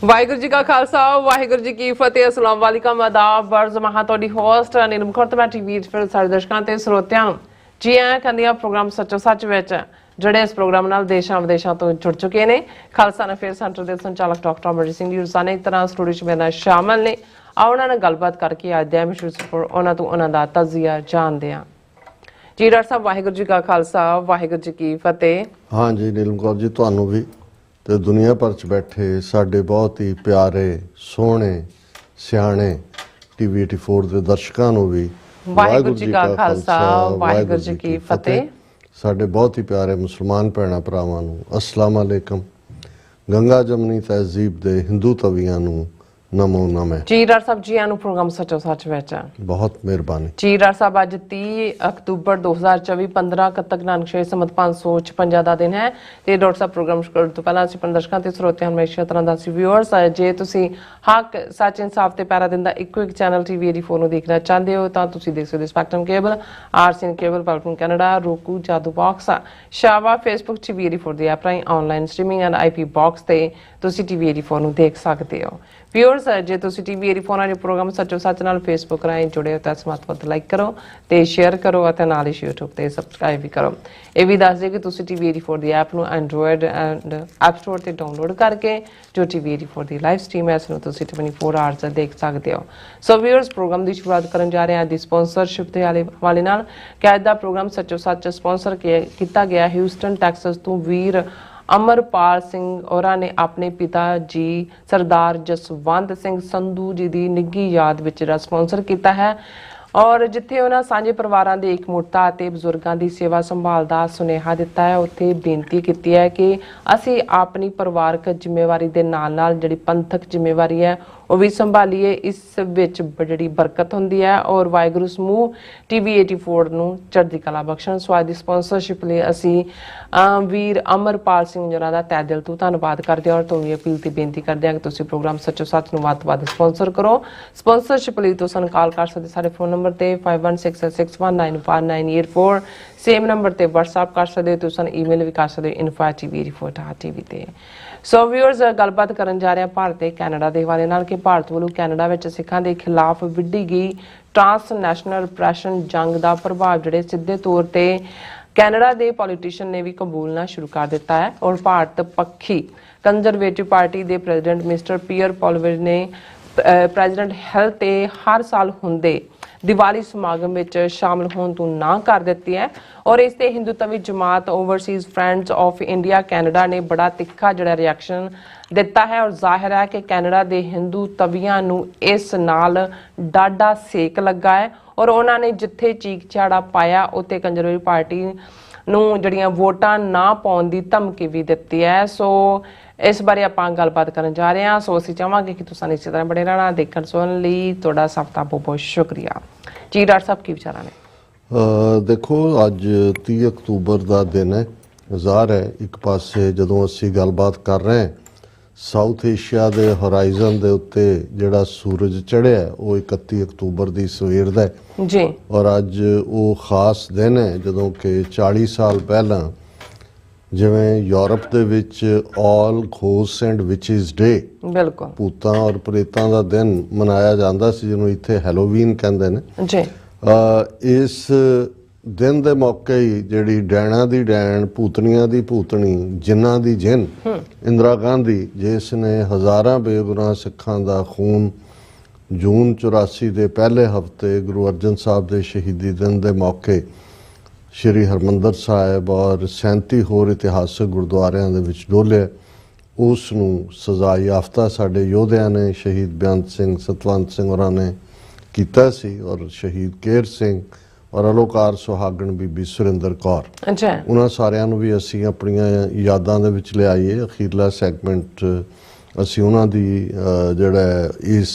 वाहिगुरू जी का खालसा वाहिगुरू जी की फतेह। अस्सलाम वालेकुम आदाब वर्ज महा ਤੁਹਾਡੀ ਹੋਸਟ ਨੀਲਮ ਖੁਰ ਮੈਂ ਟੀਵੀ ਫਿਰ ਸਾਰੇ ਦਰਸ਼ਕਾਂ ਤੇ ਸਰੋਤਿਆਂ ਨੂੰ ਜੀ ਆਇਆਂ ਕਹਿੰਦੀ ਆ ਪ੍ਰੋਗਰਾਮ ਸੱਚੋ ਸੱਚ ਵਿੱਚ ਜਿਹੜੇ ਇਸ ਪ੍ਰੋਗਰਾਮ ਨਾਲ ਦੇਸ਼ਾਂ ਵਿਦੇਸ਼ਾਂ ਤੋਂ ਜੁੜ ਚੁੱਕੇ ਨੇ। ਖਾਲਸਾ ਅਫੇਅਰ ਸੈਂਟਰ ਦੇ ਸੰਚਾਲਕ ਡਾਕਟਰ ਅਮਰਜੀਤ ਸਿੰਘ ਜੀ ਰੋਜ਼ਾਨਾ ਇੱਕ ਤਰ੍ਹਾਂ ਸਟੂਡੀਓ 'ਚ ਮੇਰੇ ਨਾਲ ਸ਼ਾਮਲ ਨੇ। ਆਓ ਉਹਨਾਂ ਨਾਲ ਗੱਲਬਾਤ ਕਰਕੇ ਅੱਜ ਦੇ ਮਸ਼ਹੂਰ ਉਹਨਾਂ ਤੋਂ ਉਹਨਾਂ ਦਾ ਤਜ਼ੀਆ ਜਾਣਦੇ ਹਾਂ। ਜੀ ਡਾਕਟਰ ਸਾਹਿਬ ਵਾਹਿਗੁਰੂ ਜੀ ਕਾ ਖਾਲਸਾ ਵਾਹਿਗੁਰੂ ਜੀ ਕੀ ਫਤਿਹ। हाँ जी नीलम कौर जी ਤੁਹਾਨੂੰ ਵੀ ਤੇ ਦੁਨੀਆ ਭਰ 'ਚ ਬੈਠੇ ਸਾਡੇ ਬਹੁਤ ਹੀ ਪਿਆਰੇ ਸੋਹਣੇ ਸਿਆਣੇ ਟੀਵੀ 84 ਦੇ ਦਰਸ਼ਕਾਂ ਨੂੰ ਵੀ ਵਾਹਿਗੁਰੂ ਜੀ ਕਾ ਖਾਲਸਾ ਵਾਹਿਗੁਰੂ ਜੀ ਕੀ ਫਤਿਹ। ਸਾਡੇ ਬਹੁਤ ਹੀ ਪਿਆਰੇ ਮੁਸਲਮਾਨ ਭੈਣਾਂ ਭਰਾਵਾਂ ਨੂੰ ਅਸਲਾਮ ਅਲੈਕਮ। ਗੰਗਾ ਜਮਨੀ ਤਹਿਜ਼ੀਬ ਦੇ ਹਿੰਦੂ ਤਵੀਆਂ ਨੂੰ नमो नमः। जी डॉक्टर साहब जी आनू प्रोग्राम सचो सच विच बहुत मेहरबानी। जी डॉक्टर साहब अज 30 अक्तूबर 2024 15 कतक नानक शाही संमत 556 ਦਾ ਦਿਨ ਹੈ ਤੇ ਡਾਕਟਰ ਸਾਹਿਬ ਪ੍ਰੋਗਰਾਮ ਸ਼ੁਰੂ ਕਰਨ ਤੋਂ ਪਹਿਲਾਂ ਅਸੀਂ ਦਰਸ਼ਕਾਂ ਤੇ ਸਰੋਤਿਆਂ ਨੂੰ ਹਮੇਸ਼ਾ ਤਰ੍ਹਾਂ ਦਾ ਵਿਊਅਰਸ ਜੇ ਤੁਸੀਂ ਹੱਕ ਸੱਚ ਇਨਸਾਫ ਤੇ ਪੈਰਾ ਦਿੰਦਾ ਇੱਕੋ ਇੱਕ ਚੈਨਲ ਟੀਵੀ 84 ਨੂੰ ਦੇਖਣਾ ਚਾਹੁੰਦੇ ਹੋ ਤਾਂ ਤੁਸੀਂ ਦੇਖ ਸਕਦੇ ਹੋ ਸਪੈਕਟਰਮ ਕੇਬਲ ਆਰਸੀਐਨ ਕੇਬਲ ਪਲਟਨ ਕੈਨੇਡਾ roku ਜਾਦੂ ਬਾਕਸ ਸ਼ਾਵਾ ਫੇਸਬੁੱਕ ਟੀਵੀ 84 ਦੀ ਐਪ ਰਾਹੀਂ online streaming and IP box ਤੇ ਤੁਸੀਂ ਟੀਵੀ 84 ਨੂੰ ਦੇਖ ਸਕਦੇ ਹੋ। ਵਿਊਅਰਸ ਜੇ ਤੁਸੀਂ ਟੀਵੀ 84 ਵਾਲੇ ਪ੍ਰੋਗਰਾਮ ਸੱਚੋ ਸੱਚ ਨਾਲ ਫੇਸਬੁੱਕ ਰਾਹੀਂ ਜੁੜੇ ਹੋ ਤਾਂ ਸਮਤ ਲਾਈਕ ਕਰੋ ਤੇ ਸ਼ੇਅਰ ਕਰੋ ਅਤੇ ਨਾਲ ਹੀ YouTube ਤੇ ਸਬਸਕ੍ਰਾਈਬ ਵੀ ਕਰੋ। ਇਹ ਵੀ ਦੱਸ ਦਿਓ ਕਿ ਤੁਸੀਂ ਟੀਵੀ 84 ਦੀ ਐਪ ਨੂੰ ਐਂਡਰੋਇਡ ਐਂਡ ਐਪ ਸਟੋਰ ਤੇ ਡਾਊਨਲੋਡ ਕਰਕੇ ਜੋ ਟੀਵੀ 84 ਦੀ ਲਾਈਵ ਸਟ੍ਰੀਮ ਹੈ ਇਸ ਨੂੰ ਤੁਸੀਂ 24 ਆਵਰਸ ਦੇਖ ਸਕਦੇ ਹੋ। ਸੋ ਵਿਊਅਰਸ ਪ੍ਰੋਗਰਾਮ ਦੀ ਸ਼ੁਰੂਆਤ ਕਰਨ ਜਾ ਰਹੇ ਹਾਂ ਦੀ ਸਪਾਂਸਰਸ਼ਿਪ ਦੇ ਹਵਾਲੇ ਨਾਲ ਕਿ ਅੱਜ ਦਾ ਪ੍ਰੋਗਰਾਮ ਸੱਚੋ ਸੱਚ ਸਪਾਂਸਰ ਕੀਤਾ ਗਿਆ ਹਿਊਸਟਨ ਟੈਕਸਸ ਤੋਂ ਵੀਰ अमरपाल सिंह और ने अपने पिता जी सरदार जसवंत सिंह संधू जी की निੱਘੀ याद विच स्पॉन्सर किया है और जिथे उन्होंने सांझे परिवारों की एकमुठता और बजुर्गों की सेवा संभाल का सुनेहा दिता है उत्थे बेनती की है कि असी अपनी परिवारक जिम्मेवारी के नाल नाल जिहड़ी पंथक जिम्मेवारी है वह भी संभालीए। इस विच बड़ी बरकत होंदी है और वाहिगुरू समूह टीवी 84 नूं चढ़दी कला बख्शण। सो अज दी स्पॉन्सरशिप लई असी वीर अमरपाल सिंह जरा दा तहे दिल तो धन्नवाद करदे और तुहानूं अपील ते बेनती करदे कि तुसीं प्रोग्राम सच्चो सच नूं वध तो वध स्पॉन्सर करो। स्पॉन्सरशिप लई तुसीं कॉल कर सकदे साडे फोन नंबर ते 5166191984 सेम नंबर ते WhatsApp कर सकदे हो। तुसीं ईमेल भी कर सकदे हो info@tv84.tv ते। सो व्यूअर्स गलबात करन जा रहे हैं भारत ते कैनेडा दे हवाले नाल कि भारत वालों कैनेडा विच सिखां दे खिलाफ विढ़ी गई ट्रांसनैशनल रिप्रैशन जंग का प्रभाव जिहड़े सीधे तौर ते कैनेडा के पॉलिटिशियन ने भी कबूलना शुरू कर दिता है और भारत पक्षी कंजरवेटिव पार्टी के प्रेजिडेंट मिस्टर पीयर पॉलवेज ने प्रेजिडेंट हिल ते हर साल हुंदे दिवाली समागम में शामिल होने तो ना कर दी है और इस ते हिंदुत्वी जमात overseas friends of India Canada ने बड़ा तिखा जड़ा रिएक्शन दिता है और जाहिर है कि कैनेडा के हिंदू तवियां नूं इस नाल डाडा सेक लगा है और उन्होंने जिथे चीक झाड़ा पाया उत्ते कंजरवेटिव पार्टी नूं जड़ियां वोटां ना पाउण दी धमकी भी दिती है। सो इस बारे आपां गलबात करन जा रहे हैं। सो असीं चाहांगे कि तुसीं इसी तरह बने रहना देखण सुनन लई तुहाडा सब दा बहुत बहुत शुक्रिया। जी डॉक्टर साहब की विचार ने देखो अज 30 अक्तूबर का दिन है। ज़ाहिर है एक पासे जदों असीं गलबात कर रहे हैं साउथ एशिया के होराइजन के उत्ते जिहड़ा सूरज चढ़िया वो 31 अक्तूबर की सवेर दा जी और अज वो खास दिन है जदों कि 40 साल पहला जिवें यूरोप दे विच all ghost and witches day बिल्कुल भूतां और प्रेतां दा दिन मनाया जांदा सी जिहनूं इत्थे हैलोवीन कहंदे ने जी। इस दिन दे मौके ही जिहड़ी डैणा दी डैण भूतनियां दी भूतनी जिन्नां दी जिन इंदिरा गांधी जिस ने हज़ारां बेगुनाह सिखां दा खून जून 84 दे पहले हफ्ते गुरु अर्जन साहब दे शहीदी दिन दे मौके श्री हरमंदर साहिब और 37 होर इतिहासक गुरुद्वारियां दे विच डोलिया उस नूं सज़ा याफ्ता साडे योधियां ने शहीद बेअंत सिंह सतवंत सिंह होरां ने कीता सी और शहीद केर सिंह और अलोकार सुहागण बीबी सुरिंदर कौर उन्हां सारियां नूं भी असीं अपणियां यादां दे विच लिआईए। अखीरला सैगमेंट असीं उन्हां दी जिहड़ा इस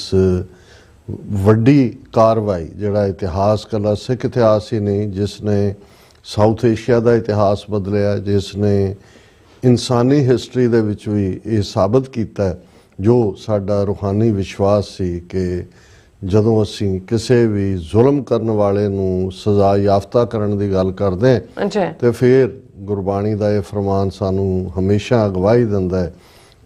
वड्डी कार्रवाई जिहड़ा इतिहास कला सिख इतिहास ही नहीं जिसने साउथ एशिया का इतिहास बदलिया जिसने इंसानी हिस्टरी दे विच भी ये साबित किया जो साडा रूहानी विश्वास सी कि जदों असीं किसी भी जुल्म करने वाले नूं सज़ा याफ्ता करन दी गल करदे ते फिर गुरबाणी दा ये फरमान सानू हमेशा अगवाही दिंदा है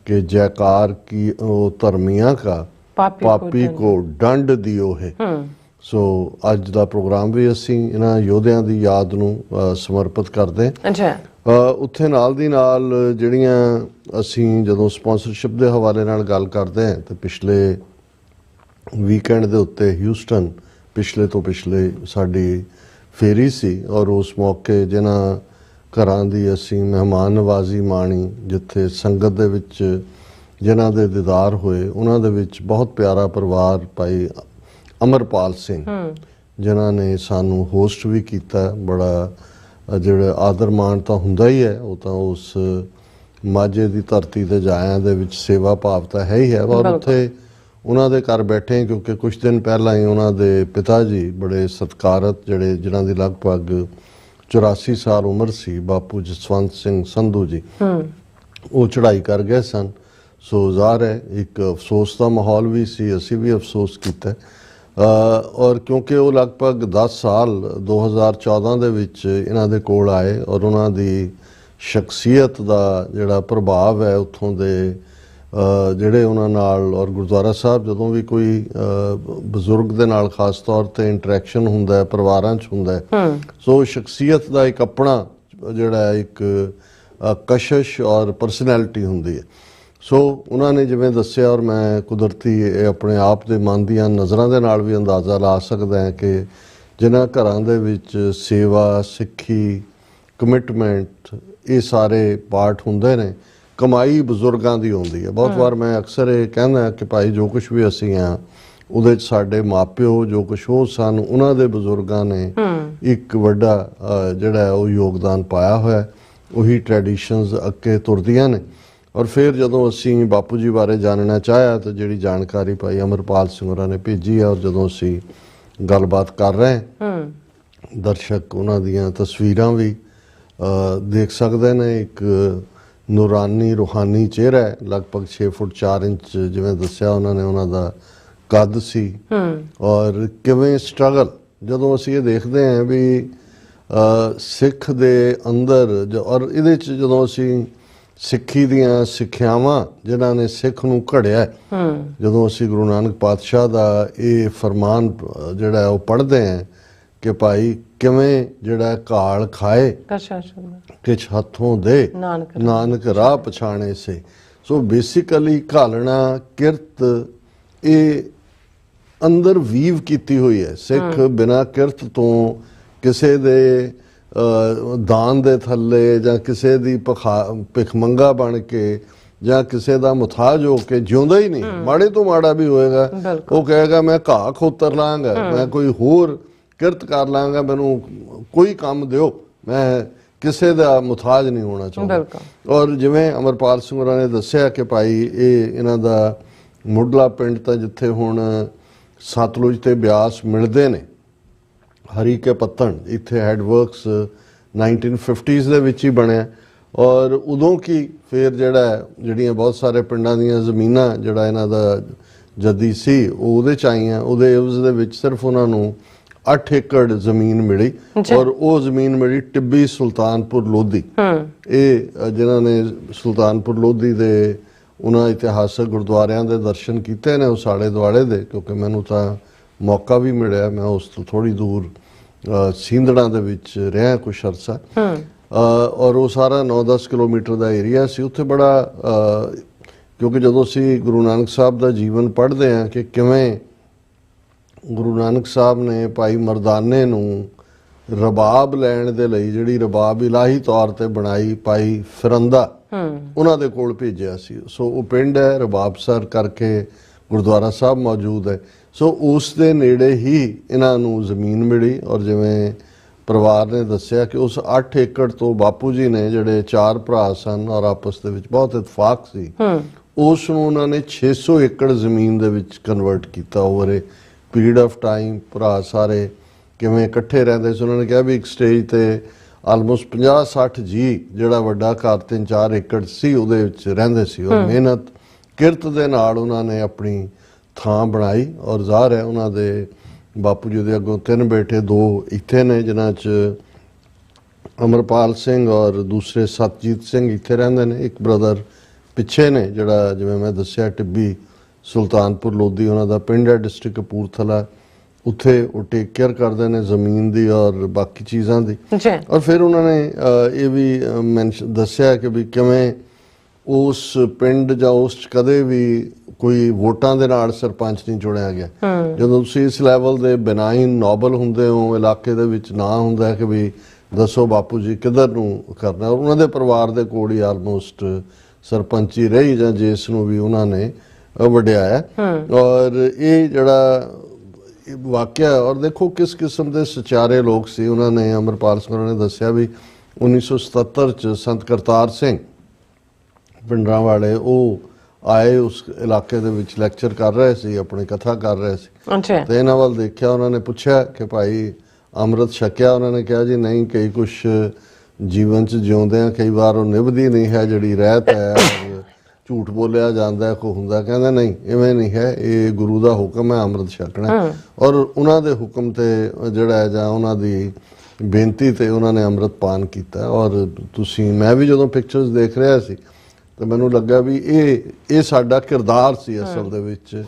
कि जयकार की ओ धर्मियां का पापी को दंड दियो है। सो ਅੱਜ ਦਾ ਪ੍ਰੋਗਰਾਮ ਵੀ ਅਸੀਂ ਇਹਨਾਂ ਯੋਧਿਆਂ ਦੀ ਯਾਦ ਨੂੰ ਸਮਰਪਿਤ ਕਰਦੇ ਹਾਂ। ਅੱਛਾ, ਉੱਥੇ ਨਾਲ ਦੀ ਨਾਲ ਜਿਹੜੀਆਂ ਅਸੀਂ ਜਦੋਂ ਸਪਾਂਸਰਸ਼ਿਪ ਦੇ ਹਵਾਲੇ ਨਾਲ ਗੱਲ ਕਰਦੇ ਹਾਂ ਤੇ ਪਿਛਲੇ ਵੀਕਐਂਡ ਦੇ ਉੱਤੇ ਹਿਊਸਟਨ ਪਿਛਲੇ ਤੋਂ ਪਿਛਲੇ ਸਾਡੀ ਫੇਰੀ ਸੀ ਔਰ ਉਸ ਮੌਕੇ ਜਿਨ੍ਹਾਂ ਘਰਾਂ ਦੀ ਅਸੀਂ ਮਹਿਮਾਨ ਨਵਾਜ਼ੀ ਮਾਣੀ, ਜਿੱਥੇ ਸੰਗਤ ਦੇ ਵਿੱਚ ਜਿਨ੍ਹਾਂ ਦੇ ਦੀਦਾਰ ਹੋਏ ਉਹਨਾਂ ਦੇ ਵਿੱਚ ਬਹੁਤ ਪਿਆਰਾ ਪਰਿਵਾਰ ਭਾਈ ਅਮਰਪਾਲ ਸਿੰਘ ਜਿਨ੍ਹਾਂ ਨੇ ਸਾਨੂੰ ਹੋਸਟ ਵੀ ਕੀਤਾ। ਬੜਾ ਜਿਹੜਾ ਆਦਰ ਮਾਣ ਤਾਂ ਹੁੰਦਾ ਹੀ ਹੈ, ਉਹ ਤਾਂ ਉਸ ਮਾਝੇ ਦੀ ਧਰਤੀ ਤੇ ਜਾਇਆਂ ਦੇ ਵਿੱਚ ਸੇਵਾ ਭਾਵ ਤਾਂ ਹੈ ਹੀ ਹੈ। ਔਰ ਉੱਥੇ ਉਹਨਾਂ ਦੇ ਘਰ ਬੈਠੇ ਕਿਉਂਕਿ ਕੁਝ ਦਿਨ ਪਹਿਲਾਂ ਹੀ ਉਹਨਾਂ ਦੇ ਪਿਤਾ ਜੀ ਬੜੇ ਸਤਿਕਾਰਤ ਜਿਹੜੇ ਜਿਨ੍ਹਾਂ ਦੀ ਲਗਭਗ 84 ਸਾਲ ਉਮਰ ਸੀ, ਬਾਪੂ ਜਸਵੰਤ ਸਿੰਘ ਸੰਧੂ ਜੀ, ਉਹ ਚੜ੍ਹਾਈ ਕਰ ਗਏ ਸਨ। ਸੋ ਜ਼ਾਹਰ ਹੈ ਇੱਕ ਅਫਸੋਸ ਦਾ ਮਾਹੌਲ ਵੀ ਸੀ, ਅਸੀਂ ਵੀ ਅਫਸੋਸ ਕੀਤਾ। ਔਰ ਕਿਉਂਕਿ ਉਹ ਲਗਭਗ 10 ਸਾਲ 2014 ਦੇ ਵਿੱਚ ਇਹਨਾਂ ਦੇ ਕੋਲ ਆਏ ਔਰ ਉਹਨਾਂ ਦੀ ਸ਼ਖਸੀਅਤ ਦਾ ਜਿਹੜਾ ਪ੍ਰਭਾਵ ਹੈ ਉੱਥੋਂ ਦੇ ਜਿਹੜੇ ਉਹਨਾਂ ਨਾਲ ਔਰ ਗੁਰਦੁਆਰਾ ਸਾਹਿਬ ਜਦੋਂ ਵੀ ਕੋਈ ਬਜ਼ੁਰਗ ਦੇ ਨਾਲ ਖਾਸ ਤੌਰ ਤੇ ਇੰਟਰੈਕਸ਼ਨ ਹੁੰਦਾ ਹੈ, ਪਰਿਵਾਰਾਂ 'ਚ ਹੁੰਦਾ ਹੈ, ਸੋ ਸ਼ਖਸੀਅਤ ਦਾ ਇੱਕ ਆਪਣਾ ਜਿਹੜਾ ਇੱਕ ਕਸ਼ਿਸ਼ ਔਰ ਪਰਸਨੈਲਿਟੀ ਹੁੰਦੀ ਹੈ। ਸੋ ਉਹਨਾਂ ਨੇ ਜਿਵੇਂ ਦੱਸਿਆ ਔਰ ਮੈਂ ਕੁਦਰਤੀ ਇਹ ਆਪਣੇ ਆਪ ਦੇ ਮਨ ਦੀਆਂ ਨਜ਼ਰਾਂ ਦੇ ਨਾਲ ਵੀ ਅੰਦਾਜ਼ਾ ਲਾ ਸਕਦਾ ਹਾਂ ਕਿ ਜਿਨ੍ਹਾਂ ਘਰਾਂ ਦੇ ਵਿੱਚ ਸੇਵਾ, ਸਿੱਖੀ, ਕਮਿਟਮੈਂਟ ਇਹ ਸਾਰੇ ਪਾਰਟ ਹੁੰਦੇ ਨੇ, ਕਮਾਈ ਬਜ਼ੁਰਗਾਂ ਦੀ ਹੁੰਦੀ ਹੈ। ਬਹੁਤ ਵਾਰ ਮੈਂ ਅਕਸਰ ਇਹ ਕਹਿੰਦਾ ਕਿ ਭਾਈ ਜੋ ਕੁਛ ਵੀ ਅਸੀਂ ਹਾਂ ਉਹਦੇ 'ਚ ਸਾਡੇ ਮਾਪਿਓ ਜੋ ਕੁਛ ਉਹ ਸਨ ਉਹਨਾਂ ਦੇ ਬਜ਼ੁਰਗਾਂ ਨੇ ਇੱਕ ਵੱਡਾ ਜਿਹੜਾ ਉਹ ਯੋਗਦਾਨ ਪਾਇਆ ਹੋਇਆ। ਉਹੀ ਟ੍ਰੈਡੀਸ਼ਨਸ ਅੱਗੇ ਤੁਰਦੀਆਂ ਨੇ। ਔਰ ਫਿਰ ਜਦੋਂ ਅਸੀਂ ਬਾਪੂ ਜੀ ਬਾਰੇ ਜਾਣਨਾ ਚਾਹਿਆ ਤਾਂ ਜਿਹੜੀ ਜਾਣਕਾਰੀ ਭਾਈ ਅਮਰਪਾਲ ਸਿੰਘ ਹੋਰਾਂ ਨੇ ਭੇਜੀ ਹੈ ਔਰ ਜਦੋਂ ਅਸੀਂ ਗੱਲਬਾਤ ਕਰ ਰਹੇ ਹਾਂ ਦਰਸ਼ਕ ਉਹਨਾਂ ਦੀਆਂ ਤਸਵੀਰਾਂ ਵੀ ਦੇਖ ਸਕਦੇ ਨੇ। ਇੱਕ ਨੂਰਾਨੀ ਰੂਹਾਨੀ ਚਿਹਰਾ ਹੈ, ਲਗਭਗ 6 ਫੁੱਟ 4 ਇੰਚ ਜਿਵੇਂ ਦੱਸਿਆ ਉਹਨਾਂ ਨੇ ਉਹਨਾਂ ਦਾ ਕੱਦ ਸੀ। ਔਰ ਕਿਵੇਂ ਸਟਰਗਲ ਜਦੋਂ ਅਸੀਂ ਇਹ ਦੇਖਦੇ ਹਾਂ ਵੀ ਸਿੱਖ ਦੇ ਅੰਦਰ ਔਰ ਇਹਦੇ 'ਚ ਜਦੋਂ ਅਸੀਂ ਸਿੱਖੀ ਦੀਆਂ ਸਿੱਖਿਆਵਾਂ ਜਿਨ੍ਹਾਂ ਨੇ ਸਿੱਖ ਨੂੰ ਘੜਿਆ, ਜਦੋਂ ਅਸੀਂ ਗੁਰੂ ਨਾਨਕ ਪਾਤਸ਼ਾਹ ਦਾ ਇਹ ਫਰਮਾਨ ਜਿਹੜਾ ਉਹ ਪੜ੍ਹਦੇ ਹਾਂ ਕਿ ਭਾਈ ਕਿਵੇਂ ਜਿਹੜਾ ਘਾਲ ਖਾਏ ਕਿਛ ਹੱਥੋਂ ਦੇ ਨਾਨਕ ਰਾਹ ਪਛਾਣੇ ਸੇ। ਸੋ ਬੇਸਿਕਲੀ ਘਾਲਣਾ ਕਿਰਤ ਇਹ ਅੰਦਰ ਵੀਵ ਕੀਤੀ ਹੋਈ ਹੈ। ਸਿੱਖ ਬਿਨਾਂ ਕਿਰਤ ਤੋਂ ਕਿਸੇ ਦੇ ਦਾਨ ਦੇ ਥੱਲੇ ਜਾਂ ਕਿਸੇ ਦੀ ਭਿਖਮੰਗਾ ਬਣ ਕੇ ਜਾਂ ਕਿਸੇ ਦਾ ਮੁਤਾਜ ਹੋ ਕੇ ਜਿਉਂਦਾ ਹੀ ਨਹੀਂ। ਮਾੜੇ ਤੋਂ ਮਾੜਾ ਵੀ ਹੋਏਗਾ ਉਹ ਕਹੇਗਾ ਮੈਂ ਘਾਹ ਖੋਤਰ ਲਾਂਗਾ, ਮੈਂ ਕੋਈ ਹੋਰ ਕਿਰਤ ਕਰ ਲਾਂਗਾ, ਮੈਨੂੰ ਕੋਈ ਕੰਮ ਦਿਓ, ਮੈਂ ਕਿਸੇ ਦਾ ਮੁਤਾਜ ਨਹੀਂ ਹੋਣਾ ਚਾਹੁੰਦਾ। ਔਰ ਜਿਵੇਂ ਅਮਰਪਾਲ ਸਿੰਘ ਹੋਰਾਂ ਨੇ ਦੱਸਿਆ ਕਿ ਭਾਈ ਇਹਨਾਂ ਦਾ ਮੁੱਢਲਾ ਪਿੰਡ ਤਾਂ ਜਿੱਥੇ ਹੁਣ ਸਤਲੁਜ ਤੇ ਬਿਆਸ ਮਿਲਦੇ ਨੇ, ਹਰੀ ਕੇ ਪੱਤਣ, ਇੱਥੇ ਹੈਡਵਰਕਸ 1950s ਦੇ ਵਿੱਚ ਹੀ ਬਣਿਆ। ਔਰ ਉਦੋਂ ਕੀ ਫਿਰ ਜਿਹੜੀਆਂ ਬਹੁਤ ਸਾਰੇ ਪਿੰਡਾਂ ਦੀਆਂ ਜ਼ਮੀਨਾਂ ਜਿਹੜਾ ਇਹਨਾਂ ਦਾ ਜੱਦੀ ਸੀ ਉਹ ਉਹਦੇ 'ਚ ਆਈਆਂ। ਉਹਦੇ ਇਵਜ਼ ਦੇ ਵਿੱਚ ਸਿਰਫ ਉਹਨਾਂ ਨੂੰ 8 ਏਕੜ ਜ਼ਮੀਨ ਮਿਲੀ ਔਰ ਉਹ ਜ਼ਮੀਨ ਮਿਲੀ ਟਿੱਬੀ ਸੁਲਤਾਨਪੁਰ ਲੋਧੀ। ਇਹ ਜਿਨ੍ਹਾਂ ਨੇ ਸੁਲਤਾਨਪੁਰ ਲੋਧੀ ਦੇ ਉਹਨਾਂ ਇਤਿਹਾਸਕ ਗੁਰਦੁਆਰਿਆਂ ਦੇ ਦਰਸ਼ਨ ਕੀਤੇ ਨੇ ਉਸ ਆਲੇ ਦੁਆਲੇ ਦੇ, ਕਿਉਂਕਿ ਮੈਨੂੰ ਤਾਂ ਮੌਕਾ ਵੀ ਮਿਲਿਆ, ਮੈਂ ਉਸ ਤੋਂ ਥੋੜ੍ਹੀ ਦੂਰ ਸਿੰਧੜਾਂ ਦੇ ਵਿੱਚ ਰਿਹਾ ਕੁਛ ਅਰਸਾ। ਔਰ ਉਹ ਸਾਰਾ 9-10 ਕਿਲੋਮੀਟਰ ਦਾ ਏਰੀਆ ਸੀ। ਉੱਥੇ ਬੜਾ ਕਿਉਂਕਿ ਜਦੋਂ ਅਸੀਂ ਗੁਰੂ ਨਾਨਕ ਸਾਹਿਬ ਦਾ ਜੀਵਨ ਪੜ੍ਹਦੇ ਹਾਂ ਕਿ ਕਿਵੇਂ ਗੁਰੂ ਨਾਨਕ ਸਾਹਿਬ ਨੇ ਭਾਈ ਮਰਦਾਨੇ ਨੂੰ ਰਬਾਬ ਲੈਣ ਦੇ ਲਈ ਜਿਹੜੀ ਰਬਾਬ ਇਲਾਹੀ ਤੌਰ ਤੇ ਬਣਾਈ ਭਾਈ ਫਿਰੰਦਾ ਉਹਨਾਂ ਦੇ ਕੋਲ ਭੇਜਿਆ ਸੀ। ਸੋ ਉਹ ਪਿੰਡ ਹੈ ਰਬਾਬਸਰ ਕਰਕੇ ਗੁਰਦੁਆਰਾ ਸਾਹਿਬ ਮੌਜੂਦ ਹੈ। ਸੋ ਉਸ ਦੇ ਨੇੜੇ ਹੀ ਇਹਨਾਂ ਨੂੰ ਜ਼ਮੀਨ ਮਿਲੀ ਔਰ ਜਿਵੇਂ ਪਰਿਵਾਰ ਨੇ ਦੱਸਿਆ ਕਿ ਉਸ 8 ਏਕੜ ਤੋਂ ਬਾਪੂ ਜੀ ਨੇ ਜਿਹੜੇ 4 ਭਰਾ ਸਨ ਔਰ ਆਪਸ ਦੇ ਵਿੱਚ ਬਹੁਤ ਇਤਫਾਕ ਸੀ, ਉਸ ਨੂੰ ਉਹਨਾਂ ਨੇ 600 ਏਕੜ ਜ਼ਮੀਨ ਦੇ ਵਿੱਚ ਕਨਵਰਟ ਕੀਤਾ over A period of time. ਭਰਾ ਸਾਰੇ ਕਿਵੇਂ ਇਕੱਠੇ ਰਹਿੰਦੇ ਸੀ। ਉਹਨਾਂ ਨੇ ਕਿਹਾ ਵੀ ਇੱਕ ਸਟੇਜ ਤੇ ਆਲਮੋਸਟ 50-60 ਜੀ ਜਿਹੜਾ ਵੱਡਾ ਘਰ 3-4 ਏਕੜ ਸੀ ਉਹਦੇ ਵਿੱਚ ਰਹਿੰਦੇ ਸੀ ਔਰ ਮਿਹਨਤ ਕਿਰਤ ਦੇ ਨਾਲ ਉਹਨਾਂ ਨੇ ਆਪਣੀ ਥਾਂ ਬਣਾਈ। ਔਰ ਜ਼ਾਹਰ ਹੈ ਉਹਨਾਂ ਦੇ ਬਾਪੂ ਜੀ ਦੇ ਅੱਗੋਂ 3 ਬੇਟੇ, 2 ਇੱਥੇ ਨੇ ਜਿਨ੍ਹਾਂ 'ਚ ਅਮਰਪਾਲ ਸਿੰਘ ਔਰ ਦੂਸਰੇ ਸਤਜੀਤ ਸਿੰਘ ਇੱਥੇ ਰਹਿੰਦੇ ਨੇ। ਇੱਕ ਬ੍ਰਦਰ ਪਿੱਛੇ ਨੇ, ਜਿਹੜਾ ਜਿਵੇਂ ਮੈਂ ਦੱਸਿਆ ਟਿੱਬੀ ਸੁਲਤਾਨਪੁਰ ਲੋਧੀ ਉਹਨਾਂ ਦਾ ਪਿੰਡ ਹੈ, ਡਿਸਟ੍ਰਿਕਟ ਕਪੂਰਥਲਾ। ਉੱਥੇ ਉਹ ਟੇਕ ਕੇਅਰ ਕਰਦੇ ਨੇ ਜ਼ਮੀਨ ਦੀ ਔਰ ਬਾਕੀ ਚੀਜ਼ਾਂ ਦੀ। ਔਰ ਫਿਰ ਉਹਨਾਂ ਨੇ ਇਹ ਵੀ ਦੱਸਿਆ ਕਿ ਵੀ ਕਿਵੇਂ ਉਸ ਪਿੰਡ ਜਾਂ ਉਸ 'ਚ ਕਦੇ ਵੀ ਕੋਈ ਵੋਟਾਂ ਦੇ ਨਾਲ ਸਰਪੰਚ ਨਹੀਂ ਚੁਣਿਆ ਗਿਆ। ਜਦੋਂ ਤੁਸੀਂ ਇਸ ਲੈਵਲ ਦੇ ਬਿਨਾਈਨ ਨੋਬਲ ਹੁੰਦੇ ਹੋ, ਇਲਾਕੇ ਦੇ ਵਿੱਚ ਨਾਂ ਹੁੰਦਾ ਹੈ ਕਿ ਵੀ ਦੱਸੋ ਬਾਪੂ ਜੀ ਕਿੱਧਰ ਨੂੰ ਕਰਨਾ। ਔਰ ਉਹਨਾਂ ਦੇ ਪਰਿਵਾਰ ਦੇ ਕੋਲ ਹੀ ਆਲਮੋਸਟ ਸਰਪੰਚੀ ਰਹੀ ਜਾਂ ਜਿਸ ਨੂੰ ਵੀ ਉਹਨਾਂ ਨੇ ਵਡਿਆਇਆ। ਔਰ ਇਹ ਜਿਹੜਾ ਵਾਕਿਆ, ਔਰ ਦੇਖੋ ਕਿਸ ਕਿਸਮ ਦੇ ਸਚਾਰੇ ਲੋਕ ਸੀ। ਉਹਨਾਂ ਨੇ ਅਮਰਪਾਲ ਸਿੰਘ ਨੇ ਦੱਸਿਆ ਵੀ 1977 ਚ ਸੰਤ ਕਰਤਾਰ ਸਿੰਘ ਪਿੰਡਰਾਂ ਵਾਲੇ ਉਹ ਆਏ ਉਸ ਇਲਾਕੇ ਦੇ ਵਿੱਚ, ਲੈਕਚਰ ਕਰ ਰਹੇ ਸੀ, ਆਪਣੀ ਕਥਾ ਕਰ ਰਹੇ ਸੀ। ਤੇ ਇਹਨਾਂ ਵੱਲ ਦੇਖਿਆ, ਉਹਨਾਂ ਨੇ ਪੁੱਛਿਆ ਕਿ ਭਾਈ ਅੰਮ੍ਰਿਤ ਛਕਿਆ? ਉਹਨਾਂ ਨੇ ਕਿਹਾ ਜੀ ਨਹੀਂ, ਕਈ ਕੁਛ ਜੀਵਨ 'ਚ ਜਿਉਂਦੇ ਆ, ਕਈ ਵਾਰ ਉਹ ਨਿਭਦੀ ਨਹੀਂ ਹੈ ਜਿਹੜੀ ਰਹਿਤ ਹੈ, ਝੂਠ ਬੋਲਿਆ ਜਾਂਦਾ, ਕੋ ਹੁੰਦਾ। ਕਹਿੰਦਾ ਨਹੀਂ, ਇਵੇਂ ਨਹੀਂ ਹੈ, ਇਹ ਗੁਰੂ ਦਾ ਹੁਕਮ ਹੈ, ਅੰਮ੍ਰਿਤ ਛਕਣਾ। ਔਰ ਉਹਨਾਂ ਦੇ ਹੁਕਮ ਤੇ ਜਿਹੜਾ ਹੈ ਜਾਂ ਉਹਨਾਂ ਦੀ ਬੇਨਤੀ ਤੇ ਉਹਨਾਂ ਨੇ ਅੰਮ੍ਰਿਤ ਪਾਨ ਕੀਤਾ। ਔਰ ਤੁਸੀਂ, ਮੈਂ ਵੀ ਜਦੋਂ ਪਿਕਚਰਸ ਦੇਖ ਰਿਹਾ ਸੀ ਤਾਂ ਮੈਨੂੰ ਲੱਗਾ ਵੀ ਇਹ ਸਾਡਾ ਕਿਰਦਾਰ ਸੀ ਅਸਲ ਦੇ ਵਿੱਚ,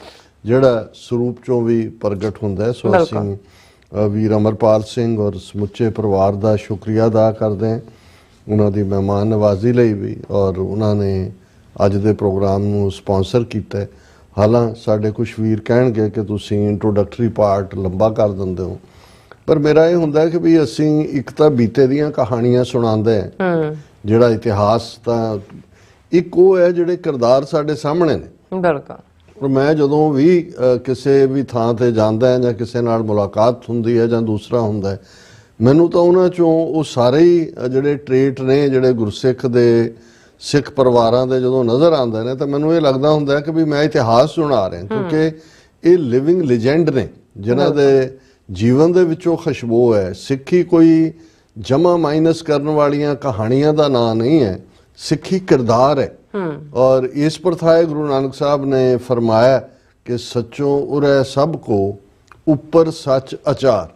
ਜਿਹੜਾ ਸਰੂਪ ਚੋਂ ਵੀ ਪ੍ਰਗਟ ਹੁੰਦਾ। ਸੋ ਅਸੀਂ ਵੀਰ ਅਮਰਪਾਲ ਸਿੰਘ ਔਰ ਸਮੁੱਚੇ ਪਰਿਵਾਰ ਦਾ ਸ਼ੁਕਰੀਆ ਅਦਾ ਕਰਦੇ ਹਾਂ ਉਹਨਾਂ ਦੀ ਮਹਿਮਾਨ ਨਵਾਜ਼ੀ ਲਈ ਵੀ, ਔਰ ਉਹਨਾਂ ਨੇ ਅੱਜ ਦੇ ਪ੍ਰੋਗਰਾਮ ਨੂੰ ਸਪਾਂਸਰ ਕੀਤਾ। ਹਾਲਾਂ ਸਾਡੇ ਕੁਝ ਵੀਰ ਕਹਿਣਗੇ ਕਿ ਤੁਸੀਂ ਇੰਟਰੋਡਕਟਰੀ ਪਾਰਟ ਲੰਬਾ ਕਰ ਦਿੰਦੇ ਹੋ, ਪਰ ਮੇਰਾ ਇਹ ਹੁੰਦਾ ਕਿ ਵੀ ਅਸੀਂ ਇੱਕ ਤਾਂ ਬੀਤੇ ਦੀਆਂ ਕਹਾਣੀਆਂ ਸੁਣਾਉਂਦੇ ਹਾਂ, ਜਿਹੜਾ ਇਤਿਹਾਸ ਤਾਂ ਇੱਕ ਉਹ ਹੈ ਜਿਹੜੇ ਕਿਰਦਾਰ ਸਾਡੇ ਸਾਹਮਣੇ ਨੇ। ਬਿਲਕੁਲ। ਪਰ ਮੈਂ ਜਦੋਂ ਵੀ ਕਿਸੇ ਵੀ ਥਾਂ ਤੇ ਜਾਂਦਾ ਹਾਂ ਜਾਂ ਕਿਸੇ ਨਾਲ ਮੁਲਾਕਾਤ ਹੁੰਦੀ ਹੈ ਜਾਂ ਦੂਸਰਾ ਹੁੰਦਾ ਹੈ, ਮੈਨੂੰ ਤਾਂ ਉਹਨਾਂ ਚੋਂ ਉਹ ਸਾਰੇ ਹੀ ਜਿਹੜੇ ਟ੍ਰੇਟ ਨੇ ਜਿਹੜੇ ਗੁਰਸਿੱਖ ਦੇ ਸਿੱਖ ਪਰਿਵਾਰਾਂ ਦੇ ਜਦੋਂ ਨਜ਼ਰ ਆਉਂਦੇ ਨੇ ਤਾਂ ਮੈਨੂੰ ਇਹ ਲੱਗਦਾ ਹੁੰਦਾ ਕਿ ਵੀ ਮੈਂ ਇਤਿਹਾਸ ਸੁਣਾ ਰਿਹਾ, ਕਿਉਂਕਿ ਇਹ ਲਿਵਿੰਗ ਲੈਜੈਂਡ ਨੇ ਜਿਨ੍ਹਾਂ ਦੇ ਜੀਵਨ ਦੇ ਵਿੱਚੋਂ ਖੁਸ਼ਬੂ ਹੈ। ਸਿੱਖੀ ਕੋਈ ਜਮਾ ਮਾਈਨਸ ਕਰਨ ਵਾਲੀਆਂ ਕਹਾਣੀਆਂ ਦਾ ਨਾਂ ਨਹੀਂ ਹੈ, ਸਿੱਖੀ ਕਿਰਦਾਰ ਹੈ। और इस पर था गुरु नानक साहब ने फरमाया कि सचों उरै सब को ऊपर सच अचार,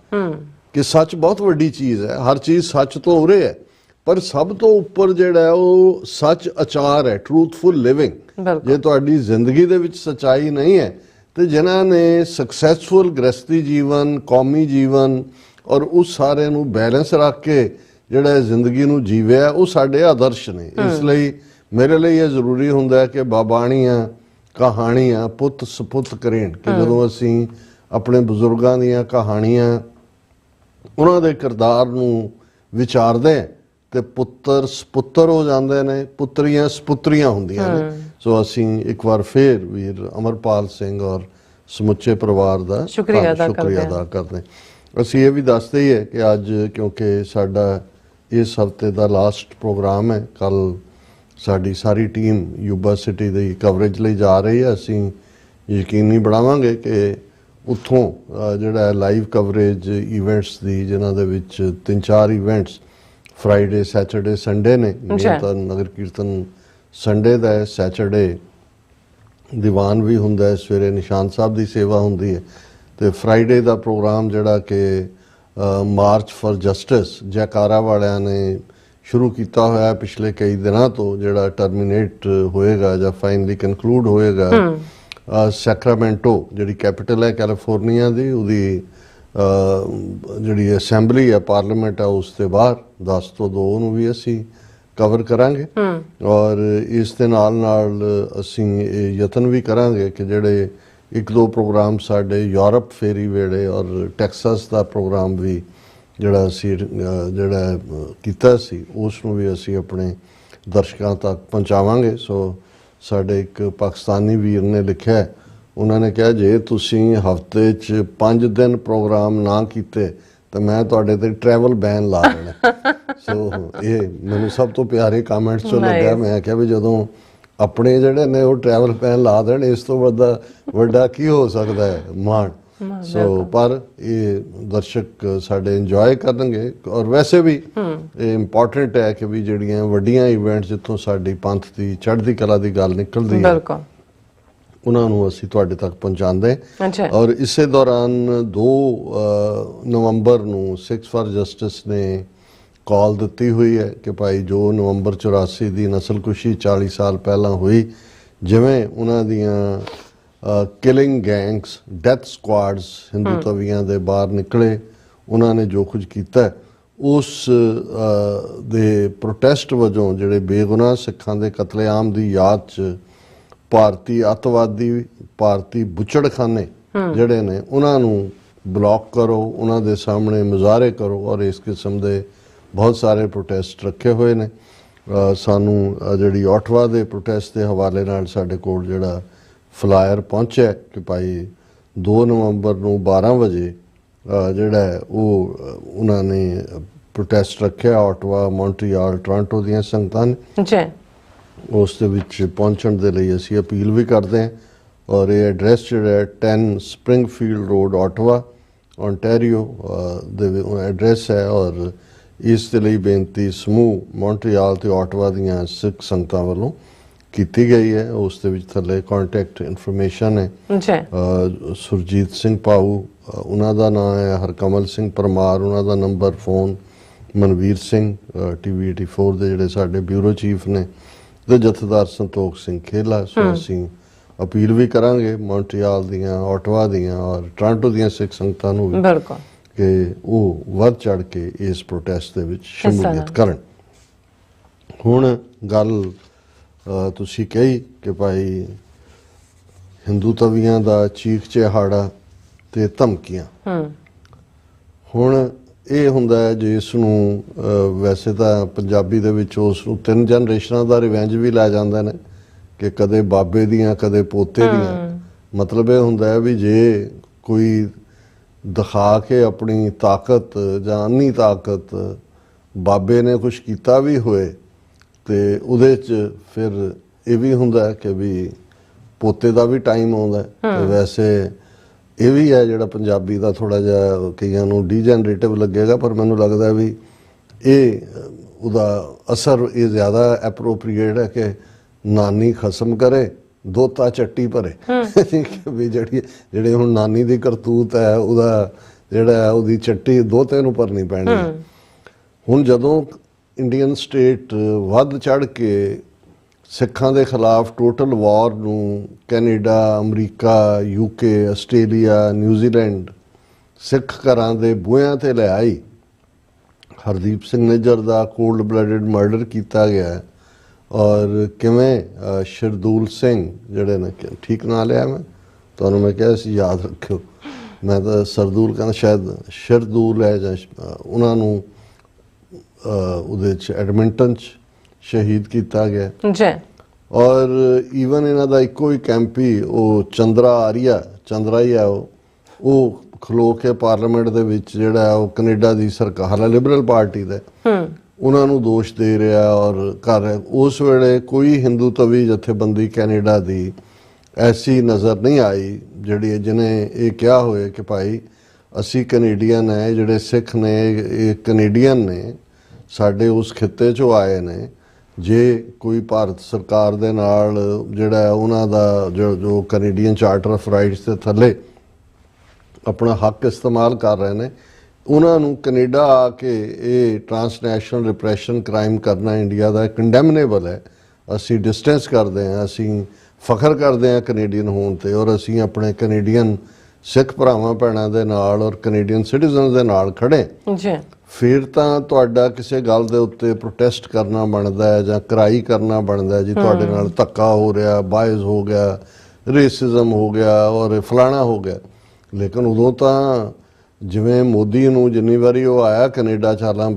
कि सच बहुत वड्डी चीज़ है, हर चीज़ सच तो उरे है, पर सब तो ऊपर जिहड़ा है वो सच अचार है, ट्रूथफुल लिविंग। जे तुहाडी जिंदगी दे विच सच्चाई नहीं है तो जिन्हां ने सक्सैसफुल गृहस्थी जीवन, कौमी जीवन और उस सारे नूं बैलेंस रख के जिहड़ा जिंदगी नूं जीविया वो साडे आदर्श ने। इसलिए मेरे लिए यह जरूरी होंदा है कि बाबाणियां कहाणियां पुत सपुत करें, कि जदों असीं अपने बजुर्गां दीयां कहाणियां उन्हां दे किरदार नूं विचारदे ते पुत्तर सपुत्तर हो जांदे ने, पुत्रियां सपुत्रियां हुंदियां ने। सो असीं एक बार फिर वीर अमरपाल सिंह और समुचे परिवार दा शुक्रिया अदा करदे। असीं ये भी दसदे ही है कि अज क्योंकि साडा इस हफ्ते दा लास्ट प्रोग्राम है, कल ਸਾਡੀ ਸਾਰੀ ਟੀਮ ਯੂਬਾ ਸਿਟੀ ਦੀ ਕਵਰੇਜ ਲਈ ਜਾ ਰਹੀ ਹੈ। ਅਸੀਂ ਯਕੀਨੀ ਬਣਾਵਾਂਗੇ ਕਿ ਉੱਥੋਂ ਜਿਹੜਾ ਲਾਈਵ ਕਵਰੇਜ ਇਵੈਂਟਸ ਦੀ, ਜਿਨ੍ਹਾਂ ਦੇ ਵਿੱਚ 3-4 ਇਵੈਂਟਸ ਫਰਾਈਡੇ, ਸੈਟਰਡੇ, ਸੰਡੇ ਨੇ। ਤਾਂ ਨਗਰ ਕੀਰਤਨ ਸੰਡੇ ਦਾ ਹੈ, ਸੈਟਰਡੇ ਦੀਵਾਨ ਵੀ ਹੁੰਦਾ ਹੈ, ਸਵੇਰੇ ਨਿਸ਼ਾਨ ਸਾਹਿਬ ਦੀ ਸੇਵਾ ਹੁੰਦੀ ਹੈ, ਤੇ ਫਰਾਈਡੇ ਦਾ ਪ੍ਰੋਗਰਾਮ ਜਿਹੜਾ ਕਿ ਮਾਰਚ ਫॉर ਜਸਟਿਸ ਜੈਕਾਰਾ ਵਾਲਿਆਂ ਨੇ शुरू किया होया पिछले कई दिनों तो, जिहड़ा टर्मीनेट होएगा या फाइनली कंक्लूड होएगा सैक्रामेंटो जिहड़ी कैपिटल है कैलीफोर्निया दी, उहदी जिहड़ी असैंबली है पार्लीमेंट है उस ते बाहर 10 तो 2 नूं भी असीं कवर करांगे। और इस दे नाल नाल असीं यतन भी करांगे कि जिहड़े 1-2 प्रोग्राम साडे यूरोप फेरी वेड़े और टैक्सस दा प्रोग्राम भी ਜਿਹੜਾ ਅਸੀਂ ਕੀਤਾ ਸੀ ਉਸ ਨੂੰ ਵੀ ਅਸੀਂ ਆਪਣੇ ਦਰਸ਼ਕਾਂ ਤੱਕ ਪਹੁੰਚਾਵਾਂਗੇ। ਸੋ ਸਾਡੇ ਇੱਕ ਪਾਕਿਸਤਾਨੀ ਵੀਰ ਨੇ ਲਿਖਿਆ, ਉਹਨਾਂ ਨੇ ਕਿਹਾ ਜੇ ਤੁਸੀਂ ਹਫ਼ਤੇ 'ਚ 5 ਦਿਨ ਪ੍ਰੋਗਰਾਮ ਨਾ ਕੀਤੇ ਤਾਂ ਮੈਂ ਤੁਹਾਡੇ ਤੇ ਟਰੈਵਲ ਬੈਨ ਲਾ ਦੇਣਾ। ਸੋ ਇਹ ਮੈਨੂੰ ਸਭ ਤੋਂ ਪਿਆਰੇ ਕਮੈਂਟਸ 'ਚੋਂ ਲੱਗਾ। ਮੈਂ ਕਿਹਾ ਵੀ ਜਦੋਂ ਆਪਣੇ ਜਿਹੜੇ ਨੇ ਉਹ ਟਰੈਵਲ ਬੈਨ ਲਾ ਦੇਣ, ਇਸ ਤੋਂ ਵੱਡਾ ਕੀ ਹੋ ਸਕਦਾ ਹੈ ਮਾਣ। ਸੋ ਪਰ ਇਹ ਦਰਸ਼ਕ ਸਾਡੇ ਇੰਜੋਏ ਕਰਨਗੇ। ਔਰ ਵੈਸੇ ਵੀ ਇਹ ਇੰਪੋਰਟੈਂਟ ਹੈ ਕਿ ਵੀ ਜਿਹੜੀਆਂ ਵੱਡੀਆਂ ਇਵੈਂਟਸ ਜਿੱਥੋਂ ਸਾਡੀ ਪੰਥ ਦੀ ਚੜ੍ਹਦੀ ਕਲਾ ਦੀ ਗੱਲ ਨਿਕਲਦੀ ਹੈ ਉਹਨਾਂ ਨੂੰ ਅਸੀਂ ਤੁਹਾਡੇ ਤੱਕ ਪਹੁੰਚਾਉਂਦੇ। ਔਰ ਇਸੇ ਦੌਰਾਨ 2 ਨਵੰਬਰ ਨੂੰ 6 ਫॉर ਜਸਟਿਸ ਨੇ ਕਾਲ ਦਿੱਤੀ ਹੋਈ ਹੈ ਕਿ ਭਾਈ ਜੋ ਨਵੰਬਰ 84 ਦੀ ਨਸਲਕੁਸ਼ੀ 40 ਸਾਲ ਪਹਿਲਾਂ ਹੋਈ, ਜਿਵੇਂ ਉਹਨਾਂ ਦੀਆਂ ਕਿਲਿੰਗ ਗੈਂਗਸ, ਡੈਥ ਸਕੁਆਡਸ ਹਿੰਦੂ ਤਵੀਆਂ ਦੇ ਬਾਹਰ ਨਿਕਲੇ, ਉਹਨਾਂ ਨੇ ਜੋ ਕੁਝ ਕੀਤਾ ਉਸ ਦੇ ਪ੍ਰੋਟੈਸਟ ਵਜੋਂ ਜਿਹੜੇ ਬੇਗੁਨਾਹ ਸਿੱਖਾਂ ਦੇ ਕਤਲੇਆਮ ਦੀ ਯਾਦ 'ਚ ਭਾਰਤੀ ਅੱਤਵਾਦੀ, ਭਾਰਤੀ ਬੁੱਚੜਖਾਨੇ ਜਿਹੜੇ ਨੇ ਉਹਨਾਂ ਨੂੰ ਬਲੌਕ ਕਰੋ, ਉਹਨਾਂ ਦੇ ਸਾਹਮਣੇ ਮੁਜ਼ਾਹਰੇ ਕਰੋ, ਔਰ ਇਸ ਕਿਸਮ ਦੇ ਬਹੁਤ ਸਾਰੇ ਪ੍ਰੋਟੈਸਟ ਰੱਖੇ ਹੋਏ ਨੇ। ਸਾਨੂੰ ਜਿਹੜੀ ਓਟਵਾ ਦੇ ਪ੍ਰੋਟੈਸਟ ਦੇ ਹਵਾਲੇ ਨਾਲ ਸਾਡੇ ਕੋਲ ਜਿਹੜਾ ਫਲਾਇਰ ਪਹੁੰਚਿਆ ਕਿ ਭਾਈ 2 ਨਵੰਬਰ ਨੂੰ 12 ਵਜੇ ਜਿਹੜਾ ਉਹ ਉਹਨਾਂ ਨੇ ਪ੍ਰੋਟੈਸਟ ਰੱਖਿਆ ਓਟਵਾ, ਮੌਂਟਰੀਆਲ, ਟੋਰਾਂਟੋ ਦੀਆਂ ਸੰਗਤਾਂ ਨੇ। ਜੀ, ਉਸ ਦੇ ਵਿੱਚ ਪਹੁੰਚਣ ਦੇ ਲਈ ਅਸੀਂ ਅਪੀਲ ਵੀ ਕਰਦੇ ਹਾਂ। ਔਰ ਇਹ ਐਡਰੈਸ ਜਿਹੜਾ ਹੈ 10 ਸਪ੍ਰਿੰਗਫੀਲਡ ਰੋਡ, ਓਟਵਾ, ਓਨਟਾਰੀਓ ਦੇ ਐਡਰੈਸ ਹੈ। ਔਰ ਇਸ ਦੇ ਲਈ ਬੇਨਤੀ ਸਮੂਹ ਮੌਂਟਰੀਆਲ ਤੇ ਓਟਵਾ ਦੀਆਂ ਸਿੱਖ ਸੰਗਤਾਂ ਵੱਲੋਂ ਕੀਤੀ ਗਈ ਹੈ। ਉਸ ਦੇ ਵਿੱਚ ਥੱਲੇ ਕੰਟੈਕਟ ਇਨਫੋਰਮੇਸ਼ਨ ਹੈ। ਸੁਰਜੀਤ ਸਿੰਘ ਭਾਊ ਉਹਨਾਂ ਦਾ ਨਾਮ ਹੈ, ਹਰਕਮਲ ਸਿੰਘ ਪਰਮਾਰ ਉਹਨਾਂ ਦਾ number phone, Manvir Singh TV 84 ਦੇ ਜਿਹੜੇ ਸਾਡੇ ਬਿਊਰੋ ਚੀਫ ਨੇ, ਤੇ ਜਥੇਦਾਰ ਸੰਤੋਖ ਸਿੰਘ ਖੇਲਾ। ਸੋ ਅਸੀਂ ਅਪੀਲ ਵੀ ਕਰਾਂਗੇ ਮੌਂਟਰੀਆਲ ਦੀਆਂ, ਓਟਵਾ ਦੀਆਂ ਔਰ ਟੋਰਾਂਟੋ ਦੀਆਂ ਸਿੱਖ ਸੰਗਤਾਂ ਨੂੰ ਵੀ ਕਿ ਉਹ ਵੱਧ ਚੜ ਕੇ ਇਸ ਪ੍ਰੋਟੈਸਟ ਦੇ ਵਿੱਚ ਸ਼ਮੂਲੀਅਤ ਕਰਨ। ਹੁਣ ਗੱਲ ਤੁਸੀਂ ਕਹੀ ਕਿ ਭਾਈ ਹਿੰਦੂ ਤਵੀਆਂ ਦਾ ਚੀਖ ਚਿਹਾੜਾ ਤੇ ਧਮਕੀਆਂ। ਹੁਣ ਇਹ ਹੁੰਦਾ ਹੈ ਜਿਸ ਨੂੰ ਵੈਸੇ ਤਾਂ ਪੰਜਾਬੀ ਦੇ ਵਿੱਚ ਉਸ ਨੂੰ 3 ਜਨਰੇਸ਼ਨਾਂ ਦਾ ਰਿਵੈਂਜ ਵੀ ਲੈ ਜਾਂਦੇ ਨੇ ਕਿ ਕਦੇ ਬਾਬੇ ਦੀਆਂ, ਕਦੇ ਪੋਤੇ ਦੀਆਂ। ਮਤਲਬ ਇਹ ਹੁੰਦਾ ਹੈ ਵੀ ਜੇ ਕੋਈ ਦਿਖਾ ਕੇ ਆਪਣੀ ਤਾਕਤ ਜਾਂ ਅੰਨੀ ਤਾਕਤ ਬਾਬੇ ਨੇ ਕੁਛ ਕੀਤਾ ਵੀ ਹੋਏ ਤੇ ਉਹਦੇ 'ਚ ਫਿਰ ਇਹ ਵੀ ਹੁੰਦਾ ਕਿ ਵੀ ਪੋਤੇ ਦਾ ਵੀ ਟਾਈਮ ਆਉਂਦਾ। ਤੇ ਵੈਸੇ ਇਹ ਵੀ ਹੈ ਜਿਹੜਾ ਪੰਜਾਬੀ ਦਾ ਥੋੜਾ ਜਿਹਾ ਕਈਆਂ ਨੂੰ ਡੀਜਨਰੇਟਿਵ ਲੱਗੇਗਾ, ਪਰ ਮੈਨੂੰ ਲੱਗਦਾ ਵੀ ਇਹ ਉਹਦਾ ਅਸਰ ਇਹ ਜ਼ਿਆਦਾ ਐਪਰੋਪਰੀਏਟ ਹੈ ਕਿ ਨਾਨੀ ਖਸਮ ਕਰੇ, ਦੋਤਾ ਚੱਟੀ ਭਰੇ। ਵੀ ਜਿਹੜੇ ਹੁਣ ਨਾਨੀ ਦੀ ਕਰਤੂਤ ਹੈ ਉਹਦਾ ਜਿਹੜਾ ਉਹਦੀ ਚੱਟੀ ਦੋਤੇ ਨੂੰ ਭਰਨੀ ਪੈਣੀ। ਹੁਣ ਜਦੋਂ ਇੰਡੀਅਨ ਸਟੇਟ ਵੱਧ ਚੜ ਕੇ ਸਿੱਖਾਂ ਦੇ ਖਿਲਾਫ ਟੋਟਲ ਵਾਰ ਨੂੰ Canada, America, UK, Australia, New Zealand Sikh ਘਰਾਂ ਦੇ ਬੂਹਿਆਂ ਤੇ ਲੈ ਆਈ, ਹਰਦੀਪ ਸਿੰਘ ਨਿੱਜਰ ਦਾ ਕੋਲਡ ਬਲੱਡਡ ਮਰਡਰ ਕੀਤਾ ਗਿਆ। ਔਰ ਕਿਵੇਂ ਸ਼ਰਦੂਲ ਸਿੰਘ ਜਿਹੜੇ ਨੇ, ਠੀਕ ਨਾਂ ਲਿਆ ਮੈਂ ਤੁਹਾਨੂੰ, ਮੈਂ ਕਿਹਾ ਸੀ ਯਾਦ ਰੱਖਿਓ, ਮੈਂ ਤਾਂ ਸਰਦੂਲ ਕਹਿੰਦਾ, ਸ਼ਾਇਦ ਸ਼ਰਦੂਲ ਹੈ ਜਾਂ ਉਹਨਾਂ ਨੂੰ ਉਹਦੇ 'ਚ ਐਡਮਿੰਟਨ 'ਚ ਸ਼ਹੀਦ ਕੀਤਾ ਗਿਆ। ਔਰ ਈਵਨ ਇਹਨਾਂ ਦਾ ਇੱਕੋ ਹੀ ਕੈਂਪੀ ਉਹ ਚੰਦਰਾ ਆਰੀਆ, ਚੰਦਰਾ ਹੀ ਆ ਉਹ ਖਲੋ ਕੇ ਪਾਰਲੀਮੈਂਟ ਦੇ ਵਿੱਚ ਜਿਹੜਾ ਉਹ ਕੈਨੇਡਾ ਦੀ ਸਰਕਾਰ ਹੈ, ਲਿਬਰਲ ਪਾਰਟੀ ਦਾ, ਉਹਨਾਂ ਨੂੰ ਦੋਸ਼ ਦੇ ਰਿਹਾ ਔਰ ਕਰ ਰਿਹਾ। ਉਸ ਵੇਲੇ ਕੋਈ ਹਿੰਦੂ ਤਵੀ ਜਥੇਬੰਦੀ ਕੈਨੇਡਾ ਦੀ ਐਸੀ ਨਜ਼ਰ ਨਹੀਂ ਆਈ ਜਿਹੜੀ ਜਿਹਨੇ ਇਹ ਕਿਹਾ ਹੋਏ ਕਿ ਭਾਈ ਅਸੀਂ ਕੈਨੇਡੀਅਨ ਹੈ, ਜਿਹੜੇ ਸਿੱਖ ਨੇ ਇਹ ਕੈਨੇਡੀਅਨ ਨੇ, ਸਾਡੇ ਉਸ ਖਿੱਤੇ 'ਚੋਂ ਆਏ ਨੇ। ਜੇ ਕੋਈ ਭਾਰਤ ਸਰਕਾਰ ਦੇ ਨਾਲ ਜਿਹੜਾ ਉਹਨਾਂ ਦਾ ਜੋ ਕੈਨੇਡੀਅਨ ਚਾਰਟਰ ਆਫ ਰਾਈਟਸ ਦੇ ਥੱਲੇ ਆਪਣਾ ਹੱਕ ਇਸਤੇਮਾਲ ਕਰ ਰਹੇ ਨੇ, ਉਹਨਾਂ ਨੂੰ ਕੈਨੇਡਾ ਆ ਕੇ ਇਹ ਟਰਾਂਸਨੈਸ਼ਨਲ ਰਿਪਰੈਸ਼ਨ ਕ੍ਰਾਈਮ ਕਰਨਾ ਇੰਡੀਆ ਦਾ ਕੰਡੈਮਨੇਬਲ ਹੈ। ਅਸੀਂ ਡਿਸਟੈਂਸ ਕਰਦੇ ਹਾਂ, ਅਸੀਂ ਫਖਰ ਕਰਦੇ ਹਾਂ ਕੈਨੇਡੀਅਨ ਹੋਣ 'ਤੇ, ਔਰ ਅਸੀਂ ਆਪਣੇ ਕੈਨੇਡੀਅਨ ਸਿੱਖ ਭਰਾਵਾਂ ਭੈਣਾਂ ਦੇ ਨਾਲ ਔਰ ਕੈਨੇਡੀਅਨ ਸਿਟੀਜ਼ਨ ਦੇ ਨਾਲ ਖੜੇ। ਫਿਰ ਤਾਂ ਤੁਹਾਡਾ ਕਿਸੇ ਗੱਲ ਦੇ ਉੱਤੇ ਪ੍ਰੋਟੈਸਟ ਕਰਨਾ ਬਣਦਾ ਹੈ ਜਾਂ ਕਰਾਈ ਕਰਨਾ ਬਣਦਾ ਹੈ ਜੀ ਤੁਹਾਡੇ ਨਾਲ ਧੱਕਾ ਹੋ ਰਿਹਾ, ਬਾਇਜ਼ ਹੋ ਗਿਆ, ਰੇਸਿਜ਼ਮ ਹੋ ਗਿਆ ਔਰ ਫਲਾਣਾ ਹੋ ਗਿਆ। ਲੇਕਿਨ ਉਦੋਂ ਤਾਂ ਜਿਵੇਂ ਮੋਦੀ ਨੂੰ ਜਿੰਨੀ ਵਾਰੀ ਉਹ ਆਇਆ ਕੈਨੇਡਾ ਚਾਲਾਂ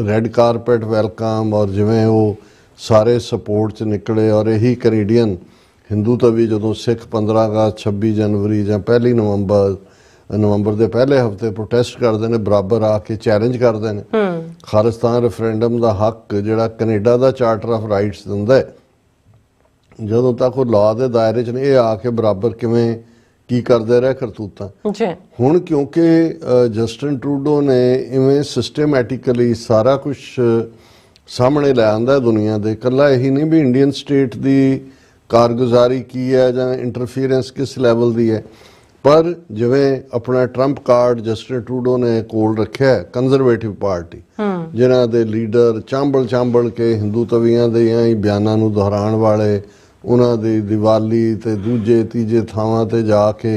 ਰੈੱਡ ਕਾਰਪੇਟ ਵੈਲਕਮ, ਔਰ ਜਿਵੇਂ ਉਹ ਸਾਰੇ ਸਪੋਰਟ 'ਚ ਨਿਕਲੇ, ਔਰ ਇਹੀ ਕੈਨੇਡੀਅਨ ਹਿੰਦੂ ਤਵੀ ਜਦੋਂ ਸਿੱਖ 15 ਅਗਸਤ, 26 ਜਨਵਰੀ ਜਾਂ 1 ਨਵੰਬਰ ਦੇ ਪਹਿਲੇ ਹਫਤੇ ਪ੍ਰੋਟੈਸਟ ਕਰਦੇ ਨੇ, ਬਰਾਬਰ ਆ ਕੇ ਚੈਲੰਜ ਕਰਦੇ ਨੇ ਖਾਲਿਸਤਾਨ ਰੈਫਰੈਂਡਮ ਦਾ ਹੱਕ ਜਿਹੜਾ Canada the charter of rights ਦਿੰਦਾ ਹੈ। ਜਦੋਂ ਤੱਕ ਉਹ ਲਾਅ ਦੇ ਦਾਇਰੇ 'ਚ ਨੇ, ਇਹ ਆ ਕੇ ਬਰਾਬਰ ਕਿਵੇਂ ਕੀ ਕਰਦੇ ਰਹੇ ਕਰਤੂਤਾਂ। ਹੁਣ ਕਿਉਂਕਿ ਜਸਟਿਨ ਟਰੂਡੋ ਨੇ ਇਵੇਂ ਸਿਸਟੇਮੈਟਿਕਲੀ ਸਾਰਾ ਕੁਝ ਸਾਹਮਣੇ ਲੈ ਆਂਦਾ ਦੁਨੀਆ ਦੇ, ਇਕੱਲਾ ਇਹੀ ਨਹੀਂ ਵੀ ਇੰਡੀਅਨ ਸਟੇਟ ਦੀ ਕਾਰਗੁਜ਼ਾਰੀ ਕੀ ਹੈ ਜਾਂ ਇੰਟਰਫੀਅਰੈਂਸ ਕਿਸ ਲੈਵਲ ਦੀ ਹੈ, ਪਰ ਜਿਵੇਂ ਆਪਣਾ ਟਰੰਪ ਕਾਰਡ ਜਸਟਿਨ ਟਰੂਡੋ ਨੇ ਕੋਲ ਰੱਖਿਆ ਕੰਜ਼ਰਵੇਟਿਵ ਪਾਰਟੀ, ਜਿਨ੍ਹਾਂ ਦੇ ਲੀਡਰ ਚਾਂਬਲ ਕੇ ਹਿੰਦੂ ਤਵੀਆਂ ਦੇ ਹੀ ਬਿਆਨਾਂ ਨੂੰ ਦੁਹਰਾਉਣ ਵਾਲੇ, ਉਹਨਾਂ ਦੀ ਦੀਵਾਲੀ ਤੇ ਦੂਜੇ ਤੀਜੇ ਥਾਵਾਂ ਤੇ ਜਾ ਕੇ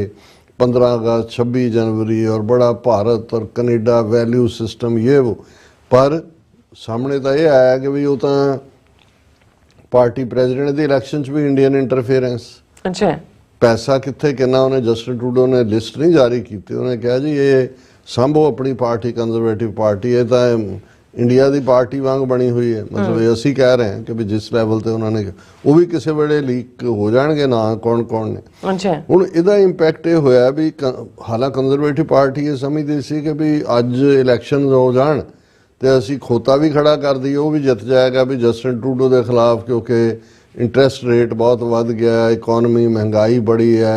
15 ਅਗਸਤ 26 जनवरी और बड़ा भारत और कनेडा वैल्यू सिस्टम ये वो, पर सामने तो ये आया कि भी वो तो पार्टी प्रेजिडेंट दी इलैक्शन च भी इंडियन इंटरफेरेंस, अच्छा पैसा कित्थे किन्ना, उन्हें जस्टिन ट्रूडो ने लिस्ट नहीं जारी की, उन्हें कहा जी ये संभो अपनी पार्टी कंजरवेटिव पार्टी है तो इंडिया की पार्टी वांग बनी हुई है, मतलब ये असी कह रहे हैं कि भी जिस लैवल ते उन्होंने वो भी किसी वेले लीक हो जाएंगे ना कौन कौन ने। अच्छा हुण इहदा इंपैक्ट ये होया भी हालां कंजरवेटिव पार्टी ये समझदी सी कि भी अज इलैक्शन हो जाण ते असी खोता भी खड़ा कर दईए, वो भी जित जाएगा भी जस्टिन ट्रूडो के खिलाफ, क्योंकि इंटरस्ट रेट बहुत वध गया, इकोनॉमी महंगाई बड़ी है,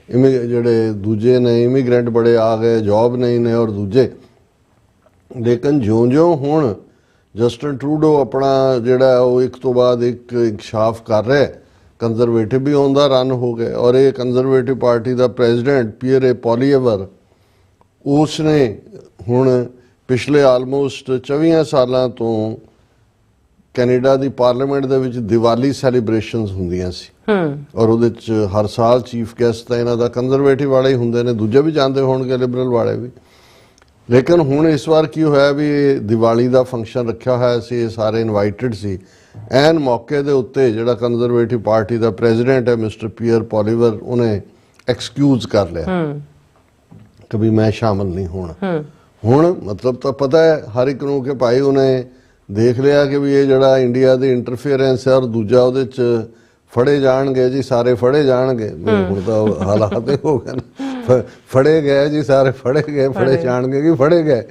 जिहड़े दूजे ने इमीग्रेंट बड़े आ गए, जॉब नहीं ने और दूजे। लेकिन ज्यों-ज्यों हुण जस्टिन ट्रूडो अपना जिहड़ा वो एक तो बाद एक इंकशाफ कर रहा है, कंजरवेटिव भी ऑन द रन हो गए, और ये कंजरवेटिव पार्टी का प्रेजिडेंट पियर पॉलीएवर उसने हुण पिछले आलमोस्ट 24 सालों तो कैनेडा की पार्लीमेंट दे विच दिवाली सैलीब्रेशनस हुंदियां सी, और उहदे च हर साल चीफ गेस्ट तां इन्हां दा कंजरवेटिव वाले ही हुंदे ने, दूजे भी जांदे होणगे लिबरल वाले भी। लेकिन हुण इस बार की होया भी दिवाली का फंक्शन रखा होया सी, सारे इनवाइटेड सी, एन मौके दे उत्ते जिहड़ा कंजरवेटिव पार्टी का प्रेजिडेंट है मिस्टर पियर पॉलीवर, उन्हें एक्सक्यूज कर लिया कि भी मैं शामिल नहीं होना। हुण मतलब तो पता है हर एक नूं कि भाई उन्हें देख लिया कि भी ये जड़ा इंडिया की इंटरफेरेंस है, और दूजा उहदे च फड़े जाणगे जी, सारे फड़े जाणगे, हुण तो हालात हो गए ना, फड़े गए जी सारे, फड़े जाणगे कि फड़े गए।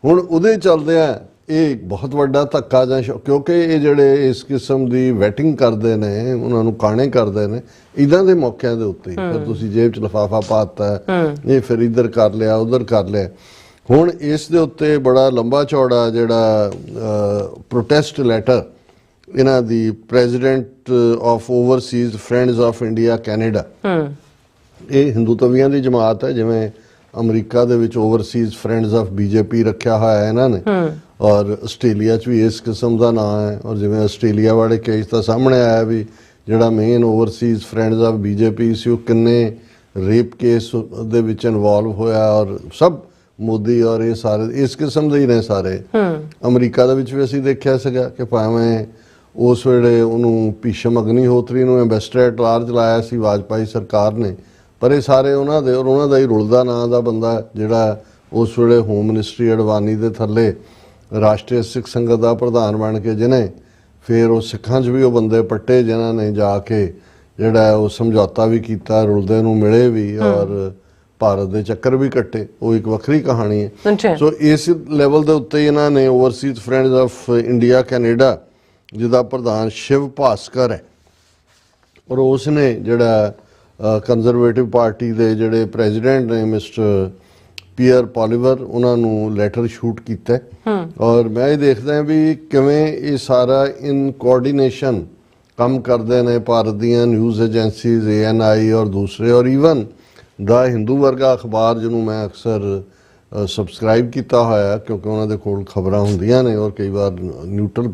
हुण उहदे चलदिआं ये बहुत वड्डा धक्का जां, क्योंकि ये जिहड़े इस किस्म की वैटिंग करते हैं, उन्होंने काणे करते हैं इदां दे मौकों के उत्ते, फिर तुसीं जेब च लिफाफा पाता ये, फिर इधर कर लिया उधर कर लिया। हुण इस दे उत्ते बड़ा लंबा चौड़ा जिहड़ा प्रोटेस्ट लैटर इन्हां दी president of overseas friends of India Canada, ये हिंदू तवियां दी जमात है, जिवें अमरीका दे विच ओवरसीज फ्रेंड्स ऑफ बीजेपी रखा होया है इन्हां ने, और आस्ट्रेलिया च भी इस किस्म का नाम है, और जिवें आस्ट्रेलिया वाले केस तो सामने आया भी जिहड़ा main overseas friends of BJP सी, वो किन्ने रेप केस दे विच इनवॉल्व होया, और सब मोदी और ये सारे इस किस्म के ही ने सारे। अमरीका दे विच भी असीं देखिआ सीगा कि भावें उस वेले उन्होंने भीषम अग्निहोत्री नूं एंबेसडर एट लार्ज लाया सी वाजपेयी सरकार ने, पर ये सारे उन्हां दे और उन्हां दा ही रुलदा नां दा बंदा जिहड़ा उस वेले होम मिनिस्ट्री अडवानी दे थल्ले राष्ट्रीय सिख संगत का प्रधान बन के, जिन्हें फिर वो सिखां च भी वो बंदे पट्टे, जिन्हां ने जाके जिहड़ा वो समझौता भी किया, रुलदे नूं मिले भी और भारत के चक्कर भी कट्टे, वो एक वक्री कहानी है। सो इस लैवल के उत्ते इन्हां ने overseas friends of India Canada जिहदा प्रधान शिव भास्कर है, और उसने जिहड़ा कंजरवेटिव पार्टी के जिहड़े प्रेजिडेंट ने मिस्टर पियर पॉलीवर, उन्होंने लैटर शूट किया, और मैं ये देखदा भी किवें ये सारा इन कोआर्डीनेशन काम करते हैं भारत दीयां न्यूज़ एजेंसीज ANI और दूसरे, और ईवन द हिंदू वर्गा अखबार जिन्हों मैं अक्सर सबसक्राइब किया होया, क्योंकि उन्होंने कोल खबरां हुंदियां ने और कई बार न्यूट्रल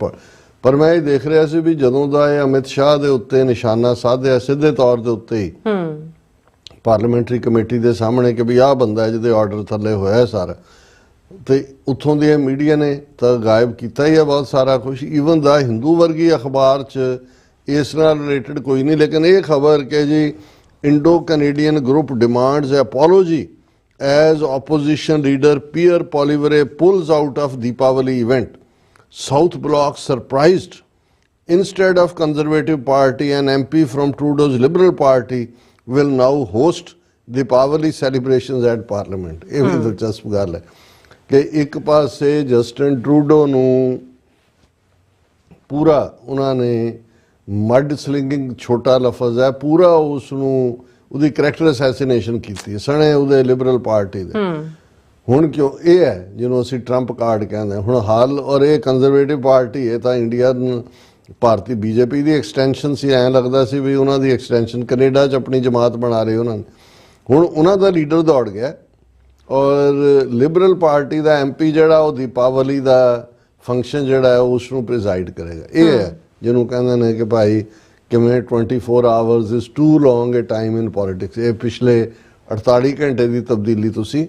पर मैं ये देख रहा सी भी जदों दा ये अमित शाह दे उत्ते निशाना साधिया सीधे तौर दे उत्ते ही पार्लीमेंटरी कमेटी के सामने कि भी आ बंदा है जिहदे ऑर्डर थल्ले होया है सारा, तो उत्थों दी मीडिया ने तो गायब किया ही है बहुत सारा कुछ। ईवन द हिंदू वर्गी अखबार च इस नाल रिलेटेड कोई नहीं, लेकिन ये खबर कि जी Indo Canadian group demands apology as opposition leader Pierre Poilievre pulls out of Deepavali event, South Block surprised, instead of Conservative Party and MP from Trudeau's Liberal Party will now host Deepavali celebrations at Parliament। ये भी दिलचस्प गल है कि एक पासे Justin Trudeau नूं पूरा उन्होंने मड स्लिंगिंग छोटा लफज है, पूरा उसनूं उहदी करैक्टर असैसिनेशन की सने उहदे लिबरल पार्टी दे। हुण क्यों ये है जिन्हों असीं ट्रंप कार्ड कहते हैं हुण हाल, और ये कंजरवेटिव पार्टी है तो इंडियन भारतीय बीजेपी की एक्सटेंशन सी, ऐ लगता सी भी उन्हों की एक्सटेंशन कनेडा च अपनी जमात बना रहे उन्होंने, ਹੁਣ ਉਹਨਾਂ ਦਾ ਲੀਡਰ ਦੌੜ ਗਿਆ ਔਰ ਲਿਬਰਲ ਪਾਰਟੀ ਦਾ ਐਮਪੀ ਜਿਹੜਾ ਉਹ ਦੀਪਾਵਲੀ ਦਾ ਫੰਕਸ਼ਨ ਜਿਹੜਾ ਹੈ ਉਸ ਨੂੰ ਪ੍ਰੀਜ਼ਾਈਡ ਕਰੇਗਾ। ਇਹ ਹੈ ਜਿਹਨੂੰ ਕਹਿੰਦੇ ਨੇ ਕਿ ਭਾਈ ਕਿਵੇਂ 24 hours is too long a time in politics. ਇਹ ਪਿਛਲੇ 48 ਘੰਟੇ ਦੀ ਤਬਦੀਲੀ ਤੁਸੀਂ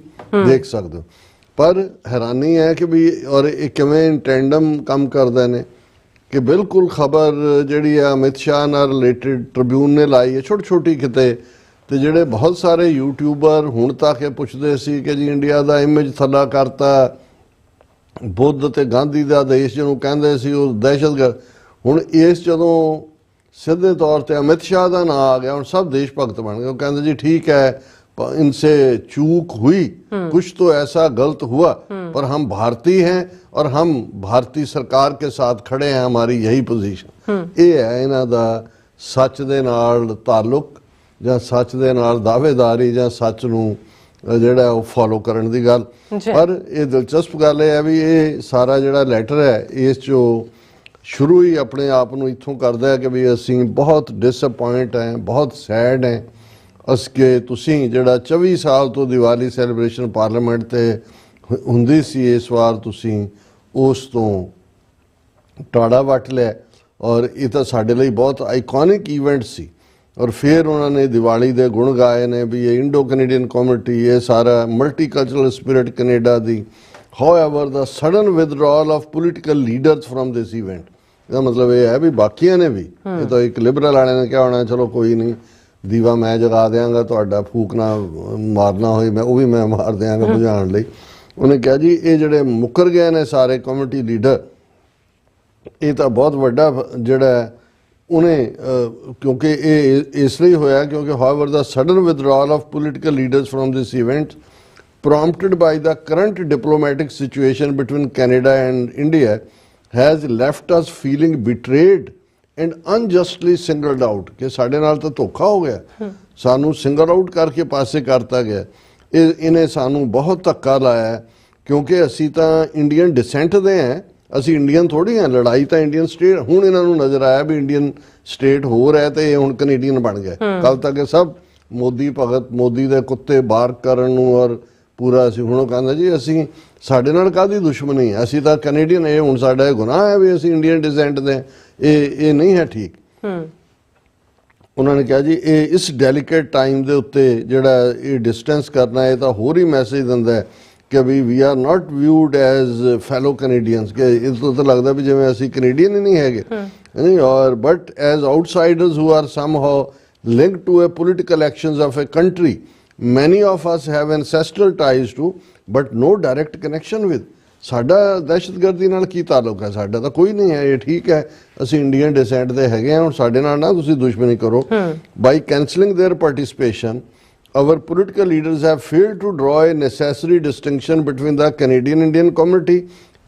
ਦੇਖ ਸਕਦੇ ਹੋ। ਪਰ ਹੈਰਾਨੀ ਹੈ ਕਿ ਵੀ ਔਰ ਇਹ ਕਿਵੇਂ ਇਨ ਟੈਂਡਮ ਕੰਮ ਕਰਦੇ ਨੇ ਕਿ ਬਿਲਕੁਲ ਖਬਰ ਜਿਹੜੀ ਆ ਅਮਿਤ ਸ਼ਾਹ ਨਾਲ ਰਿਲੇਟਡ ਟ੍ਰਿਬਿਊਨ ਨੇ ਲਾਈ ਹੈ ਛੋਟੀ ਕਿਤੇ, ਤੇ ਜਿਹੜੇ ਬਹੁਤ ਸਾਰੇ ਯੂਟਿਊਬਰ ਹੁਣ ਤੱਕ ਇਹ ਪੁੱਛਦੇ ਸੀ ਕਿ ਜੀ ਇੰਡੀਆ ਦਾ ਇਮੇਜ ਥੱਲਾ ਕਰਤਾ, ਬੁੱਧ ਤੇ ਗਾਂਧੀ ਦਾ ਦੇਸ਼ ਜਿਹਨੂੰ ਕਹਿੰਦੇ ਸੀ ਉਹ ਦਹਿਸ਼ਤਗਰਦ, ਹੁਣ ਇਸ ਜਦੋਂ ਸਿੱਧੇ ਤੌਰ ਤੇ ਅਮਿਤ ਸ਼ਾਹ ਦਾ ਨਾਂ ਆ ਗਿਆ ਹੁਣ ਸਭ ਦੇਸ਼ ਭਗਤ ਬਣ ਗਏ। ਉਹ ਕਹਿੰਦੇ ਜੀ ਠੀਕ ਹੈ इनसे चूक हुई, कुछ तो ऐसा गलत हुआ, पर हम भारतीय हैं और हम भारतीय सरकार के साथ खड़े हैं, हमारी यही पोजीशन। ये है इन्हां दा सच दे नाल ताल्लुक ਜਾਂ सच दे नाल दावेदारी ਜਾਂ सच ਨੂੰ ਜਿਹੜਾ ਉਹ ਫੋਲੋ ਕਰਨ ਦੀ ਗੱਲ। ਪਰ ਇਹ ਦਿਲਚਸਪ ਗੱਲ ਹੈ ਵੀ ਇਹ ਸਾਰਾ ਜਿਹੜਾ ਲੈਟਰ ਹੈ ਇਸ 'ਚੋਂ ਸ਼ੁਰੂ ਹੀ ਆਪਣੇ ਆਪ ਨੂੰ ਇੱਥੋਂ ਕਰਦਾ ਹੈ ਕਿ ਵੀ ਅਸੀਂ ਬਹੁਤ ਡਿਸਅਪੁਆਇੰਟ ਹੈ, ਬਹੁਤ ਸੈਡ ਹੈ ਕਿ ਤੁਸੀਂ ਜਿਹੜਾ 24 ਸਾਲ ਤੋਂ ਦੀਵਾਲੀ ਸੈਲੀਬ੍ਰੇਸ਼ਨ ਪਾਰਲੀਮੈਂਟ ਤੇ ਹੁੰਦੀ ਸੀ ਇਸ ਵਾਰ ਤੁਸੀਂ ਉਸ ਤੋਂ ਟਾੜਾ ਵੱਟ ਲਿਆ ਔਰ ਇਹ ਤਾਂ ਸਾਡੇ ਲਈ ਬਹੁਤ ਆਈਕੋਨਿਕ ਈਵੈਂਟ ਸੀ। ਔਰ ਫਿਰ ਉਹਨਾਂ ਨੇ ਦੀਵਾਲੀ ਦੇ ਗੁਣ ਗਾਏ ਨੇ ਵੀ ਇਹ ਇੰਡੋ ਕੈਨੇਡੀਅਨ ਕਮਿਊਨਿਟੀ, ਇਹ ਸਾਰਾ ਮਲਟੀਕਲਚਰਲ ਸਪਿਰਿਟ ਕੈਨੇਡਾ ਦੀ। However the sudden withdrawal of political leaders from this event, ਇਹਦਾ ਮਤਲਬ ਇਹ ਹੈ ਵੀ ਬਾਕੀਆਂ ਨੇ ਵੀ, ਇਹ ਤਾਂ ਇੱਕ ਲਿਬਰਲ ਵਾਲਿਆਂ ਨੇ ਕਿਹਾ ਹੋਣਾ ਚਲੋ ਕੋਈ ਨਹੀਂ ਦੀਵਾ ਮੈਂ ਜਗਾ ਦਿਆਂਗਾ, ਤੁਹਾਡਾ ਫੂਕ ਨਾ ਮਾਰਨਾ ਹੋਏ ਮੈਂ ਉਹ ਵੀ ਮੈਂ ਮਾਰ ਦਿਆਂਗਾ ਬੁਝਾਉਣ ਲਈ। ਉਹਨੇ ਕਿਹਾ ਜੀ ਇਹ ਜਿਹੜੇ ਮੁੱਕਰ ਗਏ ਨੇ ਸਾਰੇ ਕਮਿਊਨਿਟੀ ਲੀਡਰ, ਇਹ ਤਾਂ ਬਹੁਤ ਵੱਡਾ ਜਿਹੜਾ ਉਹਨੇ ਕਿਉਂਕਿ ਇਹ ਇਸ ਲਈ ਹੋਇਆ ਕਿਉਂਕਿ however the sudden withdrawal of political leaders from this event prompted by the current diplomatic situation between Canada and India has left us feeling betrayed and unjustly singled out। कि साढ़े नाल तो धोखा हो गया, सानू सिंगल आउट करके पासे करता गया। इन्हें सानू बहुत धक्का लाया है क्योंकि असी तो इंडियन डिसेंट दे हैं, असी इंडियन थोड़ी हैं। लड़ाई तो इंडियन स्टेट, हुण इन्हां नूं नज़र आया भी इंडियन स्टेट हो रहा है तो ये हुण कनेडियन बन गए। कल तक ये सब मोदी भगत, मोदी दे कुत्ते बार्क करन नूं और पूरा असी हुण कहंदा जी असी साडे नाल काहदी दुश्मनी है, असी तां कैनेडियन है, हुण साडा गुनाह है भी असी इंडियन डिसेंट दे, ये नहीं है ठीक। उन्होंने कहा जी ये इस डेलीकेट टाइम दे उत्ते जिहड़ा ये डिस्टेंस करना है तां होर ही मैसेज दिंदा है कि भी we are not viewed as fellow Canadians, कि इस तो लगता भी जिवें असी कैनेडियन ही नहीं हैगे नहीं, और but as outsiders who are somehow linked to a political actions of a country many of us have ancestral ties to but no direct connection with। ਸਾਡਾ ਦਹਿਸ਼ਤਗਰਦੀ ਨਾਲ ਕੀ ਤਾਲੁਕ ਹੈ? ਸਾਡਾ ਤਾਂ ਕੋਈ ਨਹੀਂ ਹੈ, ਇਹ ਠੀਕ ਹੈ ਅਸੀਂ ਇੰਡੀਅਨ ਡਿਸੈਂਟ ਦੇ ਹੈਗੇ ਹਾਂ, ਹੁਣ ਸਾਡੇ ਨਾਲ ਨਾ ਤੁਸੀਂ ਦੁਸ਼ਮਣੀ ਕਰੋ। By cancelling their participation our political leaders have failed to draw a necessary distinction between the Canadian Indian community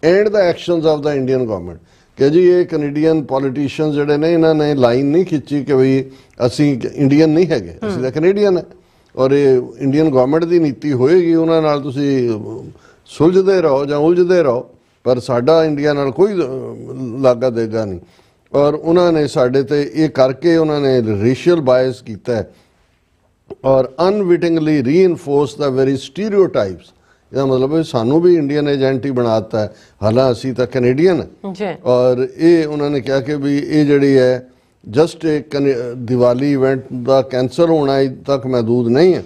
and the actions of the Indian government। कि जी ये कैनेडियन पॉलिटिशियंस ਜਿਹੜੇ ਨੇ ਇਹਨਾਂ ਨੇ ਲਾਈਨ ਨਹੀਂ ਖਿੱਚੀ ਕਿ ਵੀ ਅਸੀਂ ਇੰਡੀਅਨ ਨਹੀਂ ਹੈਗੇ, ਅਸੀਂ ਤਾਂ ਕੈਨੇਡੀਅਨ ਹੈ ਔਰ ਇਹ ਇੰਡੀਅਨ ਗਵਰਨਮੈਂਟ ਦੀ ਨੀਤੀ ਹੋਏਗੀ ਉਹਨਾਂ ਨਾਲ ਤੁਸੀਂ ਸੁਲਝਦੇ ਰਹੋ ਜਾਂ ਉਲਝਦੇ ਰਹੋ, ਪਰ ਸਾਡਾ ਇੰਡੀਆ ਨਾਲ ਕੋਈ ਲਾਗਾ ਦੇਗਾ ਨਹੀਂ। ਔਰ ਉਹਨਾਂ ਨੇ ਸਾਡੇ ਤੇ ਇਹ ਕਰਕੇ ਉਹਨਾਂ ਨੇ ਰੇਸ਼ੀਅਲ ਬਾਇਸ ਕੀਤਾ ਔਰ ਅਨਵਿਟਿੰਗਲੀ ਰੀਇਨਫੋਰਸ ਦਾ ਵੈਰੀ ਸਟੀਰੀਓਟਾਈਪਸ। ਇਹਦਾ ਮਤਲਬ ਹੈ ਸਾਨੂੰ ਵੀ ਇੰਡੀਅਨ ਏਜੰਟ ਹੀ ਬਣਾਤਾ ਹੈ, ਹਾਲਾਂ ਅਸੀਂ ਤਾਂ ਕੈਨੇਡੀਅਨ ਹੈ। ਔਰ ਇਹ ਉਹਨਾਂ ਨੇ ਕਿਹਾ ਕਿ ਵੀ ਇਹ ਜਿਹੜੀ ਹੈ ਜਸਟ ਇੱਕ ਦੀਵਾਲੀ ਇਵੈਂਟ ਦਾ ਕੈਂਸਲ ਹੋਣਾ ਅਜੇ ਤੱਕ ਮਹਿਦੂਦ ਨਹੀਂ ਹੈ।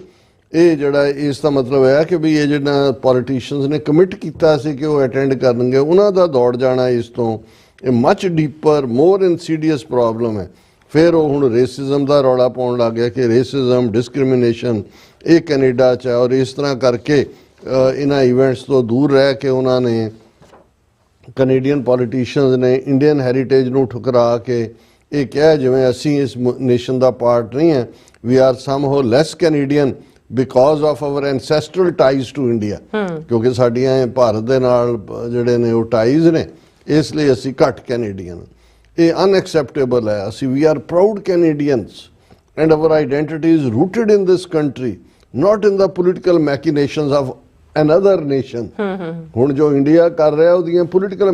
ਇਹ ਜਿਹੜਾ ਇਸ ਦਾ ਮਤਲਬ ਹੈ ਕਿ ਵੀ ਇਹ ਜਿਹੜਾ ਪੋਲੀਟੀਸ਼ੀਅਨਸ ਨੇ ਕਮਿਟ ਕੀਤਾ ਸੀ ਕਿ ਉਹ ਅਟੈਂਡ ਕਰਨਗੇ, ਉਹਨਾਂ ਦਾ ਦੌੜ ਜਾਣਾ ਇਸ ਤੋਂ ਇਹ ਮਚ ਡੀਪਰ ਮੋਰ ਇਨਸੀਡੀਅਸ ਪ੍ਰੋਬਲਮ ਹੈ। ਫਿਰ ਉਹ ਹੁਣ ਰੇਸਿਜ਼ਮ ਦਾ ਰੌਲਾ ਪਾਉਣ ਲੱਗ ਗਿਆ ਕਿ ਰੇਸਿਜ਼ਮ ਡਿਸਕ੍ਰਿਮੀਨੇਸ਼ਨ ਇਹ ਕੈਨੇਡਾ 'ਚ ਹੈ ਔਰ ਇਸ ਤਰ੍ਹਾਂ ਕਰਕੇ ਇਹਨਾਂ ਇਵੈਂਟਸ ਤੋਂ ਦੂਰ ਰਹਿ ਕੇ ਉਹਨਾਂ ਨੇ ਕੈਨੇਡੀਅਨ ਪੋਲੀਟੀਸ਼ੀਅਨਸ ਨੇ ਇੰਡੀਅਨ ਹੈਰੀਟੇਜ ਨੂੰ ਠੁਕਰਾ ਕੇ ਇਹ ਕਿਹਾ ਜਿਵੇਂ ਅਸੀਂ ਇਸ ਨੇਸ਼ਨ ਦਾ ਪਾਰਟ ਨਹੀਂ ਹੈ, we are somehow less Canadian because of our ancestral ties to India, ਕਿਉਂਕਿ ਸਾਡੀਆਂ ਭਾਰਤ ਦੇ ਨਾਲ ਜਿਹੜੇ ਨੇ ਉਹ ਟਾਈਜ਼ ਨੇ, ਇਸ ਲਈ ਅਸੀਂ ਘੱਟ ਕੈਨੇਡੀਅਨ। ਇਹ ਅਨਐਕਸੈਪਟੇਬਲ ਹੈ। ਅਸੀਂ we are proud Canadians and our identity is rooted in this country not in the political machinations of another nation। ਹੁਣ ਜੋ ਇੰਡੀਆ ਕਰ ਰਿਹਾ ਉਹਦੀਆਂ ਪੋਲੀਟੀਕਲ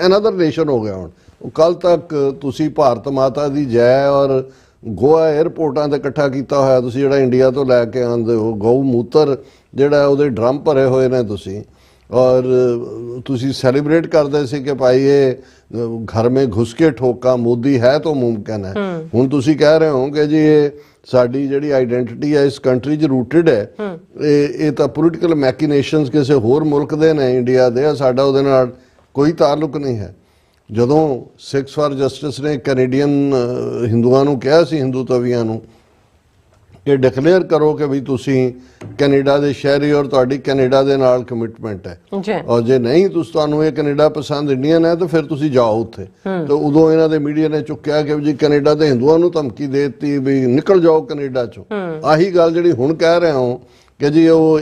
another nation ਹੋ ਗਿਆ। ਹੁਣ ਕੱਲ ਤੱਕ ਤੁਸੀਂ ਭਾਰਤ ਮਾਤਾ ਦੀ ਜੈ ਔਰ ਗੋਆ 에ਅਰਪੋਰਟਾਂ ਤੇ ਇਕੱਠਾ ਕੀਤਾ ਹੋਇਆ ਤੁਸੀਂ, ਜਿਹੜਾ ਇੰਡੀਆ ਤੋਂ ਲੈ ਕੇ ਆਉਂਦੇ ਹੋ, ਗਊ ਮੂਤਰ ਜਿਹੜਾ ਉਹਦੇ ਡਰਮ ਭਰੇ ਹੋਏ ਨੇ ਤੁਸੀਂ, और ਤੁਸੀਂ ਸੈਲੀਬ੍ਰੇਟ ਕਰਦੇ ਸੀ ਕਿ ਭਾਈ ਇਹ ਘਰ में घुस के ठोका मोदी है तो मुमकिन है। ਹੁਣ ਤੁਸੀਂ ਕਹਿ ਰਹੇ ਹੋ ਕਿ ਜੀ ਇਹ ਸਾਡੀ ਜਿਹੜੀ ਆਈਡੈਂਟੀਟੀ ਹੈ ਇਸ ਕੰਟਰੀ 'ਚ ਰੂਟਡ ਹੈ, ਇਹ ਤਾਂ ਪੋਲੀਟੀਕਲ ਮੈਕੀਨੇਸ਼ਨਸ ਕਿਸੇ ਹੋਰ ਮੁਲਕ ਦੇ ਨੇ, ਇੰਡੀਆ ਦੇ, ਸਾਡਾ ਉਹਦੇ ਨਾਲ ਕੋਈ ਤਾਲੁਕ ਨਹੀਂ ਹੈ। ਜਦੋਂ ਸਿੱਖਸ ਫਾਰ ਜਸਟਿਸ ਨੇ ਕੈਨੇਡੀਅਨ ਹਿੰਦੂਆਂ ਨੂੰ ਕਿਹਾ ਸੀ, ਹਿੰਦੂ ਤਵੀਆਂ ਨੂੰ, ਇਹ ਡਿਕਲੇਅਰ ਕਰੋ ਕਿ ਵੀ ਤੁਸੀਂ ਕੈਨੇਡਾ ਦੇ ਸ਼ਹਿਰੀ ਔਰ ਤੁਹਾਡੀ ਕੈਨੇਡਾ ਦੇ ਨਾਲ ਕਮਿਟਮੈਂਟ ਹੈ, ਔਰ ਜੇ ਨਹੀਂ ਤੁਹਾਨੂੰ ਇਹ ਕੈਨੇਡਾ ਪਸੰਦ ਇੰਡੀਅਨ ਹੈ ਤਾਂ ਫਿਰ ਤੁਸੀਂ ਜਾਓ ਉੱਥੇ। ਤੇ ਉਦੋਂ ਇਹਨਾਂ ਦੇ ਮੀਡੀਆ ਨੇ ਚੁੱਕਿਆ ਕਿ ਜੀ ਕੈਨੇਡਾ ਦੇ ਹਿੰਦੂਆਂ ਨੂੰ ਧਮਕੀ ਦੇ ਦਿੱਤੀ ਵੀ ਨਿਕਲ ਜਾਓ ਕੈਨੇਡਾ ਚੋਂ। ਆਹੀ ਗੱਲ ਜਿਹੜੀ ਹੁਣ ਕਹਿ ਰਿਹਾ ਹਾਂ ਕਿ ਜੀ ਉਹ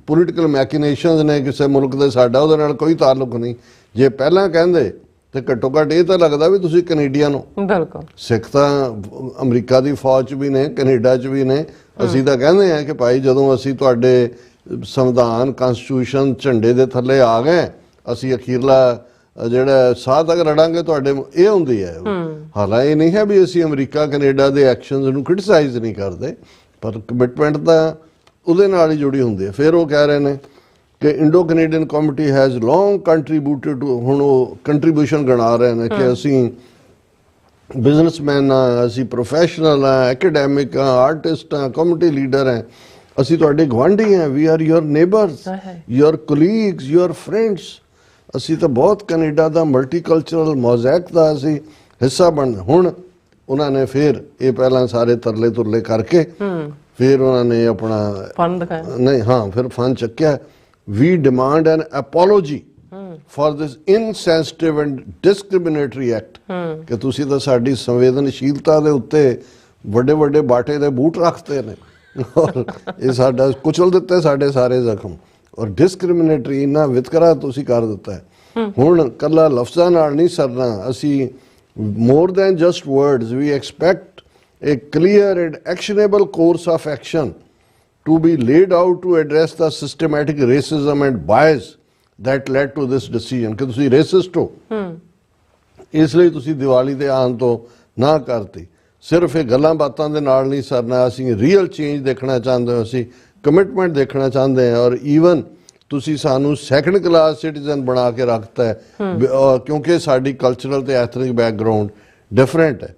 ਪੋਲੀਟੀਕਲ ਮੈਕੀਨੇਸ਼ਨਸ ਨੇ ਕਿਸੇ ਮੁਲਕ ਦੇ, ਸਾਡਾ ਉਹਦੇ ਨਾਲ ਕੋਈ ਤਾਲੁਕ ਨਹੀਂ। ਜੇ ਪਹਿਲਾਂ ਕਹਿੰਦੇ ਤੇ ਘੱਟੋ ਘੱਟ ਇਹ ਤਾਂ ਲੱਗਦਾ ਵੀ ਤੁਸੀਂ ਕੈਨੇਡੀਅਨ ਹੋ। ਬਿਲਕੁਲ, ਸਿੱਖ ਤਾਂ ਅਮਰੀਕਾ ਦੀ ਫੌਜ 'ਚ ਵੀ ਨੇ, ਕੈਨੇਡਾ 'ਚ ਵੀ ਨੇ। ਅਸੀਂ ਤਾਂ ਕਹਿੰਦੇ ਹਾਂ ਕਿ ਭਾਈ ਜਦੋਂ ਅਸੀਂ ਤੁਹਾਡੇ ਸੰਵਿਧਾਨ ਕਨਸਟੀਟਿਊਸ਼ਨ ਝੰਡੇ ਦੇ ਥੱਲੇ ਆ ਗਏ, ਅਸੀਂ ਅਖੀਰਲਾ ਜਿਹੜਾ ਸਾਹ ਤੱਕ ਲੜਾਂਗੇ ਤੁਹਾਡੇ, ਇਹ ਹੁੰਦੀ ਹੈ। ਹਾਲਾਂਕਿ ਇਹ ਨਹੀਂ ਹੈ ਵੀ ਅਸੀਂ ਅਮਰੀਕਾ ਕੈਨੇਡਾ ਦੇ ਐਕਸ਼ਨਸ ਨੂੰ ਕ੍ਰਿਟਿਸਾਈਜ਼ ਨਹੀਂ ਕਰਦੇ, ਪਰ ਕਮਿਟਮੈਂਟ ਤਾਂ ਉਹਦੇ ਨਾਲ ਹੀ ਜੁੜੀ ਹੁੰਦੀ ਹੈ। ਫਿਰ ਉਹ ਕਹਿ ਰਹੇ ਨੇ ਕਿ Indo Canadian community has long contributed to, ਹੁਣ ਉਹ ਕੰਟਰੀਬਿਊਸ਼ਨ ਗਣਾ ਰਹੇ ਨੇ ਕਿ ਅਸੀਂ ਬਿਜ਼ਨਸਮੈਨ ਹਾਂ, ਅਸੀਂ ਪ੍ਰੋਫੈਸ਼ਨਲ ਹਾਂ, ਐਕੈਡੈਮਿਕ ਹਾਂ, ਆਰਟਿਸਟ ਹਾਂ, ਕਮਿਊਨਿਟੀ ਲੀਡਰ ਹਾਂ, ਅਸੀਂ ਤੁਹਾਡੇ ਗੁਆਂਢੀ ਹਾਂ, we are your neighbours, your colleagues, your friends. ਅਸੀਂ ਤਾਂ ਬਹੁਤ ਕੈਨੇਡਾ ਦਾ ਮਲਟੀਕਲਚਰਲ ਮੋਜ਼ੈਕ ਦਾ ਅਸੀਂ ਹਿੱਸਾ ਬਣ। ਹੁਣ ਉਹਨਾਂ ਨੇ ਫਿਰ ਇਹ ਪਹਿਲਾਂ ਸਾਰੇ ਤਰਲੇ ਤੁਰਲੇ ਕਰਕੇ ਫਿਰ ਉਹਨਾਂ ਨੇ ਆਪਣਾ ਫੰਡ ਦਿਖਾਇਆ, ਨਹੀਂ ਹਾਂ ਫਿਰ ਫੰਡ ਚੱਕਿਆ। We demand an apology for this insensitive and discriminatory act। ਕਿ ਤੁਸੀਂ ਤਾਂ ਸਾਡੀ ਸੰਵੇਦਨਸ਼ੀਲਤਾ ਦੇ ਉੱਤੇ ਵੱਡੇ ਵੱਡੇ ਬਾਟੇ ਦੇ ਬੂਟ ਰੱਖਦੇ ਨੇ ਔਰ ਇਹ ਸਾਡਾ ਕੁਚਲ ਦਿੱਤੇ ਸਾਡੇ ਸਾਰੇ ਜ਼ਖਮ, ਔਰ ਡਿਸਕ੍ਰਿਮੀਨੇਟਰੀ ਇੰਨਾ ਵਿਤਕਰਾ ਤੁਸੀਂ ਕਰ ਦਿੱਤਾ ਹੈ। ਹੁਣ ਕੱਲਾ ਲਫ਼ਜ਼ਾਂ ਨਾਲ ਨਹੀਂ ਸਰਨਾ, ਅਸੀਂ more than just words, we expect a clear and actionable course of action to be laid out to address the systematic racism and bias that led to this decision। ਕਿ ਤੁਸੀਂ racist ਹੋ, ਇਸ ਲਈ ਤੁਸੀਂ ਦੀਵਾਲੀ ਦੇ ਆਉਣ ਤੋਂ ਨਾ ਕਰਤੀ। ਸਿਰਫ ਇਹ ਗੱਲਾਂ ਬਾਤਾਂ ਦੇ ਨਾਲ ਨਹੀਂ ਸਰਨਾ, ਅਸੀਂ ਰੀਅਲ ਚੇਂਜ ਦੇਖਣਾ ਚਾਹੁੰਦੇ ਹਾਂ, ਅਸੀਂ ਕਮਿਟਮੈਂਟ ਦੇਖਣਾ ਚਾਹੁੰਦੇ ਹਾਂ। ਔਰ ਈਵਨ ਤੁਸੀਂ ਸਾਨੂੰ ਸੈਕੰਡ ਕਲਾਸ ਸਿਟੀਜ਼ਨ ਬਣਾ ਕੇ ਰੱਖਤਾ ਹੈ ਕਿਉਂਕਿ ਸਾਡੀ ਕਲਚਰਲ ਤੇ ਐਥਨਿਕ ਬੈਕਗਰਾਉਂਡ ਡਿਫਰੈਂਟ ਹੈ।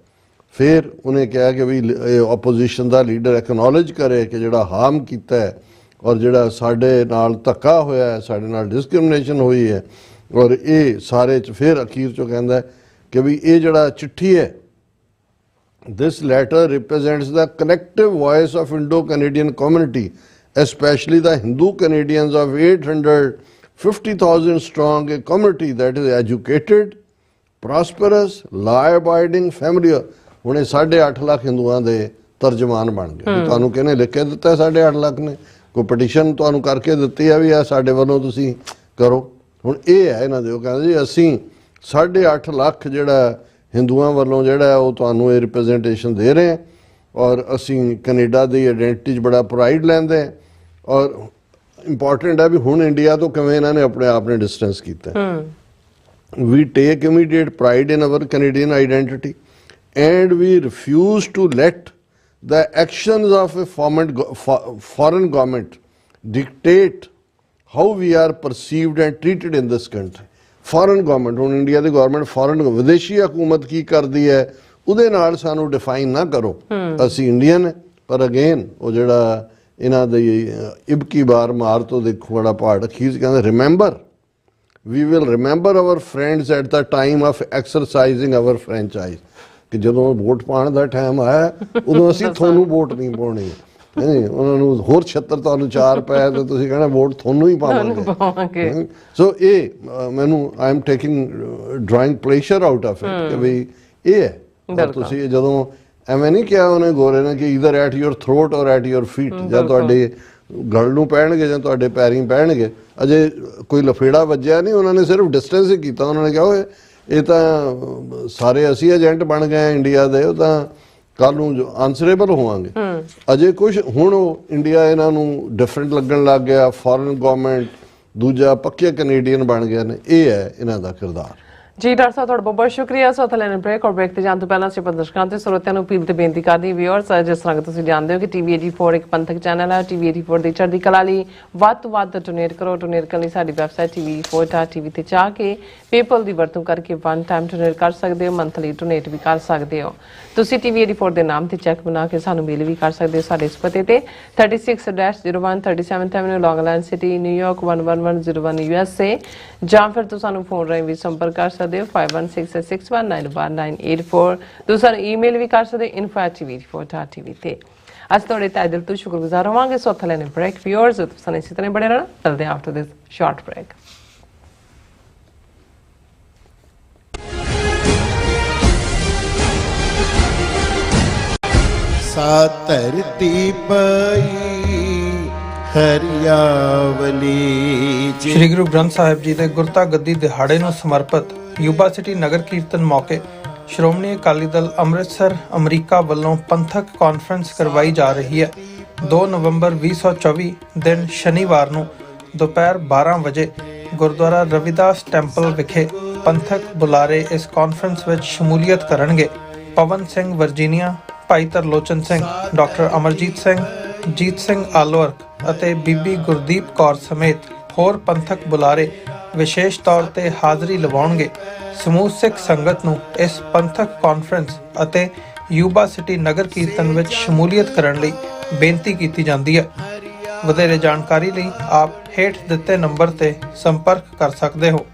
ਫਿਰ ਉਹਨੇ ਕਿਹਾ ਕਿ ਵੀ ਆਪੋਜੀਸ਼ਨ ਦਾ ਲੀਡਰ ਐਕਨੋਲੇਜ ਕਰੇ ਕਿ ਜਿਹੜਾ ਹਾਰਮ ਕੀਤਾ ਹੈ ਔਰ ਜਿਹੜਾ ਸਾਡੇ ਨਾਲ ਧੱਕਾ ਹੋਇਆ ਹੈ, ਸਾਡੇ ਨਾਲ ਡਿਸਕ੍ਰਿਮੀਨੇਸ਼ਨ ਹੋਈ ਹੈ, ਔਰ ਇਹ ਸਾਰੇ 'ਚ ਫਿਰ ਅਖੀਰ 'ਚੋਂ ਕਹਿੰਦਾ ਕਿ ਵੀ ਇਹ ਜਿਹੜਾ ਚਿੱਠੀ ਹੈ, this letter represents the collective voice of Indo-Canadian community, especially the Hindu Canadians of 850,000 strong, a community that is educated, prosperous, law-abiding, familiar। ਹੁਣ ਇਹ 8.5 ਲੱਖ ਹਿੰਦੂਆਂ ਦੇ ਤਰਜਮਾਨ ਬਣ ਗਏ। ਤੁਹਾਨੂੰ ਕਿਹਨੇ ਲਿਖ ਕੇ ਦਿੱਤਾ 8.5 ਲੱਖ ਨੇ? ਕੋਈ ਪਟੀਸ਼ਨ ਤੁਹਾਨੂੰ ਕਰਕੇ ਦਿੱਤੀ ਆ ਵੀ ਆ ਸਾਡੇ ਵੱਲੋਂ ਤੁਸੀਂ ਕਰੋ। ਹੁਣ ਇਹ ਹੈ ਇਹਨਾਂ ਦੇ, ਉਹ ਕਹਿੰਦੇ ਜੀ ਅਸੀਂ 8.5 ਲੱਖ ਜਿਹੜਾ ਹਿੰਦੂਆਂ ਵੱਲੋਂ ਜਿਹੜਾ ਉਹ ਤੁਹਾਨੂੰ ਇਹ ਰਿਪਰੈਜ਼ੈਂਟੇਸ਼ਨ ਦੇ ਰਹੇ ਹਾਂ, ਔਰ ਅਸੀਂ ਕੈਨੇਡਾ ਦੀ ਆਇਡੈਂਟਿਟੀ 'ਚ ਬੜਾ ਪ੍ਰਾਈਡ ਲੈਂਦੇ ਹਾਂ। ਔਰ ਇੰਪੋਰਟੈਂਟ ਹੈ ਵੀ ਹੁਣ ਇੰਡੀਆ ਤੋਂ ਕਿਵੇਂ ਇਹਨਾਂ ਨੇ ਆਪਣੇ ਆਪ ਨੇ ਡਿਸਟੈਂਸ ਕੀਤਾ। We take immediate pride in our Canadian identity and we refuse to let the actions of a foreign government dictate how we are perceived and treated in this country। foreign government, ਹੁਣ India ਦੀ government foreign ਵਿਦੇਸ਼ੀ ਹਕੂਮਤ ਕੀ ਕਰਦੀ ਹੈ ਉਹਦੇ ਨਾਲ ਸਾਨੂੰ define ਨਾ ਕਰੋ। ਅਸੀਂ ਇੰਡੀਅਨ ਪਰ ਅਗੇਨ ਉਹ ਜਿਹੜਾ ਇਹਨਾਂ ਦੀ ਇਬਕੀ ਬਾਰ ਮਾਰ ਤੋਂ ਦੇਖੋ ਬੜਾ ਪਹਾੜ ਅਖੀਰ 'ਚ ਕਹਿੰਦੇ remember we will remember our friends at the time of exercising our franchise। ਕਿ ਜਦੋਂ ਵੋਟ ਪਾਉਣ ਦਾ ਟਾਈਮ ਆਇਆ ਉਦੋਂ ਅਸੀਂ ਤੁਹਾਨੂੰ ਵੋਟ ਨਹੀਂ ਪਾਉਣੀ, ਉਹਨਾਂ ਨੂੰ ਹੋਰ 76 ਤੁਹਾਨੂੰ 4 ਪਏ ਤੇ ਤੁਸੀਂ ਕਹਿਣਾ ਵੋਟ ਤੁਹਾਨੂੰ ਹੀ ਪਾਵਾਂਗੇ। ਸੋ ਇਹ ਮੈਨੂੰ I am taking drawing pleasure out of it ਕਿ ਵੀ ਇਹ ਹੈ। ਤੁਸੀਂ ਜਦੋਂ ਐਵੇਂ ਨਹੀਂ ਕਿਹਾ ਉਹਨੇ ਗੋਰੇ ਨੇ ਕਿ ਈਦਰ ਐਟ ਯੂਰ ਥਰੋਟ ਔਰ ਐਟ ਯੂਰ ਫੀਟ, ਜਾਂ ਤੁਹਾਡੇ ਗਲ ਨੂੰ ਪੈਣਗੇ ਜਾਂ ਤੁਹਾਡੇ ਪੈਰੀਂ ਪੈਣਗੇ। ਅਜੇ ਕੋਈ ਲਫੇੜਾ ਵੱਜਿਆ ਨਹੀਂ, ਉਹਨਾਂ ਨੇ ਸਿਰਫ ਡਿਸਟੈਂਸ ਹੀ ਕੀਤਾ। ਉਹਨਾਂ ਨੇ ਕਿਹਾ ਓਏ ਇਹ ਤਾਂ ਸਾਰੇ ਅਸੀਂ ਏਜੰਟ ਬਣ ਗਏ ਇੰਡੀਆ ਦੇ, ਉਹ ਤਾਂ ਕੱਲ ਨੂੰ ਆਨਸਰੇਬਲ ਹੋਵਾਂਗੇ। ਅਜੇ ਕੁਝ ਹੁਣ ਉਹ ਇੰਡੀਆ ਇਹਨਾਂ ਨੂੰ ਡਿਫਰੈਂਟ ਲੱਗਣ ਲੱਗ ਗਿਆ, ਫੋਰਨ ਗਵਰਨਮੈਂਟ ਦੂਜਾ ਪੱਕੇ ਕੈਨੇਡੀਅਨ ਬਣ ਗਏ ਨੇ। ਇਹ ਹੈ ਇਹਨਾਂ ਦਾ ਕਿਰਦਾਰ। ਜੀ ਡਾਕਟਰ ਸਾਹਿਬ, ਤੁਹਾਡਾ ਬਹੁਤ ਬਹੁਤ ਸ਼ੁਕਰੀਆ। ਸੋ ਲੈਣ ਬ੍ਰੇਕ, ਔਰ ਬ੍ਰੇਕ ਤੇ ਜਾਣ ਤੋਂ ਪਹਿਲਾਂ ਅਸੀਂ ਆਪਣੇ ਦਰਸ਼ਕਾਂ ਤੇ ਸਰੋਤਿਆਂ ਨੂੰ ਅਪੀਲ ਤੇ ਬੇਨਤੀ ਕਰਦੀ ਵਿਊਅਰਸ, ਜਿਸ ਤਰ੍ਹਾਂ ਕਿ ਤੁਸੀਂ ਜਾਣਦੇ ਹੋ ਕਿ ਟੀਵੀ 84 ਇੱਕ ਪੰਥਕ ਚੈਨਲ ਹੈ। ਟੀਵੀ 84 ਦੀ ਚੜ੍ਹਦੀ ਕਲਾ ਲਈ ਵੱਧ ਤੋਂ ਵੱਧ ਡੋਨੇਟ ਕਰੋ। ਡੋਨੇਟ ਕਰਨ ਲਈ ਸਾਡੀ ਵੈਬਸਾਈਟ tv84.tv ਤੇ ਜਾ ਕੇ ਪੇਪਲ ਦੀ ਵਰਤੋਂ ਕਰਕੇ ਵਨ ਟਾਈਮ ਡੋਨੇਟ ਕਰ ਸਕਦੇ ਹੋ, ਮੰਥਲੀ ਡੋਨੇਟ ਵੀ ਕਰ ਸਕਦੇ ਹੋ। ਤੁਸੀਂ ਟੀਵੀ 84 ਦੇ ਨਾਮ ਤੇ ਚੈੱਕ ਬਣਾ ਕੇ ਸਾਨੂੰ ਮੇਲ ਵੀ ਕਰ ਸਕਦੇ ਹੋ ਸਾਡੇ ਇਸ ਪਤੇ ਤੇ 36-01 37th Avenue, Long Island City, New York 11101 USA, ਜਾਂ ਫਿਰ ਤੁਸੀਂ ਸਾਨੂੰ ਫੋਨ ਰਾਹੀਂ ਵੀ ਸੰਪਰਕ ਕਰ ਸਕਦੇ ਹੋ 5166191984। ਤੁਸੀਂ ਸਾਨੂੰ ਈਮੇਲ ਵੀ ਕਰ ਸਕਦੇ ਹੋ info@tv84.tv ਤੇ। ਅਸੀਂ ਤੁਹਾਡੇ ਤਹਿ ਦਿਲ ਤੋਂ ਸ਼ੁਕਰਗੁਜ਼ਾਰ ਹੋਵਾਂਗੇ। ਸੋ ਉੱਥੇ ਲੈਣੇ ਬ੍ਰੇਕ ਵਿਊਅਰਸ, ਤੁਸੀਂ ਇਸੇ ਤਰ੍ਹਾਂ ਬਣੇ ਰਹਿਣਾ। ਮਿਲਦੇ ਹਾਂ ਆਫਟਰ ਦਿਸ ਸ਼ਾਰਟ ਬ੍ਰੇਕ। सा धरती पई हरियावली। श्री गुरु ग्रंथ ਸਾਹਿਬ ਜੀ ਦੇ ਗੁਰਤਾ ਗੱਦੀ ਦਿਹਾੜੇ ਨੂੰ ਸਮਰਪਿਤ ਯੂਬਾ ਸਿਟੀ ਨਗਰ ਕੀਰਤਨ ਮੌਕੇ ਸ਼੍ਰੋਮਣੀ ਅਕਾਲੀ ਦਲ ਅੰਮ੍ਰਿਤਸਰ ਅਮਰੀਕਾ ਵੱਲੋਂ ਪੰਥਕ ਕਾਨਫਰੰਸ ਕਰਵਾਈ ਜਾ ਰਹੀ ਹੈ। 2 ਨਵੰਬਰ 2024 ਦਿਨ ਸ਼ਨੀਵਾਰ ਨੂੰ ਦੁਪਹਿਰ 12 ਵਜੇ ਗੁਰਦੁਆਰਾ ਰਵਿਦਾਸ ਟੈਂਪਲ ਵਿਖੇ ਪੰਥਕ ਬੁਲਾਰੇ ਇਸ ਕਾਨਫਰੰਸ ਵਿੱਚ ਸ਼ਮੂਲੀਅਤ ਕਰਨਗੇ। ਪਵਨ ਸਿੰਘ ਵਰਜੀਨੀਆ, ਭਾਈ ਤਰਲੋਚਨ ਸਿੰਘ, ਡਾਕਟਰ ਅਮਰਜੀਤ ਸਿੰਘ, ਜੀਤ ਸਿੰਘ ਆਲੋਰਕ ਅਤੇ ਬੀਬੀ ਗੁਰਦੀਪ ਕੌਰ ਸਮੇਤ ਹੋਰ ਪੰਥਕ ਬੁਲਾਰੇ ਵਿਸ਼ੇਸ਼ ਤੌਰ ਤੇ ਹਾਜ਼ਰੀ ਲਵਾਉਣਗੇ। ਸਮੂਹ ਸਿੱਖ ਸੰਗਤ ਨੂੰ ਇਸ ਪੰਥਕ ਕਾਨਫਰੰਸ ਅਤੇ ਯੂਬਾ ਸਿਟੀ ਨਗਰ ਕੀਰਤਨ ਵਿੱਚ ਸ਼ਮੂਲੀਅਤ ਕਰਨ ਲਈ ਬੇਨਤੀ ਕੀਤੀ ਜਾਂਦੀ ਹੈ। ਵਧੇਰੇ ਜਾਣਕਾਰੀ ਲਈ ਆਪ ਹੇਠ ਦਿੱਤੇ ਨੰਬਰ ਤੇ ਸੰਪਰਕ ਕਰ ਸਕਦੇ ਹੋ।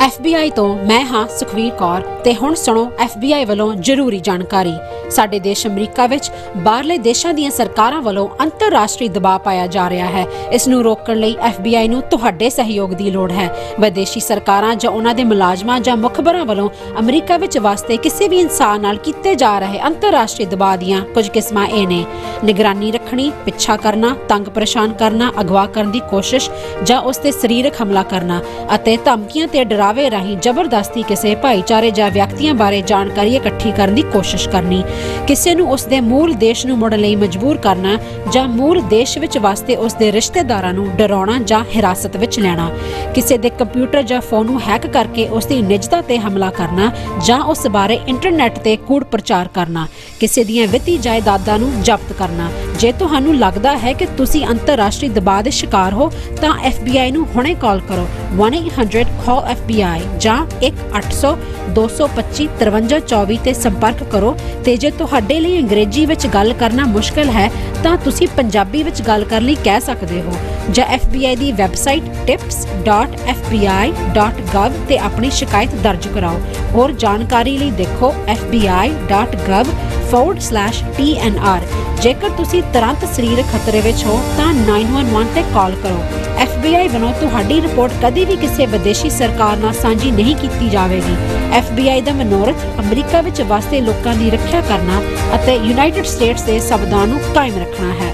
FBI ਤੋਂ ਮੈਂ ਹਾਂ ਸੁਖਵੀਰ ਕੌਰ ਤੇ ਹੁਣ ਸੁਣੋ FBI ਵੱਲੋਂ ਜ਼ਰੂਰੀ ਜਾਣਕਾਰੀ। ਸਾਡੇ ਦੇਸ਼ ਅਮਰੀਕਾ ਵਿੱਚ ਬਾਹਰਲੇ ਦੇਸ਼ਾਂ ਦੀਆਂ ਸਰਕਾਰਾਂ ਵੱਲੋਂ ਅੰਤਰਰਾਸ਼ਟਰੀ ਦਬਾਅ ਪਾਇਆ ਜਾ ਰਿਹਾ ਹੈ। ਇਸ ਨੂੰ ਰੋਕਣ ਲਈ FBI ਨੂੰ ਤੁਹਾਡੇ ਸਹਿਯੋਗ ਦੀ ਲੋੜ ਹੈ। ਵਿਦੇਸ਼ੀ ਸਰਕਾਰਾਂ ਜਾਂ ਉਹਨਾਂ ਦੇ ਮੁਲਾਜ਼ਮਾਂ ਜਾਂ ਮੁਖਬਰਾਂ ਵੱਲੋਂ ਅਮਰੀਕਾ ਵਿੱਚ ਵਸਦੇ ਕਿਸੇ ਵੀ ਇਨਸਾਨ ਨਾਲ ਕੀਤੇ ਜਾ ਰਹੇ ਅੰਤਰਰਾਸ਼ਟਰੀ ਦਬਾਅ ਦੀਆਂ ਕੁਝ ਕਿਸਮਾਂ ਇਹ ਨੇ: ਨਿਗਰਾਨੀ ਰੱਖਣੀ, ਪਿੱਛਾ ਕਰਨਾ, ਤੰਗ ਪਰੇਸ਼ਾਨ ਕਰਨਾ, ਅਗਵਾ ਕਰਨ ਦੀ ਕੋਸ਼ਿਸ਼ ਜਾਂ ਉਸ ਤੇ ਸਰੀਰਕ ਹਮਲਾ ਕਰਨਾ ਅਤੇ ਧਮਕੀਆਂ ਤੇ ਡਰਾਵੇ ਰਾਹੀਂ ਜ਼ਬਰਦਸਤੀ ਕਿਸੇ ਭਾਈਚਾਰੇ ਜਾਂ ਵਿਅਕਤੀਆਂ ਬਾਰੇ ਜਾਣਕਾਰੀ ਇਕੱਠੀ ਕਰਨ ਦੀ ਕੋਸ਼ਿਸ਼ ਕਰਨੀ, ਕਿਸੇ ਨੂੰ ਉਸ ਦੇ ਮੂਲ ਦੇਸ਼ ਨੂੰ ਮੁੜਨ ਲਈ ਮਜਬੂਰ ਕਰਨਾ ਜਾਂ ਮੂਲ ਦੇਸ਼ ਵਿੱਚ ਵਸਦੇ ਉਸ ਦੇ ਰਿਸ਼ਤੇਦਾਰਾਂ ਨੂੰ ਡਰਾਉਣਾ ਜਾਂ ਹਿਰਾਸਤ ਵਿੱਚ ਲੈਣਾ, ਕਿਸੇ ਦੇ ਕੰਪਿਊਟਰ ਜਾਂ ਫੋਨ ਨੂੰ ਹੈਕ ਕਰਕੇ ਉਸ ਦੀ ਨਿੱਜਤਾ ਤੇ ਹਮਲਾ ਕਰਨਾ ਜਾਂ ਉਸ ਬਾਰੇ ਇੰਟਰਨੈਟ ਤੇ ਕੂੜ ਪ੍ਰਚਾਰ ਕਰਨਾ, ਕਿਸੇ ਦੀਆਂ ਵਿੱਤੀ ਜਾਇਦਾਦਾਂ ਨੂੰ ਜ਼ਬਤ ਕਰਨਾ। ਜੇ ਤੁਹਾਨੂੰ ਲੱਗਦਾ ਹੈ ਕਿ ਤੁਸੀਂ ਅੰਤਰਰਾਸ਼ਟਰੀ ਦਬਾਅ ਦੇ ਸ਼ਿਕਾਰ ਹੋ ਤਾਂ FBI ਨੂੰ ਹੁਣੇ ਕਾਲ ਕਰੋ 1-800-CALL-FBI ਜਾਂ 1-800-225-5324 ਤੇ ਸੰਪਰਕ ਕਰੋ। ਤੇ ਜੇ ਤੁਹਾਡੇ ਲਈ ਅੰਗਰੇਜ਼ੀ ਵਿੱਚ ਗੱਲ ਕਰਨਾ ਮੁਸ਼ਕਲ ਹੈ ਤਾਂ ਤੁਸੀਂ ਪੰਜਾਬੀ ਵਿੱਚ ਗੱਲ ਕਰਨ ਲਈ ਕਹਿ ਸਕਦੇ ਹੋ ਜਾਂ FBI ਦੀ ਵੈਬਸਾਈਟ tips.fbi.gov ਤੇ ਆਪਣੀ ਸ਼ਿਕਾਇਤ ਦਰਜ ਕਰਾਓ। ਹੋਰ ਜਾਣਕਾਰੀ ਲਈ ਦੇਖੋ fbi.gov/TNR। ਜੇਕਰ ਤੁਸੀਂ ਤੁਰੰਤ ਸਰੀਰਕ ਖਤਰੇ ਵਿੱਚ ਹੋ ਤਾਂ 911 ਤੇ ਕਾਲ ਕਰੋ। FBI ਵੱਲੋਂ ਤੁਹਾਡੀ ਰਿਪੋਰਟ ਕਦੇ ਵੀ ਕਿਸੇ ਵਿਦੇਸ਼ੀ ਸਰਕਾਰ ਨਾਲ ਸਾਂਝੀ ਨਹੀਂ ਕੀਤੀ ਜਾਵੇਗੀ। FBI ਦਾ ਮਨੋਰਥ ਅਮਰੀਕਾ ਵਿੱਚ ਵਸਦੇ ਲੋਕਾਂ ਦੀ ਰੱਖਿਆ ਕਰਨਾ ਅਤੇ ਯੂਨਾਈਟਿਡ ਸਟੇਟਸ ਦੇ ਸੰਵਿਧਾਨ ਨੂੰ ਕਾਇਮ ਰੱਖਣਾ ਹੈ।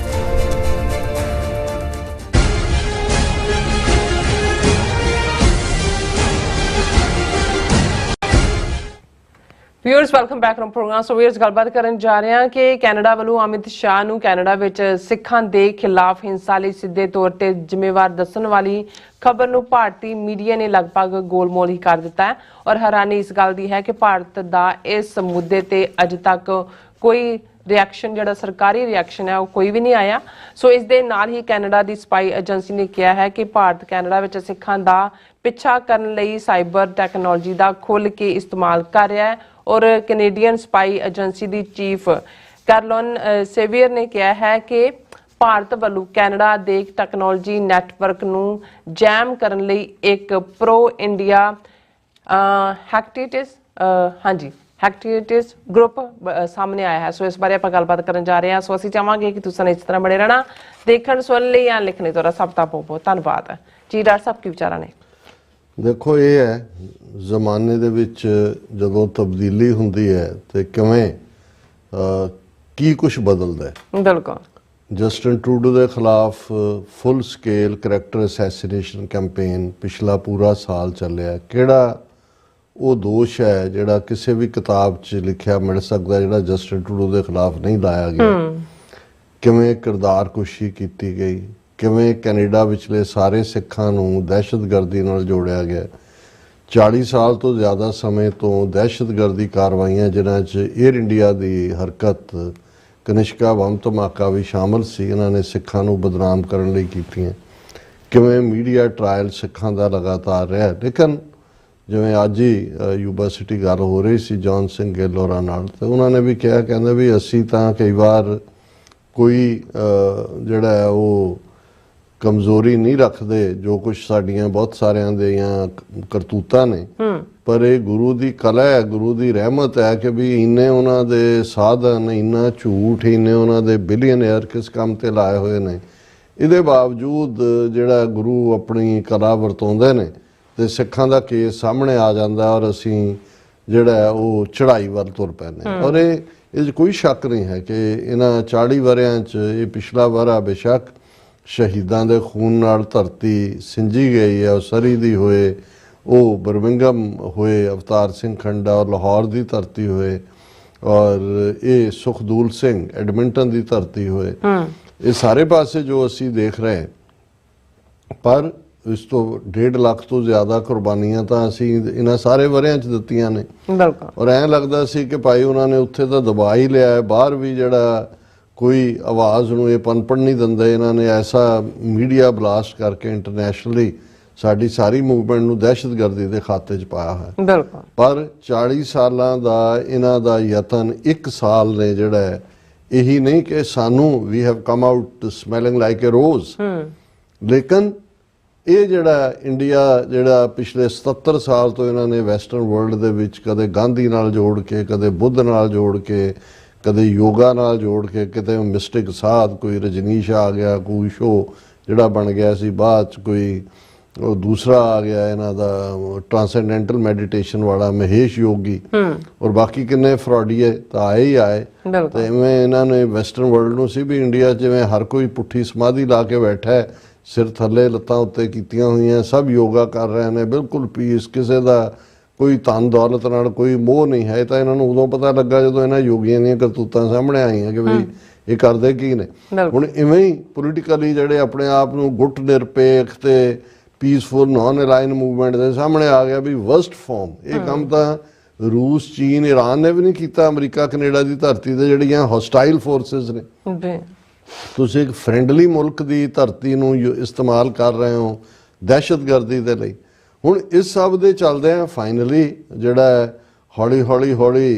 Viewers, welcome back from program. So viewers, ਗੱਲਬਾਤ ਕਰਨ ਜਾ ਰਹੇ ਹਾਂ ਕਿ ਕੈਨੇਡਾ ਵੱਲੋਂ ਅਮਿਤ ਸ਼ਾਹ ਨੂੰ ਕੈਨੇਡਾ ਵਿੱਚ ਸਿੱਖਾਂ ਦੇ ਖਿਲਾਫ ਹਿੰਸਾ ਲਈ ਸਿੱਧੇ ਤੌਰ ਤੇ ਜ਼ਿੰਮੇਵਾਰ ਦੱਸਣ ਵਾਲੀ ਖਬਰ ਨੂੰ ਭਾਰਤੀ ਮੀਡੀਆ ਨੇ ਲਗਭਗ ਗੋਲਮੋਲ ਹੀ ਕਰ ਦਿੱਤਾ ਹੈ। ਔਰ ਹੈਰਾਨੀ ਇਸ ਗੱਲ ਦੀ ਹੈ ਕਿ ਭਾਰਤ ਦਾ ਇਸ ਮੁੱਦੇ ਤੇ ਅਜੇ ਤੱਕ ਕੋਈ ਰਿਐਕਸ਼ਨ, ਜਿਹੜਾ ਸਰਕਾਰੀ ਰਿਐਕਸ਼ਨ ਹੈ, ਉਹ ਕੋਈ ਵੀ ਨਹੀਂ ਆਇਆ। ਸੋ ਇਸ ਦੇ ਨਾਲ ਹੀ ਕੈਨੇਡਾ ਦੀ ਸਪਾਈ ਏਜੰਸੀ ਨੇ ਕਿਹਾ ਹੈ ਕਿ ਭਾਰਤ ਕੈਨੇਡਾ ਵਿੱਚ ਸਿੱਖਾਂ ਦਾ ਪਿੱਛਾ ਕਰਨ ਲਈ ਸਾਈਬਰ ਟੈਕਨੋਲੋਜੀ ਦਾ ਖੁੱਲ੍ਹ ਕੇ ਇਸਤੇਮਾਲ ਕਰ ਰਿਹਾ ਹੈ। ਔਰ ਕੈਨੇਡੀਅਨ ਸਪਾਈ ਏਜੰਸੀ ਦੀ ਚੀਫ ਕੈਰੋਲਿਨ ਸੇਵੀਅਰ ਨੇ ਕਿਹਾ ਹੈ ਕਿ ਭਾਰਤ ਵੱਲੋਂ ਕੈਨੇਡਾ ਦੇ ਟੈਕਨੋਲੋਜੀ ਨੈਟਵਰਕ ਨੂੰ ਜੈਮ ਕਰਨ ਲਈ ਇੱਕ ਪ੍ਰੋ ਇੰਡੀਆ ਹੈਕਟਿਟਿਸ ਗਰੁੱਪ ਸਾਹਮਣੇ ਆਇਆ ਹੈ। ਸੋ ਇਸ ਬਾਰੇ ਆਪਾਂ ਗੱਲਬਾਤ ਕਰਨ ਜਾ ਰਹੇ ਹਾਂ। ਸੋ ਅਸੀਂ ਚਾਹਾਂਗੇ ਕਿ ਤੁਸੀਂ ਇਸ ਤਰ੍ਹਾਂ ਬਣੇ ਰਹਿਣਾ। ਦੇਖਣ ਸੁਣਨ ਲਈ ਜਾਂ ਲਿਖਣ ਲਈ ਤੁਹਾਡਾ ਸਭ ਦਾ ਬਹੁਤ ਬਹੁਤ ਧੰਨਵਾਦ। ਜੀ ਡਾਕਟਰ ਸਾਹਿਬ, ਕੀ ਵਿਚਾਰਾਂ ਨੇ? ਦੇਖੋ, ਇਹ ਹੈ ਜ਼ਮਾਨੇ ਦੇ ਵਿੱਚ ਜਦੋਂ ਤਬਦੀਲੀ ਹੁੰਦੀ ਹੈ ਤੇ ਕਿਵੇਂ ਕੀ ਕੁਝ ਬਦਲਦਾ ਹੈ। ਬਿਲਕੁਲ। ਜਸਟਿਨ ਟਰੂਡੋ ਦੇ ਖਿਲਾਫ ਫੁੱਲ ਸਕੇਲ ਕਰੈਕਟਰ ਅਸੈਸੀਨੇਸ਼ਨ ਕੈਂਪੇਨ ਪਿਛਲਾ ਪੂਰਾ ਸਾਲ ਚੱਲਿਆ। ਕਿਹੜਾ ਉਹ ਦੋਸ਼ ਹੈ ਜਿਹੜਾ ਕਿਸੇ ਵੀ ਕਿਤਾਬ 'ਚ ਲਿਖਿਆ ਮਿਲ ਸਕਦਾ ਜਿਹੜਾ ਜਸਟਿਨ ਟਰੂਡੋ ਦੇ ਖਿਲਾਫ ਨਹੀਂ ਲਾਇਆ ਗਿਆ? ਕਿਵੇਂ ਕਿਰਦਾਰਕੁਸ਼ੀ ਕੀਤੀ ਗਈ, ਕਿਵੇਂ ਕੈਨੇਡਾ ਵਿਚਲੇ ਸਾਰੇ ਸਿੱਖਾਂ ਨੂੰ ਦਹਿਸ਼ਤਗਰਦੀ ਨਾਲ ਜੋੜਿਆ ਗਿਆ। 40 ਸਾਲ ਤੋਂ ਜ਼ਿਆਦਾ ਸਮੇਂ ਤੋਂ ਦਹਿਸ਼ਤਗਰਦੀ ਕਾਰਵਾਈਆਂ ਜਿਨ੍ਹਾਂ 'ਚ 에ਅਰ ਇੰਡੀਆ ਦੀ ਹਰਕਤ, ਕਨਿਸ਼ਕਾ ਬੰਬ ਧਮਾਕਾ ਵੀ ਸ਼ਾਮਲ ਸੀ, ਇਹਨਾਂ ਨੇ ਸਿੱਖਾਂ ਨੂੰ ਬਦਨਾਮ ਕਰਨ ਲਈ ਕੀਤੀਆਂ। ਕਿਵੇਂ ਮੀਡੀਆ ਟ੍ਰਾਇਲ ਸਿੱਖਾਂ ਦਾ ਲਗਾਤਾਰ ਰਿਹਾ। ਲੇਕਿਨ ਜਿਵੇਂ ਅੱਜ ਹੀ ਯੂਬਾ ਸਿਟੀ ਗੱਲ ਹੋ ਰਹੀ ਸੀ ਜੌਨ ਸਿੰਘ ਗਿੱਲ ਹੋਰਾਂ ਨਾਲ, ਤੇ ਉਹਨਾਂ ਨੇ ਵੀ ਕਿਹਾ, ਕਹਿੰਦੇ ਵੀ ਅਸੀਂ ਤਾਂ ਕਈ ਵਾਰ ਕੋਈ ਜਿਹੜਾ ਹੈ ਉਹ ਕਮਜ਼ੋਰੀ ਨਹੀਂ ਰੱਖਦੇ, ਜੋ ਕੁਝ ਸਾਡੀਆਂ ਬਹੁਤ ਸਾਰਿਆਂ ਦੀਆਂ ਕਰਤੂਤਾਂ ਨੇ, ਪਰ ਇਹ ਗੁਰੂ ਦੀ ਕਲਾ ਹੈ, ਗੁਰੂ ਦੀ ਰਹਿਮਤ ਹੈ ਕਿ ਵੀ ਇੰਨੇ ਉਹਨਾਂ ਦੇ ਸਾਧਨ, ਇੰਨਾ ਝੂਠ, ਇੰਨੇ ਉਹਨਾਂ ਦੇ ਬਿਲੀਅਨਰ ਕਿਸ ਕੰਮ ਤੇ ਲਾਏ ਹੋਏ ਨੇ, ਇਹਦੇ ਬਾਵਜੂਦ ਜਿਹੜਾ ਗੁਰੂ ਆਪਣੀ ਕਲਾ ਵਰਤਾਉਂਦੇ ਨੇ ਤੇ ਸਿੱਖਾਂ ਦਾ ਕੇਸ ਸਾਹਮਣੇ ਆ ਜਾਂਦਾ ਔਰ ਅਸੀਂ ਜਿਹੜਾ ਉਹ ਚੜ੍ਹਾਈ ਵੱਲ ਤੁਰ ਪੈਂਦੇ। ਔਰ ਇਹ 'ਚ ਕੋਈ ਸ਼ੱਕ ਨਹੀਂ ਹੈ ਕਿ ਇਹਨਾਂ 40 ਵਰਿਆਂ 'ਚ ਇਹ ਪਿਛਲਾ ਵਰ੍ਹਾ ਬੇਸ਼ੱਕ ਸ਼ਹੀਦਾਂ ਦੇ ਖੂਨ ਨਾਲ ਧਰਤੀ ਸਿੰਜੀ ਗਈ ਹੈ, ਉਹ ਸਰੀ ਦੀ ਹੋਏ, ਉਹ ਬਰਮਿੰਗਮ ਹੋਏ, ਅਵਤਾਰ ਸਿੰਘ ਖੰਡਾ ਔਰ ਲਾਹੌਰ ਦੀ ਧਰਤੀ ਹੋਏ, ਔਰ ਇਹ ਸੁਖਦੂਲ ਸਿੰਘ ਐਡਮਿੰਟਨ ਦੀ ਧਰਤੀ ਹੋਏ, ਇਹ ਸਾਰੇ ਪਾਸੇ ਜੋ ਅਸੀਂ ਦੇਖ ਰਹੇ ਹਾਂ। ਪਰ ਇਸ ਤੋਂ 1.5 ਲੱਖ ਤੋਂ ਜ਼ਿਆਦਾ ਕੁਰਬਾਨੀਆਂ ਤਾਂ ਅਸੀਂ ਇਹਨਾਂ ਸਾਰੇ ਵਰਿਆਂ 'ਚ ਦਿੱਤੀਆਂ ਨੇ। ਬਿਲਕੁਲ। ਔਰ ਐਂ ਲੱਗਦਾ ਸੀ ਕਿ ਭਾਈ ਉਹਨਾਂ ਨੇ ਉੱਥੇ ਤਾਂ ਦਬਾ ਹੀ ਲਿਆ ਹੈ, ਬਾਹਰ ਵੀ ਜਿਹੜਾ ਕੋਈ ਆਵਾਜ਼ ਨੂੰ ਇਹ ਪਨਪਣ ਨਹੀਂ ਦਿੰਦੇ। ਇਹਨਾਂ ਨੇ ਐਸਾ ਮੀਡੀਆ ਬਲਾਸਟ ਕਰਕੇ ਇੰਟਰਨੈਸ਼ਨਲੀ ਸਾਡੀ ਸਾਰੀ ਮੂਵਮੈਂਟ ਨੂੰ ਦਹਿਸ਼ਤਗਰਦੀ ਦੇ ਖਾਤੇ 'ਚ ਪਾਇਆ ਹੈ। ਬਿਲਕੁਲ। ਪਰ 40 ਸਾਲਾਂ ਦਾ ਇਹਨਾਂ ਦਾ ਯਤਨ 1 ਸਾਲ ਨੇ ਜਿਹੜਾ ਹੈ, ਇਹੀ ਨਹੀਂ ਕਿ ਸਾਨੂੰ ਵੀ have come out smelling like a rose, ਲੇਕਿਨ ਇਹ ਜਿਹੜਾ ਇੰਡੀਆ ਜਿਹੜਾ ਪਿਛਲੇ 77 ਸਾਲ ਤੋਂ ਇਹਨਾਂ ਨੇ ਵੈਸਟਰਨ ਵਰਲਡ ਦੇ ਵਿੱਚ ਕਦੇ ਗਾਂਧੀ ਨਾਲ ਜੋੜ ਕੇ, ਕਦੇ ਬੁੱਧ ਨਾਲ ਜੋੜ ਕੇ, ਕਦੇ ਯੋਗਾ ਨਾਲ ਜੋੜ ਕੇ, ਕਿਤੇ ਮਿਸਟਿਕ ਸਾਧ, ਕੋਈ ਰਜਨੀਸ਼ ਆ ਗਿਆ, ਕੋਈ ਸ਼ੋ ਜਿਹੜਾ ਬਣ ਗਿਆ ਸੀ ਬਾਅਦ 'ਚ, ਕੋਈ ਉਹ ਦੂਸਰਾ ਆ ਗਿਆ ਇਹਨਾਂ ਦਾ ਟ੍ਰਾਂਸੈਂਡੈਂਟਲ ਮੈਡੀਟੇਸ਼ਨ ਵਾਲਾ ਮਹੇਸ਼ ਯੋਗੀ, ਔਰ ਬਾਕੀ ਕਿੰਨੇ ਫਰਾਡੀਏ ਤਾਂ ਆਏ ਹੀ ਆਏ। ਤੇ ਇਵੇਂ ਇਹਨਾਂ ਨੇ ਵੈਸਟਰਨ ਵਰਲਡ ਨੂੰ ਸੀ ਵੀ ਇੰਡੀਆ ਜਿਵੇਂ ਹਰ ਕੋਈ ਪੁੱਠੀ ਸਮਾਧੀ ਲਾ ਕੇ ਬੈਠਾ ਹੈ, ਸਿਰ ਥੱਲੇ ਲੱਤਾਂ ਉੱਤੇ ਕੀਤੀਆਂ ਹੋਈਆਂ, ਸਭ ਯੋਗਾ ਕਰ ਰਹੇ ਨੇ, ਬਿਲਕੁਲ ਪੀਸ, ਕਿਸੇ ਦਾ ਕੋਈ ਧਨ ਦੌਲਤ ਨਾਲ ਕੋਈ ਮੋਹ ਨਹੀਂ ਹੈ। ਤਾਂ ਇਹਨਾਂ ਨੂੰ ਉਦੋਂ ਪਤਾ ਲੱਗਾ ਜਦੋਂ ਇਹਨਾਂ ਯੋਗੀਆਂ ਦੀਆਂ ਕਰਤੂਤਾਂ ਸਾਹਮਣੇ ਆਈਆਂ ਕਿ ਵੀ ਇਹ ਕਰਦੇ ਕੀ ਨੇ। ਹੁਣ ਇਵੇਂ ਹੀ ਪੋਲੀਟੀਕਲੀ ਜਿਹੜੇ ਆਪਣੇ ਆਪ ਨੂੰ ਗੁੱਟ ਨਿਰਪੇਖ ਤੇ ਪੀਸਫੁਲ ਨੌਨ ਅਲਾਈਨ ਮੂਵਮੈਂਟ ਦੇ ਸਾਹਮਣੇ ਆ ਗਿਆ ਵੀ ਵਰਸਟ ਫਾਰਮ। ਇਹ ਕੰਮ ਤਾਂ ਰੂਸ, ਚੀਨ, ਈਰਾਨ ਨੇ ਵੀ ਨਹੀਂ ਕੀਤਾ, ਅਮਰੀਕਾ, ਕੈਨੇਡਾ ਦੀ ਧਰਤੀ ਤੇ ਜਿਹੜੀਆਂ ਹੌਸਟਾਈਲ ਫੋਰਸਿਸ ਨੇ। ਤੁਸੀਂ ਇੱਕ ਫਰੈਂਡਲੀ ਮੁਲਕ ਦੀ ਧਰਤੀ ਨੂੰ ਇਸਤੇਮਾਲ ਕਰ ਰਹੇ ਹੋ ਦਹਿਸ਼ਤਗਰਦੀ ਦੇ ਲਈ। ਹੁਣ ਇਸ ਸਭ ਦੇ ਚੱਲਦਿਆਂ ਫਾਈਨਲੀ ਜਿਹੜਾ ਹੌਲੀ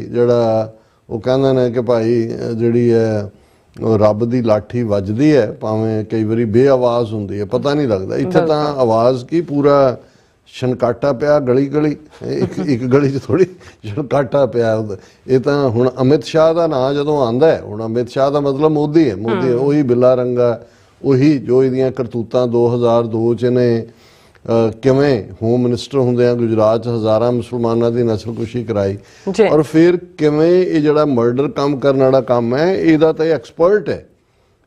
ਜਿਹੜਾ ਉਹ ਕਹਿੰਦੇ ਨੇ ਕਿ ਭਾਈ ਜਿਹੜੀ ਹੈ ਉਹ ਰੱਬ ਦੀ ਲਾਠੀ ਵੱਜਦੀ ਹੈ, ਭਾਵੇਂ ਕਈ ਵਾਰੀ ਬੇਆਵਾਜ਼ ਹੁੰਦੀ ਹੈ, ਪਤਾ ਨਹੀਂ ਲੱਗਦਾ। ਇੱਥੇ ਤਾਂ ਆਵਾਜ਼ ਕੀ ਪੂਰਾ ਛਣਕਾਟਾ ਪਿਆ, ਗਲੀ ਇੱਕ ਗਲੀ 'ਚ ਥੋੜੀ ਛਣਕਾਟਾ ਪਿਆ। ਇਹ ਤਾਂ ਹੁਣ ਅਮਿਤ ਸ਼ਾਹ ਦਾ ਨਾਂ ਜਦੋਂ ਆਉਂਦਾ ਹੈ, ਹੁਣ ਅਮਿਤ ਸ਼ਾਹ ਦਾ ਮਤਲਬ ਮੋਦੀ ਹੈ, ਮੋਦੀ ਉਹੀ ਬਿੱਲਾ ਰੰਗਾ, ਉਹੀ ਜੋ ਇਹਦੀਆਂ ਕਰਤੂਤਾਂ 2002 'ਚ ਨੇ ਕਿਵੇਂ ਹੋਮ ਮਿਨਿਸਟਰ ਹੁੰਦੇ ਆ ਗੁਜਰਾਤ 'ਚ ਹਜ਼ਾਰਾਂ ਮੁਸਲਮਾਨਾਂ ਦੀ ਨਸਲਕੁਸ਼ੀ ਕਰਾਈ, ਔਰ ਫਿਰ ਕਿਵੇਂ ਇਹ ਜਿਹੜਾ ਮਰਡਰ ਕੰਮ ਕਰਨ ਵਾਲਾ ਕੰਮ ਹੈ ਇਹਦਾ ਤਾਂ ਐਕਸਪਰਟ ਹੈ।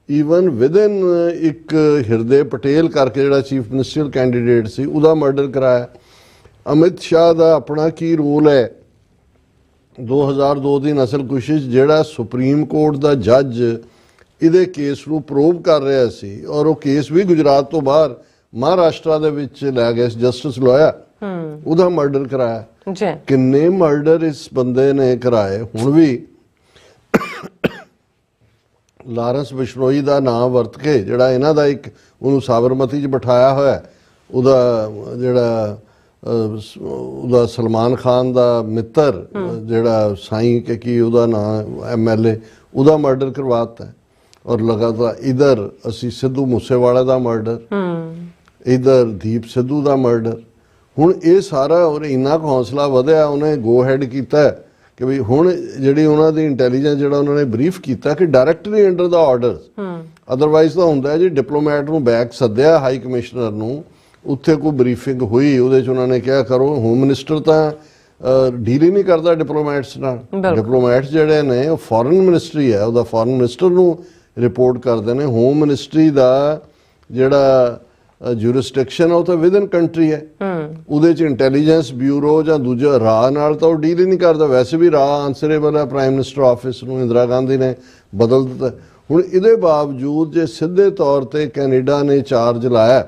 ਈਵਨ ਵਿਦਨ ਇੱਕ ਹਿਰਦੇ ਪਟੇਲ ਕਰਕੇ ਜਿਹੜਾ ਚੀਫ ਮਿਨਿਸਟਰੀਅਲ ਕੈਂਡੀਡੇਟ ਸੀ, ਉਹਦਾ ਮਰਡਰ ਕਰਾਇਆ। ਅਮਿਤ ਸ਼ਾਹ ਦਾ ਆਪਣਾ ਕੀ ਰੋਲ ਹੈ 2002 ਦੀ ਨਸਲਕੁਸ਼ੀ 'ਚ, ਜਿਹੜਾ ਸੁਪਰੀਮ ਕੋਰਟ ਦਾ ਜੱਜ ਇਹਦੇ ਕੇਸ ਨੂੰ ਪ੍ਰੋਬ ਕਰ ਰਿਹਾ ਸੀ, ਔਰ ਉਹ ਕੇਸ ਵੀ ਗੁਜਰਾਤ ਤੋਂ ਬਾਹਰ ਮਹਾਰਾਸ਼ਟਰ ਦੇ ਵਿੱਚ ਲੈ ਗਏ, ਜਸਟਿਸ ਲੋਇਆ, ਉਹਦਾ ਮਰਡਰ ਕਰਾਇਆ। ਕਿੰਨੇ ਮਰਡਰ ਇਸ ਬੰਦੇ ਨੇ ਕਰਾਏ। ਹੁਣ ਵੀ ਲਾਰੈਂਸ ਬਿਸ਼ਨੋਈ ਦਾ ਨਾਮ ਵਰਤ ਕੇ ਜਿਹੜਾ ਇਹਨਾਂ ਦਾ ਇੱਕ ਉਹਨੂੰ ਸਾਬਰਮਤੀ 'ਚ ਬਿਠਾਇਆ ਹੋਇਆ, ਉਹਦਾ ਜਿਹੜਾ ਉਹਦਾ ਸਲਮਾਨ ਖਾਨ ਦਾ ਮਿੱਤਰ ਜਿਹੜਾ ਸਾਈਂ ਕਿ ਕੀ ਉਹਦਾ ਨਾਮ MLA, ਉਹਦਾ ਮਰਡਰ ਕਰਵਾਤਾ। ਔਰ ਲਗਾਤਾਰ ਇਧਰ ਅਸੀਂ ਸਿੱਧੂ ਮੂਸੇਵਾਲੇ ਦਾ ਮਰਡਰ, ਇਧਰ ਦੀਪ ਸਿੱਧੂ ਦਾ ਮਰਡਰ। ਹੁਣ ਇਹ ਸਾਰਾ ਔਰ ਇੰਨਾ ਕੁ ਹੌਸਲਾ ਵਧਿਆ, ਉਹਨੇ ਗੋ ਹੈਡ ਕੀਤਾ ਕਿ ਵੀ ਹੁਣ ਜਿਹੜੀ ਉਹਨਾਂ ਦੀ ਇੰਟੈਲੀਜੈਂਸ ਜਿਹੜਾ ਉਹਨਾਂ ਨੇ ਬਰੀਫ ਕੀਤਾ ਕਿ ਡਾਇਰੈਕਟਲੀ ਅੰਡਰ ਦਾ ਆਰਡਰਸ, ਅਦਰਵਾਈਜ਼ ਤਾਂ ਹੁੰਦਾ ਜੀ ਡਿਪਲੋਮੈਟ ਨੂੰ ਬੈਕ ਸੱਦਿਆ ਹਾਈ ਕਮਿਸ਼ਨਰ ਨੂੰ, ਉੱਥੇ ਕੋਈ ਬਰੀਫਿੰਗ ਹੋਈ, ਉਹਦੇ 'ਚ ਉਹਨਾਂ ਨੇ ਕਿਹਾ ਕਰੋ। ਹੋਮ ਮਿਨਿਸਟਰ ਤਾਂ ਡੀਲ ਹੀ ਨਹੀਂ ਕਰਦਾ ਡਿਪਲੋਮੈਟਸ ਨਾਲ। ਡਿਪਲੋਮੈਟਸ ਜਿਹੜੇ ਨੇ ਉਹ ਫੋਰਨ ਮਿਨਿਸਟਰੀ ਹੈ, ਉਹਦਾ ਫੋਰਨ ਮਿਨਿਸਟਰ ਨੂੰ ਰਿਪੋਰਟ ਕਰਦੇ ਨੇ। ਹੋਮ ਮਿਨਿਸਟਰੀ ਦਾ ਜਿਹੜਾ ਜੂਰਿਸਡਿਕਸ਼ਨ ਉਹ ਤਾਂ ਵਿਦਨ ਕੰਟਰੀ ਹੈ, ਉਹਦੇ 'ਚ ਇੰਟੈਲੀਜੈਂਸ ਬਿਊਰੋ ਜਾਂ ਦੂਜਾ ਰਾਹ ਨਾਲ ਤਾਂ ਉਹ ਡੀਲ ਹੀ ਨਹੀਂ ਕਰਦਾ। ਵੈਸੇ ਵੀ ਰਾਹ ਆਨਸਰੇਬਲ ਹੈ ਪ੍ਰਾਈਮ ਮਿਨਿਸਟਰ ਆਫਿਸ ਨੂੰ, ਇੰਦਰਾ ਗਾਂਧੀ ਨੇ ਬਦਲ ਦਿੱਤਾ। ਹੁਣ ਇਹਦੇ ਬਾਵਜੂਦ ਜੇ ਸਿੱਧੇ ਤੌਰ ਤੇ ਕੈਨੇਡਾ ਨੇ ਚਾਰਜ ਲਾਇਆ,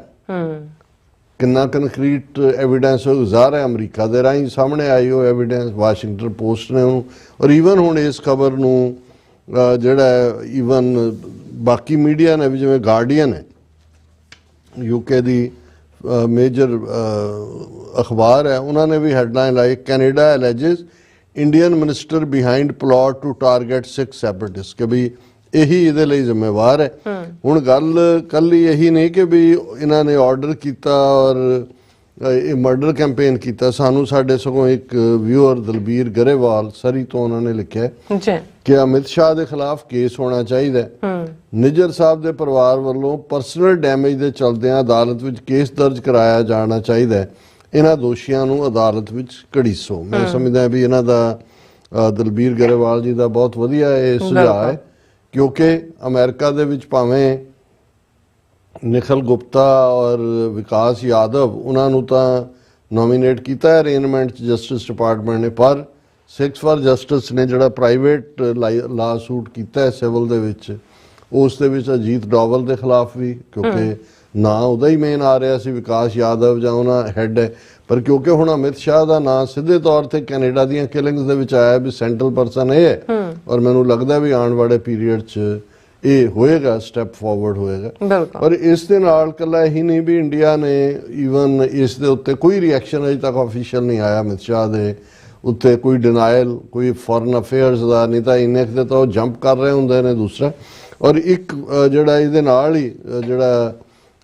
ਕਿੰਨਾ ਕੰਕਰੀਟ ਐਵੀਡੈਂਸ ਜ਼ਾਹਰ ਹੈ ਅਮਰੀਕਾ ਦੇ ਰਾਹੀਂ ਸਾਹਮਣੇ ਆਈ ਉਹ ਐਵੀਡੈਂਸ, ਵਾਸ਼ਿੰਗਟਨ ਪੋਸਟ ਨੇ ਉਹਨੂੰ, ਔਰ ਈਵਨ ਹੁਣ ਇਸ ਖਬਰ ਨੂੰ ਜਿਹੜਾ ਈਵਨ ਬਾਕੀ ਮੀਡੀਆ ਨੇ ਵੀ, ਜਿਵੇਂ ਗਾਰਡੀਅਨ ਹੈ ਯੂਕੇ ਦੀ ਮੇਜਰ ਅਖਬਾਰ ਹੈ, ਉਹਨਾਂ ਨੇ ਵੀ ਹੈਡਲਾਈਨ ਲਾਈ, Canada alleges Indian minister behind plot to target 6 separatist, ਕਿ ਵੀ ਇਹੀ ਇਹਦੇ ਲਈ ਜ਼ਿੰਮੇਵਾਰ ਹੈ। ਹੁਣ ਗੱਲ ਕੱਲੀ ਇਹੀ ਨਹੀਂ ਕਿ ਵੀ ਇਹਨਾਂ ਨੇ ਆਰਡਰ ਕੀਤਾ ਔਰ ਇਹ ਮਰਡਰ ਕੈਂਪੇਨ ਕੀਤਾ। ਸਾਨੂੰ ਸਾਡੇ ਸਗੋਂ ਇੱਕ ਵਿਊਅਰ ਦਲਬੀਰ ਗਰੇਵਾਲ ਸਰੀ ਤੋਂ ਉਹਨਾਂ ਨੇ ਲਿਖਿਆ ਕਿ ਅਮਿਤ ਸ਼ਾਹ ਦੇ ਖਿਲਾਫ ਕੇਸ ਹੋਣਾ ਚਾਹੀਦਾ। ਨਿੱਜਰ ਸਾਹਿਬ ਦੇ ਪਰਿਵਾਰ ਵੱਲੋਂ ਪਰਸਨਲ ਡੈਮੇਜ ਦੇ ਚਲਦਿਆਂ ਅਦਾਲਤ ਵਿੱਚ ਕੇਸ ਦਰਜ ਕਰਾਇਆ ਜਾਣਾ ਚਾਹੀਦਾ। ਇਹਨਾਂ ਦੋਸ਼ੀਆਂ ਨੂੰ ਅਦਾਲਤ ਵਿੱਚ ਘੜੀਸੋ। ਮੈਂ ਸਮਝਦਾ ਵੀ ਇਹਨਾਂ ਦਾ ਦਲਬੀਰ ਗਰੇਵਾਲ ਜੀ ਦਾ ਬਹੁਤ ਵਧੀਆ ਇਹ ਸੁਝਾਅ ਹੈ, ਕਿਉਂਕਿ ਅਮਰੀਕਾ ਦੇ ਵਿੱਚ ਭਾਵੇਂ ਨਿਖਲ ਗੁਪਤਾ ਔਰ ਵਿਕਾਸ ਯਾਦਵ ਉਹਨਾਂ ਨੂੰ ਤਾਂ ਨੋਮੀਨੇਟ ਕੀਤਾ ਹੈ ਅਰੇਂਜਮੈਂਟ ਜਸਟਿਸ ਡਿਪਾਰਟਮੈਂਟ ਨੇ, ਪਰ 6 ਫਾਰ ਜਸਟਿਸ ਨੇ ਜਿਹੜਾ ਪ੍ਰਾਈਵੇਟ ਲਾ ਸੂਟ ਕੀਤਾ ਹੈ ਸਿਵਲ ਦੇ ਵਿੱਚ, ਉਸ ਦੇ ਵਿੱਚ ਅਜੀਤ ਡੋਵਲ ਦੇ ਖਿਲਾਫ ਵੀ, ਕਿਉਂਕਿ ਨਾਂ ਉਹਦਾ ਹੀ ਮੇਨ ਆ ਰਿਹਾ ਸੀ, ਵਿਕਾਸ ਯਾਦਵ ਜਾਂ ਉਹਨਾਂ ਹੈੱਡ ਹੈ, ਪਰ ਕਿਉਂਕਿ ਹੁਣ ਅਮਿਤ ਸ਼ਾਹ ਦਾ ਨਾਂ ਸਿੱਧੇ ਤੌਰ ਤੇ ਕੈਨੇਡਾ ਦੀਆਂ ਕਿਲਿੰਗਸ ਦੇ ਵਿੱਚ ਆਇਆ ਵੀ ਸੈਂਟਰਲ ਪਰਸਨ ਇਹ ਹੈ, ਔਰ ਮੈਨੂੰ ਲੱਗਦਾ ਵੀ ਆਉਣ ਵਾਲੇ ਪੀਰੀਅਡ 'ਚ ਇਹ ਹੋਏਗਾ, ਸਟੈਪ ਫਾਰਵਰਡ ਹੋਏਗਾ। ਔਰ ਇਸ ਦੇ ਨਾਲ ਇਕੱਲਾ ਇਹੀ ਨਹੀਂ ਵੀ ਇੰਡੀਆ ਨੇ ਈਵਨ ਇਸ ਦੇ ਉੱਤੇ ਕੋਈ ਰਿਐਕਸ਼ਨ ਅਜੇ ਤੱਕ ਆਫੀਸ਼ੀਅਲ ਨਹੀਂ ਆਇਆ ਅਮਿਤ ਸ਼ਾਹ ਦੇ ਉੱਤੇ, ਕੋਈ ਡਿਨਾਇਲ ਕੋਈ ਫੋਰਨ ਅਫੇਅਰਸ ਦਾ, ਨਹੀਂ ਤਾਂ ਇੰਨੇ ਕੁ ਤਾਂ ਉਹ ਜੰਪ ਕਰ ਰਹੇ ਹੁੰਦੇ ਨੇ। ਦੂਸਰਾ ਔਰ ਇੱਕ ਜਿਹੜਾ ਇਹਦੇ ਨਾਲ ਹੀ ਜਿਹੜਾ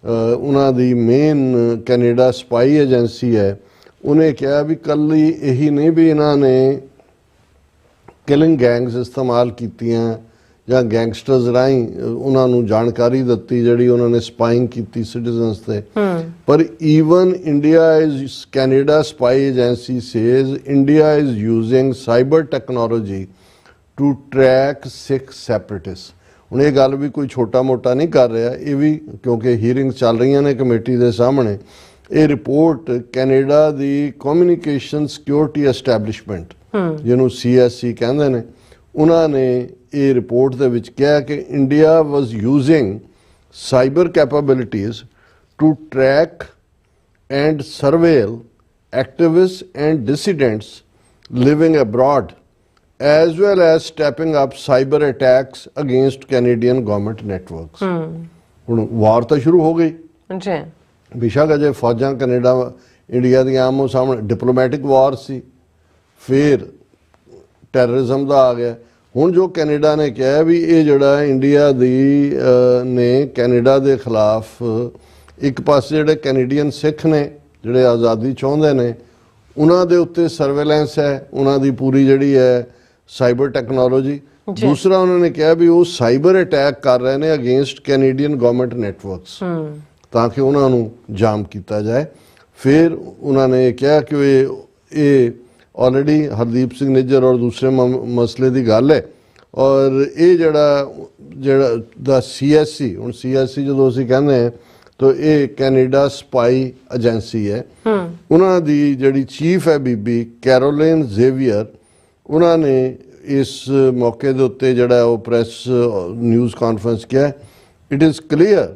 ਉਹਨਾਂ ਦੀ ਮੇਨ ਕੈਨੇਡਾ ਸਪਾਈ ਏਜੰਸੀ ਹੈ, ਉਹਨੇ ਕਿਹਾ ਵੀ ਕੱਲੀ ਇਹੀ ਨਹੀਂ ਵੀ ਇਹਨਾਂ ਨੇ ਕਿਲਿੰਗ ਗੈਂਗਸ ਇਸਤੇਮਾਲ ਕੀਤੀਆਂ ਜਾਂ ਗੈਂਗਸਟਰਸ ਰਾਹੀਂ ਉਹਨਾਂ ਨੂੰ ਜਾਣਕਾਰੀ ਦਿੱਤੀ ਜਿਹੜੀ ਉਹਨਾਂ ਨੇ ਸਪਾਈਂਗ ਕੀਤੀ ਸਿਟੀਜ਼ਨਸ ਤੇ, ਪਰ even India is Canada spy agency says India is using cyber technology to track 6 separatist. ਹੁਣ ਇਹ ਗੱਲ ਵੀ ਕੋਈ ਛੋਟਾ ਮੋਟਾ ਨਹੀਂ ਕਰ ਰਿਹਾ, ਇਹ ਵੀ ਕਿਉਂਕਿ ਹੀਅਰਿੰਗ ਚੱਲ ਰਹੀਆਂ ਨੇ ਕਮੇਟੀ ਦੇ ਸਾਹਮਣੇ। ਇਹ ਰਿਪੋਰਟ ਕੈਨੇਡਾ ਦੀ ਕਮਿਊਨੀਕੇਸ਼ਨ ਸਿਕਿਉਰਿਟੀ ਐਸਟੈਬਲਿਸ਼ਮੈਂਟ ਜਿਹਨੂੰ CSC ਕਹਿੰਦੇ ਨੇ, ਉਹਨਾਂ ਨੇ ਇਹ ਰਿਪੋਰਟ ਦੇ ਵਿੱਚ ਕਿਹਾ ਕਿ India was using cyber capabilities to track and surveil activist and dissidents living abroad as well as stepping up cyber attacks against Canadian government networks। ਹੁਣ ਵਾਰ ਤਾਂ ਸ਼ੁਰੂ ਹੋ ਗਈ ਜੀ, ਬੇਸ਼ੱਕ ਅਜੇ ਫੌਜਾਂ ਕੈਨੇਡਾ ਇੰਡੀਆ ਦੀਆਂ ਆਮੋ ਸਾਹਮਣੇ ਡਿਪਲੋਮੈਟਿਕ ਵਾਰ ਸੀ, ਫਿਰ ਟੈਰਰਿਜ਼ਮ ਦਾ ਆ ਗਿਆ। ਹੁਣ ਜੋ ਕੈਨੇਡਾ ਨੇ ਕਿਹਾ ਵੀ ਇਹ ਜਿਹੜਾ ਇੰਡੀਆ ਦੀ ਨੇ ਕੈਨੇਡਾ ਦੇ ਖਿਲਾਫ ਇੱਕ ਪਾਸੇ ਜਿਹੜੇ ਕੈਨੇਡੀਅਨ ਸਿੱਖ ਨੇ ਜਿਹੜੇ ਆਜ਼ਾਦੀ ਚਾਹੁੰਦੇ ਨੇ ਉਹਨਾਂ ਦੇ ਉੱਤੇ ਸਰਵੇਲੈਂਸ ਹੈ, ਉਹਨਾਂ ਦੀ ਪੂਰੀ ਜਿਹੜੀ ਹੈ ਸਾਈਬਰ ਟੈਕਨੋਲੋਜੀ। ਦੂਸਰਾ ਉਹਨਾਂ ਨੇ ਕਿਹਾ ਵੀ ਉਹ ਸਾਈਬਰ ਅਟੈਕ ਕਰ ਰਹੇ ਨੇ ਅਗੇਂਸਟ ਕੈਨੇਡੀਅਨ ਗਵਰਨਮੈਂਟ ਨੈਟਵਰਕਸ ਤਾਂ ਕਿ ਉਹਨਾਂ ਨੂੰ ਜਾਮ ਕੀਤਾ ਜਾਏ। ਫਿਰ ਉਹਨਾਂ ਨੇ ਕਿਹਾ ਕਿ ਇਹ ਆਲਰੇਡੀ ਹਰਦੀਪ ਸਿੰਘ ਨਿੱਜਰ ਔਰ ਦੂਸਰੇ ਮਸਲੇ ਦੀ ਗੱਲ ਹੈ, ਔਰ ਇਹ ਜਿਹੜਾ ਦਾ CSC, ਹੁਣ CSC ਜਦੋਂ ਅਸੀਂ ਕਹਿੰਦੇ ਹਾਂ ਤਾਂ ਇਹ ਕੈਨੇਡਾ ਸਪਾਈ ਏਜੰਸੀ ਹੈ, ਉਹਨਾਂ ਦੀ ਜਿਹੜੀ ਚੀਫ ਹੈ ਬੀਬੀ ਕੈਰੋਲਿਨ ਜ਼ੇਵੀਅਰ, ਉਹਨਾਂ ਨੇ ਇਸ ਮੌਕੇ ਦੇ ਉੱਤੇ ਜਿਹੜਾ ਉਹ ਪ੍ਰੈਸ ਨਿਊਜ਼ ਕਾਨਫਰੰਸ ਕਿਹਾ, it is clear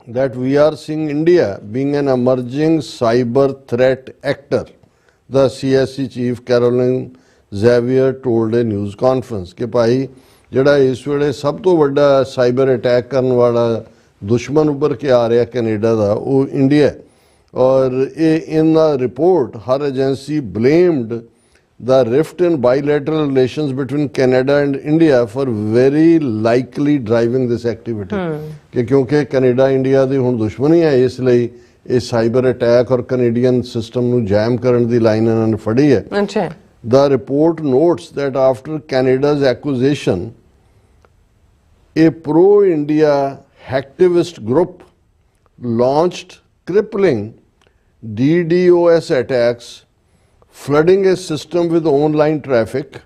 that we are seeing India being an emerging cyber threat actor, the CSC chief Caroline Xavier told a news conference ਕਿ ਭਾਈ ਜਿਹੜਾ ਇਸ ਵੇਲੇ ਸਭ ਤੋਂ ਵੱਡਾ ਸਾਈਬਰ ਅਟੈਕ ਕਰਨ ਵਾਲਾ ਦੁਸ਼ਮਣ ਉੱਭਰ ਕੇ ਆ ਰਿਹਾ ਕੈਨੇਡਾ ਦਾ ਉਹ ਇੰਡੀਆ। ਔਰ ਇਹ in the report her agency blamed the rift in bilateral relations between Canada and India for very likely driving this activity ਕਿ ਕਿਉਂਕਿ ਕੈਨੇਡਾ ਇੰਡੀਆ ਦੀ ਹੁਣ ਦੁਸ਼ਮਣੀ ਹੈ, ਇਸ ਲਈ ਇਹ ਸਾਈਬਰ ਅਟੈਕ ਔਰ ਕੈਨੇਡੀਅਨ ਸਿਸਟਮ ਨੂੰ ਜੈਮ ਕਰਨ ਦੀ ਲਾਈਨ ਇਹਨਾਂ ਨੇ ਫੜੀ ਹੈ। The report notes that after Canada's acquisition, a pro-India hacktivist group launched crippling DDoS attacks flooding a system with online traffic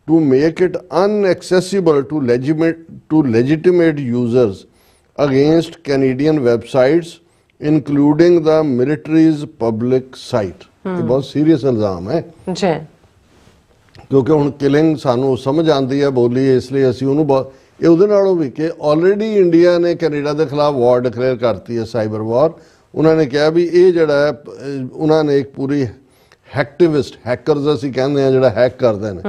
to make it inaccessible to legitimate users against Canadian websites, including the military's public site। ਇਹ ਬਹੁਤ serious ਇਲਜ਼ਾਮ ਹੈ ਜੀ, ਕਿਉਂਕਿ ਹੁਣ killing ਸਾਨੂੰ ਸਮਝ ਆਉਂਦੀ ਹੈ ਬੋਲੀ, ਇਸ ਲਈ ਅਸੀਂ ਉਹਨੂੰ ਇਹ ਉਹਦੇ ਨਾਲੋਂ ਵੀ ਕਿ ਆਲਰੇਡੀ ਇੰਡੀਆ ਨੇ ਕੈਨੇਡਾ ਦੇ ਖਿਲਾਫ ਵਾਰ ਡਿਕਲੇਅਰ ਕਰਤੀ ਹੈ, ਸਾਈਬਰ ਵਾਰ। ਉਹਨਾਂ ਨੇ ਕਿਹਾ ਵੀ ਇਹ ਜਿਹੜਾ ਹੈ ਉਹਨਾਂ ਨੇ ਇੱਕ ਪੂਰੀ ਹੈਕਟਿਵਿਸਟ, ਹੈਕਰਸ ਅਸੀਂ ਕਹਿੰਦੇ ਆ ਜਿਹੜਾ ਹੈਕ ਕਰਦੇ ਨੇ,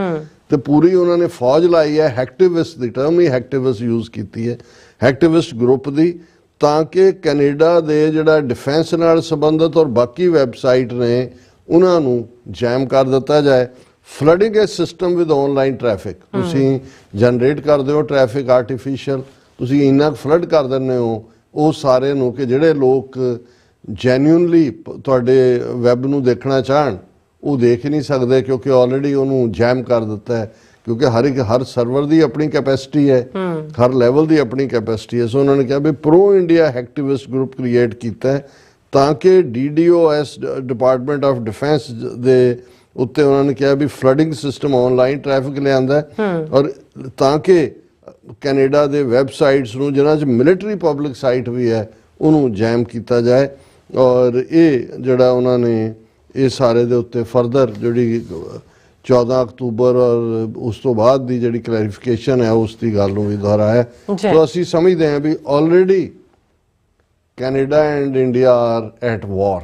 ਤੇ ਪੂਰੀ ਉਹਨਾਂ ਨੇ ਫੌਜ ਲਾਈ ਹੈ ਹੈਕਟਿਵਿਸਟ ਦੀ, ਟਰਮ ਹੀ ਹੈਕਟਿਵਿਸਟ ਯੂਜ਼ ਕੀਤੀ ਹੈ, ਹੈਕਟਿਵਿਸਟ ਗਰੁੱਪ ਦੀ, ਤਾਂ ਕਿ ਕੈਨੇਡਾ ਦੇ ਜਿਹੜਾ ਡਿਫੈਂਸ ਨਾਲ ਸੰਬੰਧਿਤ ਔਰ ਬਾਕੀ ਵੈਬਸਾਈਟ ਨੇ ਉਹਨਾਂ ਨੂੰ ਜੈਮ ਕਰ ਦਿੱਤਾ ਜਾਏ। ਫਲੱਡਿੰਗ ਹੈ ਸਿਸਟਮ ਵਿਦ ਆਨਲਾਈਨ ਟ੍ਰੈਫਿਕ, ਤੁਸੀਂ ਜਨਰੇਟ ਕਰਦੇ ਹੋ ਟ੍ਰੈਫਿਕ ਆਰਟੀਫੀਸ਼ੀਅਲ, ਤੁਸੀਂ ਇੰਨਾ ਫਲੱਡ ਕਰ ਦਿੰਦੇ ਹੋ ਉਹ ਸਾਰੇ ਨੂੰ ਕਿ ਜਿਹੜੇ ਲੋਕ ਜੈਨੂਇਨਲੀ ਤੁਹਾਡੇ ਵੈਬ ਨੂੰ ਦੇਖਣਾ ਚਾਹਣ ਉਹ ਦੇਖ ਨਹੀਂ ਸਕਦੇ, ਕਿਉਂਕਿ ਆਲਰੇਡੀ ਉਹਨੂੰ ਜੈਮ ਕਰ ਦਿੱਤਾ ਹੈ। ਕਿਉਂਕਿ ਹਰ ਸਰਵਰ ਦੀ ਆਪਣੀ ਕੈਪੈਸਿਟੀ ਹੈ, ਹਰ ਲੈਵਲ ਦੀ ਆਪਣੀ ਕੈਪੈਸਿਟੀ ਹੈ। ਸੋ ਉਹਨਾਂ ਨੇ ਕਿਹਾ ਵੀ pro India activist group create ਕੀਤਾ ਹੈ ਤਾਂ ਕਿ DDoS ਡਿਪਾਰਟਮੈਂਟ ਆਫ ਡਿਫੈਂਸ ਦੇ ਉੱਤੇ ਉਹਨਾਂ ਨੇ ਕਿਹਾ ਵੀ ਫਲੱਡਿੰਗ ਸਿਸਟਮ ਆਨਲਾਈਨ ਟ੍ਰੈਫਿਕ ਲਿਆਂਦਾ ਔਰ ਤਾਂ ਕਿ ਕੈਨੇਡਾ ਦੇ ਵੈਬਸਾਈਟਸ ਨੂੰ ਜਿਨ੍ਹਾਂ 'ਚ ਮਿਲਟਰੀ ਪਬਲਿਕ ਸਾਈਟ ਵੀ ਹੈ ਉਹਨੂੰ ਜੈਮ ਕੀਤਾ ਜਾਏ। ਔਰ ਇਹ ਜਿਹੜਾ ਉਹਨਾਂ ਨੇ ਇਹ ਸਾਰੇ ਦੇ ਉੱਤੇ ਫਰਦਰ ਜਿਹੜੀ 14 ਅਕਤੂਬਰ ਔਰ ਉਸ ਤੋਂ ਬਾਅਦ ਦੀ ਜਿਹੜੀ ਕਲੈਰੀਫਿਕੇਸ਼ਨ ਹੈ ਉਸ ਦੀ ਗੱਲ ਨੂੰ ਵੀ ਦੁਹਰਾਇਆ। ਸੋ ਅਸੀਂ ਸਮਝਦੇ ਹਾਂ ਵੀ already Canada and India are at war,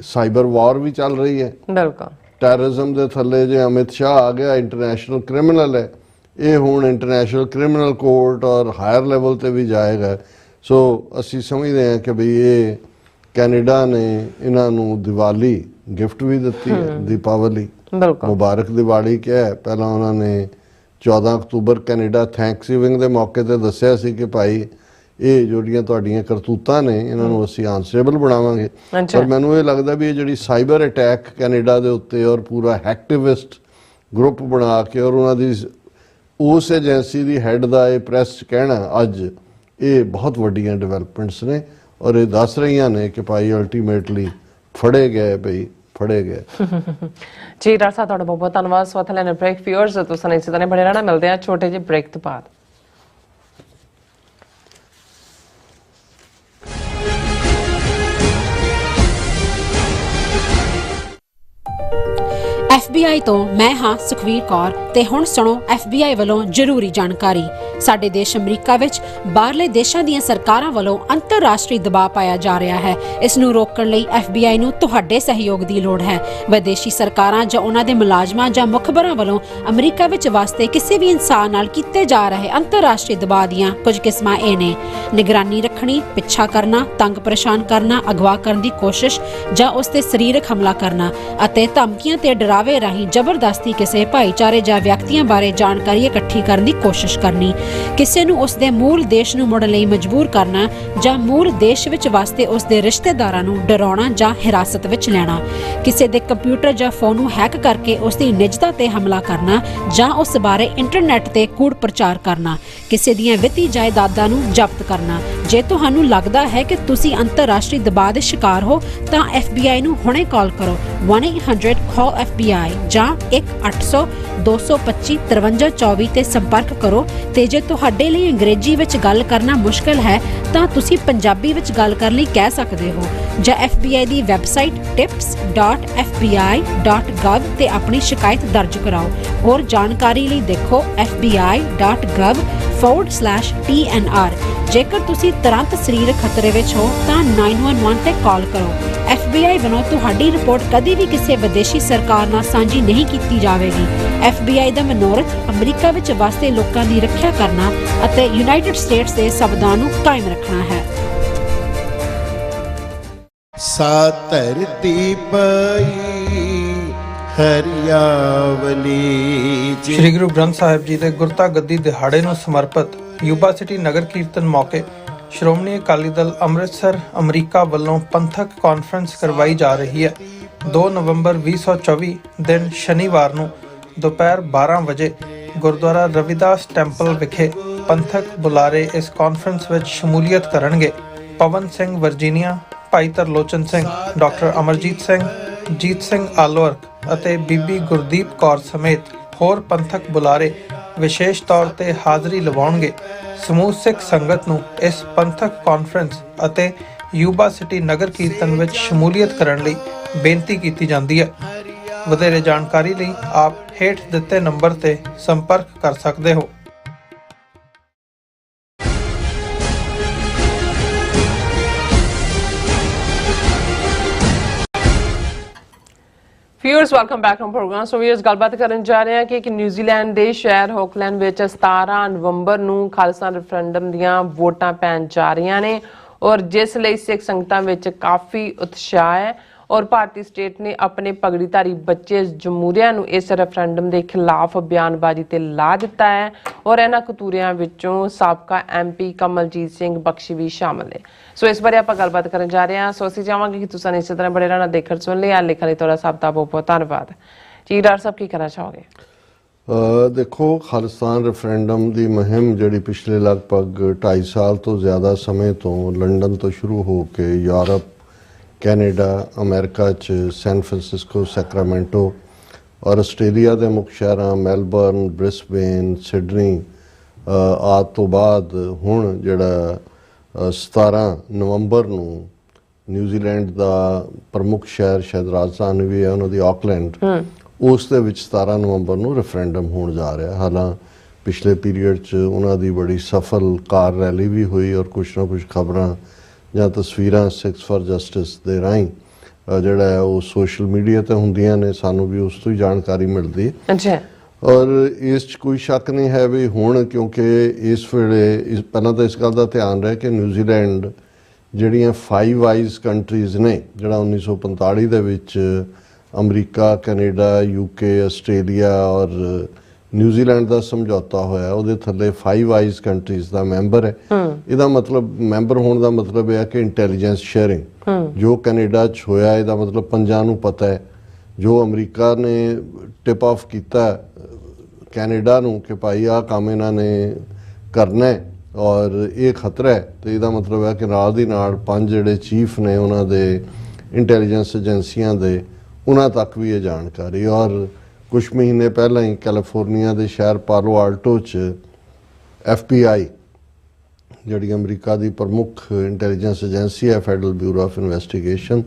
cyber war ਵੀ ਚੱਲ ਰਹੀ ਹੈ। ਬਿਲਕੁਲ ਟੈਰਰਿਜ਼ਮ ਦੇ ਥੱਲੇ ਜੇ ਅਮਿਤ ਸ਼ਾਹ ਆ ਗਿਆ, ਇੰਟਰਨੈਸ਼ਨਲ ਕ੍ਰਿਮੀਨਲ ਹੈ, ਇਹ ਹੁਣ ਇੰਟਰਨੈਸ਼ਨਲ ਕ੍ਰਿਮੀਨਲ ਕੋਰਟ ਔਰ ਹਾਇਰ ਲੈਵਲ ਤੇ ਵੀ ਜਾਏਗਾ। ਸੋ ਅਸੀਂ ਸਮਝਦੇ ਹਾਂ ਕਿ ਬਈ ਇਹ ਕੈਨੇਡਾ ਨੇ ਇਹਨਾਂ ਨੂੰ ਦੀਵਾਲੀ ਗਿਫਟ ਵੀ ਦਿੱਤੀ ਹੈ, ਦੀਪਾਵਲੀ ਮੁਬਾਰਕ ਦੀਵਾਲੀ ਕਿਹਾ ਹੈ। ਪਹਿਲਾਂ ਉਹਨਾਂ ਨੇ 14 ਅਕਤੂਬਰ ਕੈਨੇਡਾ ਥੈਂਕਸਗਿਵਿੰਗ ਦੇ ਮੌਕੇ ਤੇ ਦੱਸਿਆ ਸੀ ਕਿ ਭਾਈ ਇਹ ਜਿਹੜੀਆਂ ਤੁਹਾਡੀਆਂ ਕਰਤੂਤਾਂ ਨੇ ਇਹਨਾਂ ਨੂੰ ਅਸੀਂ ਆਨਸਰੇਬਲ ਬਣਾਵਾਂਗੇ। ਪਰ ਮੈਨੂੰ ਇਹ ਲੱਗਦਾ ਵੀ ਇਹ ਜਿਹੜੀ ਸਾਈਬਰ ਅਟੈਕ ਕੈਨੇਡਾ ਦੇ ਉੱਤੇ ਔਰ ਪੂਰਾ ਹੈਕਟਿਵਿਸਟ ਗਰੁੱਪ ਬਣਾ ਕੇ ਔਰ ਉਹਨਾਂ ਦੀ ਉਸ ਏਜੰਸੀ ਦੀ ਹੈੱਡ ਦਾ ਇਹ ਪ੍ਰੈਸ 'ਚ ਕਹਿਣਾ ਅੱਜ, ਇਹ ਬਹੁਤ ਵੱਡੀਆਂ ਡਿਵੈਲਪਮੈਂਟਸ ਨੇ ਔਰ ਇਹ ਦੱਸ ਰਹੀਆਂ ਨੇ ਕਿ ਭਾਈ ਅਲਟੀਮੇਟਲੀ ਫੜੇ ਗਏ ਜੀ ਡਾਕਟਰ ਸਾਹਿਬ, ਤੁਹਾਡਾ ਬਹੁਤ ਬਹੁਤ ਧੰਨਵਾਦ। ਸਵਾਗਤ ਹੈ ਬ੍ਰੇਕ ਵਿਊਅਰਸ, ਤੁਸੀਂ ਇਸੇ ਤਰ੍ਹਾਂ ਬਣੇ ਰਹਿਣਾ। ਮਿਲਦੇ ਹਾਂ ਛੋਟੇ ਜਿਹੇ ਬ੍ਰੇਕ ਤੋਂ ਬਾਅਦ। FBI ਤੋਂ ਮੈਂ ਹਾਂ ਸੁਖਵੀਰ ਕੌਰ ਤੇ ਹੁਣ ਸੁਣੋ FBI ਵੱਲੋਂ ਜ਼ਰੂਰੀ ਜਾਣਕਾਰੀ। ਸਾਡੇ ਦੇਸ਼ ਅਮਰੀਕਾ ਵਿੱਚ ਬਾਹਰਲੇ ਦੇਸ਼ਾਂ ਦੀਆਂ ਸਰਕਾਰਾਂ ਵੱਲੋਂ ਅੰਤਰਰਾਸ਼ਟਰੀ ਦਬਾਅ ਪਾਇਆ ਜਾ ਰਿਹਾ ਹੈ। ਇਸ ਨੂੰ ਰੋਕਣ ਲਈ FBI ਨੂੰ ਤੁਹਾਡੇ ਸਹਿਯੋਗ ਦੀ ਲੋੜ ਹੈ। ਵਿਦੇਸ਼ੀ ਸਰਕਾਰਾਂ ਜਾਂ ਉਹਨਾਂ ਦੇ ਮੁਲਾਜ਼ਮਾਂ ਜਾਂ ਮੁਖਬਰਾਂ ਵੱਲੋਂ ਅਮਰੀਕਾ ਵਿੱਚ ਵਸਦੇ ਕਿਸੇ ਵੀ ਇਨਸਾਨ ਨਾਲ ਕੀਤੇ ਜਾ ਰਹੇ ਅੰਤਰਰਾਸ਼ਟਰੀ ਦਬਾਅ ਦੀਆਂ ਕੁਝ ਕਿਸਮਾਂ ਇਹ ਨੇ: ਨਿਗਰਾਨੀ ਰੱਖਣੀ, ਪਿੱਛਾ ਕਰਨਾ, ਤੰਗ ਪਰੇਸ਼ਾਨ ਕਰਨਾ, ਅਗਵਾ ਕਰਨ ਦੀ ਕੋਸ਼ਿਸ਼ ਜਾਂ ਉਸ ਤੇ ਸਰੀਰਕ ਹਮਲਾ ਕਰਨਾ ਅਤੇ ਧਮਕੀਆਂ ਤੇ ਡਰਾਵੇ ਰਾਹੀਂ ਜ਼ਬਰਦਸਤੀ ਕਿਸੇ ਭਾਈਚਾਰੇ ਜਾਂ ਵਿਅਕਤੀਆਂ ਬਾਰੇ ਜਾਣਕਾਰੀ ਇਕੱਠੀ ਕਰਨ ਦੀ ਕੋਸ਼ਿਸ਼ ਕਰਨੀ, ਕਿਸੇ ਨੂੰ ਉਸ ਦੇ ਮੂਲ ਦੇਸ਼ ਨੂੰ ਮੁੜਨ ਲਈ ਮਜਬੂਰ ਕਰਨਾ ਜਾਂ ਮੂਲ ਦੇਸ਼ ਵਿੱਚ ਵਸਦੇ ਉਸ ਦੇ ਰਿਸ਼ਤੇਦਾਰਾਂ ਨੂੰ ਡਰਾਉਣਾ ਜਾਂ ਹਿਰਾਸਤ ਵਿੱਚ ਲੈਣਾ, ਕਿਸੇ ਦੇ ਕੰਪਿਊਟਰ ਜਾਂ ਫੋਨ ਨੂੰ ਹੈਕ ਕਰਕੇ ਉਸ ਦੀ ਨਿੱਜਤਾ ਤੇ ਹਮਲਾ ਕਰਨਾ ਜਾਂ ਉਸ ਬਾਰੇ ਇੰਟਰਨੈਟ ਤੇ ਕੂੜ ਪ੍ਰਚਾਰ ਕਰਨਾ, ਕਿਸੇ ਦੀਆਂ ਵਿੱਤੀ ਜਾਇਦਾਦਾਂ ਨੂੰ ਜ਼ਬਤ ਕਰਨਾ। ਜੇ ਤੁਹਾਨੂੰ ਲੱਗਦਾ ਹੈ ਕਿ ਤੁਸੀਂ ਅੰਤਰਰਾਸ਼ਟਰੀ ਦਬਾਅ ਦੇ ਸ਼ਿਕਾਰ ਹੋ ਤਾਂ FBI ਨੂੰ ਹੁਣੇ ਕਾਲ ਕਰੋ 1-800-CALL-FBI ਜਾਂ 1-800-225-5324 ਤੇ ਸੰਪਰਕ ਕਰੋ। ਤੇ ਜੇ ਤੁਹਾਡੇ ਲਈ ਅੰਗਰੇਜ਼ੀ ਵਿੱਚ ਗੱਲ ਕਰਨਾ ਮੁਸ਼ਕਲ ਹੈ ਤਾਂ ਤੁਸੀਂ ਪੰਜਾਬੀ ਵਿੱਚ ਗੱਲ ਕਰਨ ਲਈ ਕਹਿ ਸਕਦੇ ਹੋ ਜਾਂ FBI ਦੀ ਵੈਬਸਾਈਟ tips.fbi.gov ਤੇ ਆਪਣੀ ਸ਼ਿਕਾਇਤ ਦਰਜ ਕਰਾਓ। ਹੋਰ ਜਾਣਕਾਰੀ ਲਈ ਦੇਖੋ fbi.gov/TNR। ਜੇਕਰ ਤੁਸੀਂ ਤੁਰੰਤ ਸਰੀਰਕ ਖਤਰੇ ਵਿੱਚ ਹੋ ਤਾਂ 911 ਤੇ ਕਾਲ ਕਰੋ। FBI ਵੱਲੋਂ ਤੁਹਾਡੀ ਰਿਪੋਰਟ ਕਦੀ ਵੀ ਕਿਸੇ ਵਿਦੇਸ਼ੀ ਸਰਕਾਰ ਨਾਲ ਸਾਂਝੀ ਨਹੀਂ ਕੀਤੀ ਜਾਵੇਗੀ। FBI ਦਾ ਮਨੋਰਥ ਅਮਰੀਕਾ ਵਿੱਚ ਵਸਦੇ ਲੋਕਾਂ ਦੀ ਰੱਖਿਆ ਕਰਨਾ ਅਤੇ ਯੂਨਾਈਟਿਡ ਸਟੇਟਸ ਦੇ ਸੰਵਿਧਾਨ ਨੂੰ ਕਾਇਮ ਰੱਖਣਾ ਹੈ। ਸਾ ਧਰਤੀ ਪਈ ਹਰਿਆਵਲੀ। ਸ਼੍ਰੀ ਗੁਰੂ ਗ੍ਰੰਥ ਸਾਹਿਬ ਜੀ ਦੇ ਗੁਰਤਾ ਗੱਦੀ ਦਿਹਾੜੇ ਨੂੰ ਸਮਰਪਿਤ ਯੂਬਾ ਸਿਟੀ ਨਗਰ ਕੀਰਤਨ ਮੌਕੇ ਸ਼੍ਰੋਮਣੀ ਅਕਾਲੀ ਦਲ ਅੰਮ੍ਰਿਤਸਰ ਅਮਰੀਕਾ ਵੱਲੋਂ ਪੰਥਕ ਕਾਨਫਰੰਸ ਕਰਵਾਈ ਜਾ ਰਹੀ ਹੈ। 2 ਨਵੰਬਰ 2024 ਦਿਨ ਸ਼ਨੀਵਾਰ ਨੂੰ ਦੁਪਹਿਰ 12 ਵਜੇ ਗੁਰਦੁਆਰਾ ਰਵਿਦਾਸ ਟੈਂਪਲ ਵਿਖੇ ਪੰਥਕ ਬੁਲਾਰੇ ਇਸ ਕਾਨਫਰੰਸ ਵਿੱਚ ਸ਼ਮੂਲੀਅਤ ਕਰਨਗੇ। ਪਵਨ ਸਿੰਘ ਵਰਜੀਨੀਆ, ਭਾਈ ਤਰਲੋਚਨ ਸਿੰਘ, ਡਾਕਟਰ ਅਮਰਜੀਤ ਸਿੰਘ, ਜੀਤ ਸਿੰਘ ਆਲੋਰਕ ਅਤੇ ਬੀਬੀ ਗੁਰਦੀਪ ਕੌਰ ਸਮੇਤ ਹੋਰ ਪੰਥਕ ਬੁਲਾਰੇ ਵਿਸ਼ੇਸ਼ ਤੌਰ ਤੇ ਹਾਜ਼ਰੀ ਲਵਾਉਣਗੇ। ਸਮੂਹ ਸਿੱਖ ਸੰਗਤ ਨੂੰ ਇਸ ਪੰਥਕ ਕਾਨਫਰੰਸ ਅਤੇ ਯੂਬਾ ਸਿਟੀ ਨਗਰ ਕੀਰਤਨ ਵਿੱਚ ਸ਼ਮੂਲੀਅਤ ਕਰਨ ਲਈ ਬੇਨਤੀ ਕੀਤੀ ਜਾਂਦੀ ਹੈ। ਵਧੇਰੇ ਜਾਣਕਾਰੀ ਲਈ ਆਪ ਹੇਠ ਦਿੱਤੇ ਨੰਬਰ ਤੇ ਸੰਪਰਕ ਕਰ ਸਕਦੇ ਹੋ। Viewers welcome back to program. So viewers ਗੱਲਬਾਤ ਕਰਨ ਜਾ ਰਹੇ ਹਾਂ ਕਿ ਇੱਕ ਨਿਊਜ਼ੀਲੈਂਡ ਦੇ ਸ਼ਹਿਰ ਆਕਲੈਂਡ ਵਿੱਚ 17 ਨਵੰਬਰ ਨੂੰ ਖਾਲਸਾ ਰੈਫਰੈਂਡਮ ਦੀਆਂ ਵੋਟਾਂ ਪੈਣ ਜਾ ਰਹੀਆਂ ਨੇ ਔਰ ਜਿਸ ਲਈ ਸਿੱਖ ਸੰਗਤਾਂ ਵਿੱਚ ਕਾਫੀ ਉਤਸ਼ਾਹ ਹੈ ਔਰ ਭਾਰਤੀ ਸਟੇਟ ਨੇ ਆਪਣੇ ਪਗੜੀਧਾਰੀ ਬੱਚੇ ਜਮਹੂਰੀਆਂ ਨੂੰ ਇਸ ਰੈਫਰੈਂਡਮ ਦੇ ਖਿਲਾਫ ਬਿਆਨਬਾਜ਼ੀ ਤੇ ਲਾ ਦਿੱਤਾ ਹੈ ਔਰ ਇਹਨਾਂ ਕਤੂਰਿਆਂ ਵਿੱਚੋਂ ਸਾਬਕਾ MP ਕਮਲਜੀਤ ਸਿੰਘ ਬਖਸ਼ੀ ਵੀ ਸ਼ਾਮਲ ਹੈ। ਸੋ ਇਸ ਬਾਰੇ ਆਪਾਂ ਗੱਲਬਾਤ ਕਰਨ ਜਾ ਰਹੇ ਹਾਂ। ਸੋ ਅਸੀਂ ਚਾਹਾਂਗੇ ਕਿ ਤੁਸੀਂ ਇਸੇ ਤਰ੍ਹਾਂ ਬੜੇ ਰਹਿਣਾ ਦੇਖਣ ਸੁਣ ਲਿਆ ਲੇਖਣ ਲਈ ਤੁਹਾਡਾ ਸਭ ਦਾ ਬਹੁਤ ਬਹੁਤ ਧੰਨਵਾਦ ਜੀ। ਡਾਕਟਰ ਸਾਹਿਬ ਕੀ ਕਹਿਣਾ ਚਾਹੋਗੇ? ਦੇਖੋ, ਖਾਲਿਸਤਾਨ ਰੈਫਰੈਂਡਮ ਦੀ ਮੁਹਿੰਮ ਜਿਹੜੀ ਪਿਛਲੇ ਲਗਭਗ 2.5 ਸਾਲ ਤੋਂ ਜ਼ਿਆਦਾ ਸਮੇਂ ਤੋਂ ਲੰਡਨ ਤੋਂ ਸ਼ੁਰੂ ਹੋ ਕੇ ਯੂਰਪ, ਕੈਨੇਡਾ, ਅਮਰੀਕਾ 'ਚ ਸੈਨ ਫਰਾਂਸਿਸਕੋ, ਸੈਕਰਾਮੈਂਟੋ ਔਰ ਆਸਟ੍ਰੇਲੀਆ ਦੇ ਮੁੱਖ ਸ਼ਹਿਰਾਂ ਮੈਲਬਰਨ, ਬ੍ਰਿਸਬੇਨ, ਸਿਡਨੀ ਆਦਿ ਤੋਂ ਬਾਅਦ ਹੁਣ ਜਿਹੜਾ 17 ਨਵੰਬਰ ਨੂੰ ਨਿਊਜ਼ੀਲੈਂਡ ਦਾ ਪ੍ਰਮੁੱਖ ਸ਼ਹਿਰ, ਸ਼ਾਇਦ ਰਾਜਧਾਨੀ ਵੀ ਹੈ ਉਹਨਾਂ ਦੀ, ਆਕਲੈਂਡ, ਉਸ ਦੇ ਵਿੱਚ 17 ਨਵੰਬਰ ਨੂੰ ਰੈਫਰੈਂਡਮ ਹੋਣ ਜਾ ਰਿਹਾ। ਹਾਲਾਂ ਪਿਛਲੇ ਪੀਰੀਅਡ 'ਚ ਉਹਨਾਂ ਦੀ ਬੜੀ ਸਫਲ ਕਾਰ ਰੈਲੀ ਵੀ ਹੋਈ ਔਰ ਕੁਛ ਨਾ ਕੁਛ ਖਬਰਾਂ ਜਾਂ ਤਸਵੀਰਾਂ ਸਿੱਖਸ ਫਾਰ ਜਸਟਿਸ ਦੇ ਰਾਹੀਂ ਜਿਹੜਾ ਹੈ ਉਹ ਸੋਸ਼ਲ ਮੀਡੀਆ 'ਤੇ ਹੁੰਦੀਆਂ ਨੇ, ਸਾਨੂੰ ਵੀ ਉਸ ਤੋਂ ਹੀ ਜਾਣਕਾਰੀ ਮਿਲਦੀ ਹੈ। ਅੱਛਾ। ਔਰ ਇਸ 'ਚ ਕੋਈ ਸ਼ੱਕ ਨਹੀਂ ਹੈ ਵੀ ਹੁਣ ਕਿਉਂਕਿ ਇਸ ਵੇਲੇ ਪਹਿਲਾਂ ਤਾਂ ਇਸ ਗੱਲ ਦਾ ਧਿਆਨ ਰਹੇ ਕਿ ਨਿਊਜ਼ੀਲੈਂਡ ਜਿਹੜੀਆਂ 5 ਆਈਜ਼ ਕੰਟਰੀਜ਼ ਨੇ, ਜਿਹੜਾ 1945 ਦੇ ਵਿੱਚ ਅਮਰੀਕਾ, ਕੈਨੇਡਾ, UK, ਆਸਟ੍ਰੇਲੀਆ ਔਰ ਨਿਊਜ਼ੀਲੈਂਡ ਦਾ ਸਮਝੌਤਾ ਹੋਇਆ, ਉਹਦੇ ਥੱਲੇ 5 ਆਈਜ਼ ਕੰਟਰੀਜ਼ ਦਾ ਮੈਂਬਰ ਹੈ। ਇਹਦਾ ਮਤਲਬ ਮੈਂਬਰ ਹੋਣ ਦਾ ਮਤਲਬ ਇਹ ਹੈ ਕਿ ਇੰਟੈਲੀਜੈਂਸ ਸ਼ੇਅਰਿੰਗ ਜੋ ਕੈਨੇਡਾ 'ਚ ਹੋਇਆ, ਇਹਦਾ ਮਤਲਬ ਪੰਜਾਂ ਨੂੰ ਪਤਾ ਹੈ। ਜੋ ਅਮਰੀਕਾ ਨੇ ਟਿਪ ਆਫ ਕੀਤਾ ਕੈਨੇਡਾ ਨੂੰ ਕਿ ਭਾਈ ਆਹ ਕੰਮ ਇਹਨਾਂ ਨੇ ਕਰਨਾ ਹੈ ਔਰ ਇਹ ਖਤਰਾ ਹੈ, ਤੇ ਇਹਦਾ ਮਤਲਬ ਹੈ ਕਿ ਨਾਲ ਦੀ ਨਾਲ 5 ਜਿਹੜੇ ਚੀਫ ਨੇ ਉਹਨਾਂ ਦੇ ਇੰਟੈਲੀਜੈਂਸ ਏਜੰਸੀਆਂ ਦੇ, ਉਹਨਾਂ ਤੱਕ ਵੀ ਇਹ ਜਾਣਕਾਰੀ। ਔਰ ਕੁਛ ਮਹੀਨੇ ਪਹਿਲਾਂ ਹੀ ਕੈਲੀਫੋਰਨੀਆ ਦੇ ਸ਼ਹਿਰ ਪਾਲੋ ਆਲਟੋ 'ਚ FBI ਜਿਹੜੀ ਅਮਰੀਕਾ ਦੀ ਪ੍ਰਮੁੱਖ ਇੰਟੈਲੀਜੈਂਸ ਏਜੰਸੀ ਹੈ, ਫੈਡਰਲ ਬਿਊਰੋ ਆਫ ਇਨਵੈਸਟੀਗੇਸ਼ਨ,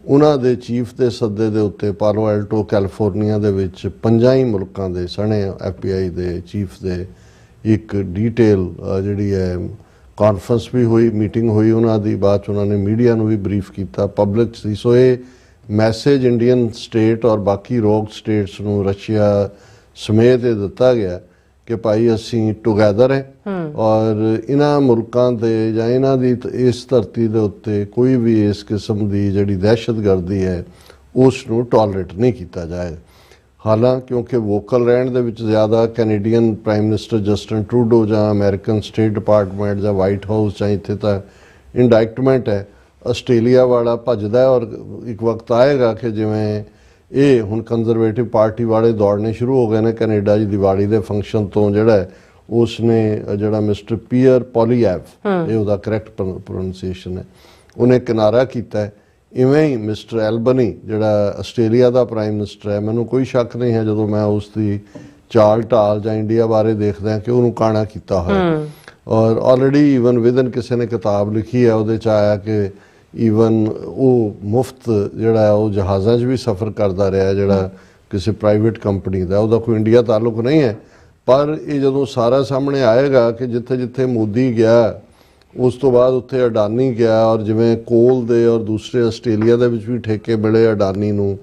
ਉਹਨਾਂ ਦੇ ਚੀਫ ਦੇ ਸੱਦੇ ਦੇ ਉੱਤੇ ਪਾਲੋ ਆਲਟੋ ਕੈਲੀਫੋਰਨੀਆ ਦੇ ਵਿੱਚ 5 ਹੀ ਮੁਲਕਾਂ ਦੇ ਸਣੇ FBI ਦੇ ਚੀਫ ਦੇ ਇੱਕ ਡੀਟੇਲ ਜਿਹੜੀ ਹੈ ਕਾਨਫਰੰਸ ਵੀ ਹੋਈ, ਮੀਟਿੰਗ ਹੋਈ ਉਹਨਾਂ ਦੀ। ਬਾਅਦ 'ਚ ਉਹਨਾਂ ਨੇ ਮੀਡੀਆ ਨੂੰ ਵੀ ਬਰੀਫ ਕੀਤਾ, ਪਬਲਿਕ ਸੀ। ਸੋ ਇਹ ਮੈਸੇਜ ਇੰਡੀਅਨ ਸਟੇਟ ਔਰ ਬਾਕੀ ਰੋਗ ਸਟੇਟਸ ਨੂੰ ਰਸ਼ੀਆ ਸਮੇਤ ਇਹ ਦਿੱਤਾ ਗਿਆ ਕਿ ਭਾਈ ਅਸੀਂ ਟੁਗੈਦਰ ਹੈ ਔਰ ਇਹਨਾਂ ਮੁਲਕਾਂ ਦੇ ਜਾਂ ਇਹਨਾਂ ਦੀ ਇਸ ਧਰਤੀ ਦੇ ਉੱਤੇ ਕੋਈ ਵੀ ਇਸ ਕਿਸਮ ਦੀ ਜਿਹੜੀ ਦਹਿਸ਼ਤਗਰਦੀ ਹੈ ਉਸ ਨੂੰ ਟੋਲਰੇਟ ਨਹੀਂ ਕੀਤਾ ਜਾਏ। ਹਾਲਾਂ ਕਿਉਂਕਿ ਵੋਕਲ ਰਹਿਣ ਦੇ ਵਿੱਚ ਜ਼ਿਆਦਾ Canadian prime minister Justin Trudeau ਜਾਂ ਅਮਰੀਕਨ ਸਟੇਟ ਡਿਪਾਰਟਮੈਂਟ ਜਾਂ ਵਾਈਟ ਹਾਊਸ ਜਾਂ ਇੱਥੇ ਤਾਂ ਇੰਡਾਇਕਟਮੈਂਟ ਹੈ, ਆਸਟ੍ਰੇਲੀਆ ਵਾਲਾ ਭੱਜਦਾ ਔਰ ਇੱਕ ਵਕਤ ਆਏਗਾ ਕਿ ਜਿਵੇਂ ਇਹ ਹੁਣ ਕੰਜ਼ਰਵੇਟਿਵ ਪਾਰਟੀ ਵਾਲੇ ਦੌੜਨੇ ਸ਼ੁਰੂ ਹੋ ਗਏ ਨੇ ਕੈਨੇਡਾ 'ਚ ਦੀਵਾਲੀ ਦੇ ਫੰਕਸ਼ਨ ਤੋਂ, ਜਿਹੜਾ ਉਸ ਨੇ ਜਿਹੜਾ ਮਿਸਟਰ ਪੀਅਰ ਪੋਲੀਐਵ, ਇਹ ਉਹਦਾ ਕਰੈਕਟ ਪ੍ਰੋਨਾਂਸੀਏਸ਼ਨ ਹੈ, ਉਹਨੇ ਕਿਨਾਰਾ ਕੀਤਾ। ਇਵੇਂ ਹੀ ਮਿਸਟਰ ਐਲਬਨੀ ਜਿਹੜਾ ਆਸਟ੍ਰੇਲੀਆ ਦਾ ਪ੍ਰਾਈਮ ਮਿਨਿਸਟਰ ਹੈ, ਮੈਨੂੰ ਕੋਈ ਸ਼ੱਕ ਨਹੀਂ ਹੈ ਜਦੋਂ ਮੈਂ ਉਸ ਦੀ ਚਾਲ ਢਾਲ ਜਾਂ ਇੰਡੀਆ ਬਾਰੇ ਦੇਖਦਾ ਕਿ ਉਹਨੂੰ ਕਾਣਾ ਕੀਤਾ ਹੋਇਆ। ਔਰ ਆਲਰੇਡੀ ਈਵਨ ਵਿਦਨ ਕਿਸੇ ਨੇ ਕਿਤਾਬ ਲਿਖੀ ਹੈ, ਉਹਦੇ 'ਚ ਆਇਆ ਕਿ ਈਵਨ ਉਹ ਮੁਫਤ ਜਿਹੜਾ ਉਹ ਜਹਾਜ਼ਾਂ 'ਚ ਵੀ ਸਫ਼ਰ ਕਰਦਾ ਰਿਹਾ, ਜਿਹੜਾ ਕਿਸੇ ਪ੍ਰਾਈਵੇਟ ਕੰਪਨੀ ਦਾ, ਉਹਦਾ ਕੋਈ ਇੰਡੀਆ ਤਾਲੁਕ ਨਹੀਂ ਹੈ। ਪਰ ਇਹ ਜਦੋਂ ਸਾਰਾ ਸਾਹਮਣੇ ਆਏਗਾ ਕਿ ਜਿੱਥੇ ਜਿੱਥੇ ਮੋਦੀ ਗਿਆ ਉਸ ਤੋਂ ਬਾਅਦ ਉੱਥੇ ਅਡਾਨੀ ਗਿਆ ਔਰ ਜਿਵੇਂ ਕੋਲ ਦੇ ਔਰ ਦੂਸਰੇ ਆਸਟ੍ਰੇਲੀਆ ਦੇ ਵਿੱਚ ਵੀ ਠੇਕੇ ਮਿਲੇ ਅਡਾਨੀ ਨੂੰ,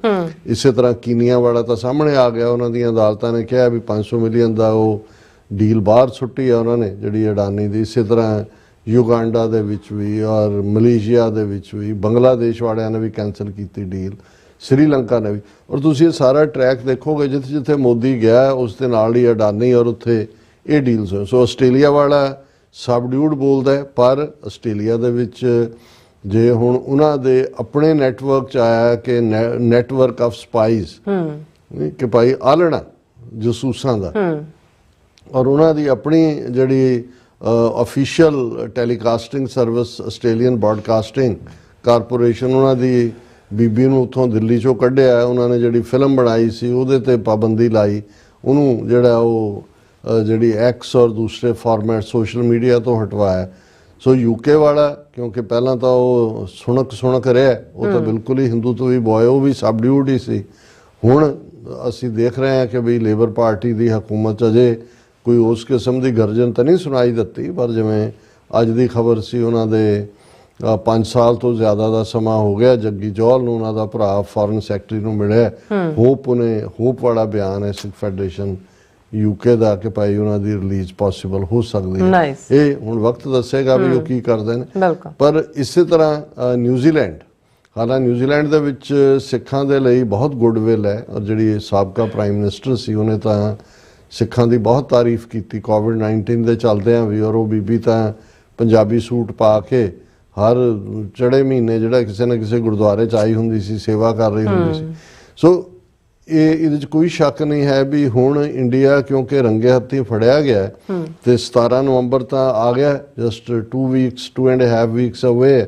ਇਸੇ ਤਰ੍ਹਾਂ ਕੀਨੀਆ ਵਾਲਾ ਤਾਂ ਸਾਹਮਣੇ ਆ ਗਿਆ। ਉਹਨਾਂ ਦੀਆਂ ਅਦਾਲਤਾਂ ਨੇ ਕਿਹਾ ਵੀ 500 ਮਿਲੀਅਨ ਦਾ ਉਹ ਡੀਲ ਬਾਹਰ ਸੁੱਟੀ ਆ ਉਹਨਾਂ ਨੇ ਜਿਹੜੀ ਅਡਾਨੀ ਦੀ। ਇਸੇ ਤਰ੍ਹਾਂ ਯੂਗਾਂਡਾ ਦੇ ਵਿੱਚ ਵੀ ਔਰ ਮਲੇਸ਼ੀਆ ਦੇ ਵਿੱਚ ਵੀ, ਬੰਗਲਾਦੇਸ਼ ਵਾਲਿਆਂ ਨੇ ਵੀ ਕੈਂਸਲ ਕੀਤੀ ਡੀਲ, ਸ੍ਰੀਲੰਕਾ ਨੇ ਵੀ। ਔਰ ਤੁਸੀਂ ਇਹ ਸਾਰਾ ਟਰੈਕ ਦੇਖੋਗੇ, ਜਿੱਥੇ ਜਿੱਥੇ ਮੋਦੀ ਗਿਆ ਉਸ ਦੇ ਨਾਲ ਹੀ ਅਡਾਨੀ ਔਰ ਉੱਥੇ ਇਹ ਡੀਲਸ ਹੋਏ। ਸੋ ਆਸਟ੍ਰੇਲੀਆ ਵਾਲਾ ਸਬਡਿਊਡ ਬੋਲਦਾ ਹੈ, ਪਰ ਆਸਟ੍ਰੇਲੀਆ ਦੇ ਵਿੱਚ ਜੇ ਹੁਣ ਉਹਨਾਂ ਦੇ ਆਪਣੇ ਨੈਟਵਰਕ 'ਚ ਆਇਆ ਕਿ ਨੈਟਵਰਕ ਆਫ ਸਪਾਈਜ਼ ਕਿ ਭਾਈ ਆਲਣਾ ਜਸੂਸਾਂ ਦਾ, ਔਰ ਉਹਨਾਂ ਦੀ ਆਪਣੀ ਜਿਹੜੀ official telecasting service Australian broadcasting corporation, ਉਹਨਾਂ ਦੀ ਬੀਬੀ ਨੂੰ ਉੱਥੋਂ ਦਿੱਲੀ 'ਚੋਂ ਕੱਢਿਆ, ਉਹਨਾਂ ਨੇ ਜਿਹੜੀ ਫਿਲਮ ਬਣਾਈ ਸੀ ਉਹਦੇ 'ਤੇ ਪਾਬੰਦੀ ਲਾਈ, ਉਹਨੂੰ ਜਿਹੜਾ ਉਹ ਜਿਹੜੀ ਐਕਸ ਔਰ ਦੂਸਰੇ ਫਾਰਮੈਟ ਸੋਸ਼ਲ ਮੀਡੀਆ ਤੋਂ ਹਟਵਾਇਆ। ਸੋ UK ਵਾਲਾ ਕਿਉਂਕਿ ਪਹਿਲਾਂ ਤਾਂ ਉਹ ਸੁਣਕ ਰਿਹਾ, ਉਹ ਤਾਂ ਬਿਲਕੁਲ ਹੀ ਹਿੰਦੂਤਵੀ ਬੋਏ, ਉਹ ਵੀ ਸਬਡਿਊਡ ਹੀ ਸੀ। ਹੁਣ ਅਸੀਂ ਦੇਖ ਰਹੇ ਹਾਂ ਕਿ ਵੀ ਲੇਬਰ ਪਾਰਟੀ ਦੀ ਹਕੂਮਤ ਅਜੇ ਕੋਈ ਉਸ ਕਿਸਮ ਦੀ ਗਰਜਨ ਤਾਂ ਨਹੀਂ ਸੁਣਾਈ ਦਿੱਤੀ, ਪਰ ਜਿਵੇਂ ਅੱਜ ਦੀ ਖਬਰ ਸੀ ਉਹਨਾਂ ਦੇ 5 ਸਾਲ ਤੋਂ ਜ਼ਿਆਦਾ ਦਾ ਸਮਾਂ ਹੋ ਗਿਆ ਜੱਗੀ ਜੌਹਲ ਨੂੰ ਉਹਨਾਂ ਦਾ ਭਰਾ ਫੋਰਨ ਸੈਕਟਰੀ ਨੂੰ ਮਿਲਿਆ। ਹੋਪ ਵਾਲਾ ਬਿਆਨ ਹੈ ਸਿੱਖ ਫੈਡਰੇਸ਼ਨ UK ਦਾ ਕਿ ਭਾਈ ਉਹਨਾਂ ਦੀ ਰਿਲੀਜ਼ ਪੋਸੀਬਲ ਹੋ ਸਕਦੀ ਹੈ। ਇਹ ਹੁਣ ਵਕਤ ਦੱਸੇਗਾ ਵੀ ਉਹ ਕੀ ਕਰਦੇ ਨੇ। ਪਰ ਇਸੇ ਤਰ੍ਹਾਂ ਨਿਊਜ਼ੀਲੈਂਡ, ਹਾਲਾਂਕਿ ਨਿਊਜ਼ੀਲੈਂਡ ਦੇ ਵਿੱਚ ਸਿੱਖਾਂ ਦੇ ਲਈ ਬਹੁਤ ਗੁੱਡਵਿਲ ਹੈ ਔਰ ਜਿਹੜੀ ਸਾਬਕਾ ਪ੍ਰਾਈਮ ਮਿਨਿਸਟਰ ਸੀ ਉਹਨੇ ਤਾਂ ਸਿੱਖਾਂ ਦੀ ਬਹੁਤ ਤਾਰੀਫ ਕੀਤੀ ਕੋਵਿਡ-19 ਦੇ ਚੱਲਦਿਆਂ ਵੀ। ਔਰ ਉਹ ਬੀਬੀ ਤਾਂ ਪੰਜਾਬੀ ਸੂਟ ਪਾ ਕੇ ਹਰ ਚੜੇ ਮਹੀਨੇ ਜਿਹੜਾ ਕਿਸੇ ਨਾ ਕਿਸੇ ਗੁਰਦੁਆਰੇ 'ਚ ਆਈ ਹੁੰਦੀ ਸੀ, ਸੇਵਾ ਕਰ ਰਹੀ ਹੁੰਦੀ ਸੀ। ਸੋ ਇਹਦੇ 'ਚ ਕੋਈ ਸ਼ੱਕ ਨਹੀਂ ਹੈ ਵੀ ਹੁਣ ਇੰਡੀਆ ਕਿਉਂਕਿ ਰੰਗੇ ਹੱਥੀਂ ਫੜਿਆ ਗਿਆ ਤੇ 17 ਨਵੰਬਰ ਤਾਂ ਆ ਗਿਆ, ਜਸਟ 2.5 ਵੀਕਸ ਅਵੇ।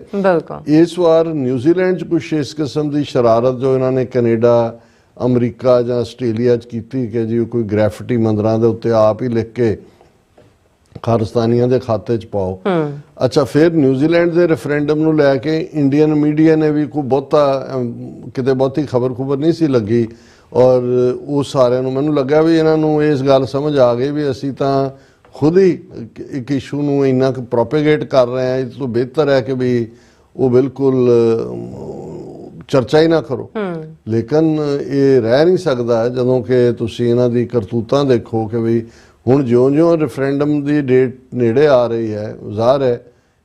ਇਸ ਵਾਰ ਨਿਊਜ਼ੀਲੈਂਡ 'ਚ ਕੁਛ ਇਸ ਕਿਸਮ ਦੀ ਸ਼ਰਾਰਤ ਜੋ ਇਹਨਾਂ ਨੇ ਕੈਨੇਡਾ, ਅਮਰੀਕਾ ਜਾਂ ਆਸਟ੍ਰੇਲੀਆ 'ਚ ਕੀਤੀ ਕਿ ਜੀ ਕੋਈ ਗ੍ਰੈਫਿਟੀ ਮੰਦਰਾਂ ਦੇ ਉੱਤੇ ਆਪ ਹੀ ਲਿਖ ਕੇ ਖਾਲਿਸਤਾਨੀਆਂ ਦੇ ਖਾਤੇ 'ਚ ਪਾਓ। ਅੱਛਾ, ਫਿਰ ਨਿਊਜ਼ੀਲੈਂਡ ਦੇ ਰੈਫਰੈਂਡਮ ਨੂੰ ਲੈ ਕੇ ਇੰਡੀਅਨ ਮੀਡੀਆ ਨੇ ਵੀ ਕੋਈ ਬਹੁਤੀ ਖਬਰ ਨਹੀਂ ਸੀ ਲੱਗੀ ਔਰ ਉਹ ਸਾਰਿਆਂ ਨੂੰ ਮੈਨੂੰ ਲੱਗਾ ਵੀ ਇਹਨਾਂ ਨੂੰ ਇਸ ਗੱਲ ਸਮਝ ਆ ਗਈ ਵੀ ਅਸੀਂ ਤਾਂ ਖੁਦ ਹੀ ਇੱਕ ਇਸ਼ੂ ਨੂੰ ਇੰਨਾ ਕੁ ਪ੍ਰੋਪੇਗੇਟ ਕਰ ਰਹੇ ਹਾਂ, ਇਸ ਤੋਂ ਬਿਹਤਰ ਹੈ ਕਿ ਵੀ ਉਹ ਬਿਲਕੁਲ ਚਰਚਾ ਹੀ ਨਾ ਕਰੋ। ਲੇਕਿਨ ਇਹ ਰਹਿ ਨਹੀਂ ਸਕਦਾ ਜਦੋਂ ਕਿ ਤੁਸੀਂ ਇਹਨਾਂ ਦੀ ਕਰਤੂਤਾਂ ਦੇਖੋ ਕਿ ਵੀ ਹੁਣ ਜਿਉਂ-ਜਿਉਂ ਰੈਫਰੈਂਡਮ ਦੀ ਡੇਟ ਨੇੜੇ ਆ ਰਹੀ ਹੈ, ਜ਼ਾਹਰ ਹੈ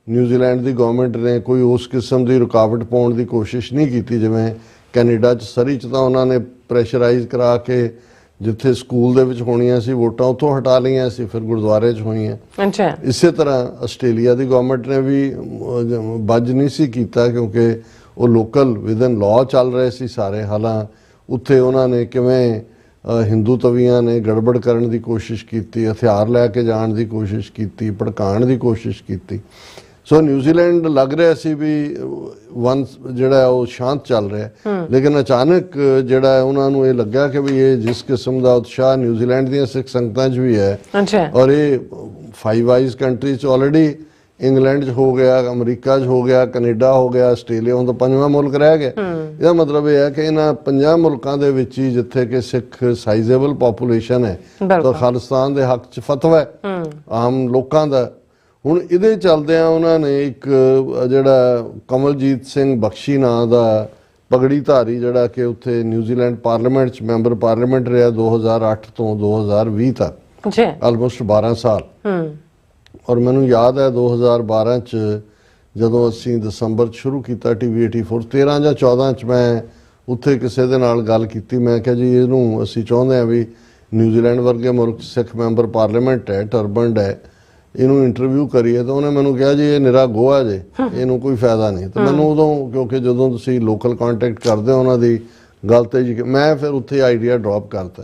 ਨਿਊਜ਼ੀਲੈਂਡ ਦੀ ਗਵਰਨਮੈਂਟ ਨੇ ਕੋਈ ਉਸ ਕਿਸਮ ਦੀ ਰੁਕਾਵਟ ਪਾਉਣ ਦੀ ਕੋਸ਼ਿਸ਼ ਨਹੀਂ ਕੀਤੀ ਜਿਵੇਂ ਕੈਨੇਡਾ 'ਚ। ਸਰੀ 'ਚ ਤਾਂ ਉਹਨਾਂ ਨੇ ਪ੍ਰੈਸ਼ਰਾਈਜ਼ ਕਰਾ ਕੇ ਜਿੱਥੇ ਸਕੂਲ ਦੇ ਵਿੱਚ ਹੋਣੀਆਂ ਸੀ ਵੋਟਾਂ ਉੱਥੋਂ ਹਟਾ ਲਈਆਂ ਸੀ, ਫਿਰ ਗੁਰਦੁਆਰੇ 'ਚ ਹੋਈਆਂ। ਇਸੇ ਤਰ੍ਹਾਂ ਆਸਟ੍ਰੇਲੀਆ ਦੀ ਗਵਰਨਮੈਂਟ ਨੇ ਵੀ ਬੱਜ ਨਹੀਂ ਸੀ ਕੀਤਾ ਕਿਉਂਕਿ ਉਹ ਲੋਕਲ ਵਿਦਨ ਲਾਅ ਚੱਲ ਰਹੇ ਸੀ ਸਾਰੇ। ਹਾਲਾਂਕਿ ਉੱਥੇ ਉਹਨਾਂ ਨੇ ਕਿਵੇਂ ਹਿੰਦੂ ਤਵੀਆਂ ਨੇ ਗੜਬੜ ਕਰਨ ਦੀ ਕੋਸ਼ਿਸ਼ ਕੀਤੀ, ਹਥਿਆਰ ਲੈ ਕੇ ਜਾਣ ਦੀ ਕੋਸ਼ਿਸ਼ ਕੀਤੀ, ਭੜਕਾਉਣ ਦੀ ਕੋਸ਼ਿਸ਼ ਕੀਤੀ। ਸੋ ਨਿਊਜ਼ੀਲੈਂਡ ਲੱਗ ਰਿਹਾ ਸੀ ਵੀ ਜਿਹੜਾ ਉਹ ਸ਼ਾਂਤ ਚੱਲ ਰਿਹਾ, ਲੇਕਿਨ ਅਚਾਨਕ ਜਿਹੜਾ ਉਹਨਾਂ ਨੂੰ ਇਹ ਲੱਗਾ ਕਿ ਵੀ ਇਹ ਜਿਸ ਕਿਸਮ ਦਾ ਉਤਸ਼ਾਹ ਨਿਊਜ਼ੀਲੈਂਡ ਦੀਆਂ ਸਿੱਖ ਸੰਗਤਾਂ 'ਚ ਵੀ ਹੈ ਔਰ ਇਹ 5 ਆਈਜ਼ ਕੰਟਰੀ 'ਚ ਆਲਰੇਡੀ ਇੰਗਲੈਂਡ 'ਚ ਹੋ ਗਿਆ, ਅਮਰੀਕਾ 'ਚ ਹੋ ਗਿਆ, ਕੈਨੇਡਾ ਹੋ ਗਿਆ, ਆਸਟ੍ਰੇਲੀਆ, ਹੁਣ ਤਾਂ 5ਵਾਂ ਮੁਲਕ ਰਹਿ ਗਿਆ। ਇਹਦਾ ਮਤਲਬ ਇਹ ਹੈ ਕਿ ਇਹਨਾਂ 5 ਮੁਲਕਾਂ ਦੇ ਵਿੱਚ ਹੀ ਜਿੱਥੇ ਕਿ ਸਿੱਖ ਸਾਈਜ਼ੇਬਲ ਪੋਪੂਲੇਸ਼ਨ ਹੈ ਤਾਂ ਖਾਲਿਸਤਾਨ ਦੇ ਹੱਕ 'ਚ ਫਤਵਾ ਹੈ ਆਮ ਲੋਕਾਂ ਦਾ। ਹੁਣ ਇਹਦੇ ਚੱਲਦਿਆਂ ਉਹਨਾਂ ਨੇ ਇੱਕ ਜਿਹੜਾ ਕਮਲਜੀਤ ਸਿੰਘ ਬਖਸ਼ੀ ਨਾਂ ਦਾ ਪਗੜੀ ਧਾਰੀ ਜਿਹੜਾ ਕਿ ਉੱਥੇ ਨਿਊਜ਼ੀਲੈਂਡ ਪਾਰਲੀਮੈਂਟ 'ਚ ਮੈਂਬਰ ਪਾਰਲੀਮੈਂਟ ਰਿਹਾ 2008 ਤੋਂ 2020 ਤੱਕ, ਆਲਮੋਸਟ 12 ਸਾਲ। ਔਰ ਮੈਨੂੰ ਯਾਦ ਹੈ 2012 'ਚ ਜਦੋਂ ਅਸੀਂ ਦਸੰਬਰ 'ਚ ਸ਼ੁਰੂ ਕੀਤਾ TV 84, 13 ਜਾਂ 14 'ਚ ਮੈਂ ਉੱਥੇ ਕਿਸੇ ਦੇ ਨਾਲ ਗੱਲ ਕੀਤੀ। ਮੈਂ ਕਿਹਾ ਜੀ ਇਹਨੂੰ ਅਸੀਂ ਚਾਹੁੰਦੇ ਹਾਂ ਵੀ ਨਿਊਜ਼ੀਲੈਂਡ ਵਰਗੇ ਮੁਲਕ ਸਿੱਖ ਮੈਂਬਰ ਪਾਰਲੀਮੈਂਟ ਹੈ, ਟਰਬਨਡ ਹੈ, ਇਹਨੂੰ ਇੰਟਰਵਿਊ ਕਰੀਏ। ਤਾਂ ਉਹਨੇ ਮੈਨੂੰ ਕਿਹਾ ਜੀ ਇਹ ਨਿਰਾ ਗੋਆ ਜੇ, ਇਹਨੂੰ ਕੋਈ ਫਾਇਦਾ ਨਹੀਂ। ਤਾਂ ਮੈਨੂੰ ਉਦੋਂ, ਕਿਉਂਕਿ ਜਦੋਂ ਤੁਸੀਂ ਲੋਕਲ ਕੰਟੈਕਟ ਕਰਦੇ ਹੋ ਉਹਨਾਂ ਦੀ ਗੱਲ ਤੇ ਜੀ, ਮੈਂ ਫਿਰ ਉੱਥੇ ਆਈਡੀਆ ਡ੍ਰੌਪ ਕਰਤਾ।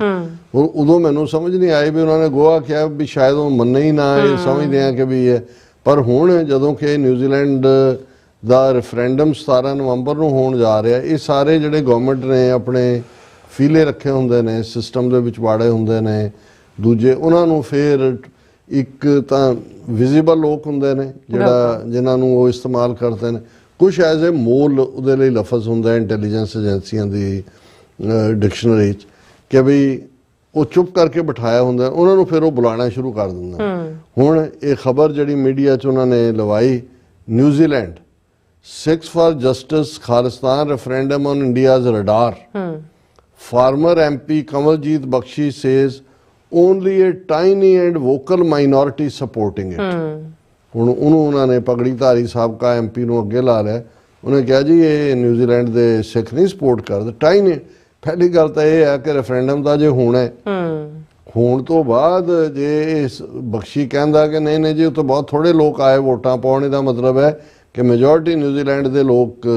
ਉਦੋਂ ਮੈਨੂੰ ਸਮਝ ਨਹੀਂ ਆਈ ਵੀ ਉਹਨਾਂ ਨੇ ਗੋਆ ਕਿਹਾ ਵੀ ਸ਼ਾਇਦ ਉਹ ਮੰਨੇ ਹੀ ਨਾ, ਇਹ ਸਮਝਦੇ ਆ ਕਿ ਵੀ ਇਹ। ਪਰ ਹੁਣ ਜਦੋਂ ਕਿ ਨਿਊਜ਼ੀਲੈਂਡ ਦਾ ਰੈਫਰੈਂਡਮ 17 ਨਵੰਬਰ ਨੂੰ ਹੋਣ ਜਾ ਰਿਹਾ, ਇਹ ਸਾਰੇ ਜਿਹੜੇ ਗਵਰਨਮੈਂਟ ਨੇ ਆਪਣੇ ਫੀਲੇ ਰੱਖੇ ਹੁੰਦੇ ਨੇ, ਸਿਸਟਮ ਦੇ ਵਿੱਚ ਵਾੜੇ ਹੁੰਦੇ ਨੇ, ਦੂਜੇ ਉਹਨਾਂ ਨੂੰ ਫਿਰ ਇੱਕ ਤਾਂ ਵਿਜ਼ੀਬਲ ਲੋਕ ਹੁੰਦੇ ਨੇ ਜਿਨ੍ਹਾਂ ਨੂੰ ਉਹ ਇਸਤੇਮਾਲ ਕਰਦੇ ਨੇ, ਕੁਛ ਐਜ਼ ਏ ਮੋਲ ਉਹਦੇ ਲਈ ਲਫ਼ਜ਼ ਹੁੰਦਾ ਇੰਟੈਲੀਜੈਂਸ ਏਜੰਸੀਆਂ ਦੀ ਡਿਕਸ਼ਨਰੀ 'ਚ ਕਿ ਵੀ ਉਹ ਚੁੱਪ ਕਰਕੇ ਬਿਠਾਇਆ ਹੁੰਦਾ, ਉਹਨਾਂ ਨੂੰ ਫਿਰ ਉਹ ਬੁਲਾਉਣਾ ਸ਼ੁਰੂ ਕਰ ਦਿੰਦਾ। ਹੁਣ ਇਹ ਖਬਰ ਜਿਹੜੀ ਮੀਡੀਆ 'ਚ ਉਹਨਾਂ ਨੇ ਲਵਾਈ, New Zealand Sikhs for Justice Khalistan referendum on India's radar. Former MP Kamaljeet Bakshi says only a tiny and vocal minority supporting it. ਹੁਣ ਉਹਨਾਂ ਨੇ ਪਗੜੀ ਧਾਰੀ ਸਾਬਕਾ MP ਨੂੰ ਅੱਗੇ ਲਾ ਲਿਆ। ਉਹਨੇ ਕਿਹਾ ਜੀ ਇਹ ਨਿਊਜ਼ੀਲੈਂਡ ਦੇ ਸਿੱਖ ਨਹੀਂ ਸਪੋਰਟ ਕਰਦੇ। ਟਾਈਨੀ ਪਹਿਲੀ ਗੱਲ ਤਾਂ ਇਹ ਹੈ ਕਿ ਰੈਫਰੈਂਡਮ ਦਾ ਜੇ ਹੋਣਾ ਹੈ, ਹੋਣ ਤੋਂ ਬਾਅਦ ਜੇ ਬਖਸ਼ੀ ਕਹਿੰਦਾ ਕਿ ਨਹੀਂ ਜੀ ਉਹ ਤਾਂ ਬਹੁਤ ਥੋੜੇ ਲੋਕ ਆਏ ਵੋਟਾਂ ਪਾਉਣ, ਇਹਦਾ ਮਤਲਬ ਹੈ ਕਿ ਮੈਜੋਰਟੀ ਨਿਊਜ਼ੀਲੈਂਡ ਦੇ ਲੋਕ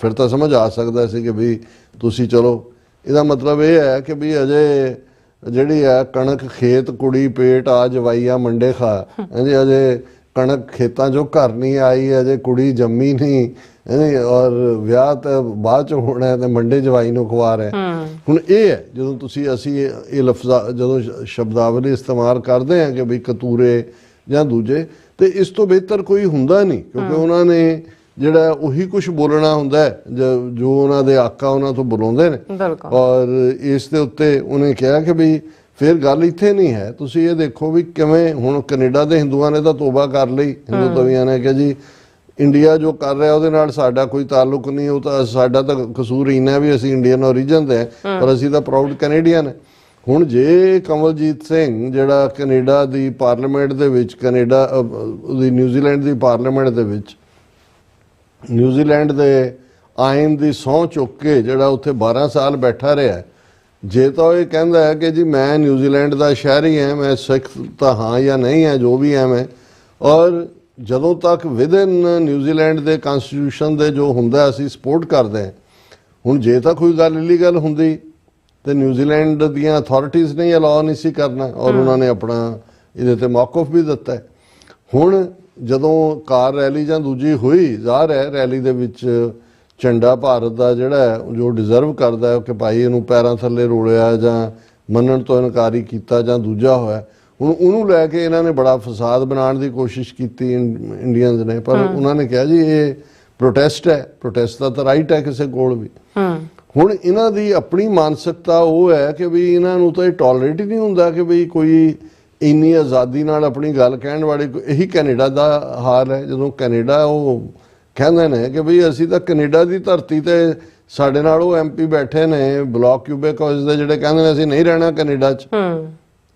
ਫਿਰ ਤਾਂ ਸਮਝ ਆ ਸਕਦਾ ਸੀ ਕਿ ਵੀ ਤੁਸੀਂ ਚਲੋ, ਇਹਦਾ ਮਤਲਬ ਇਹ ਹੈ ਕਿ ਵੀ ਅਜੇ ਜਿਹੜੀ ਹੈ ਕਣਕ ਖੇਤ ਕੁੜੀ ਪੇਟ ਆ ਜਵਾਈਆ ਮੰਡੇ ਖਾ, ਅਜੇ ਕਣਕ ਖੇਤਾਂ 'ਚੋਂ ਘਰ ਨਹੀਂ ਆਈ, ਅਜੇ ਕੁੜੀ ਜੰਮੀ ਨਹੀਂ, ਔਰ ਵਿਆਹ ਤਾਂ ਬਾਅਦ 'ਚ ਹੋਣਾ ਹੈ ਤੇ ਮੰਡੇ ਜਵਾਈ ਨੂੰ ਖਵਾ ਰਿਹਾ। ਹੁਣ ਇਹ ਹੈ ਜਦੋਂ ਅਸੀਂ ਇਹ ਲਫ਼ਜ਼ਾਂ ਜਦੋਂ ਸ਼ਬਦਾਵਲੀ ਇਸਤੇਮਾਲ ਕਰਦੇ ਹਾਂ ਕਿ ਵੀ ਕਤੂਰੇ ਜਾਂ ਦੂਜੇ, ਤੇ ਇਸ ਤੋਂ ਬਿਹਤਰ ਕੋਈ ਹੁੰਦਾ ਨਹੀਂ ਕਿਉਂਕਿ ਉਹਨਾਂ ਨੇ ਜਿਹੜਾ ਉਹੀ ਕੁਛ ਬੋਲਣਾ ਹੁੰਦਾ ਹੈ ਜੋ ਉਹਨਾਂ ਦੇ ਆਕਾ ਉਹਨਾਂ ਤੋਂ ਬੁਲਾਉਂਦੇ ਨੇ। ਔਰ ਇਸ ਦੇ ਉੱਤੇ ਉਹਨੇ ਕਿਹਾ ਕਿ ਵੀ ਫਿਰ ਗੱਲ ਇੱਥੇ ਨਹੀਂ ਹੈ, ਤੁਸੀਂ ਇਹ ਦੇਖੋ ਵੀ ਕਿਵੇਂ ਹੁਣ ਕੈਨੇਡਾ ਦੇ ਹਿੰਦੂਆਂ ਨੇ ਤਾਂ ਤੋਬਾ ਕਰ ਲਈ, ਹਿੰਦੂ ਤਵੀਆਂ ਨੇ ਕਿ ਜੀ ਇੰਡੀਆ ਜੋ ਕਰ ਰਿਹਾ ਉਹਦੇ ਨਾਲ ਸਾਡਾ ਕੋਈ ਤਾਲੁਕ ਨਹੀਂ, ਉਹ ਤਾਂ ਸਾਡਾ ਤਾਂ ਕਸੂਰ ਇੰਨਾ ਵੀ ਅਸੀਂ ਇੰਡੀਅਨ ਓਰੀਜਨ ਦੇ ਹਾਂ, ਪਰ ਅਸੀਂ ਤਾਂ ਪ੍ਰਾਊਡ ਕੈਨੇਡੀਅਨ ਹੈ। ਹੁਣ ਜੇ ਕਮਲਜੀਤ ਸਿੰਘ ਜਿਹੜਾ ਕੈਨੇਡਾ ਦੀ ਪਾਰਲੀਮੈਂਟ ਦੇ ਵਿੱਚ ਉਹਦੀ ਨਿਊਜ਼ੀਲੈਂਡ ਦੀ ਪਾਰਲੀਮੈਂਟ ਦੇ ਵਿੱਚ ਨਿਊਜ਼ੀਲੈਂਡ ਦੇ ਆਇਨ ਦੀ ਸਹੁੰ ਚੁੱਕ ਕੇ ਜਿਹੜਾ ਉੱਥੇ 12 ਸਾਲ ਬੈਠਾ ਰਿਹਾ, ਜੇ ਤਾਂ ਇਹ ਕਹਿੰਦਾ ਹੈ ਕਿ ਜੀ ਮੈਂ ਨਿਊਜ਼ੀਲੈਂਡ ਦਾ ਸ਼ਹਿਰੀ ਹਾਂ, ਮੈਂ ਸਿੱਖ ਤਾਂ ਹਾਂ ਜਾਂ ਨਹੀਂ ਹੈ, ਜੋ ਵੀ ਹੈ ਮੈਂ, ਔਰ ਜਦੋਂ ਤੱਕ ਵਿਦਨ ਨਿਊਜ਼ੀਲੈਂਡ ਦੇ ਕਨਸਟੀਟਿਊਸ਼ਨ ਦੇ ਜੋ ਹੁੰਦਾ ਅਸੀਂ ਸਪੋਰਟ ਕਰਦੇ ਹਾਂ। ਹੁਣ ਜੇ ਤਾਂ ਕੋਈ ਗੱਲ ਇਲੀਗਲ ਹੁੰਦੀ ਤੇ ਨਿਊਜ਼ੀਲੈਂਡ ਦੀਆਂ ਅਥਾਰਟੀਜ਼ ਨੇ ਅਲਾਉ ਨਹੀਂ ਸੀ ਕਰਨਾ, ਔਰ ਉਹਨਾਂ ਨੇ ਆਪਣਾ ਇਹਦੇ ਤੇ ਮੌਕਫ ਵੀ ਦਿੱਤਾ ਹੈ। ਹੁਣ ਜਦੋਂ ਕਾਰ ਰੈਲੀ ਜਾਂ ਦੂਜੀ ਹੋਈ, ਜ਼ਾਹਰ ਹੈ ਰੈਲੀ ਦੇ ਵਿੱਚ ਝੰਡਾ ਭਾਰਤ ਦਾ ਜਿਹੜਾ ਜੋ ਡਿਜ਼ਰਵ ਕਰਦਾ ਹੈ ਕਿ ਭਾਈ ਇਹਨੂੰ ਪੈਰਾਂ ਥੱਲੇ ਰੋਲਿਆ ਜਾਂ ਮੰਨਣ ਤੋਂ ਇਨਕਾਰੀ ਕੀਤਾ ਜਾਂ ਦੂਜਾ ਹੋਇਆ, ਹੁਣ ਉਹਨੂੰ ਲੈ ਕੇ ਇਹਨਾਂ ਨੇ ਬੜਾ ਫਸਾਦ ਬਣਾਉਣ ਦੀ ਕੋਸ਼ਿਸ਼ ਕੀਤੀ ਇੰਡੀਅਨਸ ਨੇ। ਪਰ ਉਹਨਾਂ ਨੇ ਕਿਹਾ ਜੀ ਇਹ ਪ੍ਰੋਟੈਸਟ ਹੈ, ਪ੍ਰੋਟੈਸਟ ਦਾ ਤਾਂ ਰਾਈਟ ਹੈ ਕਿਸੇ ਕੋਲ ਵੀ। ਹੁਣ ਇਹਨਾਂ ਦੀ ਆਪਣੀ ਮਾਨਸਿਕਤਾ ਉਹ ਹੈ ਕਿ ਵੀ ਇਹਨਾਂ ਨੂੰ ਤਾਂ ਇਹ ਟੋਲਰੇਟ ਹੀ ਨਹੀਂ ਹੁੰਦਾ ਕਿ ਵੀ ਕੋਈ ਇੰਨੀ ਆਜ਼ਾਦੀ ਨਾਲ ਆਪਣੀ ਗੱਲ ਕਹਿਣ ਵਾਲੇ। ਇਹੀ ਕੈਨੇਡਾ ਦਾ ਹਾਲ ਹੈ। ਜਦੋਂ ਕੈਨੇਡਾ ਉਹ ਕਹਿੰਦੇ ਨੇ ਕਿ ਵੀ ਅਸੀਂ ਤਾਂ ਕੈਨੇਡਾ ਦੀ ਧਰਤੀ ਤੇ ਸਾਡੇ ਨਾਲ ਉਹ MP ਬੈਠੇ ਨੇ ਬਲਾਕ ਕਿਊਬੇਕਸ ਦੇ, ਜਿਹੜੇ ਕਹਿੰਦੇ ਨੇ ਅਸੀਂ ਨਹੀਂ ਰਹਿਣਾ ਕੈਨੇਡਾ 'ਚ,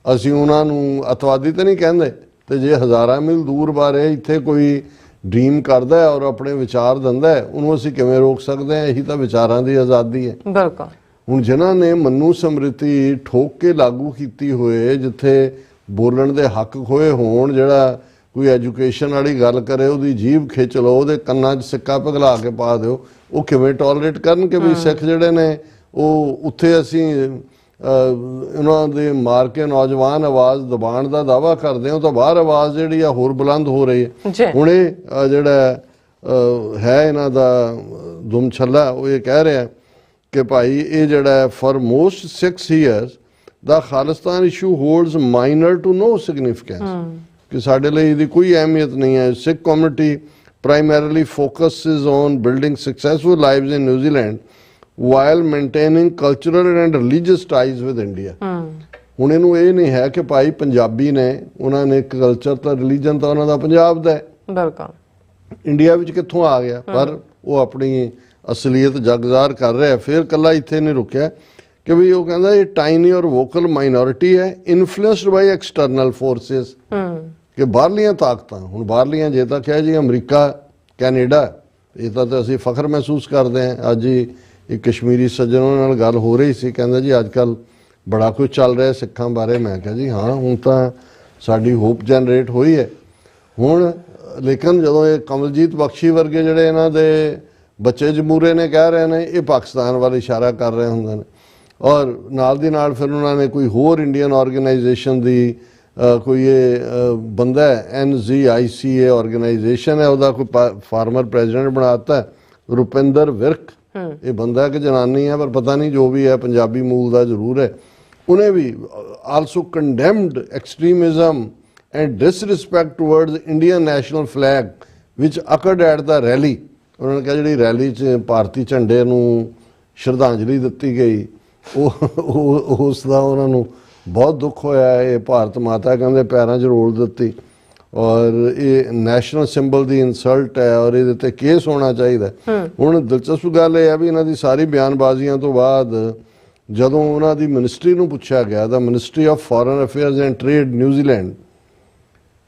ਅਸੀਂ ਉਹਨਾਂ ਨੂੰ ਅਤਵਾਦੀ ਤਾਂ ਨਹੀਂ ਕਹਿੰਦੇ। ਤੇ ਜੇ ਹਜ਼ਾਰਾਂ ਮੀਲ ਦੂਰ ਬਾਰੇ ਇੱਥੇ ਕੋਈ ਡ੍ਰੀਮ ਕਰਦਾ ਹੈ ਔਰ ਆਪਣੇ ਵਿਚਾਰ ਦਿੰਦਾ ਹੈ, ਉਹਨੂੰ ਅਸੀਂ ਕਿਵੇਂ ਰੋਕ ਸਕਦੇ ਹਾਂ? ਇਹੀ ਤਾਂ ਵਿਚਾਰਾਂ ਦੀ ਆਜ਼ਾਦੀ ਹੈ। ਬਿਲਕੁਲ। ਹੁਣ ਜਿਨ੍ਹਾਂ ਨੇ ਮਨੂ ਸਮ੍ਰਿਤੀ ਠੋਕ ਕੇ ਲਾਗੂ ਕੀਤੀ ਹੋਏ, ਜਿੱਥੇ ਬੋਲਣ ਦੇ ਹੱਕ ਖੋਏ ਹੋਣ, ਜਿਹੜਾ ਕੋਈ ਐਜੂਕੇਸ਼ਨ ਵਾਲੀ ਗੱਲ ਕਰੇ ਉਹਦੀ ਜੀਭ ਖਿੱਚ ਲਓ, ਉਹਦੇ ਕੰਨਾਂ 'ਚ ਸਿੱਕਾ ਪਿਘਲਾ ਕੇ ਪਾ ਦਿਓ, ਉਹ ਕਿਵੇਂ ਟੋਲਰੇਟ ਕਰਨਗੇ ਵੀ ਸਿੱਖ ਜਿਹੜੇ ਨੇ ਉਹ ਉੱਥੇ ਅਸੀਂ ਉਹਨਾਂ ਦੇ ਮਾਰ ਕੇ ਨੌਜਵਾਨ ਆਵਾਜ਼ ਦਬਾਉਣ ਦਾ ਦਾਅਵਾ ਕਰਦੇ ਹਾਂ, ਤਾਂ ਬਾਹਰ ਆਵਾਜ਼ ਜਿਹੜੀ ਆ ਹੋਰ ਬੁਲੰਦ ਹੋ ਰਹੀ ਹੈ। ਹੁਣ ਇਹ ਜਿਹੜਾ ਹੈ ਇਹਨਾਂ ਦਾ ਦੁਮ ਛੱਲਾ, ਉਹ ਇਹ ਕਹਿ ਰਿਹਾ ਕਿ ਭਾਈ ਇਹ ਜਿਹੜਾ ਫॉर मोस्ट 6 years ਦਾ Khalistan issue holds minor to no significance, ਕਿ ਸਾਡੇ ਲਈ ਇਹਦੀ ਕੋਈ ਅਹਿਮੀਅਤ ਨਹੀਂ ਹੈ। Sikh community primarily focuses on building successful lives in New Zealand while maintaining cultural and religious ties with India. ਹੁਣ ਇਹਨੂੰ ਇਹ ਨਹੀਂ ਹੈ ਕਿ ਭਾਈ ਪੰਜਾਬੀ ਨੇ, ਉਹਨਾਂ ਨੇ ਕਲਚਰ ਤਾਂ ਰਿਲੀਜਨ ਤਾਂ ਉਹਨਾਂ ਦਾ ਪੰਜਾਬ ਦਾ ਹੈ, ਬਿਲਕੁਲ ਇੰਡੀਆ ਵਿੱਚ ਕਿੱਥੋਂ ਆ ਗਿਆ? ਪਰ ਉਹ ਆਪਣੀ ਅਸਲੀਅਤ ਜਗਜ਼ਾਰ ਕਰ ਰਿਹਾ। ਫਿਰ ਕੱਲਾ ਇੱਥੇ ਨਹੀਂ ਰੁਕਿਆ ਕਿ ਵੀ ਉਹ ਕਹਿੰਦਾ ਇਹ ਟਾਈਨੀ ਔਰ ਵੋਕਲ ਮਾਈਨੋਰਿਟੀ ਹੈ, ਇਨਫਲੂਐਂਸਡ ਬਾਈ ਐਕਸਟਰਨਲ ਫੋਰਸਿਸ, ਕਿ ਬਾਹਰਲੀਆਂ ਤਾਕਤਾਂ। ਹੁਣ ਬਾਹਰਲੀਆਂ ਜੇ ਤਾਂ ਕਿਹਾ ਜੀ ਅਮਰੀਕਾ, ਕੈਨੇਡਾ, ਇਹ ਤਾਂ ਅਸੀਂ ਫਖਰ ਮਹਿਸੂਸ ਕਰਦੇ ਹਾਂ। ਅੱਜ ਹੀ ਇੱਕ ਕਸ਼ਮੀਰੀ ਸੱਜਣ ਉਹਨਾਂ ਨਾਲ ਗੱਲ ਹੋ ਰਹੀ ਸੀ, ਕਹਿੰਦਾ ਜੀ ਅੱਜ ਕੱਲ੍ਹ ਬੜਾ ਕੁਝ ਚੱਲ ਰਿਹਾ ਸਿੱਖਾਂ ਬਾਰੇ। ਮੈਂ ਕਿਹਾ ਜੀ ਹਾਂ, ਹੁਣ ਤਾਂ ਸਾਡੀ ਹੋਪ ਜਨਰੇਟ ਹੋਈ ਹੈ। ਹੁਣ ਲੇਕਿਨ ਜਦੋਂ ਇਹ ਕਮਲਜੀਤ ਬਖਸ਼ੀ ਵਰਗੇ ਜਿਹੜੇ ਇਹਨਾਂ ਦੇ ਬੱਚੇ ਜਮੂਰੇ ਨੇ ਕਹਿ ਰਹੇ ਨੇ, ਇਹ ਪਾਕਿਸਤਾਨ ਵੱਲ ਇਸ਼ਾਰਾ ਕਰ ਰਹੇ ਹੁੰਦੇ ਨੇ, ਔਰ ਨਾਲ ਦੀ ਨਾਲ ਫਿਰ ਉਹਨਾਂ ਨੇ ਕੋਈ ਹੋਰ ਇੰਡੀਅਨ ਆਰਗੇਨਾਈਜੇਸ਼ਨ ਦੀ ਕੋਈ ਇਹ ਬੰਦਾ ਹੈ NZICA ਆਰਗੇਨਾਈਜੇਸ਼ਨ ਹੈ, ਉਹਦਾ ਕੋਈ ਫਾਰਮਰ ਪ੍ਰੈਜ਼ੀਡੈਂਟ ਬਣਾਤਾ ਰੁਪਿੰਦਰ ਵਿਰਕ। ਇਹ ਬੰਦਾ ਕਿ ਜਨਾਨੀ ਹੈ, ਪਰ ਪਤਾ ਨਹੀਂ ਜੋ ਵੀ ਹੈ, ਪੰਜਾਬੀ ਮੂਲ ਦਾ ਜ਼ਰੂਰ ਹੈ। ਉਹਨੇ ਵੀ also condemned extremism and disrespect towards Indian national flag which occurred at the rally. ਉਹਨਾਂ ਨੇ ਕਿਹਾ ਜਿਹੜੀ ਰੈਲੀ 'ਚ ਭਾਰਤੀ ਝੰਡੇ ਨੂੰ ਸ਼ਰਧਾਂਜਲੀ ਦਿੱਤੀ ਗਈ, ਉਸ ਦਾ ਉਹਨਾਂ ਨੂੰ ਬਹੁਤ ਦੁੱਖ ਹੋਇਆ। ਇਹ ਭਾਰਤ ਮਾਤਾ ਕਹਿੰਦੇ ਪੈਰਾਂ 'ਚ ਰੋਲ ਦਿੱਤੀ, ਔਰ ਇਹ ਨੈਸ਼ਨਲ ਸਿੰਬਲ ਦੀ ਇਨਸਲਟ ਹੈ, ਔਰ ਇਹਦੇ ਤੇ ਕੇਸ ਹੋਣਾ ਚਾਹੀਦਾ। ਹੁਣ ਦਿਲਚਸਪ ਗੱਲ ਇਹ ਹੈ ਵੀ ਇਹਨਾਂ ਦੀ ਸਾਰੀ ਬਿਆਨਬਾਜ਼ੀਆਂ ਤੋਂ ਬਾਅਦ ਜਦੋਂ ਉਹਨਾਂ ਦੀ ਮਿਨਿਸਟਰੀ ਨੂੰ ਪੁੱਛਿਆ ਗਿਆ, the ministry of foreign affairs and trade New Zealand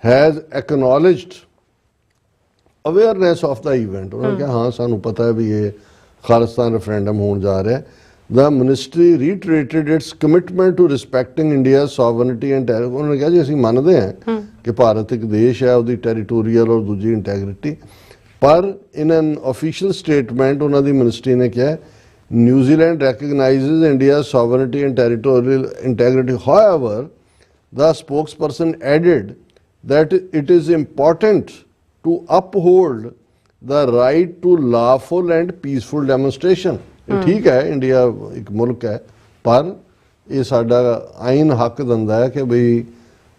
has acknowledged awareness of the event. ਉਹਨਾਂ ਨੇ ਕਿਹਾ ਹਾਂ ਸਾਨੂੰ ਪਤਾ ਹੈ ਵੀ ਇਹ ਖਾਲਿਸਤਾਨ ਰੈਫਰੈਂਡਮ ਹੋਣ ਜਾ ਰਿਹਾ। The ministry reiterated its commitment to respecting India's sovereignty and territory. ਉਹਨਾਂ ਨੇ ਕਿਹਾ ਜੀ ਅਸੀਂ ਮੰਨਦੇ ਹਾਂ ਕਿ ਭਾਰਤ ਇੱਕ ਦੇਸ਼ ਹੈ, ਉਹਦੀ ਟੈਰੀਟੋਰੀਅਲ ਔਰ ਦੂਜੀ ਇੰਟੈਗ੍ਰਿਟੀ। ਪਰ ਇਨ ਐਨ ਆਫੀਸ਼ੀਅਲ ਸਟੇਟਮੈਂਟ ਉਹਨਾਂ ਦੀ ਮਿਨਿਸਟਰੀ ਨੇ ਕਿਹਾ New Zealand recognizes India's sovereignty and territorial integrity. However, the spokesperson added that it is important to uphold the right to lawful and peaceful demonstration. ਠੀਕ ਹੈ, ਇੰਡੀਆ ਇੱਕ ਮੁਲਕ ਹੈ, ਪਰ ਇਹ ਸਾਡਾ ਆਈਨ ਹੱਕ ਦਿੰਦਾ ਹੈ ਕਿ ਬਈ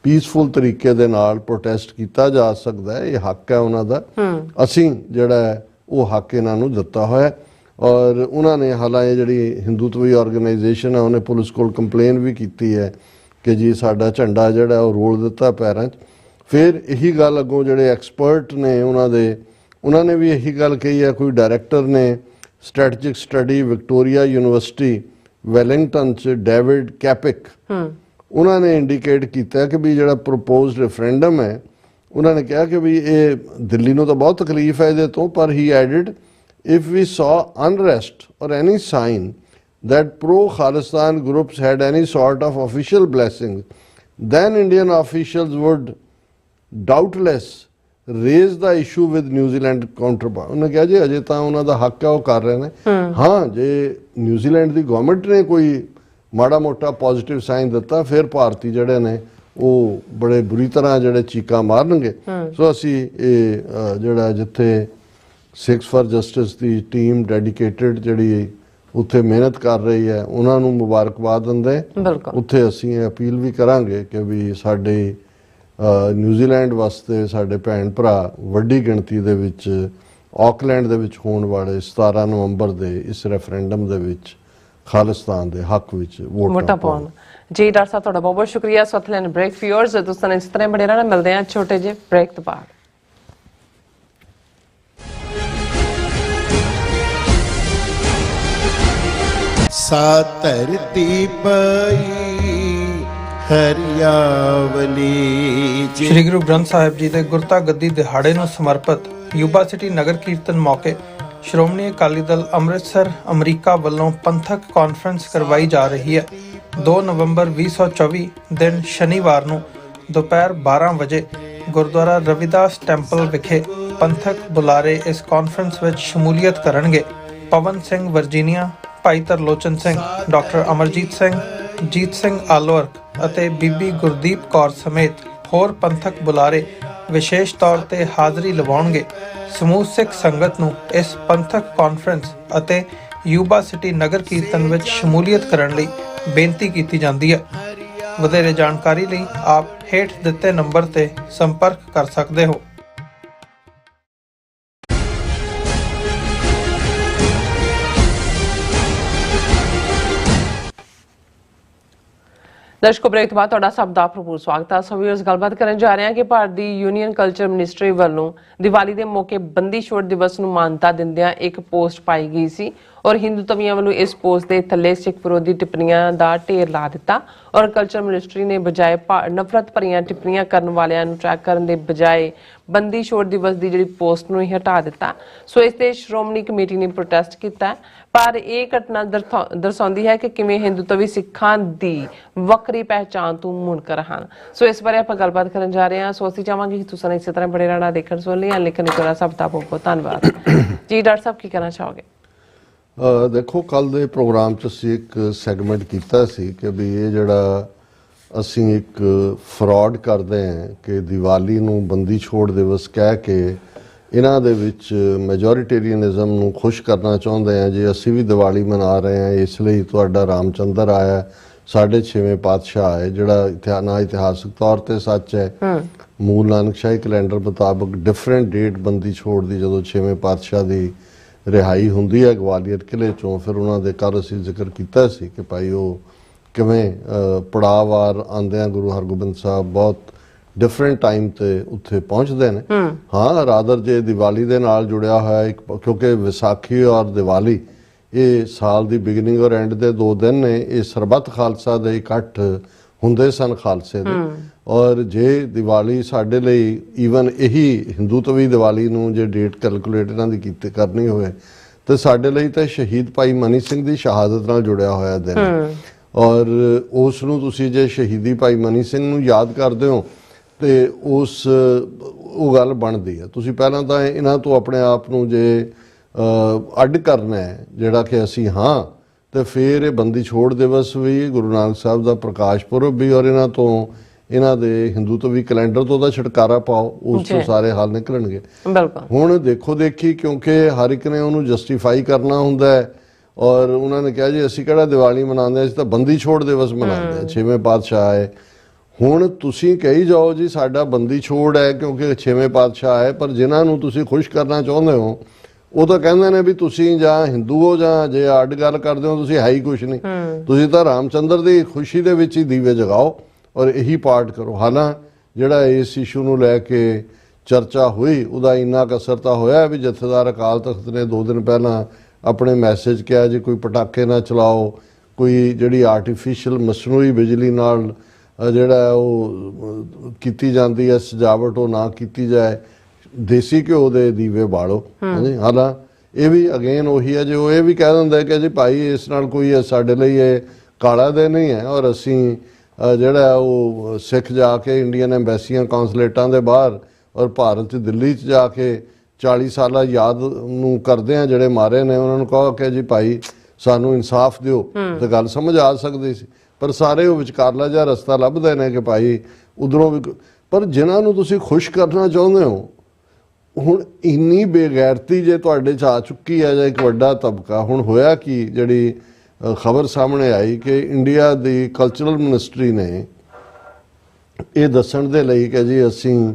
ਪੀਸਫੁਲ ਤਰੀਕੇ ਦੇ ਨਾਲ ਪ੍ਰੋਟੈਸਟ ਕੀਤਾ ਜਾ ਸਕਦਾ ਹੈ। ਇਹ ਹੱਕ ਹੈ ਉਹਨਾਂ ਦਾ, ਅਸੀਂ ਜਿਹੜਾ ਹੈ ਉਹ ਹੱਕ ਇਹਨਾਂ ਨੂੰ ਦਿੱਤਾ ਹੋਇਆ। ਔਰ ਉਹਨਾਂ ਨੇ ਹਾਲਾਂਕਿ ਜਿਹੜੀ ਹਿੰਦੂਤਵੀ ਆਰਗੇਨਾਈਜੇਸ਼ਨ ਹੈ ਉਹਨੇ ਪੁਲਿਸ ਕੋਲ ਕੰਪਲੇਨ ਵੀ ਕੀਤੀ ਹੈ ਕਿ ਜੀ ਸਾਡਾ ਝੰਡਾ ਜਿਹੜਾ ਉਹ ਰੋਲ ਦਿੱਤਾ ਪੈਰਾਂ 'ਚ। ਫਿਰ ਇਹੀ ਗੱਲ ਅੱਗੋਂ ਜਿਹੜੇ ਐਕਸਪਰਟ ਨੇ ਉਹਨਾਂ ਦੇ ਉਹਨਾਂ ਨੇ ਵੀ ਇਹੀ ਗੱਲ ਕਹੀ ਹੈ। ਕੋਈ ਡਾਇਰੈਕਟਰ ਨੇ ਸਟ੍ਰੈਟਜਿਕ ਸਟੱਡੀ ਵਿਕਟੋਰੀਆ ਯੂਨੀਵਰਸਿਟੀ ਵੈਲਿੰਗਟਨ 'ਚ ਡੇਵਿਡ ਕੈਪਿਕ, ਉਹਨਾਂ ਨੇ ਇੰਡੀਕੇਟ ਕੀਤਾ ਕਿ ਵੀ ਜਿਹੜਾ ਪ੍ਰੋਪੋਜ਼ਡ ਰੈਫਰੈਂਡਮ ਹੈ, ਉਹਨਾਂ ਨੇ ਕਿਹਾ ਕਿ ਵੀ ਇਹ ਦਿੱਲੀ ਨੂੰ ਤਾਂ ਬਹੁਤ ਤਕਲੀਫ ਹੈ ਇਹਦੇ ਤੋਂ, ਪਰ ਹੀ added if we saw unrest or any sign that pro-Khalistan groups had any sort of official blessing, then Indian officials would doubtless raise the issue with New Zealand counterpart. ਉਹਨੇ ਕਿਹਾ ਜੀ ਅਜੇ ਤਾਂ ਉਹਨਾਂ ਦਾ ਹੱਕ ਹੈ, ਉਹ ਕਰ ਰਹੇ ਨੇ। ਹਾਂ, ਜੇ ਨਿਊਜ਼ੀਲੈਂਡ ਦੀ ਗਵਰਨਮੈਂਟ ਨੇ ਕੋਈ ਮਾੜਾ ਮੋਟਾ ਪੋਜ਼ਿਟਿਵ ਸਾਈਨ ਦਿੱਤਾ, ਫਿਰ ਭਾਰਤੀ ਜਿਹੜੇ ਨੇ ਉਹ ਬੜੇ ਬੁਰੀ ਤਰ੍ਹਾਂ ਜਿਹੜੇ ਚੀਕਾਂ ਮਾਰਨਗੇ। ਸੋ ਅਸੀਂ ਇਹ ਜਿਹੜਾ ਜਿੱਥੇ Sikhs for justice the team dedicated ਜਿਹੜੀ ਉੱਥੇ ਮਿਹਨਤ ਕਰ ਰਹੀ ਹੈ, ਉਹਨਾਂ ਨੂੰ ਮੁਬਾਰਕਬਾਦ ਦਿੰਦੇ। ਉੱਥੇ ਅਸੀਂ ਇਹ ਅਪੀਲ ਵੀ ਕਰਾਂਗੇ ਕਿ ਵੀ ਸਾਡੇ ਨਿਊਜ਼ੀਲੈਂਡ ਵਾਸਤੇ ਸਾਡੇ ਭੈਣ ਭਰਾ ਵੱਡੀ ਗਿਣਤੀ ਦੇ ਵਿੱਚ ਆਕਲੈਂਡ ਦੇ ਵਿੱਚ ਹੋਣ ਵਾਲੇ 17 ਨਵੰਬਰ ਦੇ ਇਸ ਰੈਫਰੈਂਡਮ ਦੇ ਵਿੱਚ ਖਾਲਿਸਤਾਨ ਦੇ ਹੱਕ ਵਿੱਚ ਵੋਟਾਂ ਪਾਉਣ। ਜੀ ਡਾਕਟਰ ਸਾਹਿਬ, ਤੁਹਾਡਾ ਬਹੁਤ ਬਹੁਤ ਸ਼ੁਕਰੀਆ। ਸੋਥਲੈਂਡ ਬ੍ਰੇਕ ਵਿਊਅਰਸ, ਦੋਸਤਾਂ ਇਸ ਤਰ੍ਹਾਂ ਬੜੇ ਰਹਿਣਾ, ਮਿਲਦੇ ਹਾਂ ਛੋਟੇ ਜਿਹੇ ਬ੍ਰੇਕ ਤੋਂ ਬਾਅਦ। सा धरती पई हरियावली। ਸ਼੍ਰੀ ਗੁਰੂ ਗ੍ਰੰਥ ਸਾਹਿਬ ਜੀ ਦੇ ਗੁਰਤਾ ਗੱਦੀ ਦਿਹਾੜੇ ਨੂੰ ਸਮਰਪਿਤ ਯੂਬਾ ਸਿਟੀ ਨਗਰ ਕੀਰਤਨ ਮੌਕੇ ਸ਼੍ਰੋਮਣੀ ਅਕਾਲੀ ਦਲ ਅੰਮ੍ਰਿਤਸਰ ਅਮਰੀਕਾ ਵੱਲੋਂ ਪੰਥਕ ਕਾਨਫਰੰਸ ਕਰਵਾਈ ਜਾ ਰਹੀ ਹੈ। 2 ਨਵੰਬਰ 2024 ਦਿਨ ਸ਼ਨੀਵਾਰ ਨੂੰ ਦੁਪਹਿਰ 12 ਵਜੇ ਗੁਰਦੁਆਰਾ ਰਵਿਦਾਸ ਟੈਂਪਲ ਵਿਖੇ ਪੰਥਕ ਬੁਲਾਰੇ ਇਸ ਕਾਨਫਰੰਸ ਵਿੱਚ ਸ਼ਮੂਲੀਅਤ ਕਰਨਗੇ। ਪਵਨ ਸਿੰਘ ਵਰਜੀਨੀਆ, ਭਾਈ ਤਰਲੋਚਨ ਸਿੰਘ, ਡਾਕਟਰ ਅਮਰਜੀਤ ਸਿੰਘ, ਜੀਤ ਸਿੰਘ ਆਲੋਰਕ ਅਤੇ ਬੀਬੀ ਗੁਰਦੀਪ ਕੌਰ ਸਮੇਤ ਹੋਰ ਪੰਥਕ ਬੁਲਾਰੇ ਵਿਸ਼ੇਸ਼ ਤੌਰ ਤੇ ਹਾਜ਼ਰੀ ਲਵਾਉਣਗੇ। ਸਮੂਹ ਸਿੱਖ ਸੰਗਤ ਨੂੰ ਇਸ ਪੰਥਕ ਕਾਨਫਰੰਸ ਅਤੇ ਯੂਬਾ ਸਿਟੀ ਨਗਰ ਕੀਰਤਨ ਵਿੱਚ ਸ਼ਮੂਲੀਅਤ ਕਰਨ ਲਈ ਬੇਨਤੀ ਕੀਤੀ ਜਾਂਦੀ ਹੈ। ਵਧੇਰੇ ਜਾਣਕਾਰੀ ਲਈ ਆਪ ਹੇਠ ਦਿੱਤੇ ਨੰਬਰ ਤੇ ਸੰਪਰਕ ਕਰ ਸਕਦੇ ਹੋ। ਦਰਸ਼ਕੋ, ਬ੍ਰੇਕ ਤੋਂ ਬਾਅਦ ਤੁਹਾਡਾ ਸਭ ਦਾ ਭਰਪੂਰ ਸਵਾਗਤ ਹੈ। ਸੋ ਵੀਅਰਸ, ਗੱਲਬਾਤ ਕਰਨ ਜਾ ਰਹੇ ਹਾਂ ਕਿ ਭਾਰਤ ਦੀ ਯੂਨੀਅਨ ਕਲਚਰ ਮਿਨਿਸਟਰੀ ਵੱਲੋਂ ਦੀਵਾਲੀ ਦੇ ਮੌਕੇ ਬੰਦੀ ਛੋੜ ਦਿਵਸ ਨੂੰ ਮਾਨਤਾ ਦਿੰਦਿਆਂ ਇੱਕ ਪੋਸਟ ਪਾਈ ਗਈ ਸੀ ਔਰ ਹਿੰਦੂਤਵੀਆਂ ਵੱਲੋਂ ਇਸ ਪੋਸਟ ਦੇ ਥੱਲੇ ਸਿੱਖ ਵਿਰੋਧੀ ਟਿੱਪਣੀਆਂ ਦਾ ਢੇਰ ਲਾ ਦਿੱਤਾ ਔਰ ਕਲਚਰ ਮਿਨਿਸਟਰੀ ਨੇ ਬਜਾਏ ਨਫ਼ਰਤ ਭਰੀਆਂ ਟਿੱਪਣੀਆਂ ਕਰਨ ਵਾਲਿਆਂ ਨੂੰ ਟਰੈਕ ਕਰਨ ਦੇ ਬਜਾਏ ਬੰਦੀ ਛੋੜ ਦਿਵਸ ਦੀ ਜਿਹੜੀ ਪੋਸਟ ਨੂੰ ਹੀ ਹਟਾ ਦਿੱਤਾ। ਸੋ ਇਸ ਤੇ ਸ਼੍ਰੋਮਣੀ ਕਮੇਟੀ ਨੇ ਪ੍ਰੋਟੈਸਟ ਕੀਤਾ, ਪਰ ਇਹ ਘਟਨਾ ਦਰਸਾਉਂਦੀ ਹੈ ਕਿ ਕਿਵੇਂ ਹਿੰਦੂਤਵੀ ਸਿੱਖਾਂ ਦੀ ਵੱਖਰੀ ਪਹਿਚਾਣ ਤੋਂ ਮੁਨਕਰ ਹਨ। ਸੋ ਇਸ ਬਾਰੇ ਆਪਾਂ ਗੱਲਬਾਤ ਕਰਨ ਜਾ ਰਹੇ ਹਾਂ। ਸੋ ਅਸੀਂ ਚਾਹਾਂਗੇ ਕਿ ਤੁਸੀਂ ਇਸੇ ਤਰ੍ਹਾਂ ਬੜੇ ਰਹਿਣਾ ਦੇਖਣ ਸੁਣ ਲਈ। ਲੇਕਿਨ ਇੱਕ ਸਭ ਦਾ ਬਹੁਤ ਬਹੁਤ ਧੰਨਵਾਦ ਜੀ। ਡਾਕਟਰ ਸਾਹਿਬ, ਕੀ ਕਹਿਣਾ ਚਾਹੋਗੇ? ਦੇਖੋ, ਕੱਲ ਦੇ ਪ੍ਰੋਗਰਾਮ 'ਚ ਅਸੀਂ ਇੱਕ ਸੈਗਮੈਂਟ ਕੀਤਾ ਸੀ ਕਿ ਵੀ ਇਹ ਜਿਹੜਾ ਅਸੀਂ ਇੱਕ ਫਰਾਡ ਕਰਦੇ ਹਾਂ ਕਿ ਦੀਵਾਲੀ ਨੂੰ ਬੰਦੀ ਛੋੜ ਦਿਵਸ ਕਹਿ ਕੇ ਇਹਨਾਂ ਦੇ ਵਿੱਚ ਮੈਜੋਰਿਟੇਰੀਅਨਿਜ਼ਮ ਨੂੰ ਖੁਸ਼ ਕਰਨਾ ਚਾਹੁੰਦੇ ਹਾਂ। ਜੇ ਅਸੀਂ ਵੀ ਦੀਵਾਲੀ ਮਨਾ ਰਹੇ ਹਾਂ ਇਸ ਲਈ ਤੁਹਾਡਾ ਰਾਮਚੰਦਰ ਆਇਆ, ਸਾਡੇ 6ਵੇਂ ਪਾਤਸ਼ਾਹ ਆਏ, ਜਿਹੜਾ ਨਾ ਇਤਿਹਾਸਕ ਤੌਰ ਤੇ ਸੱਚ ਹੈ। ਮੂਲ ਨਾਨਕਸ਼ਾਹੀ ਕੈਲੰਡਰ ਮੁਤਾਬਕ ਡਿਫਰੈਂਟ ਡੇਟ ਬੰਦੀ ਛੋੜ ਦੀ ਜਦੋਂ 6ਵੇਂ ਪਾਤਸ਼ਾਹ ਦੀ ਰਿਹਾਈ ਹੁੰਦੀ ਹੈ ਗਵਾਲੀਅਰ ਕਿਲੇ ਚੋਂ, ਫਿਰ ਉਹਨਾਂ ਦੇ ਘਰ ਅਸੀਂ ਜ਼ਿਕਰ ਕੀਤਾ ਸੀ ਕਿ ਭਾਈ ਉਹ ਕਿਵੇਂ ਪੜਾਅਵਾਰ ਆਉਂਦਿਆਂ ਗੁਰੂ ਹਰਗੋਬਿੰਦ ਸਾਹਿਬ ਬਹੁਤ ਡਿਫਰੈਂਟ ਟਾਈਮ ਤੇ ਉੱਥੇ ਪਹੁੰਚਦੇ ਨੇ। ਹਾਂ, ਰਾਦਰ ਜੇ ਦੀਵਾਲੀ ਦੇ ਨਾਲ ਜੁੜਿਆ ਹੋਇਆ ਇੱਕ, ਕਿਉਂਕਿ ਵਿਸਾਖੀ ਔਰ ਦੀਵਾਲੀ ਇਹ ਸਾਲ ਦੀ ਬਿਗਨਿੰਗ ਔਰ ਐਂਡ ਦੇ 2 ਦਿਨ ਨੇ। ਇਹ ਸਰਬੱਤ ਖਾਲਸਾ ਦੇ ਇਕੱਠ ਹੁੰਦੇ ਸਨ ਖਾਲਸੇ ਦੇ। ਔਰ ਜੇ ਦੀਵਾਲੀ ਸਾਡੇ ਲਈ ਈਵਨ ਇਹੀ ਹਿੰਦੂਤਵੀ ਦੀਵਾਲੀ ਨੂੰ ਜੇ ਡੇਟ ਕੈਲਕੂਲੇਟ ਇਹਨਾਂ ਦੀ ਕਰਨੀ ਹੋਵੇ ਤੇ ਸਾਡੇ ਲਈ ਤਾਂ ਸ਼ਹੀਦ ਭਾਈ ਮਨੀ ਸਿੰਘ ਦੀ ਸ਼ਹਾਦਤ ਨਾਲ ਜੁੜਿਆ ਹੋਇਆ ਦਿਨ। ਔਰ ਉਸ ਨੂੰ ਤੁਸੀਂ ਜੇ ਸ਼ਹੀਦੀ ਭਾਈ ਮਨੀ ਸਿੰਘ ਨੂੰ ਯਾਦ ਕਰਦੇ ਹੋ ਤੇ ਉਹ ਗੱਲ ਬਣਦੀ ਹੈ। ਤੁਸੀਂ ਪਹਿਲਾਂ ਤਾਂ ਇਹਨਾਂ ਤੋਂ ਆਪਣੇ ਆਪ ਨੂੰ ਜੇ ਅੱਡ ਕਰਨਾ ਹੈ ਜਿਹੜਾ ਕਿ ਅਸੀਂ ਹਾਂ, ਤੇ ਫਿਰ ਇਹ ਬੰਦੀ ਛੋੜ ਦਿਵਸ ਵੀ, ਗੁਰੂ ਨਾਨਕ ਸਾਹਿਬ ਦਾ ਪ੍ਰਕਾਸ਼ ਪੁਰਬ ਵੀ, ਔਰ ਇਹਨਾਂ ਦੇ ਹਿੰਦੂਤਵੀ ਕੈਲੰਡਰ ਤੋਂ ਦਾ ਛੁਟਕਾਰਾ ਪਾਓ, ਉਸ ਤੋਂ ਸਾਰੇ ਹੱਲ ਨਿਕਲਣਗੇ। ਹੁਣ ਦੇਖੋ ਦੇਖੀ, ਕਿਉਂਕਿ ਹਰ ਇੱਕ ਨੇ ਉਹਨੂੰ ਜਸਟੀਫਾਈ ਕਰਨਾ ਹੁੰਦਾ ਹੈ ਔਰ ਉਹਨਾਂ ਨੇ ਕਿਹਾ ਜੀ ਅਸੀਂ ਕਿਹੜਾ ਦੀਵਾਲੀ ਮਨਾਉਂਦੇ, ਅਸੀਂ ਤਾਂ ਬੰਦੀ ਛੋੜ ਦਿਵਸ ਮਨਾਉਂਦੇ ਹਾਂ, 6ਵੇਂ ਪਾਤਸ਼ਾਹ ਆਏ। ਹੁਣ ਤੁਸੀਂ ਕਹੀ ਜਾਓ ਜੀ ਸਾਡਾ ਬੰਦੀ ਛੋੜ ਹੈ ਕਿਉਂਕਿ 6ਵੇਂ ਪਾਤਸ਼ਾਹ ਆਏ, ਪਰ ਜਿਨ੍ਹਾਂ ਨੂੰ ਤੁਸੀਂ ਖੁਸ਼ ਕਰਨਾ ਚਾਹੁੰਦੇ ਹੋ ਉਹ ਤਾਂ ਕਹਿੰਦੇ ਨੇ ਵੀ ਤੁਸੀਂ ਜਾਂ ਹਿੰਦੂ ਹੋ ਜਾਂ ਜੇ ਅੱਡ ਗੱਲ ਕਰਦੇ ਹੋ ਤੁਸੀਂ ਹੈ ਹੀ ਕੁਛ ਨਹੀਂ, ਤੁਸੀਂ ਤਾਂ ਰਾਮਚੰਦਰ ਦੀ ਖੁਸ਼ੀ ਦੇ ਵਿੱਚ ਹੀ ਦੀਵੇ ਜਗਾਓ ਔਰ ਇਹੀ ਪਾਠ ਕਰੋ। ਹਾਲਾਂ ਜਿਹੜਾ ਇਸ ਇਸ਼ੂ ਨੂੰ ਲੈ ਕੇ ਚਰਚਾ ਹੋਈ ਉਹਦਾ ਇੰਨਾ ਕੁ ਅਸਰ ਤਾਂ ਹੋਇਆ ਵੀ ਜਥੇਦਾਰ ਅਕਾਲ ਤਖਤ ਨੇ 2 ਦਿਨ ਪਹਿਲਾਂ ਆਪਣੇ ਮੈਸੇਜ ਕਿਹਾ ਜੀ ਕੋਈ ਪਟਾਕੇ ਨਾ ਚਲਾਓ, ਕੋਈ ਜਿਹੜੀ ਆਰਟੀਫਿਸ਼ੀਅਲ ਮਸਨੂਈ ਬਿਜਲੀ ਨਾਲ ਜਿਹੜਾ ਉਹ ਕੀਤੀ ਜਾਂਦੀ ਹੈ ਸਜਾਵਟ ਉਹ ਨਾ ਕੀਤੀ ਜਾਏ, ਦੇਸੀ ਘਿਓ ਦੇ ਦੀਵੇ ਬਾਲੋ। ਹਾਂਜੀ, ਹਾਲਾਂ ਇਹ ਵੀ ਅਗੇਨ ਉਹੀ ਹੈ, ਜੇ ਉਹ ਇਹ ਵੀ ਕਹਿ ਦਿੰਦਾ ਕਿ ਜੀ ਭਾਈ ਇਸ ਨਾਲ ਕੋਈ ਸਾਡੇ ਲਈ ਇਹ ਕਾਲਾ ਦਿਨ ਨਹੀਂ ਹੈ, ਔਰ ਅਸੀਂ ਜਿਹੜਾ ਉਹ ਸਿੱਖ ਜਾ ਕੇ ਇੰਡੀਅਨ ਐਮਬੈਸੀਆਂ ਕੌਂਸਲੇਟਾਂ ਦੇ ਬਾਹਰ ਔਰ ਭਾਰਤ 'ਚ ਦਿੱਲੀ 'ਚ ਜਾ ਕੇ 40 ਸਾਲਾਂ ਯਾਦ ਨੂੰ ਕਰਦੇ ਆ ਜਿਹੜੇ ਮਾਰੇ ਨੇ, ਉਹਨਾਂ ਨੂੰ ਕਹੋ ਕਿ ਜੀ ਭਾਈ ਸਾਨੂੰ ਇਨਸਾਫ ਦਿਓ, ਤੇ ਗੱਲ ਸਮਝ ਆ ਸਕਦੀ ਸੀ। ਪਰ ਸਾਰੇ ਉਹ ਵਿਚਕਾਰਲਾ ਜਿਹਾ ਰਸਤਾ ਲੱਭਦੇ ਨੇ ਕਿ ਭਾਈ ਉਧਰੋਂ ਵੀ। ਪਰ ਜਿਨ੍ਹਾਂ ਨੂੰ ਤੁਸੀਂ ਖੁਸ਼ ਕਰਨਾ ਚਾਹੁੰਦੇ ਹੋ, ਹੁਣ ਇੰਨੀ ਬੇਗੈਰਤੀ ਜੇ ਤੁਹਾਡੇ 'ਚ ਆ ਚੁੱਕੀ ਹੈ ਜਾਂ ਇੱਕ ਵੱਡਾ ਤਬਕਾ, ਹੁਣ ਹੋਇਆ ਕਿ ਜਿਹੜੀ ਖਬਰ ਸਾਹਮਣੇ ਆਈ ਕਿ ਇੰਡੀਆ ਦੀ ਕਲਚਰਲ ਮਿਨਿਸਟਰੀ ਨੇ ਇਹ ਦੱਸਣ ਦੇ ਲਈ ਕਿ ਜੀ ਅਸੀਂ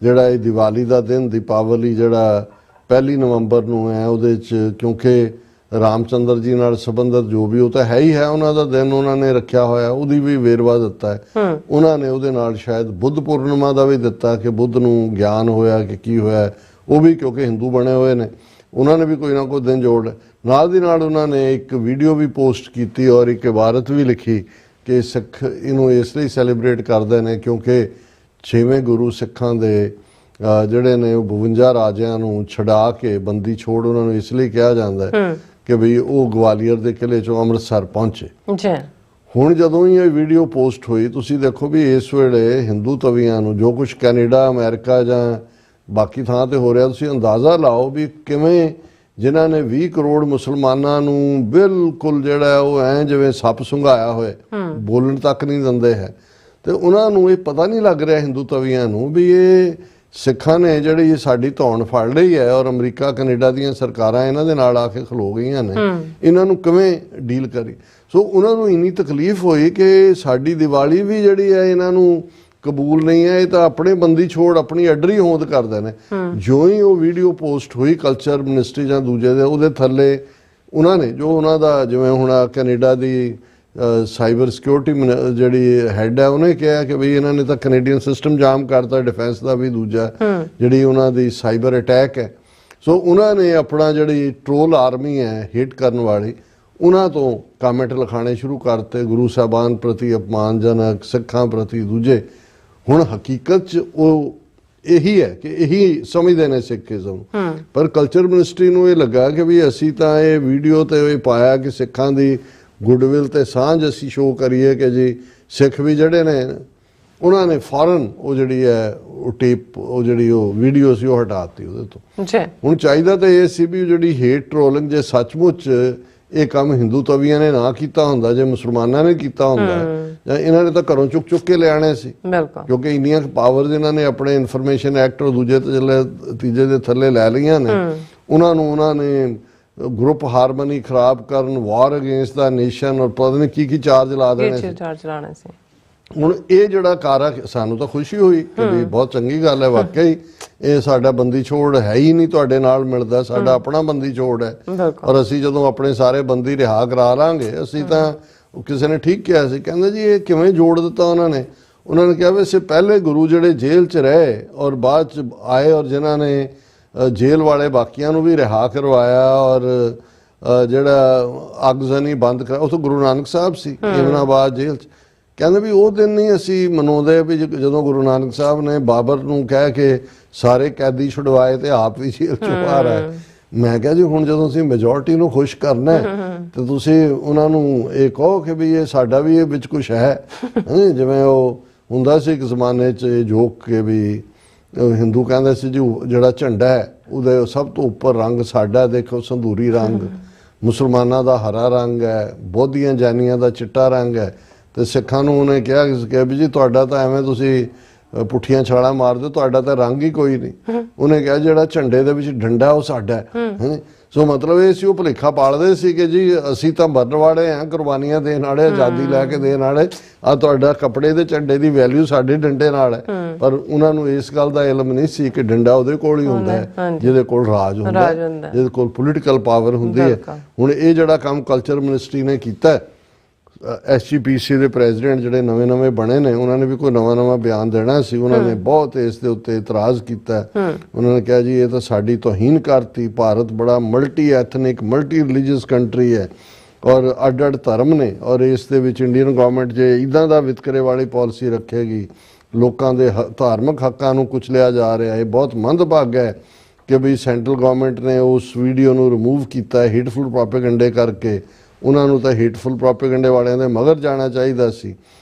ਜਿਹੜਾ ਇਹ ਦੀਵਾਲੀ ਦਾ ਦਿਨ ਦੀਪਾਵਲੀ ਜਿਹੜਾ 1 ਨਵੰਬਰ ਨੂੰ ਹੈ ਉਹਦੇ 'ਚ ਕਿਉਂਕਿ ਰਾਮਚੰਦਰ ਜੀ ਨਾਲ ਸੰਬੰਧਿਤ ਜੋ ਵੀ ਉਹ ਤਾਂ ਹੈ ਹੀ ਹੈ, ਉਹਨਾਂ ਦਾ ਦਿਨ ਉਹਨਾਂ ਨੇ ਰੱਖਿਆ ਹੋਇਆ, ਉਹਦੀ ਵੀ ਵੇਰਵਾ ਦਿੱਤਾ ਹੈ ਉਹਨਾਂ ਨੇ। ਉਹਦੇ ਨਾਲ ਸ਼ਾਇਦ ਬੁੱਧ ਪੂਰਨਿਮਾ ਦਾ ਵੀ ਦਿੱਤਾ ਕਿ ਬੁੱਧ ਨੂੰ ਗਿਆਨ ਹੋਇਆ ਕਿ ਕੀ ਹੋਇਆ, ਉਹ ਵੀ ਕਿਉਂਕਿ ਹਿੰਦੂ ਬਣੇ ਹੋਏ ਨੇ, ਉਹਨਾਂ ਨੇ ਵੀ ਕੋਈ ਨਾ ਕੋਈ ਦਿਨ ਜੋੜ ਲਿਆ। ਨਾਲ ਦੀ ਨਾਲ ਉਹਨਾਂ ਨੇ ਇੱਕ ਵੀਡੀਓ ਵੀ ਪੋਸਟ ਕੀਤੀ ਔਰ ਇੱਕ ਇਬਾਰਤ ਵੀ ਲਿਖੀ ਕਿ ਸਿੱਖ ਇਹਨੂੰ ਇਸ ਲਈ ਸੈਲੀਬ੍ਰੇਟ ਕਰਦੇ ਨੇ ਕਿਉਂਕਿ 6ਵੇਂ ਗੁਰੂ ਸਿੱਖਾਂ ਦੇ ਜਿਹੜੇ ਨੇ ਉਹ 52 ਰਾਜਿਆਂ ਨੂੰ ਛਡਾ ਕੇ ਬੰਦੀ ਛੋੜ ਉਹਨਾਂ ਨੂੰ ਇਸ ਲਈ ਕਿਹਾ ਜਾਂਦਾ ਹੈ ਕਿ ਬਈ ਉਹ ਗਵਾਲੀਅਰ ਦੇ ਕਿਲੇ 'ਚੋਂ ਅੰਮ੍ਰਿਤਸਰ ਪਹੁੰਚੇ। ਹੁਣ ਜਦੋਂ ਹੀ ਇਹ ਵੀਡੀਓ ਪੋਸਟ ਹੋਈ, ਤੁਸੀਂ ਦੇਖੋ ਵੀ ਇਸ ਵੇਲੇ ਹਿੰਦੂ ਤਵੀਆਂ ਨੂੰ ਜੋ ਕੁਝ ਕੈਨੇਡਾ ਅਮਰੀਕਾ ਜਾਂ ਬਾਕੀ ਥਾਂ ਤੇ ਹੋ ਰਿਹਾ, ਤੁਸੀਂ ਅੰਦਾਜ਼ਾ ਲਾਓ ਵੀ ਕਿਵੇਂ ਜਿਨ੍ਹਾਂ ਨੇ 20 ਕਰੋੜ ਮੁਸਲਮਾਨਾਂ ਨੂੰ ਬਿਲਕੁਲ ਜਿਹੜਾ ਉਹ ਐਂ ਜਿਵੇਂ ਸੱਪ ਸੁੰਘਾਇਆ ਹੋਏ, ਬੋਲਣ ਤੱਕ ਨਹੀਂ ਦਿੰਦੇ ਹੈ, ਤੇ ਉਹਨਾਂ ਨੂੰ ਇਹ ਪਤਾ ਨਹੀਂ ਲੱਗ ਰਿਹਾ ਹਿੰਦੂ ਤਵੀਆਂ ਨੂੰ ਵੀ ਇਹ ਸਿੱਖਾਂ ਨੇ ਜਿਹੜੀ ਸਾਡੀ ਧੌਣ ਫੜ ਲਈ ਹੈ ਔਰ ਅਮਰੀਕਾ ਕੈਨੇਡਾ ਦੀਆਂ ਸਰਕਾਰਾਂ ਇਹਨਾਂ ਦੇ ਨਾਲ ਆ ਕੇ ਖਲੋ ਗਈਆਂ ਨੇ, ਇਹਨਾਂ ਨੂੰ ਕਿਵੇਂ ਡੀਲ ਕਰੀ। ਸੋ ਉਹਨਾਂ ਨੂੰ ਇੰਨੀ ਤਕਲੀਫ ਹੋਈ ਕਿ ਸਾਡੀ ਦੀਵਾਲੀ ਵੀ ਜਿਹੜੀ ਹੈ ਇਹਨਾਂ ਨੂੰ ਕਬੂਲ ਨਹੀਂ ਹੈ, ਇਹ ਤਾਂ ਆਪਣੇ ਬੰਦੀ ਛੋੜ ਆਪਣੀ ਅੱਡਰੀ ਹੋਂਦ ਕਰਦੇ ਨੇ। ਜੋ ਹੀ ਉਹ ਵੀਡੀਓ ਪੋਸਟ ਹੋਈ ਕਲਚਰ ਮਿਨਿਸਟਰੀ ਜਾਂ ਦੂਜੇ ਦੇ, ਉਹਦੇ ਥੱਲੇ ਉਹਨਾਂ ਨੇ ਜੋ ਉਹਨਾਂ ਦਾ ਜਿਵੇਂ ਹੁਣ ਕੈਨੇਡਾ ਦੀ ਸਾਈਬਰ ਸਿਕਿਉਰਿਟੀ ਜਿਹੜੀ ਹੈਡ ਹੈ ਉਹਨੇ ਕਿਹਾ ਕਿ ਬਈ ਇਹਨਾਂ ਨੇ ਤਾਂ ਕੈਨੇਡੀਅਨ ਸਿਸਟਮ ਜਾਮ ਕਰਤਾ, ਡਿਫੈਂਸ ਦਾ ਵੀ ਦੂਜਾ ਜਿਹੜੀ ਉਹਨਾਂ ਦੀ ਸਾਈਬਰ ਅਟੈਕ ਹੈ। ਸੋ ਉਹਨਾਂ ਨੇ ਆਪਣਾ ਜਿਹੜੀ ਟਰੋਲ ਆਰਮੀ ਹੈ ਹਿੱਟ ਕਰਨ ਵਾਲੀ, ਉਹਨਾਂ ਤੋਂ ਕਮੈਂਟ ਲਿਖਾਣੇ ਸ਼ੁਰੂ ਕਰਤੇ ਗੁਰੂ ਸਾਹਿਬਾਨ ਪ੍ਰਤੀ ਅਪਮਾਨਜਨਕ, ਸਿੱਖਾਂ ਪ੍ਰਤੀ ਦੂਜੇ। ਹੁਣ ਹਕੀਕਤ 'ਚ ਉਹ ਇਹੀ ਹੈ ਕਿ ਇਹੀ ਸਮਝਦੇ ਨੇ ਸਿੱਖੀਜ਼ਮ, ਪਰ ਕਲਚਰ ਮਿਨਿਸਟਰੀ ਨੂੰ ਇਹ ਲੱਗਾ ਕਿ ਵੀ ਅਸੀਂ ਤਾਂ ਇਹ ਵੀਡੀਓ ਤੇ ਇਹ ਪਾਇਆ ਕਿ ਸਿੱਖਾਂ ਦੀ ਗੁੱਡਵਿਲ ਤੇ ਸਾਂਝ ਅਸੀਂ ਸ਼ੋਅ ਕਰੀਏ ਕਿ ਜੀ ਸਿੱਖ ਵੀ ਜਿਹੜੇ ਨੇ, ਉਹਨਾਂ ਨੇ ਫੌਰਨ ਉਹ ਜਿਹੜੀ ਹੈ ਉਹ ਟੇਪ ਉਹ ਜਿਹੜੀ ਉਹ ਵੀਡੀਓ ਸੀ ਉਹ ਹਟਾਤੀ ਉਹਦੇ ਤੋਂ। ਹੁਣ ਚਾਹੀਦਾ ਤਾਂ ਇਹ ਸੀ ਵੀ ਜਿਹੜੀ ਹੇਟ ਟ੍ਰੋਲਿੰਗ ਜੇ ਸੱਚਮੁੱਚ ਇਹ ਕੰਮ ਹਿੰਦੂ ਤਵੀਆਂ ਨੇ ਨਾ ਕੀਤਾ ਹੁੰਦਾ, ਜੇ ਮੁਸਲਮਾਨਾਂ ਨੇ ਕੀਤਾ ਹੁੰਦਾ ਜਾਂ ਇਹਨਾਂ ਨੇ ਤਾਂ ਘਰੋਂ ਚੁੱਕ ਚੁੱਕ ਕੇ ਲਿਆਣੇ ਸੀ, ਕਿਉਂਕਿ ਇੰਨੀਆਂ ਪਾਵਰਸ ਇਹਨਾਂ ਨੇ ਆਪਣੇ ਇਨਫੋਰਮੇਸ਼ਨ ਐਕਟ ਔਰ ਦੂਜੇ ਤੀਜੇ ਦੇ ਥੱਲੇ ਲੈ ਲਈਆਂ ਨੇ। ਉਹਨਾਂ ਨੇ ਗਰੁੱਪ ਹਾਰਮਨੀ ਖਰਾਬ ਕਰਨ, ਵਾਰ ਅਗੇਂਸਟ ਦਾ ਨੇਸ਼ਨ ਔਰ ਪਤਾ ਨਹੀਂ ਕੀ ਚਾਰਜ ਲਾ ਦੇਣੇ ਸੀ। ਹੁਣ ਇਹ ਜਿਹੜਾ ਕਾਰਾ ਸਾਨੂੰ ਤਾਂ ਖੁਸ਼ੀ ਹੋਈ ਕਿ ਵੀ ਬਹੁਤ ਚੰਗੀ ਗੱਲ ਹੈ, ਵਾਕਈ ਇਹ ਸਾਡਾ ਬੰਦੀ ਛੋੜ ਹੈ ਹੀ ਨਹੀਂ ਤੁਹਾਡੇ ਨਾਲ ਮਿਲਦਾ, ਸਾਡਾ ਆਪਣਾ ਬੰਦੀ ਛੋੜ ਹੈ, ਔਰ ਅਸੀਂ ਜਦੋਂ ਆਪਣੇ ਸਾਰੇ ਬੰਦੀ ਰਿਹਾ ਕਰਾ ਲਾਂਗੇ ਅਸੀਂ ਤਾਂ। ਕਿਸੇ ਨੇ ਠੀਕ ਕਿਹਾ ਸੀ, ਕਹਿੰਦੇ ਜੀ ਇਹ ਕਿਵੇਂ ਜੋੜ ਦਿੱਤਾ ਉਹਨਾਂ ਨੇ ਕਿਹਾ ਵੈਸੇ ਪਹਿਲੇ ਗੁਰੂ ਜਿਹੜੇ ਜੇਲ੍ਹ 'ਚ ਰਹੇ ਔਰ ਬਾਅਦ 'ਚ ਆਏ ਔਰ ਜਿਨ੍ਹਾਂ ਨੇ ਜੇਲ੍ਹ ਵਾਲੇ ਬਾਕੀਆਂ ਨੂੰ ਵੀ ਰਿਹਾ ਕਰਵਾਇਆ ਔਰ ਜਿਹੜਾ ਅਗਜ਼ਨੀ ਬੰਦ ਕਰਾ, ਉਹ ਤਾਂ ਗੁਰੂ ਨਾਨਕ ਸਾਹਿਬ ਸੀ ਇਮਨਾਬਾਦ ਜੇਲ੍ਹ 'ਚ। ਕਹਿੰਦੇ ਵੀ ਉਹ ਦਿਨ ਨਹੀਂ ਅਸੀਂ ਮਨਾਉਂਦੇ ਵੀ ਜਦੋਂ ਗੁਰੂ ਨਾਨਕ ਸਾਹਿਬ ਨੇ ਬਾਬਰ ਨੂੰ ਕਹਿ ਕੇ ਸਾਰੇ ਕੈਦੀ ਛੁਡਵਾਏ ਤੇ ਆਪ ਵੀ ਜੇਲ੍ਹ 'ਚੋਂ ਬਾਹਰ ਆਏ। ਮੈਂ ਕਿਹਾ ਜੀ ਹੁਣ ਜਦੋਂ ਅਸੀਂ ਮੈਜੋਰਟੀ ਨੂੰ ਖੁਸ਼ ਕਰਨਾ ਤੇ ਤੁਸੀਂ ਉਹਨਾਂ ਨੂੰ ਇਹ ਕਹੋ ਕਿ ਵੀ ਇਹ ਸਾਡਾ ਵੀ ਇਹ ਵਿੱਚ ਕੁਛ ਹੈ। ਜਿਵੇਂ ਉਹ ਹੁੰਦਾ ਸੀ ਇੱਕ ਜ਼ਮਾਨੇ 'ਚ ਇਹ ਜੋਕ ਕੇ ਵੀ ਹਿੰਦੂ ਕਹਿੰਦੇ ਸੀ ਜੀ ਜਿਹੜਾ ਝੰਡਾ ਹੈ ਉਹਦੇ ਸਭ ਤੋਂ ਉੱਪਰ ਰੰਗ ਸਾਡਾ ਦੇਖੋ ਸੰਧੂਰੀ ਰੰਗ, ਮੁਸਲਮਾਨਾਂ ਦਾ ਹਰਾ ਰੰਗ ਹੈ, ਬੋਧੀਆਂ ਜੈਨੀਆਂ ਦਾ ਚਿੱਟਾ ਰੰਗ ਹੈ, ਤੇ ਸਿੱਖਾਂ ਨੂੰ ਉਹਨੇ ਕਿਹਾ ਵੀ ਜੀ ਤੁਹਾਡਾ ਤਾਂ ਐਵੇਂ ਤੁਸੀਂ ਪੁੱਠੀਆਂ ਛਾਲਾਂ ਮਾਰਦੇ, ਤੁਹਾਡਾ ਤਾਂ ਰੰਗ ਹੀ ਕੋਈ ਨਹੀਂ। ਉਹਨੇ ਕਿਹਾ ਜਿਹੜਾ ਝੰਡੇ ਦੇ ਵਿੱਚ ਡੰਡਾ ਉਹ ਸਾਡਾ ਹੈ। ਸੋ ਮਤਲਬ ਇਹ ਸੀ ਉਹ ਭੁਲੇਖਾ ਪਾਲਦੇ ਸੀ ਕਿ ਜੀ ਅਸੀਂ ਤਾਂ ਮਰਨ ਵਾਲੇ ਹਾਂ, ਕੁਰਬਾਨੀਆਂ ਦੇਣ ਵਾਲੇ, ਆਜ਼ਾਦੀ ਲੈ ਕੇ ਦੇਣ ਵਾਲੇ, ਆ ਤੁਹਾਡਾ ਕੱਪੜੇ ਦੇ ਝੰਡੇ ਦੀ ਵੈਲਿਊ ਸਾਡੇ ਡੰਡੇ ਨਾਲ ਹੈ। ਪਰ ਉਹਨਾਂ ਨੂੰ ਇਸ ਗੱਲ ਦਾ ਇਲਮ ਨਹੀਂ ਸੀ ਕਿ ਡੰਡਾ ਉਹਦੇ ਕੋਲ ਹੀ ਹੁੰਦਾ ਹੈ ਜਿਹਦੇ ਕੋਲ ਰਾਜ ਹੁੰਦਾ ਹੈ, ਜਿਹਦੇ ਕੋਲ ਪੋਲੀਟੀਕਲ ਪਾਵਰ ਹੁੰਦੀ ਹੈ। ਹੁਣ ਇਹ ਜਿਹੜਾ ਕੰਮ ਕਲਚਰ ਮਿਨਿਸਟਰੀ ਨੇ ਕੀਤਾ SGPC ਦੇ ਪ੍ਰੈਜ਼ੀਡੈਂਟ ਜਿਹੜੇ ਨਵੇਂ ਬਣੇ ਨੇ ਉਹਨਾਂ ਨੇ ਵੀ ਕੋਈ ਨਵਾਂ ਬਿਆਨ ਦੇਣਾ ਸੀ। ਉਹਨਾਂ ਨੇ ਬਹੁਤ ਇਸ ਦੇ ਉੱਤੇ ਇਤਰਾਜ਼ ਕੀਤਾ। ਉਹਨਾਂ ਨੇ ਕਿਹਾ ਜੀ ਇਹ ਤਾਂ ਸਾਡੀ ਤੋਹੀਨ ਕਰਤੀ। ਭਾਰਤ ਬੜਾ multi ethnic multi religious country ਹੈ ਔਰ ਅੱਡ ਧਰਮ ਨੇ, ਔਰ ਇਸ ਦੇ ਵਿੱਚ ਇੰਡੀਅਨ ਗਵਰਨਮੈਂਟ ਜੇ ਇੱਦਾਂ ਦਾ ਵਿਤਕਰੇ ਵਾਲੀ ਪਾਲਿਸੀ ਰੱਖੇਗੀ, ਲੋਕਾਂ ਦੇ ਧਾਰਮਿਕ ਹੱਕਾਂ ਨੂੰ ਕੁਚਲਿਆ ਜਾ ਰਿਹਾ, ਇਹ ਬਹੁਤ ਮੰਦਭਾਗਾ ਹੈ ਕਿ ਵੀ ਸੈਂਟਰਲ ਗਵਰਨਮੈਂਟ ਨੇ ਉਸ ਵੀਡੀਓ ਨੂੰ ਰਿਮੂਵ ਕੀਤਾ ਹਿਟਫੁਲ ਪ੍ਰੋਪੇਗੈਂਡੇ ਕਰਕੇ। ਉਹਨਾਂ ਨੂੰ ਤਾਂ ਹਿਟਫੁਲ ਪ੍ਰੋਪੇਗੈਂਡੇ ਵਾਲਿਆਂ ਦੇ ਮਗਰ ਜਾਣਾ ਚਾਹੀਦਾ ਸੀ।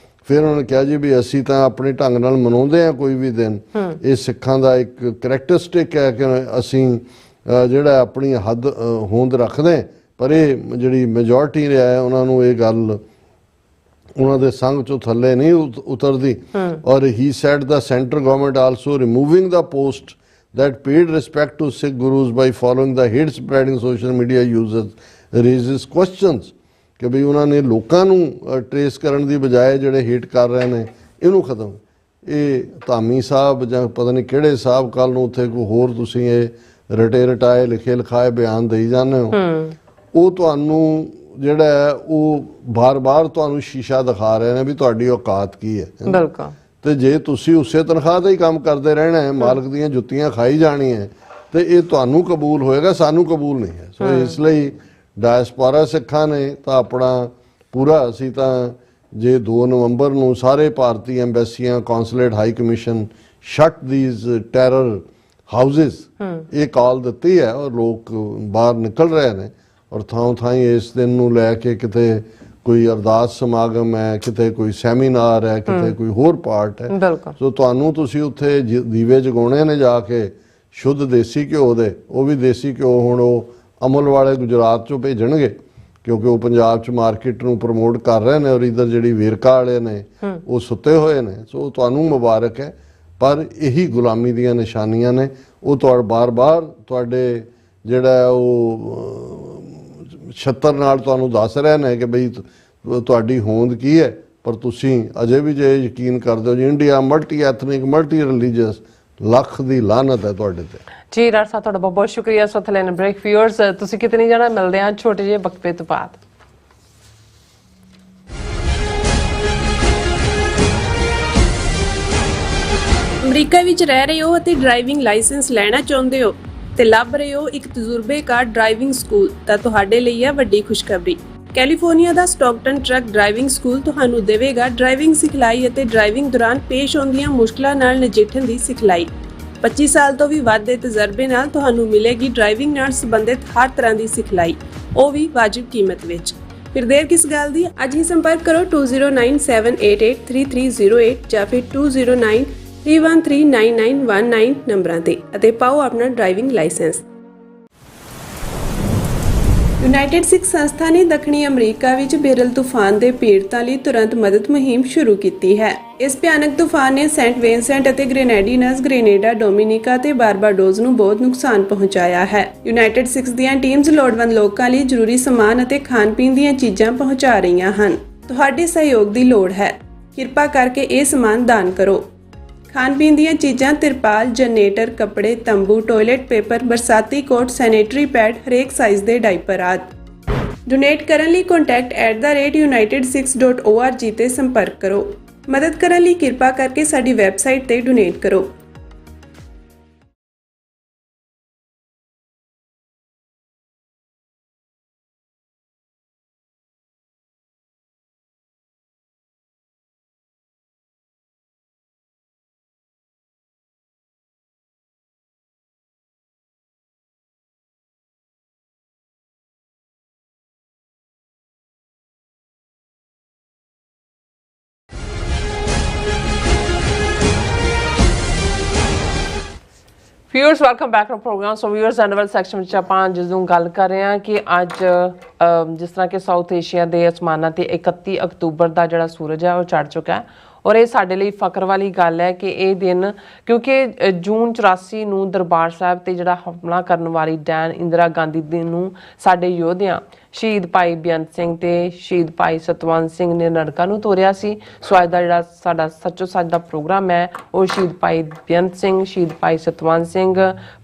ਫਿਰ ਉਹਨਾਂ ਨੇ ਕਿਹਾ ਜੀ ਵੀ ਅਸੀਂ ਤਾਂ ਆਪਣੇ ਢੰਗ ਨਾਲ ਮਨਾਉਂਦੇ ਹਾਂ ਕੋਈ ਵੀ ਦਿਨ, ਇਹ ਸਿੱਖਾਂ ਦਾ ਇੱਕ ਕਰੈਕਟਰਿਸਟਿਕ ਹੈ ਕਿ ਅਸੀਂ ਜਿਹੜਾ ਆਪਣੀ ਹੱਦ ਹੋਂਦ ਰੱਖਦੇ, ਪਰ ਇਹ ਜਿਹੜੀ ਮੈਜੋਰਟੀ ਰਿਹਾ ਹੈ ਉਹਨਾਂ ਨੂੰ ਇਹ ਗੱਲ ਉਹਨਾਂ ਦੇ ਸੰਗ ਚੋਂ ਥੱਲੇ ਨਹੀਂ ਉਤਰਦੀ। ਔਰ ਹੀ sad the centre government also removing the post that paid respect to Sikh gurus by following the hate spreading social media users raises questions ਕਿ ਵੀ ਉਹਨਾਂ ਨੇ ਲੋਕਾਂ ਨੂੰ ਟਰੇਸ ਕਰਨ ਦੀ ਬਜਾਏ ਜਿਹੜੇ ਹੇਟ ਕਰ ਰਹੇ ਨੇ ਇਹਨੂੰ ਖਤਮ। ਇਹ ਧਾਮੀ ਸਾਹਿਬ ਜਾਂ ਪਤਾ ਨਹੀਂ ਕਿਹੜੇ ਸਾਹਿਬ ਕੱਲ ਨੂੰ ਉੱਥੇ ਕੋਈ ਹੋਰ ਤੁਸੀਂ ਇਹ ਰਟਾਏ ਲਿਖੇ ਲਿਖਾਏ ਬਿਆਨ ਦੇਈ ਜਾਂਦੇ ਹੋ, ਉਹ ਤੁਹਾਨੂੰ ਜਿਹੜਾ ਹੈ ਉਹ ਬਾਰ-ਬਾਰ ਤੁਹਾਨੂੰ ਸ਼ੀਸ਼ਾ ਦਿਖਾ ਰਹੇ ਨੇ ਵੀ ਤੁਹਾਡੀ ਔਕਾਤ ਕੀ ਹੈ। ਬਿਲਕੁਲ। ਤੇ ਜੇ ਤੁਸੀਂ ਉਸੇ ਤਨਖਾਹ ਤੇ ਹੀ ਕੰਮ ਕਰਦੇ ਰਹਿਣਾ ਹੈ, ਮਾਲਕ ਦੀਆਂ ਜੁੱਤੀਆਂ ਖਾਈ ਜਾਣੀ ਹੈ, ਤੇ ਇਹ ਤੁਹਾਨੂੰ ਕਬੂਲ ਹੋਏਗਾ, ਸਾਨੂੰ ਕਬੂਲ ਨਹੀਂ ਹੈ। ਸੋ ਇਸ ਲਈ ਡਾਇਸਪੋਰਾ ਸਿੱਖਾਂ ਨੇ ਤਾਂ ਆਪਣਾ ਪੂਰਾ, ਅਸੀਂ ਤਾਂ ਜੇ 2 ਨਵੰਬਰ ਨੂੰ ਸਾਰੇ ਭਾਰਤੀ ਐਮਬੈਸੀਆਂ consulate high commission shut these terror houses ਇਹ ਕਾਲ ਦਿੱਤੀ ਹੈ ਔਰ ਲੋਕ ਬਾਹਰ ਨਿਕਲ ਰਹੇ ਨੇ ਔਰ ਥਾਂ ਇਸ ਦਿਨ ਨੂੰ ਲੈ ਕੇ ਕਿਤੇ ਕੋਈ ਅਰਦਾਸ ਸਮਾਗਮ ਹੈ, ਕਿਤੇ ਕੋਈ ਸੈਮੀਨਾਰ ਹੈ, ਕਿਤੇ ਕੋਈ ਹੋਰ ਪਾਰਟ ਹੈ। ਸੋ ਤੁਹਾਨੂੰ ਤੁਸੀਂ ਉੱਥੇ ਦੀਵੇ ਜਗਾਉਣੇ ਨੇ ਜਾ ਕੇ ਸ਼ੁੱਧ ਦੇਸੀ ਘਿਓ ਦੇ, ਉਹ ਵੀ ਦੇਸੀ ਘਿਓ ਹੁਣ ਉਹ ਅਮੁਲ ਵਾਲੇ ਗੁਜਰਾਤ ਚੋਂ ਭੇਜਣਗੇ ਕਿਉਂਕਿ ਉਹ ਪੰਜਾਬ 'ਚ ਮਾਰਕੀਟ ਨੂੰ ਪ੍ਰਮੋਟ ਕਰ ਰਹੇ ਨੇ ਔਰ ਇੱਧਰ ਜਿਹੜੀ ਵੇਰਕਾ ਵਾਲੇ ਨੇ ਉਹ ਸੁੱਤੇ ਹੋਏ ਨੇ। ਸੋ ਤੁਹਾਨੂੰ ਮੁਬਾਰਕ ਹੈ, ਪਰ ਇਹੀ ਗੁਲਾਮੀ ਦੀਆਂ ਨਿਸ਼ਾਨੀਆਂ ਨੇ। ਉਹ ਬਾਰ-ਬਾਰ ਤੁਹਾਡੇ ਜਿਹੜਾ ਉਹ ਛੱਤਰ ਨਾਲ ਤੁਹਾਨੂੰ ਦੱਸ ਰਹੇ ਨੇ ਕਿ ਬਈ ਤੁਹਾਡੀ ਹੋਂਦ ਕੀ ਹੈ, ਪਰ ਤੁਸੀਂ ਅਜੇ ਵੀ ਜੇ ਯਕੀਨ ਕਰਦੇ ਹੋ ਜੀ India multi ethnic multi religious, lakh ਦੀ ਲਾਹਨਤ ਹੈ ਤੁਹਾਡੇ ਤੇ। ਜੀ ਡਾਕਟਰ ਸਾਹਿਬ ਤੁਹਾਡਾ ਬਹੁਤ ਸ਼ੁਕਰੀਆ। ਸੋਥਲੈਨ ਬ੍ਰੇਕ ਵਿਊਅਰਸ, ਤੁਸੀਂ ਕਿਤਨੀ ਜਾਣਾ ਮਿਲਦੇ ਆ ਛੋਟੇ ਜਿਹੇ ਵਕਫੇ ਤੋਂ ਬਾਅਦ। ਅਮਰੀਕਾ ਵਿੱਚ ਰਹਿ ਰਹੇ ਹੋ ਅਤੇ ਡਰਾਈਵਿੰਗ ਲਾਇਸੈਂਸ ਲੈਣਾ ਚਾਹੁੰਦੇ ਹੋ ਤੇ ਲੱਭ ਰਹੇ ਹੋ ਇੱਕ ਤਜਰਬੇਕਾਰ ਡਰਾਈਵਿੰਗ ਸਕੂਲ, ਤਾਂ ਤੁਹਾਡੇ ਲਈ ਹੈ ਵੱਡੀ ਖੁਸ਼ਖਬਰੀ। ਕੈਲੀਫੋਰਨੀਆ ਦਾ ਸਟਾਕਟਨ ਟਰੱਕ ਡਰਾਈਵਿੰਗ ਸਕੂਲ ਤੁਹਾਨੂੰ ਦੇਵੇਗਾ ਡਰਾਈਵਿੰਗ ਸਿਖਲਾਈ ਅਤੇ ਡਰਾਈਵਿੰਗ ਦੌਰਾਨ ਪੇਸ਼ ਆਉਂਦੀਆਂ ਮੁਸ਼ਕਲਾਂ ਨਾਲ ਨਜਿੱਠਣ ਦੀ ਸਿਖਲਾਈ। 25 ਸਾਲ ਤੋਂ ਵੀ ਵੱਧ ਦੇ ਤਜਰਬੇ ਨਾਲ ਤੁਹਾਨੂੰ ਮਿਲੇਗੀ ਡਰਾਈਵਿੰਗ ਨਾਲ ਸੰਬੰਧਿਤ ਹਰ ਤਰ੍ਹਾਂ ਦੀ ਸਿਖਲਾਈ, ਉਹ ਵੀ ਵਾਜਿਬ ਕੀਮਤ ਵਿੱਚ। ਫਿਰ ਦੇਰ ਕਿਸ ਗੱਲ ਦੀ, ਅੱਜ ਹੀ ਸੰਪਰਕ ਕਰੋ 2097883308 ਜਾਂ ਫਿਰ 2093139919 ਨੰਬਰਾਂ ਤੇ ਅਤੇ ਪਾਓ ਆਪਣਾ ਡਰਾਈਵਿੰਗ ਲਾਇਸੈਂਸ। ਯੂਨਾਈਟਿਡ ਸਿੱਖ ਸੰਸਥਾ ਨੇ ਦੱਖਣੀ ਅਮਰੀਕਾ ਵਿੱਚ ਬੇਰਲ ਤੂਫਾਨ ਦੇ ਪੀੜਤਾਂ ਲਈ ਤੁਰੰਤ ਮਦਦ ਮੁਹਿੰਮ ਸ਼ੁਰੂ ਕੀਤੀ ਹੈ। ਇਸ ਭਿਆਨਕ ਤੂਫਾਨ ਨੇ ਸੈਂਟ ਵਿੰਸੈਂਟ ਅਤੇ ਗ੍ਰੇਨੇਡੀਨਸ, ਗ੍ਰੇਨੇਡਾ, ਡੋਮਿਨਿਕਾ ਤੇ ਬਾਰਬਾਡੋਸ ਨੂੰ ਬਹੁਤ ਨੁਕਸਾਨ ਪਹੁੰਚਾਇਆ ਹੈ। ਯੂਨਾਈਟਿਡ ਸਿੱਖ ਦੀਆਂ ਟੀਮਜ਼ ਲੋੜਵੰਦ ਲੋਕਾਂ ਲਈ ਜ਼ਰੂਰੀ ਸਮਾਨ ਅਤੇ ਖਾਣ-ਪੀਣ ਦੀਆਂ ਚੀਜ਼ਾਂ ਪਹੁੰਚਾ ਰਹੀਆਂ ਹਨ। ਤੁਹਾਡੇ ਸਹਿਯੋਗ ਦੀ ਲੋੜ ਹੈ। ਕਿਰਪਾ ਕਰਕੇ ਇਹ ਸਮਾਨ ਦਾਨ ਕਰੋ। ਖਾਣ-ਪੀਣ ਦੀਆਂ ਚੀਜ਼ਾਂ, ਤਿਰਪਾਲ, ਜਨਰੇਟਰ, ਕੱਪੜੇ, ਤੰਬੂ, ਟਾਇਲਟ ਪੇਪਰ, ਬਰਸਾਤੀ ਕੋਟ, ਸੈਨੇਟਰੀ ਪੈਡ, ਹਰੇਕ ਸਾਈਜ਼ ਦੇ ਡਾਈਪਰ ਆਦਿ। ਡੋਨੇਟ ਕਰਨ ਲਈ contact@unitedsikhs.org ਤੇ ਸੰਪਰਕ ਕਰੋ। ਮਦਦ ਕਰਨ ਲਈ ਕਿਰਪਾ ਕਰਕੇ ਸਾਡੀ ਵੈਬਸਾਈਟ ਤੇ ਡੋਨੇਟ ਕਰੋ। Viewers welcome back to program. So viewers annual section ਵਿੱਚ ਆਪਾਂ ਜਦੋਂ ਗੱਲ ਕਰ ਰਹੇ ਹਾਂ ਕਿ ਅੱਜ ਜਿਸ ਤਰ੍ਹਾਂ ਕਿ ਸਾਊਥ ਏਸ਼ੀਆ ਦੇ ਅਸਮਾਨਾਂ ਤੇ 31 ਅਕਤੂਬਰ ਦਾ ਜਿਹੜਾ ਸੂਰਜ ਹੈ ਉਹ ਚੜ੍ਹ ਚੁੱਕਾ ਹੈ ਔਰ ਇਹ ਸਾਡੇ ਲਈ ਫਖਰ ਵਾਲੀ ਗੱਲ ਹੈ ਕਿ ਇਹ ਦਿਨ, ਕਿਉਂਕਿ ਜੂਨ 84 ਨੂੰ ਦਰਬਾਰ ਸਾਹਿਬ ਤੇ ਜਿਹੜਾ ਹਮਲਾ ਕਰਨ ਵਾਲੀ ਡੈਨ ਇੰਦਰਾ ਗਾਂਧੀ ਨੂੰ ਸਾਡੇ ਯੋਧਿਆਂ ਸ਼ਹੀਦ ਭਾਈ ਬੇਅੰਤ ਸਿੰਘ ਤੇ ਸ਼ਹੀਦ ਭਾਈ ਸਤਵੰਤ ਸਿੰਘ ਨੇ ਨਰਕਾਂ ਨੂੰ ਤੋਰਿਆ ਸੀ। ਸੋ ਅੱਜ ਦਾ ਜਿਹੜਾ ਸਾਡਾ ਸੱਚੋ ਸੱਚ ਦਾ ਪ੍ਰੋਗਰਾਮ ਹੈ ਉਹ ਸ਼ਹੀਦ ਭਾਈ ਬੇਅੰਤ ਸਿੰਘ, ਸ਼ਹੀਦ ਭਾਈ ਸਤਵੰਤ ਸਿੰਘ,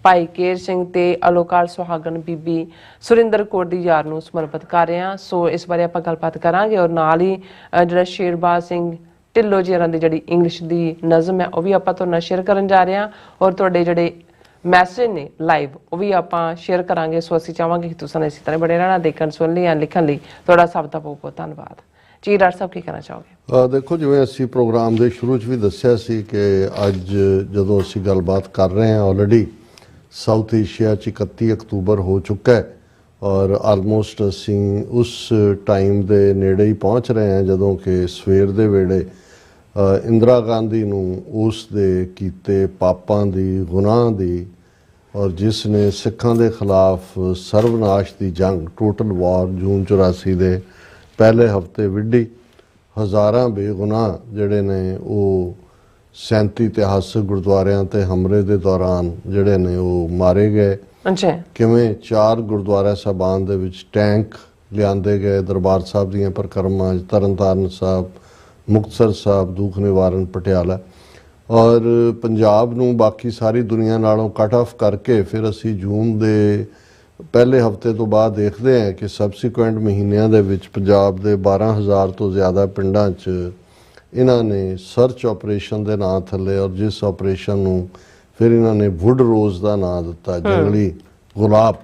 ਭਾਈ ਕੇਰ ਸਿੰਘ ਤੇ ਅਲੋਕਾਰ ਸੁਹਾਗਣ ਬੀਬੀ ਸੁਰਿੰਦਰ ਕੌਰ ਦੀ ਯਾਦ ਨੂੰ ਸਮਰਪਿਤ ਕਰ ਰਹੇ ਹਾਂ। ਸੋ ਇਸ ਬਾਰੇ ਆਪਾਂ ਗੱਲਬਾਤ ਕਰਾਂਗੇ ਔਰ ਨਾਲ ਹੀ ਜਿਹੜਾ ਸ਼ੇਰਬਾਜ਼ ਸਿੰਘ ਢਿੱਲੋਂ ਜੀ ਹੋਰਾਂ ਦੀ ਜਿਹੜੀ ਇੰਗਲਿਸ਼ ਦੀ ਨਜ਼ਮ ਹੈ ਉਹ ਵੀ ਆਪਾਂ ਤੁਹਾਡੇ ਨਾਲ ਸ਼ੇਅਰ ਕਰਨ ਜਾ ਰਹੇ ਹਾਂ ਔਰ ਤੁਹਾਡੇ ਜਿਹੜੇ ਮੈਸੇਜ ਨੇ ਲਾਈਵ ਉਹ ਵੀ ਆਪਾਂ ਸ਼ੇਅਰ ਕਰਾਂਗੇ। ਸੋ ਅਸੀਂ ਚਾਹਾਂਗੇ ਕਿ ਤੁਸੀਂ ਇਸੇ ਤਰ੍ਹਾਂ ਬੜੇ ਰਹਿਣਾ, ਦੇਖਣ ਸੁਣਨ ਲਈ ਜਾਂ ਲਿਖਣ ਲਈ। ਤੁਹਾਡਾ ਸਭ ਦਾ ਬਹੁਤ ਬਹੁਤ ਧੰਨਵਾਦ ਜੀ। ਡਾਕਟਰ ਸਾਹਿਬ ਕੀ ਕਹਿਣਾ ਚਾਹੋਗੇ? ਦੇਖੋ, ਜਿਵੇਂ ਅਸੀਂ ਪ੍ਰੋਗਰਾਮ ਦੇ ਸ਼ੁਰੂ 'ਚ ਵੀ ਦੱਸਿਆ ਸੀ ਕਿ ਅੱਜ ਜਦੋਂ ਅਸੀਂ ਗੱਲਬਾਤ ਕਰ ਰਹੇ ਹਾਂ, ਆਲਰੇਡੀ ਸਾਊਥ ਏਸ਼ੀਆ 'ਚ 31 ਅਕਤੂਬਰ ਹੋ ਚੁੱਕਾ ਹੈ ਔਰ ਆਲਮੋਸਟ ਅਸੀਂ ਉਸ ਟਾਈਮ ਦੇ ਨੇੜੇ ਹੀ ਪਹੁੰਚ ਰਹੇ ਹਾਂ ਜਦੋਂ ਕਿ ਸਵੇਰ ਦੇ ਵੇਲੇ ਇੰਦਰਾ ਗਾਂਧੀ ਨੂੰ ਉਸ ਦੇ ਕੀਤੇ ਪਾਪਾਂ ਦੀ, ਗੁਨਾਹ ਦੀ ਔਰ ਜਿਸ ਨੇ ਸਿੱਖਾਂ ਦੇ ਖਿਲਾਫ ਸਰਵਨਾਸ਼ ਦੀ ਜੰਗ, ਟੋਟਲ ਵਾਰ ਜੂਨ 84 ਦੇ ਪਹਿਲੇ ਹਫਤੇ ਵਿੱਢੀ। ਹਜ਼ਾਰਾਂ ਬੇਗੁਨਾਹ ਜਿਹੜੇ ਨੇ ਉਹ 37 ਇਤਿਹਾਸਕ ਗੁਰਦੁਆਰਿਆਂ ਤੇ ਹਮਲੇ ਦੇ ਦੌਰਾਨ ਜਿਹੜੇ ਨੇ ਉਹ ਮਾਰੇ ਗਏ। ਅੱਛਾ, ਕਿਵੇਂ 4 ਗੁਰਦੁਆਰਾ ਸਾਹਿਬਾਨ ਦੇ ਵਿੱਚ ਟੈਂਕ ਲਿਆਂਦੇ ਗਏ, ਦਰਬਾਰ ਸਾਹਿਬ ਦੀਆਂ ਪਰਿਕਰਮਾ, ਤਰਨਤਾਰਨ ਸਾਹਿਬ, ਮੁਕਤਸਰ ਸਾਹਿਬ, ਦੁੱਖ ਨਿਵਾਰਨ ਪਟਿਆਲਾ, ਔਰ ਪੰਜਾਬ ਨੂੰ ਬਾਕੀ ਸਾਰੀ ਦੁਨੀਆ ਨਾਲੋਂ ਕੱਟ ਆਫ ਕਰਕੇ ਫਿਰ ਅਸੀਂ ਜੂਨ ਦੇ ਪਹਿਲੇ ਹਫਤੇ ਤੋਂ ਬਾਅਦ ਦੇਖਦੇ ਹਾਂ ਕਿ ਸਬਸੀਕੁਐਂਟ ਮਹੀਨਿਆਂ ਦੇ ਵਿੱਚ ਪੰਜਾਬ ਦੇ 12,000 ਤੋਂ ਜ਼ਿਆਦਾ ਪਿੰਡਾਂ 'ਚ ਇਹਨਾਂ ਨੇ ਸਰਚ ਆਪਰੇਸ਼ਨ ਦੇ ਨਾਂ ਥੱਲੇ, ਔਰ ਜਿਸ ਆਪਰੇਸ਼ਨ ਨੂੰ ਫਿਰ ਇਹਨਾਂ ਨੇ ਵੁੱਡ ਰੋਜ਼ ਦਾ ਨਾਂ ਦਿੱਤਾ, ਜੰਗਲੀ ਗੁਲਾਬ,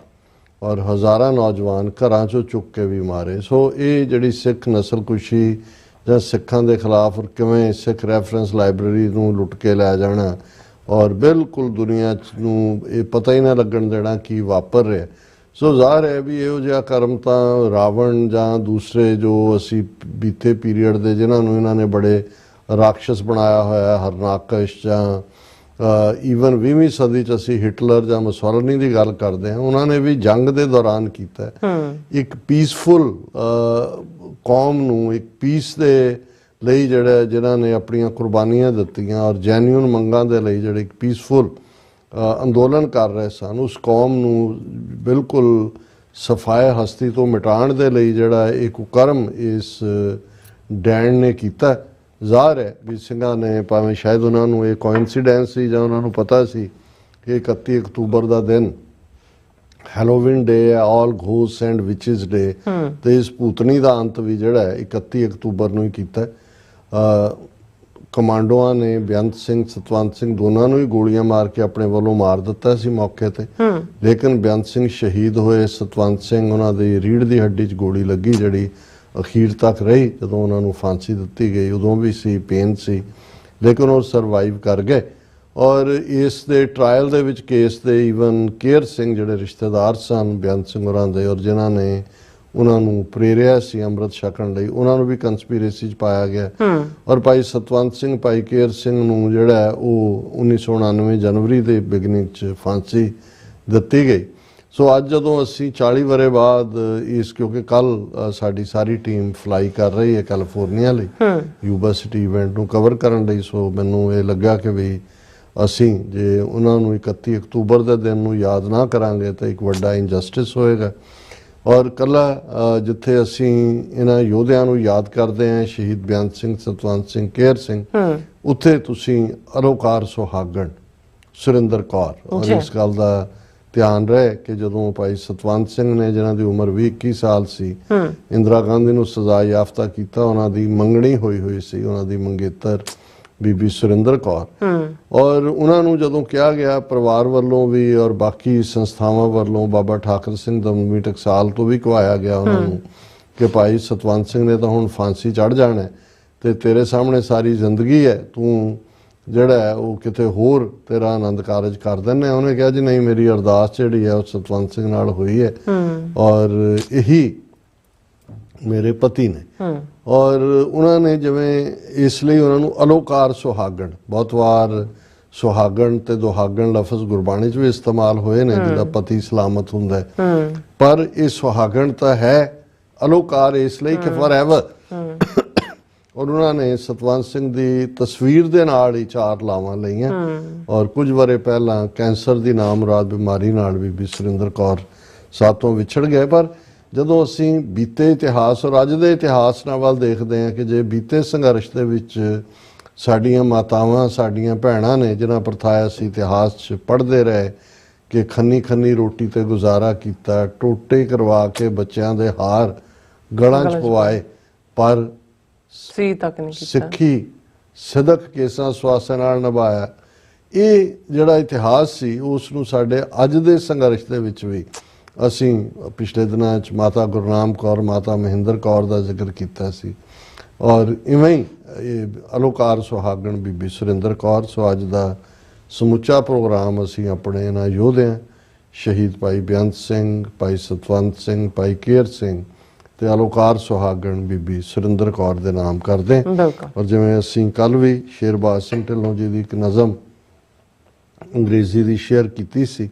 ਔਰ ਹਜ਼ਾਰਾਂ ਨੌਜਵਾਨ ਘਰਾਂ 'ਚੋਂ ਚੁੱਕ ਕੇ ਵੀ ਮਾਰੇ। ਸੋ ਇਹ ਜਿਹੜੀ ਸਿੱਖ ਨਸਲਕੁਸ਼ੀ ਜਾਂ ਸਿੱਖਾਂ ਦੇ ਖਿਲਾਫ ਔਰ ਕਿਵੇਂ ਸਿੱਖ ਰੈਫਰੈਂਸ ਲਾਇਬ੍ਰੇਰੀ ਨੂੰ ਲੁੱਟ ਕੇ ਲੈ ਜਾਣਾ ਔਰ ਬਿਲਕੁਲ ਦੁਨੀਆ ਨੂੰ ਇਹ ਪਤਾ ਹੀ ਨਾ ਲੱਗਣ ਦੇਣਾ ਕੀ ਵਾਪਰ ਰਿਹਾ। ਸੋ ਜ਼ਾਹਰ ਹੈ ਵੀ ਇਹੋ ਜਿਹਾ ਕਰਮ ਤਾਂ ਰਾਵਣ ਜਾਂ ਦੂਸਰੇ ਜੋ ਅਸੀਂ ਬੀਤੇ ਪੀਰੀਅਡ ਦੇ ਜਿਨ੍ਹਾਂ ਨੂੰ ਇਹਨਾਂ ਨੇ ਬੜੇ ਰਾਖਸ਼ਸ ਬਣਾਇਆ ਹੋਇਆ, ਹਰਨਾਕਸ਼ ਜਾਂ ਈਵਨ 20ਵੀਂ ਸਦੀ 'ਚ ਅਸੀਂ ਹਿਟਲਰ ਜਾਂ ਮੁਸੋਲਿਨੀ ਦੀ ਗੱਲ ਕਰਦੇ ਹਾਂ, ਉਹਨਾਂ ਨੇ ਵੀ ਜੰਗ ਦੇ ਦੌਰਾਨ ਕੀਤਾ। ਇੱਕ ਪੀਸਫੁਲ ਕੌਮ ਨੂੰ, ਇੱਕ ਪੀਸ ਦੇ ਲਈ ਜਿਹੜਾ ਜਿਨ੍ਹਾਂ ਨੇ ਆਪਣੀਆਂ ਕੁਰਬਾਨੀਆਂ ਦਿੱਤੀਆਂ ਔਰ ਜੈਨੂਇਨ ਮੰਗਾਂ ਦੇ ਲਈ ਜਿਹੜੇ ਇੱਕ ਪੀਸਫੁਲ ਅੰਦੋਲਨ ਕਰ ਰਹੇ ਸਨ, ਉਸ ਕੌਮ ਨੂੰ ਬਿਲਕੁਲ ਸਫਾਏ ਹਸਤੀ ਤੋਂ ਮਿਟਾਉਣ ਦੇ ਲਈ ਜਿਹੜਾ ਇਹ ਕੁਕਰਮ ਇਸ ਡੈਣ ਨੇ ਕੀਤਾ। ਜ਼ਾਹਰ ਹੈ ਵੀ ਸਿੰਘਾਂ ਨੇ, ਭਾਵੇਂ ਸ਼ਾਇਦ ਉਹਨਾਂ ਨੂੰ ਇਹ ਕੋਇਨਸੀਡੈਂਸ ਸੀ ਜਾਂ ਉਹਨਾਂ ਨੂੰ ਪਤਾ ਸੀ ਕਿ 31 ਅਕਤੂਬਰ ਦਾ ਦਿਨ ਹੈਲੋਵੀਨ ਡੇ ਹੈ, ਆਲ ਘੋਸਟਸ ਐਂਡ ਵਿਚਿਸ ਡੇ, ਤੇ ਇਸ ਭੂਤਨੀ ਦਾ ਅੰਤ ਵੀ ਜਿਹੜਾ ਹੈ 31 ਅਕਤੂਬਰ ਨੂੰ ਹੀ ਕੀਤਾ। ਕਮਾਂਡੋਆਂ ਨੇ ਬੇਅੰਤ ਸਿੰਘ, ਸਤਵੰਤ ਸਿੰਘ ਦੋਨਾਂ ਨੂੰ ਹੀ ਗੋਲੀਆਂ ਮਾਰ ਕੇ ਆਪਣੇ ਵੱਲੋਂ ਮਾਰ ਦਿੱਤਾ ਸੀ ਮੌਕੇ ਤੇ, ਲੇਕਿਨ ਬੇਅੰਤ ਸਿੰਘ ਸ਼ਹੀਦ ਹੋਏ, ਸਤਵੰਤ ਸਿੰਘ ਉਹਨਾਂ ਦੀ ਰੀੜ੍ਹ ਦੀ ਹੱਡੀ 'ਚ ਗੋਲੀ ਲੱਗੀ ਜਿਹੜੀ ਅਖੀਰ ਤੱਕ ਰਹੀ। ਜਦੋਂ ਉਹਨਾਂ ਨੂੰ ਫਾਂਸੀ ਦਿੱਤੀ ਗਈ ਉਦੋਂ ਵੀ ਸੀ, ਪੇਨ ਸੀ, ਲੇਕਿਨ ਉਹ ਸਰਵਾਈਵ ਕਰ ਗਏ। ਔਰ ਇਸ ਦੇ ਟਰਾਇਲ ਦੇ ਵਿੱਚ ਕੇਸ ਦੇ ਈਵਨ ਕੇਰ ਸਿੰਘ ਜਿਹੜੇ ਰਿਸ਼ਤੇਦਾਰ ਸਨ ਬੇਅੰਤ ਸਿੰਘ ਹੋਰਾਂ ਦੇ ਔਰ ਜਿਨ੍ਹਾਂ ਨੇ ਉਹਨਾਂ ਨੂੰ ਪ੍ਰੇਰਿਆ ਸੀ ਅੰਮ੍ਰਿਤ ਛਕਣ ਲਈ, ਉਹਨਾਂ ਨੂੰ ਵੀ ਕੰਸਪੀਰੇਸੀ 'ਚ ਪਾਇਆ ਗਿਆ। ਔਰ ਭਾਈ ਸਤਵੰਤ ਸਿੰਘ, ਭਾਈ ਕੇਰ ਸਿੰਘ ਨੂੰ ਜਿਹੜਾ ਉਹ 1999 ਜਨਵਰੀ ਦੇ ਬਿਗਨਿੰਗ 'ਚ ਫਾਂਸੀ ਦਿੱਤੀ ਗਈ। ਸੋ ਅੱਜ ਜਦੋਂ ਅਸੀਂ 40 ਵਰ੍ਹੇ ਬਾਅਦ ਇਸ, ਕਿਉਂਕਿ ਕੱਲ ਸਾਡੀ ਸਾਰੀ ਟੀਮ ਫਲਾਈ ਕਰ ਰਹੀ ਹੈ ਕੈਲੀਫੋਰਨੀਆ ਲਈ ਯੂਬਾ ਸਿਟੀ ਇਵੈਂਟ ਨੂੰ ਕਵਰ ਕਰਨ ਲਈ, ਸੋ ਮੈਨੂੰ ਇਹ ਲੱਗਾ ਕਿ ਵੀ ਅਸੀਂ ਜੇ ਉਹਨਾਂ ਨੂੰ 31 ਅਕਤੂਬਰ ਦੇ ਦਿਨ ਨੂੰ ਯਾਦ ਨਾ ਕਰਾਂਗੇ ਤਾਂ ਇੱਕ ਵੱਡਾ ਇਨਜਸਟਿਸ ਹੋਏਗਾ। ਔਰ ਕੱਲਾ ਜਿੱਥੇ ਅਸੀਂ ਇਹਨਾਂ ਯੋਧਿਆਂ ਨੂੰ ਯਾਦ ਕਰਦੇ ਹਾਂ, ਸ਼ਹੀਦ ਬੇਅੰਤ ਸਿੰਘ, ਸਤਵੰਤ ਸਿੰਘ, ਕੇਰ ਸਿੰਘ, ਉੱਥੇ ਤੁਸੀਂ ਅਲੋਕਾਰ ਸੁਹਾਗਣ ਸੁਰਿੰਦਰ ਕੌਰ, ਔਰ ਇਸ ਗੱਲ ਦਾ ਧਿਆਨ ਰਹੇ ਕਿ ਜਦੋਂ ਭਾਈ ਸਤਵੰਤ ਸਿੰਘ ਨੇ ਜਿਨ੍ਹਾਂ ਦੀ ਉਮਰ 20-21 ਸਾਲ ਸੀ, ਇੰਦਰਾ ਗਾਂਧੀ ਨੂੰ ਸਜ਼ਾ ਯਾਫਤਾ ਕੀਤਾ, ਉਹਨਾਂ ਦੀ ਮੰਗਣੀ ਹੋਈ ਸੀ, ਉਹਨਾਂ ਦੀ ਮੰਗੇਤਰ ਬੀਬੀ ਸੁਰਿੰਦਰ ਕੌਰ, ਔਰ ਉਹਨਾਂ ਨੂੰ ਜਦੋਂ ਕਿਹਾ ਗਿਆ ਪਰਿਵਾਰ ਵੱਲੋਂ ਵੀ ਔਰ ਬਾਕੀ ਸੰਸਥਾਵਾਂ ਵੱਲੋਂ, ਬਾਬਾ ਠਾਕਰ ਸਿੰਘ ਦਮਦਮੀ ਟਕਸਾਲ ਤੋਂ ਵੀ ਕਹਾਇਆ ਗਿਆ ਉਹਨਾਂ ਨੂੰ ਕਿ ਭਾਈ ਸਤਵੰਤ ਸਿੰਘ ਨੇ ਤਾਂ ਹੁਣ ਫਾਂਸੀ ਚੜ੍ਹ ਜਾਣਾ ਤੇ ਤੇਰੇ ਸਾਹਮਣੇ ਸਾਰੀ ਜ਼ਿੰਦਗੀ ਹੈ, ਤੂੰ ਜਿਹੜਾ ਹੈ ਉਹ ਕਿਤੇ ਹੋਰ ਤੇਰਾ ਆਨੰਦ ਕਾਰਜ ਕਰ ਦਿੰਦੇ। ਉਹਨੇ ਕਿਹਾ ਜੀ ਨਹੀਂ, ਮੇਰੀ ਅਰਦਾਸ ਜਿਹੜੀ ਹੈ ਉਹ ਸਤਵੰਤ ਸਿੰਘ ਨਾਲ ਹੋਈ ਹੈ ਔਰ ਇਹੀ ਮੇਰੇ ਪਤੀ ਨੇ। ਔਰ ਉਹਨਾਂ ਨੇ ਜਿਵੇਂ ਇਸ ਲਈ ਉਹਨਾਂ ਨੂੰ ਅਲੋਕਾਰ ਸੁਹਾਗਣ, ਬਹੁਤ ਵਾਰ ਸੁਹਾਗਣ ਤੇ ਦੁਹਾਗਣ ਲਫ਼ਜ਼ ਗੁਰਬਾਣੀ 'ਚ ਵੀ ਇਸਤੇਮਾਲ ਹੋਏ ਨੇ ਜਿਹੜਾ ਪਤੀ ਸਲਾਮਤ ਹੁੰਦਾ ਹੈ, ਪਰ ਇਹ ਸੁਹਾਗਣ ਤਾਂ ਹੈ ਅਲੋਕਾਰ ਇਸ ਲਈ ਕਿ ਫੋਰਐਵਰ। ਔਰ ਉਹਨਾਂ ਨੇ ਸਤਵੰਤ ਸਿੰਘ ਦੀ ਤਸਵੀਰ ਦੇ ਨਾਲ ਹੀ 4 ਲਾਵਾਂ ਲਈਆਂ ਔਰ ਕੁਝ ਵਰੇ ਪਹਿਲਾਂ ਕੈਂਸਰ ਦੀ ਨਾਮੁਰਾਦ ਬਿਮਾਰੀ ਨਾਲ ਵੀ ਸੁਰਿੰਦਰ ਕੌਰ ਸਾਤੋਂ ਵਿਛੜ ਗਏ। ਪਰ ਜਦੋਂ ਅਸੀਂ ਬੀਤੇ ਇਤਿਹਾਸ ਔਰ ਅੱਜ ਦੇ ਇਤਿਹਾਸ ਨਾਲ ਵੱਲ ਦੇਖਦੇ ਹਾਂ ਕਿ ਜੇ ਬੀਤੇ ਸੰਘਰਸ਼ ਦੇ ਵਿੱਚ ਸਾਡੀਆਂ ਮਾਤਾਵਾਂ ਸਾਡੀਆਂ ਭੈਣਾਂ ਨੇ ਜਿਨ੍ਹਾਂ ਪ੍ਰਥਾਇਆ ਅਸੀਂ ਇਤਿਹਾਸ 'ਚ ਪੜ੍ਹਦੇ ਰਹੇ ਕਿ ਖੰਨੀ ਖੰਨੀ ਰੋਟੀ ਤੇ ਗੁਜ਼ਾਰਾ ਕੀਤਾ, ਟੋਟੇ ਕਰਵਾ ਕੇ ਬੱਚਿਆਂ ਦੇ ਹਾਰ ਗਲਾਂ 'ਚ ਪਵਾਏ, ਪਰ ਸੀ ਤੱਕ ਨਹੀਂ ਕੀਤਾ। ਸਿੱਖੀ ਸਿਦਕ ਕੇਸਾਂ ਸਵਾਸਾਂ ਨਾਲ ਨਿਭਾਇਆ। ਇਹ ਜਿਹੜਾ ਇਤਿਹਾਸ ਸੀ ਉਸ ਨੂੰ ਸਾਡੇ ਅੱਜ ਦੇ ਸੰਘਰਸ਼ ਦੇ ਵਿੱਚ ਵੀ ਅਸੀਂ ਪਿਛਲੇ ਦਿਨਾਂ 'ਚ ਮਾਤਾ ਗੁਰਨਾਮ ਕੌਰ, ਮਾਤਾ ਮਹਿੰਦਰ ਕੌਰ ਦਾ ਜ਼ਿਕਰ ਕੀਤਾ ਸੀ, ਔਰ ਇਵੇਂ ਹੀ ਇਹ ਅਲੋਕਾਰ ਸੁਹਾਗਣ ਬੀਬੀ ਸੁਰਿੰਦਰ ਕੌਰ। ਸੋ ਅੱਜ ਦਾ ਸਮੁੱਚਾ ਪ੍ਰੋਗਰਾਮ ਅਸੀਂ ਆਪਣੇ ਇਹਨਾਂ ਯੋਧਿਆਂ ਸ਼ਹੀਦ ਭਾਈ ਬੇਅੰਤ ਸਿੰਘ, ਭਾਈ ਸਤਵੰਤ ਸਿੰਘ, ਭਾਈ ਕੇਰ ਸਿੰਘ ਤੇ ਅਲੋਕਾਰ ਸੁਹਾਗਣ ਬੀਬੀ ਸੁਰਿੰਦਰ ਕੌਰ ਦੇ ਨਾਮ ਕਰਦੇ ਹਾਂ। ਬਿਲਕੁਲ। ਔਰ ਜਿਵੇਂ ਅਸੀਂ ਕੱਲ ਵੀ ਸ਼ੇਰਬਾਜ਼ ਸਿੰਘ ਢਿੱਲੋਂ ਜੀ ਦੀ ਇੱਕ ਨਜ਼ਮ ਅੰਗਰੇਜ਼ੀ ਦੀ ਸ਼ੇਅਰ ਕੀਤੀ ਸੀ,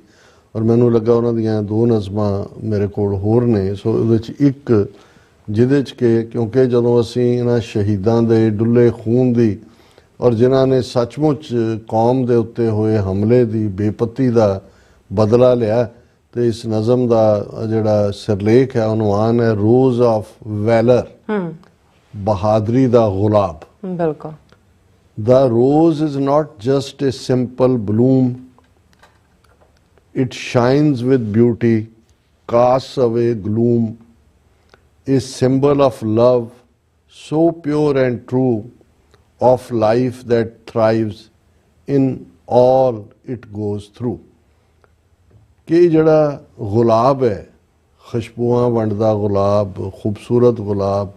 ਔਰ ਮੈਨੂੰ ਲੱਗਾ ਉਹਨਾਂ ਦੀਆਂ 2 ਨਜ਼ਮਾਂ ਮੇਰੇ ਕੋਲ ਹੋਰ ਨੇ। ਸੋ ਉਹਦੇ 'ਚ ਇੱਕ ਜਿਹਦੇ 'ਚ ਕਿ ਕਿਉਂਕਿ ਜਦੋਂ ਅਸੀਂ ਇਹਨਾਂ ਸ਼ਹੀਦਾਂ ਦੇ ਡੁੱਲੇ ਖੂਨ ਦੀ ਔਰ ਜਿਨ੍ਹਾਂ ਨੇ ਸੱਚਮੁੱਚ ਕੌਮ ਦੇ ਉੱਤੇ ਹੋਏ ਹਮਲੇ ਦੀ ਬੇਪਤੀ ਦਾ ਬਦਲਾ ਲਿਆ, ਤੇ ਇਸ ਨਜ਼ਮ ਦਾ ਜਿਹੜਾ ਸਿਰਲੇਖ ਹੈ, ਉਨਵਾਨ ਹੈ ਰੋਜ਼ ਆਫ ਵੈਲਰ, ਬਹਾਦਰੀ ਦਾ ਗੁਲਾਬ। ਬਿਲਕੁਲ। The rose is not just a simple bloom, it shines with beauty, casts away gloom, a symbol of love so pure and true, of life that thrives in all it goes through. ਕਿ ਜਿਹੜਾ ਗੁਲਾਬ ਹੈ, ਖੁਸ਼ਬੂਆਂ ਵੰਡਦਾ ਗੁਲਾਬ, ਖੂਬਸੂਰਤ ਗੁਲਾਬ,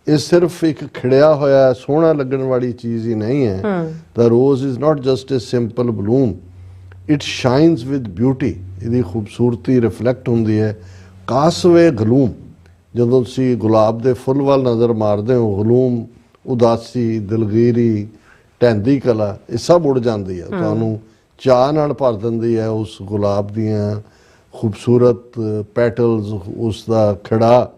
ਇਹ ਸਿਰਫ ਇੱਕ ਖਿੜਿਆ ਹੋਇਆ ਸੋਹਣਾ ਲੱਗਣ ਵਾਲੀ ਚੀਜ਼ ਹੀ ਨਹੀਂ ਹੈ। The rose is not just a simple bloom, it shines with beauty, ਇਹਦੀ ਖੂਬਸੂਰਤੀ ਰਿਫਲੈਕਟ ਹੁੰਦੀ ਹੈ। ਕਾਸਵੇ ਗਲੂਮ, ਜਦੋਂ ਤੁਸੀਂ ਗੁਲਾਬ ਦੇ ਫੁੱਲ ਵੱਲ ਨਜ਼ਰ ਮਾਰਦੇ ਹੋ, ਗਲੂਮ ਉਦਾਸੀ, ਦਿਲਗੀਰੀ, ਢਹਿੰਦੀ ਕਲਾ, ਇਹ ਸਭ ਉੜ ਜਾਂਦੀ ਹੈ, ਤੁਹਾਨੂੰ ਚਾਅ ਨਾਲ ਭਰ ਦਿੰਦੀ ਹੈ ਉਸ ਗੁਲਾਬ ਦੀਆਂ ਖੂਬਸੂਰਤ ਪੈਟਲਸ, ਉਸ ਦਾ ਖਿੜਾ।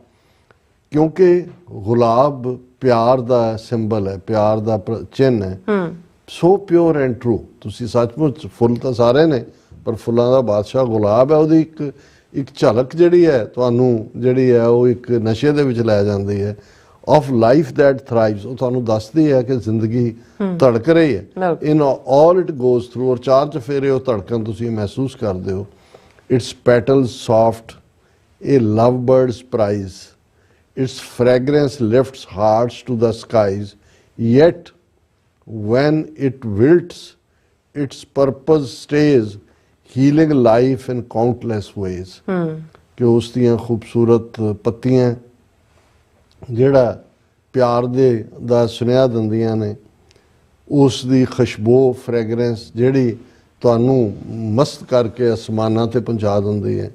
ਕਿਉਂਕਿ ਗੁਲਾਬ ਪਿਆਰ ਦਾ ਸਿੰਬਲ ਹੈ, ਪਿਆਰ ਦਾ ਚਿੰਨ੍ਹ ਹੈ। ਸੋ ਪਿਓਰ ਐਂਡ ਟਰੂ, ਤੁਸੀਂ ਸੱਚਮੁੱਚ, ਫੁੱਲ ਤਾਂ ਸਾਰੇ ਨੇ ਪਰ ਫੁੱਲਾਂ ਦਾ ਬਾਦਸ਼ਾਹ ਗੁਲਾਬ ਹੈ। ਉਹਦੀ ਇੱਕ ਝਲਕ ਜਿਹੜੀ ਹੈ ਤੁਹਾਨੂੰ ਜਿਹੜੀ ਹੈ ਉਹ ਇੱਕ ਨਸ਼ੇ ਦੇ ਵਿੱਚ ਲੈ ਜਾਂਦੀ ਹੈ। ਆਫ ਲਾਈਫ ਦੈਟ ਥਰਾਈਵਸ, ਉਹ ਤੁਹਾਨੂੰ ਦੱਸਦੀ ਹੈ ਕਿ ਜ਼ਿੰਦਗੀ ਧੜਕ ਰਹੀ ਹੈ। In all it goes through, ਔਰ ਚਾਰ ਚਫੇਰੇ ਉਹ ਧੜਕਣ ਤੁਸੀਂ ਮਹਿਸੂਸ ਕਰਦੇ ਹੋ। Its petals soft, a love birds prize, its fragrance lifts hearts to the skies, yet when it wilts, its purpose stays, healing life in countless ways. ਕਿ ਉਸ ਦੀਆਂ ਖੂਬਸੂਰਤ ਪੱਤੀਆਂ ਜਿਹੜਾ ਪਿਆਰ ਦਾ ਸੁਨੇਹਾ ਦਿੰਦੀਆਂ ਨੇ, ਉਸ ਦੀ ਖੁਸ਼ਬੂ, ਫ੍ਰੈਗਰੈਂਸ ਜਿਹੜੀ ਤੁਹਾਨੂੰ ਮਸਤ ਕਰਕੇ ਅਸਮਾਨਾਂ ਤੇ ਪਹੁੰਚਾ ਦਿੰਦੀ ਹੈ।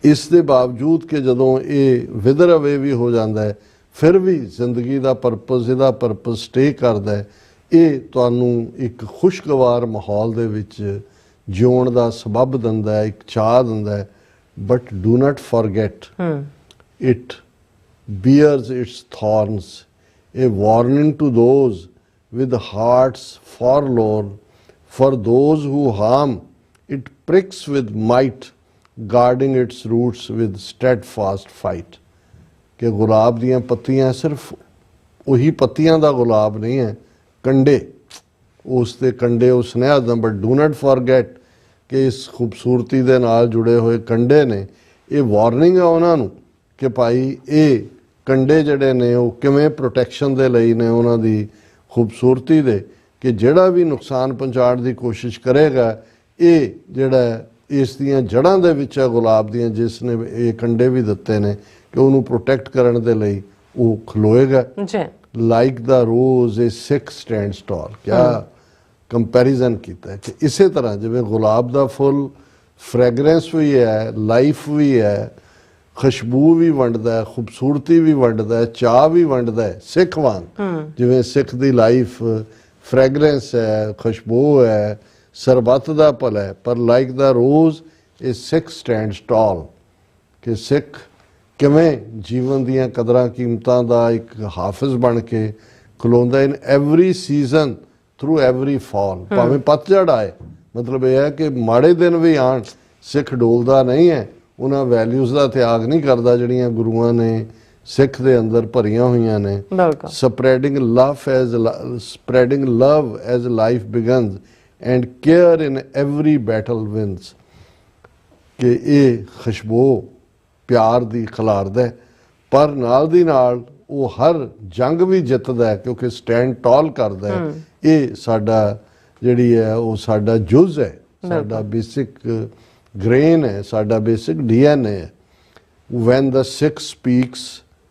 ਇਸ ਦੇ ਬਾਵਜੂਦ ਕਿ ਜਦੋਂ ਇਹ ਵਿਦਰ ਅਵੇ ਵੀ ਹੋ ਜਾਂਦਾ ਹੈ, ਫਿਰ ਵੀ ਜ਼ਿੰਦਗੀ ਦਾ ਪਰਪਸ, ਇਹਦਾ ਪਰਪਸ ਸਟੇ ਕਰਦਾ ਹੈ। ਇਹ ਤੁਹਾਨੂੰ ਇੱਕ ਖੁਸ਼ਗਵਾਰ ਮਾਹੌਲ ਦੇ ਵਿੱਚ ਜਿਉਣ ਦਾ ਸਬੱਬ ਦਿੰਦਾ ਹੈ, ਇੱਕ ਚਾਹ ਦਿੰਦਾ ਹੈ। But do not forget it bears its thorns, a warning to those with hearts forlorn, for those who harm it pricks with might, guarding its roots with steadfast fight. ਕਿ ਗੁਲਾਬ ਦੀਆਂ ਪੱਤੀਆਂ ਸਿਰਫ ਉਹੀ ਪੱਤੀਆਂ ਦਾ ਗੁਲਾਬ ਨਹੀਂ ਹੈ, ਕੰਡੇ, ਉਸ ਦੇ ਕੰਡੇ ਉਹ ਸੁਨੇਹਾ ਦਿੰਦੇ। ਬਟ ਡੂ ਨਾਟ ਫੋਰਗੇਟ ਕਿ ਇਸ ਖੂਬਸੂਰਤੀ ਦੇ ਨਾਲ ਜੁੜੇ ਹੋਏ ਕੰਡੇ ਨੇ, ਇਹ ਵਾਰਨਿੰਗ ਹੈ ਉਹਨਾਂ ਨੂੰ ਕਿ ਭਾਈ ਇਹ ਕੰਡੇ ਜਿਹੜੇ ਨੇ ਉਹ ਕਿਵੇਂ ਪ੍ਰੋਟੈਕਸ਼ਨ ਦੇ ਲਈ ਨੇ ਉਹਨਾਂ ਦੀ ਖੂਬਸੂਰਤੀ ਦੇ, ਕਿ ਜਿਹੜਾ ਵੀ ਨੁਕਸਾਨ ਪਹੁੰਚਾਉਣ ਦੀ ਕੋਸ਼ਿਸ਼ ਕਰੇਗਾ, ਇਹ ਜਿਹੜਾ ਇਸ ਦੀਆਂ ਜੜ੍ਹਾਂ ਦੇ ਵਿੱਚ ਹੈ ਗੁਲਾਬ ਦੀਆਂ, ਜਿਸ ਨੇ ਇਹ ਕੰਡੇ ਵੀ ਦਿੱਤੇ ਨੇ ਕਿ ਉਹਨੂੰ ਪ੍ਰੋਟੈਕਟ ਕਰਨ ਦੇ ਲਈ ਉਹ ਖਲੋਏਗਾ। ਲਾਈਕ ਦਾ ਰੋਜ਼ ਏ ਸਿੱਖ ਸਟੈਂਡਸ ਟਾਲ, ਕਿਆ ਕੰਪੈਰੀਜ਼ਨ ਕੀਤਾ ਹੈ ਕਿ ਇਸੇ ਤਰ੍ਹਾਂ ਜਿਵੇਂ ਗੁਲਾਬ ਦਾ ਫੁੱਲ ਫ੍ਰੈਗਰੈਂਸ ਵੀ ਹੈ, ਲਾਈਫ ਵੀ ਹੈ, ਖੁਸ਼ਬੂ ਵੀ ਵੰਡਦਾ ਹੈ, ਖੂਬਸੂਰਤੀ ਵੀ ਵੰਡਦਾ ਹੈ, ਚਾਹ ਵੀ ਵੰਡਦਾ ਹੈ, ਸਿੱਖ ਵਾਂਗ। ਜਿਵੇਂ ਸਿੱਖ ਦੀ ਲਾਈਫ ਫ੍ਰੈਗਰੈਂਸ ਹੈ, ਖੁਸ਼ਬੂ ਹੈ, ਸਰਬੱਤ ਦਾ ਭਲਾ ਹੈ, ਪਰ ਲਾਈਕ ਦਾ ਰੋਜ਼ ਇਹ ਸਿੱਖ ਸਟੈਂਡਸ ਟਾਲ, ਕਿ ਸਿੱਖ ਕਿਵੇਂ ਜੀਵਨ ਦੀਆਂ ਕਦਰਾਂ ਕੀਮਤਾਂ ਦਾ ਇੱਕ ਹਾਫਿਜ਼ ਬਣ ਕੇ ਖਲੋਂਦਾ in every season through every fall. ਭਾਵੇਂ ਪਤਝੜ ਆਏ, ਮਤਲਬ ਇਹ ਹੈ ਕਿ ਮਾੜੇ ਦਿਨ ਵੀ ਆਣ, ਸਿੱਖ ਡੋਲਦਾ ਨਹੀਂ ਹੈ, ਉਹਨਾਂ ਵੈਲਿਊਜ਼ ਦਾ ਤਿਆਗ ਨਹੀਂ ਕਰਦਾ ਜਿਹੜੀਆਂ ਗੁਰੂਆਂ ਨੇ ਸਿੱਖ ਦੇ ਅੰਦਰ ਭਰੀਆਂ ਹੋਈਆਂ ਨੇ। ਬਿਲਕੁਲ spreading love as life begins and care in every battle wins, ਕਿ ਇਹ ਖੁਸ਼ਬੂ ਪਿਆਰ ਦੀ ਖਿਲਾਰਦਾ ਹੈ, ਪਰ ਨਾਲ ਦੀ ਨਾਲ ਉਹ ਹਰ ਜੰਗ ਵੀ ਜਿੱਤਦਾ ਹੈ ਕਿਉਂਕਿ ਸਟੈਂਡ ਟਾਲ ਕਰਦਾ ਹੈ। ਇਹ ਸਾਡਾ ਜਿਹੜੀ ਹੈ ਉਹ ਸਾਡਾ ਜੁਜ਼ ਹੈ, ਸਾਡਾ ਬੇਸਿਕ ਗ੍ਰੇਨ ਹੈ, ਸਾਡਾ ਬੇਸਿਕ DNA ਹੈ। when the Sikh speaks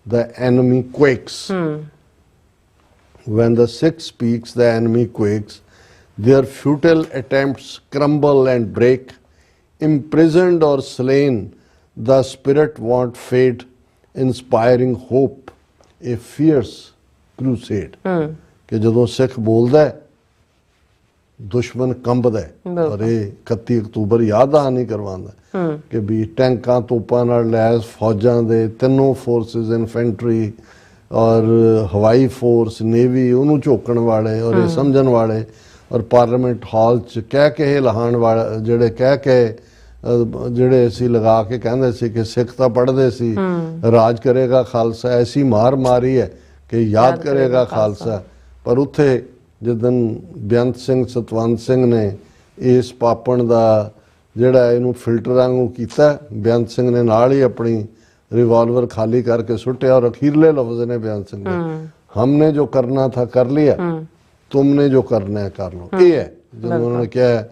the enemy quakes, when the Sikh speaks the enemy quakes, their futile attempts crumble and break, imprisoned or slain the spirit won't fade, inspiring hope, a fierce crusade। ਕਿ ਜਦੋਂ ਸਿੱਖ ਬੋਲਦਾ ਹੈ ਦੁਸ਼ਮਣ ਕੰਬਦਾ ਹੈ। ਔਰ ਇਹ 31 October ਯਾਦ ਦਹਾਨੀ ਕਰਵਾਉਂਦਾ ਕਿ ਵੀ ਟੈਂਕਾਂ ਤੋਪਾਂ ਨਾਲ ਲੈਸ ਫੌਜਾਂ ਦੇ ਤਿੰਨੋਂ ਫੋਰਸਿਸ, ਇਨਫੈਂਟਰੀ ਔਰ ਹਵਾਈ ਫੋਰਸ, ਨੇਵੀ, ਉਹਨੂੰ ਝੋਕਣ ਵਾਲੇ ਔਰ ਇਹ ਸਮਝਣ ਵਾਲੇ, ਔਰ ਪਾਰਲੀਮੈਂਟ ਹਾਲ 'ਚ ਕਹਿ ਕੇ ਲਾਉਣ ਵਾਲੇ, ਜਿਹੜੇ ਕਹਿ ਕੇ ਜਿਹੜੇ ਅਸੀਂ ਲਗਾ ਕੇ ਕਹਿੰਦੇ ਸੀ ਕਿ ਸਿੱਖ ਤਾਂ ਪੜ੍ਹਦੇ ਸੀ, ਰਾਜ ਕਰੇਗਾ ਖਾਲਸਾ, ਐਸੀ ਮਾਰ ਮਾਰੀ ਹੈ ਕਿ ਯਾਦ ਕਰੇਗਾ ਖਾਲਸਾ। ਪਰ ਉੱਥੇ ਜਿੱਦਣ ਬੇਅੰਤ ਸਿੰਘ ਸਤਵੰਤ ਸਿੰਘ ਨੇ ਇਸ ਪਾਪਣ ਦਾ ਜਿਹੜਾ ਇਹਨੂੰ ਫਿਲਟਰ ਵਾਂਗੂ ਕੀਤਾ, ਬੇਅੰਤ ਸਿੰਘ ਨੇ ਨਾਲ ਹੀ ਆਪਣੀ ਰਿਵਾਲਵਰ ਖਾਲੀ ਕਰਕੇ ਸੁੱਟਿਆ ਔਰ ਅਖੀਰਲੇ ਲਫ਼ਜ਼ ਨੇ ਬੇਅੰਤ ਸਿੰਘ ਦੇ, ਹਮਨੇ ਜੋ ਕਰਨਾ ਥਾ ਕਰ ਲਿਆ, ਤੁਮਨੇ ਜੋ ਕਰਨਾ ਹੈ ਕਰ ਲਓ। ਇਹ ਹੈ ਜਦੋਂ ਉਹਨਾਂ ਨੇ ਕਿਹਾ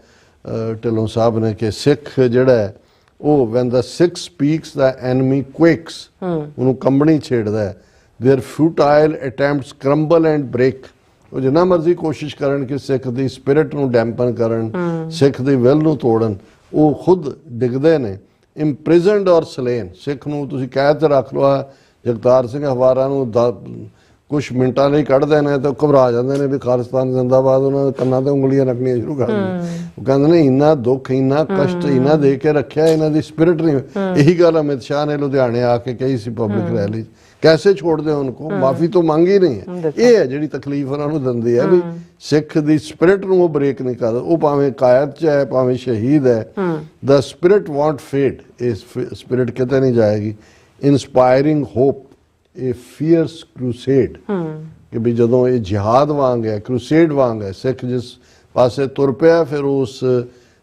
ਢਿੱਲੋਂ ਸਾਹਿਬ ਨੇ ਕਿ ਸਿੱਖ ਜਿਹੜਾ ਹੈ ਉਹ when the Sikh speaks the enemy quakes, ਉਹਨੂੰ ਕੰਬਣੀ ਛੇੜਦਾ ਹੈ। their futile attempts crumble and break, ਉਹ ਜਿੰਨਾ ਮਰਜ਼ੀ ਕੋਸ਼ਿਸ਼ ਕਰਨ ਕਿ ਸਿੱਖ ਦੀ ਸਪਿਰਿਟ ਨੂੰ ਡੈਂਪਨ ਕਰਨ, ਸਿੱਖ ਦੀ ਵਿਲ ਨੂੰ ਤੋੜਨ, ਉਹ ਖੁਦ ਡਿੱਗਦੇ ਨੇ। imprisoned or slain, ਸਿੱਖ ਨੂੰ ਤੁਸੀਂ ਕੈਦ 'ਚ ਰੱਖ ਲਓ। ਜਗਤਾਰ ਸਿੰਘ ਹਵਾਰਾ ਨੂੰ ਕੁਛ ਮਿੰਟਾਂ ਲਈ ਕੱਢਦੇ ਨੇ ਤਾਂ ਘਬਰਾ ਜਾਂਦੇ ਨੇ ਵੀ ਖਾਲਿਸਤਾਨ ਜ਼ਿੰਦਾਬਾਦ, ਉਹਨਾਂ ਦੇ ਕੰਨਾਂ ਤੇ ਉਂਗਲੀਆਂ ਰੱਖਣੀਆਂ ਸ਼ੁਰੂ ਕਰ ਦਿੰਦੇ। ਉਹ ਕਹਿੰਦੇ ਨੇ ਇੰਨਾ ਦੁੱਖ, ਇੰਨਾ ਕਸ਼ਟ ਇਹਨਾਂ ਦੇ ਕੇ ਰੱਖਿਆ, ਇਹਨਾਂ ਦੀ ਸਪਿਰਿਟ ਨਹੀਂ। ਇਹੀ ਗੱਲ ਅਮਿਤ ਸ਼ਾਹ ਨੇ ਲੁਧਿਆਣੇ ਆ ਕੇ ਕਹੀ ਸੀ ਪਬਲਿਕ ਰੈਲੀ, कैसे छोड़ दे उनको, माफी तो मांगी नहीं है। ये है जिहड़ी तकलीफ उन्होंने दिंदी है भी सिख दी स्पिरिट नूं ब्रेक नहीं करदा। वो भावें कायद च है, भावें शहीद है, द स्पिरिट वॉन्ट फेड, इस स्पिरिट किते नहीं जाएगी। Inspiring hope, a fierce crusade, कि भी जदों ये जिहाद वांग है, क्रूसेड वांग है, सिख जिस पासे तुर पिया फिर उस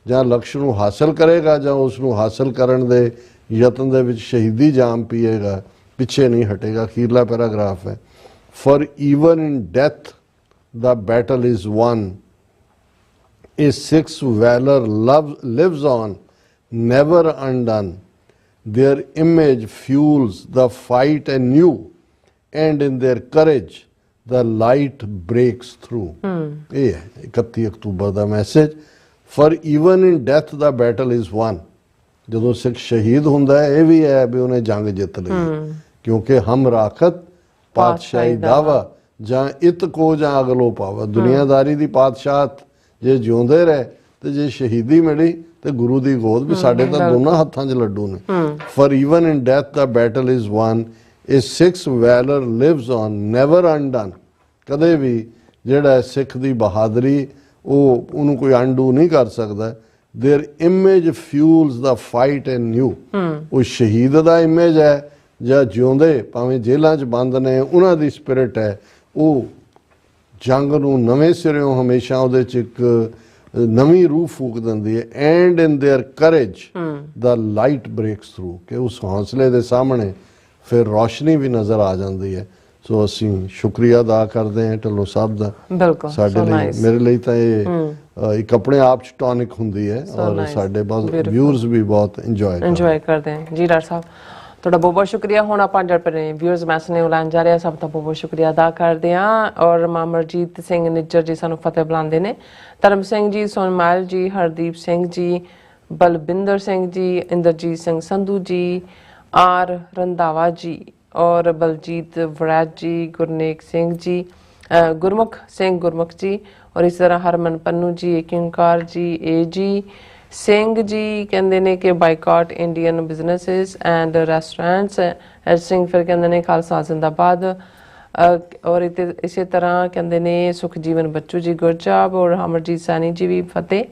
जां लक्ष्य नूं हासिल करेगा जां उस नूं हासिल करन दे यतन दे विच शहीदी जाम पीएगा, पिछे नहीं हटेगा। अखीरला पैराग्राफ है, for even in death the battle is won, a Sikh's valour lives on never undone, their image fuels the fight anew, and in their courage the light breaks through। ये है 31 अक्तूबर का message. For even in death the battle is one, ਜਦੋਂ ਸਿੱਖ ਸ਼ਹੀਦ ਹੁੰਦਾ ਹੈ ਇਹ ਵੀ ਹੈ ਵੀ ਉਹਨੇ ਜੰਗ ਜਿੱਤ ਲਈ, ਕਿਉਂਕਿ ਹਮ ਰਾਖਤ ਪਾਤਸ਼ਾਹੀ ਦਾਵਾ ਜਾਂ ਇਤ ਕੋ ਜਾਂ ਅਗਲੋ ਪਾਵਾ। ਦੁਨੀਆਦਾਰੀ ਦੀ ਪਾਤਸ਼ਾਹਤ ਜੇ ਜਿਉਂਦੇ ਰਹੇ ਤੇ ਜੇ ਸ਼ਹੀਦੀ ਮਿਲੀ ਤੇ ਗੁਰੂ ਦੀ ਗੋਦ ਵੀ, ਸਾਡੇ ਤਾਂ ਦੋਨਾਂ ਹੱਥਾਂ 'ਚ ਲੱਡੂ ਨੇ। For even in death the battle is won, a Sikh's valour lives on never undone. ਕਦੇ ਵੀ ਜਿਹੜਾ ਸਿੱਖ ਦੀ ਬਹਾਦਰੀ ਉਹਨੂੰ ਕੋਈ ਅਨਡੂ ਨਹੀਂ ਕਰ ਸਕਦਾ। their image fuels the fight anew, ਉਹ ਸ਼ਹੀਦ ਦਾ ਇਮੇਜ ਹੈ ਜਾਂ ਜਿਉਂਦੇ ਭਾਵੇਂ ਜੇਲ੍ਹਾਂ 'ਚ ਬੰਦ ਨੇ ਉਹਨਾਂ ਦੀ ਸਪਿਰਿਟ ਹੈ, ਉਹ ਜੰਗ ਨੂੰ ਨਵੇਂ ਸਿਰਿਓਂ ਹਮੇਸ਼ਾ ਉਹਦੇ 'ਚ ਇੱਕ ਨਵੀਂ ਰੂਹ ਫੂਕ ਦਿੰਦੀ ਹੈ। And in there courage the light breaks through, ਕਿ ਉਸ ਹੌਸਲੇ ਦੇ ਸਾਹਮਣੇ ਫਿਰ ਰੌਸ਼ਨੀ ਵੀ ਨਜ਼ਰ ਆ ਜਾਂਦੀ ਹੈ। ਸੋ ਅਸੀਂ ਸ਼ੁਕਰੀਆ ਅਦਾ ਕਰਦੇ ਹਾਂ ਢਿੱਲੋਂ ਸਾਹਿਬ ਦਾ। ਬਿਲਕੁਲ, ਸਾਡੇ ਲਈ, ਮੇਰੇ ਲਈ ਤਾਂ ਇਹ ਇੱਕ ਆਪਣੇ ਆਪ 'ਚ ਟੌਨਿਕ ਹੁੰਦੀ ਹੈ ਔਰ ਸਾਡੇ ਬਹੁਤ ਵਿਊਅਰਸ ਵੀ ਬਹੁਤ ਇੰਜੋਏ ਕਰਦੇ ਹਨ। ਜੀ ਡਾਕਟਰ ਸਾਹਿਬ ਤੁਹਾਡਾ ਬਹੁਤ ਬਹੁਤ ਸ਼ੁਕਰੀਆ। ਹੁਣ ਆਪਾਂ ਆਪਣੇ ਵਿਊਅਰਸ ਮੈਸੇਜ ਨੇ ਉਲਾਨ ਜਾ ਰਿਹਾ, ਸਭ ਦਾ ਬਹੁਤ ਬਹੁਤ ਸ਼ੁਕਰੀਆ ਅਦਾ ਕਰਦੇ ਹਾਂ। ਔਰ ਮਾਮਰਜੀਤ ਸਿੰਘ ਨਿੱਜਰ ਜੀ ਸਾਨੂੰ ਫਤਿਹ ਬੁਲਾਉਂਦੇ ਨੇ, ਧਰਮ ਸਿੰਘ ਜੀ, ਸੋਨਮਾਲ ਜੀ, ਹਰਦੀਪ ਸਿੰਘ ਜੀ, ਬਲਬਿੰਦਰ ਸਿੰਘ ਜੀ, ਇੰਦਰਜੀਤ ਸਿੰਘ ਸੰਧੂ ਜੀ, ਆਰ ਰੰਧਾਵਾ ਜੀ और बलजीत वड़ैत जी, गुरनेक सिंह जी, गुरमुख सिंह गुरमुख जी, और इस तरह हरमन पन्नू जी, एकिंकार जी, ए जी सिंह जी कहते ने कि boycott Indian businesses and restaurants. H Singh फिर कहते ने खालसा जिंदाबाद। और इसी तरह कहते ने सुखजीवन बच्चू जी गुरजाब, और अमरजीत सैनी जी भी फतेह।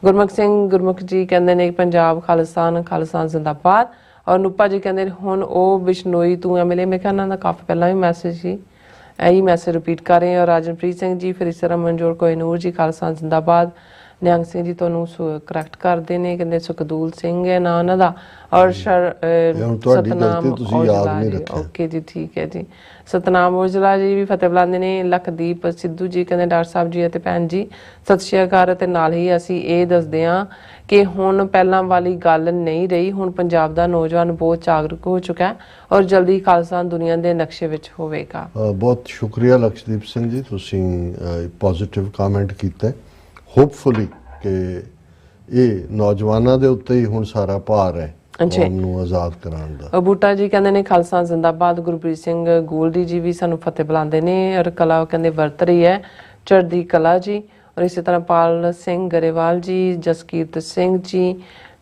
गुरमुख सिंह गुरमुख जी कहते ने पंजाब खालिस्तान जिंदाबाद। ਔਰ ਨੂਪਾ ਜੀ ਕਹਿੰਦੇ ਨੇ ਹੁਣ ਉਹ ਬਿਸ਼ਨੋਈ ਤੂੰ ਐਮਐਲਏ, ਮੈਂ ਕਿਹਾ ਇਹਨਾਂ ਦਾ ਕਾਫੀ ਪਹਿਲਾਂ ਵੀ ਮੈਸੇਜ ਸੀ, ਇਹੀ ਮੈਸੇਜ ਰਿਪੀਟ ਕਰ ਰਹੇ ਹਾਂ। ਔਰ ਰਾਜਨਪ੍ਰੀਤ ਸਿੰਘ ਜੀ, ਫਿਰ ਇਸ ਤਰ੍ਹਾਂ ਮਨਜੋਰ ਕੋਹੀਨੂਰ ਜੀ, ਖਾਲਸਾ ਜ਼ਿੰਦਾਬਾਦ। ਨਿਹੰਗ ਸਿੰਘ ਜੀ ਤੁਹਾਨੂੰ ਕਰੈਕਟ ਕਰਦੇ ਨੇ, ਕਹਿੰਦੇ ਸੁਖਦੂਲ ਸਿੰਘ ਹੈ ਨਾਂ ਉਹਨਾਂ ਦਾ। ਔਰ ਤੁਹਾਡੀ ਗਲਤੀ, ਤੁਸੀਂ ਯਾਦ ਨਹੀਂ ਰੱਖਿਆ। ਓਕੇ ਜੀ, ਠੀਕ ਹੈ ਜੀ। ਸਤਨਾਮ ਔਜਲਾ ਜੀ ਵੀ ਫਤਿਹ ਬੁਲਾਉਂਦੇ ਨੇ। ਲਖਦੀਪ ਸਿੱਧੂ ਜੀ ਕਹਿੰਦੇ ਡਾਕਟਰ ਸਾਹਿਬ ਜੀ ਅਤੇ ਭੈਣ ਜੀ ਸਤਿ ਸ਼੍ਰੀ ਅਕਾਲ। ਅਤੇ ਨਾਲ ਹੀ ਅਸੀਂ ਇਹ ਦੱਸਦੇ ਹਾਂ ਕਿ ਹੁਣ ਪਹਿਲਾਂ ਵਾਲੀ ਗੱਲ ਨਹੀਂ ਰਹੀ, ਹੁਣ ਪੰਜਾਬ ਦਾ ਨੌਜਵਾਨ ਬਹੁਤ ਜਾਗਰੂਕ ਹੋ ਚੁੱਕਾ ਹੈ ਔਰ ਜਲਦੀ ਖਾਲਸਾ ਦੁਨੀਆ ਦੇ ਨਕਸ਼ੇ ਵਿੱਚ ਹੋਵੇਗਾ। ਬਹੁਤ ਸ਼ੁਕਰੀਆ ਲਕਸ਼ਦੀਪ ਸਿੰਘ ਜੀ, ਤੁਸੀਂ ਪੋਜ਼ਿਟਿਵ ਕਮੈਂਟ ਕੀਤਾ। ਹੋਪਫੁਲੀ ਕਿ ਇਹ ਨੌਜਵਾਨਾਂ ਦੇ ਉੱਤੇ ਹੀ ਹੁਣ ਸਾਰਾ ਭਾਰ ਹੈ ਕੌਮ ਨੂੰ ਆਜ਼ਾਦ ਕਰਾਉਣ ਦਾ। ਬੂਟਾ ਜੀ ਕਹਿੰਦੇ ਨੇ ਖਾਲਸਾ ਜ਼ਿੰਦਾਬਾਦ। ਗੁਰਪ੍ਰੀਤ ਸਿੰਘ ਗੋਲਡੀ ਜੀ ਵੀ ਸਾਨੂੰ ਫਤਿਹ ਬੁਲਾਉਂਦੇ ਨੇ। ਔਰ ਕਲਾ ਕਹਿੰਦੇ ਵਰਤ ਰਹੀ ਹੈ, ਚੜ੍ਹਦੀ ਕਲਾ ਜੀ। ਔਰ ਇਸੇ ਤਰ੍ਹਾਂ ਪਾਲ ਸਿੰਘ ਗਰੇਵਾਲ ਜੀ, ਜਸਕੀਰਤ ਸਿੰਘ ਜੀ,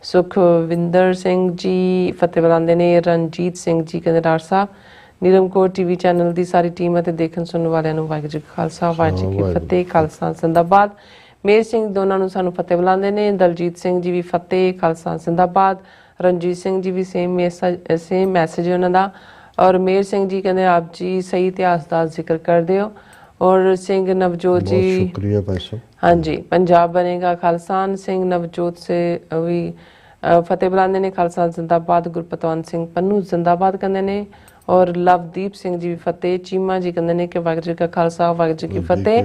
ਸੁਖਵਿੰਦਰ ਸਿੰਘ ਜੀ ਫਤਿਹ ਬੁਲਾਉਂਦੇ ਨੇ। ਰਣਜੀਤ ਸਿੰਘ ਜੀ ਕਹਿੰਦੇ ਡਾਕਟਰ ਸਾਹਿਬ। ਨੀਲਮ ਕੌਰ ਟੀਵੀ ਚੈਨਲ ਦੀ ਸਾਰੀ ਟੀਮ ਅਤੇ ਦੇਖਣ ਸੁਣਨ ਵਾਲਿਆਂ ਨੂੰ ਵਾਹਿਗੁਰੂ ਜੀ ਕਾ ਖਾਲਸਾ ਵਾਹਿਗੁਰੂ ਜੀ ਕੀ ਫਤਿਹ। ਖਾਲਸਾ ਜ਼ਿੰਦਾਬਾਦ। ਮੇਰ ਸਿੰਘ ਦੋਨਾਂ ਨੂੰ ਸਾਨੂੰ ਫਤਿਹ ਬੁਲਾਉਂਦੇ ਨੇ। ਦਲਜੀਤ ਸਿੰਘ ਜੀ ਵੀ ਫਤਿਹ, ਖਾਲਸਾ ਜ਼ਿੰਦਾਬਾਦ। ਰਣਜੀਤ ਸਿੰਘ ਜੀ ਵੀ ਸੇਮ ਮੈਸੇਜ ਉਹਨਾਂ ਦਾ। ਔਰ ਮੇਰ ਸਿੰਘ ਜੀ ਕਹਿੰਦੇ ਆਪ ਜੀ ਸਹੀ ਇਤਿਹਾਸ ਦਾ ਜ਼ਿਕਰ ਕਰਦੇ ਹੋ। ਔਰ ਸਿੰਘ ਨਵਜੋਤ ਜੀ, ਸ਼ੁਕਰੀਆ ਭਾਈ ਸਾਹਿਬ। ਹਾਂਜੀ, ਪੰਜਾਬ ਬਣੇਗਾ ਖਾਲਸਾਨ। ਸਿੰਘ ਨਵਜੋਤ ਸੇ ਵੀ ਫਤਿਹ ਬੁਲਾਉਂਦੇ ਨੇ, ਖਾਲਸਾ ਜ਼ਿੰਦਾਬਾਦ। ਗੁਰਪਤਵੰਤ ਸਿੰਘ ਪੰਨੂ ਜ਼ਿੰਦਾਬਾਦ ਕਹਿੰਦੇ ਨੇ। ਔਰ ਲਵਦੀਪ ਸਿੰਘ ਜੀ ਵੀ ਫਤਿਹ। ਚੀਮਾ ਜੀ ਕਹਿੰਦੇ ਨੇ ਕਿ ਵਾਹਿਗੁਰੂ ਜੀ ਕਾ ਖਾਲਸਾ ਵਾਹਿਗੁਰੂ ਜੀ ਕੀ ਫਤਿਹ।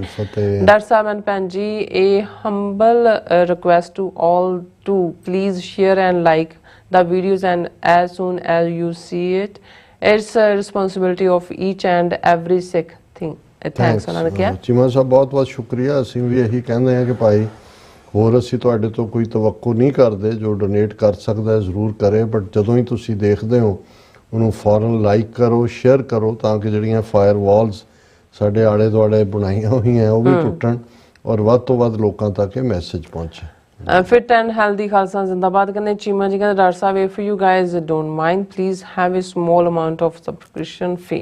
ਡਾਕਟਰ ਸਾਹਿਬ ਐਂਡ ਭੈਣ ਜੀ, ਇਹ humble request to all to please share and like the videos, and as soon as you see it, it's a responsibility of each and every Sikh thing. Thanks ਉਹਨਾਂ ਨੇ ਕਿਹਾ। ਚੀਮਾ ਸਾਹਿਬ ਬਹੁਤ ਬਹੁਤ ਸ਼ੁਕਰੀਆ। ਅਸੀਂ ਵੀ ਇਹੀ ਕਹਿੰਦੇ ਹਾਂ ਕਿ ਭਾਈ ਹੋਰ ਅਸੀਂ ਤੁਹਾਡੇ ਤੋਂ ਕੋਈ ਤਵੱਕੁ ਨਹੀਂ ਕਰਦੇ, ਜੋ ਡੋਨੇਟ ਕਰ ਸਕਦਾ ਹੈ ਜ਼ਰੂਰ ਕਰੇ, ਬਟ ਜਦੋਂ ਹੀ ਤੁਸੀਂ ਦੇਖਦੇ ਹੋ ਉਹਨੂੰ ਫੌਰਨ ਲਾਈਕ ਕਰੋ, ਸ਼ੇਅਰ ਕਰੋ, ਤਾਂ ਕਿ ਜਿਹੜੀਆਂ ਫਾਇਰ ਵਾਲਸ ਸਾਡੇ ਆਲੇ ਦੁਆਲੇ ਬਣਾਈਆਂ ਹੋਈਆਂ ਉਹ ਵੀ ਟੁੱਟਣ ਔਰ ਵੱਧ ਤੋਂ ਵੱਧ ਲੋਕਾਂ ਤੱਕ ਇਹ ਮੈਸੇਜ ਪਹੁੰਚੇ। ਫਿਟ ਐਂਡ ਹੈਲਦੀ ਖਾਲਸਾ ਜ਼ਿੰਦਾਬਾਦ ਕਹਿੰਦੇ। ਚੀਮਾ ਜੀ ਕਹਿੰਦੇ doctor sahib if you guys don't mind please have a small amount of subscription fee.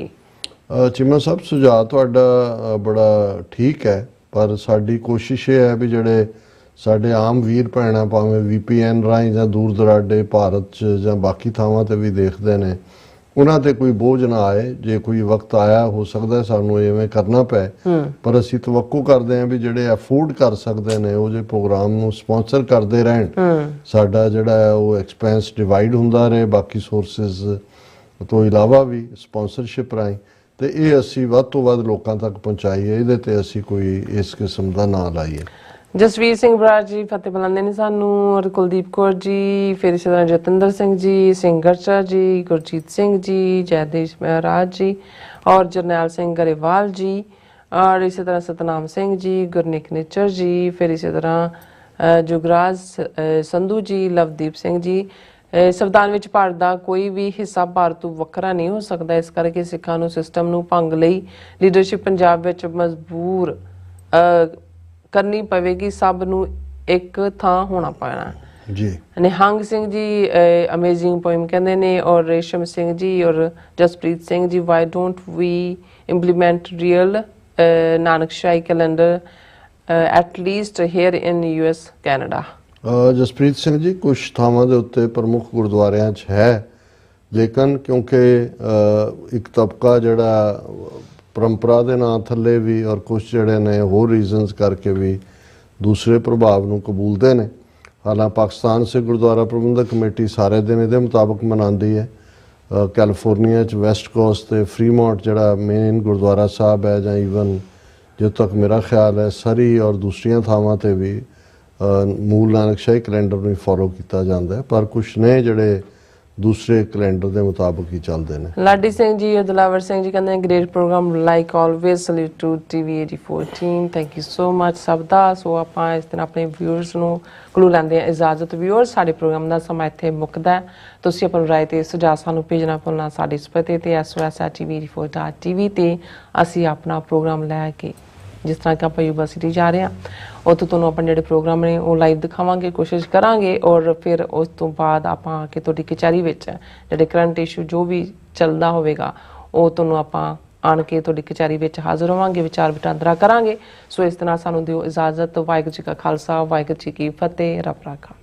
Cheema sahib ਸੁਝਾਅ ਤੁਹਾਡਾ ਬੜਾ ਠੀਕ ਹੈ, ਪਰ ਸਾਡੀ ਕੋਸ਼ਿਸ਼ ਇਹ ਹੈ ਵੀ ਜਿਹੜੇ ਸਾਡੇ ਆਮ ਵੀਰ ਭੈਣਾਂ ਭਾਵੇਂ VPN ਰਾਹੀਂ ਜਾਂ ਦੂਰ ਦੁਰਾਡੇ ਭਾਰਤ 'ਚ ਜਾਂ ਬਾਕੀ ਥਾਵਾਂ 'ਤੇ ਵੀ ਦੇਖਦੇ ਨੇ, ਉਹਨਾਂ ਤੇ ਕੋਈ ਬੋਝ ਨਾ ਆਏ। ਜੇ ਕੋਈ ਵਕਤ ਆਇਆ ਹੋ ਸਕਦਾ ਸਾਨੂੰ ਇਵੇਂ ਕਰਨਾ ਪਏ, ਪਰ ਅਸੀਂ ਤਵੱਕੂ ਕਰਦੇ ਹਾਂ ਵੀ ਜਿਹੜੇ ਅਫੋਰਡ ਕਰ ਸਕਦੇ ਨੇ ਉਹ ਜੇ ਪ੍ਰੋਗਰਾਮ ਨੂੰ ਸਪਾਂਸਰ ਕਰਦੇ ਰਹਿਣ, ਸਾਡਾ ਜਿਹੜਾ ਹੈ ਉਹ ਐਕਸਪੈਂਸ ਡਿਵਾਈਡ ਹੁੰਦਾ ਰਹੇ ਬਾਕੀ ਸੋਰਸਿਸ ਤੋਂ ਇਲਾਵਾ ਵੀ ਸਪਾਂਸਰਸ਼ਿਪ ਰਾਹੀਂ, ਤੇ ਇਹ ਅਸੀਂ ਵੱਧ ਤੋਂ ਵੱਧ ਲੋਕਾਂ ਤੱਕ ਪਹੁੰਚਾਈਏ। ਇਹਦੇ ਤੇ ਅਸੀਂ ਕੋਈ ਇਸ ਕਿਸਮ ਦਾ ਨਾਂ ਲਾਈਏ। ਜਸਵੀਰ ਸਿੰਘ ਬਰਾੜ ਜੀ ਫਤਿਹ ਬੁਲਾਉਂਦੇ ਨੇ ਸਾਨੂੰ। ਔਰ ਕੁਲਦੀਪ ਕੌਰ ਜੀ, ਫਿਰ ਇਸੇ ਤਰ੍ਹਾਂ ਜਤਿੰਦਰ ਸਿੰਘ ਜੀ, ਸਿੰਘ ਗਰਚਾ ਜੀ, ਗੁਰਜੀਤ ਸਿੰਘ ਜੀ, ਜੈਦੇਸ਼ ਮਹਾਰਾਜ ਜੀ, ਔਰ ਜਰਨੈਲ ਸਿੰਘ ਗਰੇਵਾਲ ਜੀ, ਔਰ ਇਸੇ ਤਰ੍ਹਾਂ ਸਤਨਾਮ ਸਿੰਘ ਜੀ, ਗੁਰਨਿਕ ਨਿਚਰ ਜੀ, ਫਿਰ ਇਸੇ ਤਰ੍ਹਾਂ ਜੁਗਰਾਜ ਸੰਧੂ ਜੀ, ਲਵਦੀਪ ਸਿੰਘ ਜੀ। ਸੰਵਿਧਾਨ ਵਿੱਚ ਭਾਰਤ ਦਾ ਕੋਈ ਵੀ ਹਿੱਸਾ ਭਾਰਤ ਤੋਂ ਵੱਖਰਾ ਨਹੀਂ ਹੋ ਸਕਦਾ, ਇਸ ਕਰਕੇ ਸਿੱਖਾਂ ਨੂੰ ਸਿਸਟਮ ਨੂੰ ਭੰਗ ਲਈ ਲੀਡਰਸ਼ਿਪ ਪੰਜਾਬ ਵਿੱਚ ਮਜਬੂਰ ਕਰਨੀ ਪਵੇਗੀ। ਸਭ ਨੂੰ ਇੱਕ ਥਾਂ ਹੋਣਾ ਪੈਣਾ ਜੀ। ਨਿਹੰਗ ਸਿੰਘ ਜੀ ਅਮੇਜ਼ਿੰਗ ਪੋਇਮ ਕਹਿੰਦੇ ਨੇ। ਔਰ ਰੇਸ਼ਮ ਸਿੰਘ ਜੀ ਔਰ Jaspreet Singh ji, why don't we implement real Nanakshahi calendar at least here in US Canada. Jaspreet Singh ji, ਕੁਛ ਥਾਵਾਂ ਦੇ ਉੱਤੇ ਪ੍ਰਮੁੱਖ ਗੁਰਦੁਆਰਿਆਂ 'ਚ ਹੈ, ਲੇਕਿਨ ਕਿਉਂਕਿ ਇੱਕ ਤਬਕਾ ਜਿਹੜਾ ਪਰੰਪਰਾ ਦੇ ਨਾਂ ਥੱਲੇ ਵੀ ਔਰ ਕੁਛ ਜਿਹੜੇ ਨੇ ਹੋਰ ਰੀਜ਼ਨਸ ਕਰਕੇ ਵੀ ਦੂਸਰੇ ਪ੍ਰਭਾਵ ਨੂੰ ਕਬੂਲਦੇ ਨੇ। ਹਾਲਾਂਕਿ ਪਾਕਿਸਤਾਨ ਸਿੱਖ ਗੁਰਦੁਆਰਾ ਪ੍ਰਬੰਧਕ ਕਮੇਟੀ ਸਾਰੇ ਦਿਨ ਇਹਦੇ ਮੁਤਾਬਕ ਮਨਾਉਂਦੀ ਹੈ। ਕੈਲੀਫੋਰਨੀਆ 'ਚ ਵੈਸਟ ਕੋਸਟ ਤੇ ਫਰੀਮੌਂਟ ਜਿਹੜਾ ਮੇਨ ਗੁਰਦੁਆਰਾ ਸਾਹਿਬ ਹੈ, ਜਾਂ ਈਵਨ ਜਦੋਂ ਤੱਕ ਮੇਰਾ ਖਿਆਲ ਹੈ ਸਰੀ ਔਰ ਦੂਸਰੀਆਂ ਥਾਵਾਂ 'ਤੇ ਵੀ ਮੂਲ ਨਾਨਕਸ਼ਾਹੀ ਕੈਲੰਡਰ ਨੂੰ ਫੋਲੋ ਕੀਤਾ ਜਾਂਦਾ, ਪਰ ਕੁਛ ਨੇ ਜਿਹੜੇ ਦੂਸਰੇ ਕੈਲੰਡਰ ਦੇ ਮੁਤਾਬਕ ਹੀ ਚੱਲਦੇ ਨੇ। ਲਾਡੀ ਸਿੰਘ ਜੀ, ਦਿਲਾਵਰ ਸਿੰਘ ਜੀ ਕਹਿੰਦੇ great program like always, salute to TV 84 team, thank you so much ਸਭ ਦਾ। ਸੋ ਆਪਾਂ ਇਸ ਦਿਨ ਆਪਣੇ ਵਿਊਅਰਸ ਨੂੰ ਕੋਲੋਂ ਲੈਂਦੇ ਹਾਂ ਇਜਾਜ਼ਤ। ਵਿਊਅਰਸ, ਸਾਡੇ ਪ੍ਰੋਗਰਾਮ ਦਾ ਸਮਾਂ ਇੱਥੇ ਮੁੱਕਦਾ। ਤੁਸੀਂ ਆਪਣੀ ਰਾਏ ਤੇ ਸੁਝਾਅ ਸਾਨੂੰ ਭੇਜਣਾ ਭੁੱਲਣਾ ਸਾਡੇ ਇਸ ਪਤੇ ਤੇ sos@tv84.tv ਤੇ ਅਸੀਂ ਆਪਣਾ ਪ੍ਰੋਗਰਾਮ ਲੈ ਕੇ, ਜਿਸ ਤਰ੍ਹਾਂ ਕਿ ਆਪਾਂ ਯੂਨੀਵਰਸਿਟੀ ਜਾ ਰਹੇ ਹਾਂ, ਉੱਥੇ ਤੁਹਾਨੂੰ ਆਪਣੇ ਜਿਹੜੇ ਪ੍ਰੋਗਰਾਮ ਨੇ ਉਹ ਲਾਈਵ ਦਿਖਾਵਾਂਗੇ, ਕੋਸ਼ਿਸ਼ ਕਰਾਂਗੇ। ਔਰ ਫਿਰ ਉਸ ਤੋਂ ਬਾਅਦ ਆਪਾਂ ਆ ਕੇ ਤੁਹਾਡੀ ਕਚਹਿਰੀ ਵਿੱਚ ਜਿਹੜੇ ਕਰੰਟ ਇਸ਼ੂ ਜੋ ਵੀ ਚੱਲਦਾ ਹੋਵੇਗਾ ਉਹ ਤੁਹਾਨੂੰ ਆਪਾਂ ਆਣ ਕੇ ਤੁਹਾਡੀ ਕਚਹਿਰੀ ਵਿੱਚ ਹਾਜ਼ਰ ਹੋਵਾਂਗੇ, ਵਿਚਾਰ ਵਟਾਂਦਰਾ ਕਰਾਂਗੇ। ਸੋ ਇਸ ਤਰ੍ਹਾਂ ਸਾਨੂੰ ਦਿਓ ਇਜਾਜ਼ਤ। ਵਾਹਿਗੁਰੂ ਜੀ ਕਾ ਖਾਲਸਾ, ਵਾਹਿਗੁਰੂ ਜੀ ਕੀ ਫਤਿਹ। ਰੱਬ ਰਾਖਾ।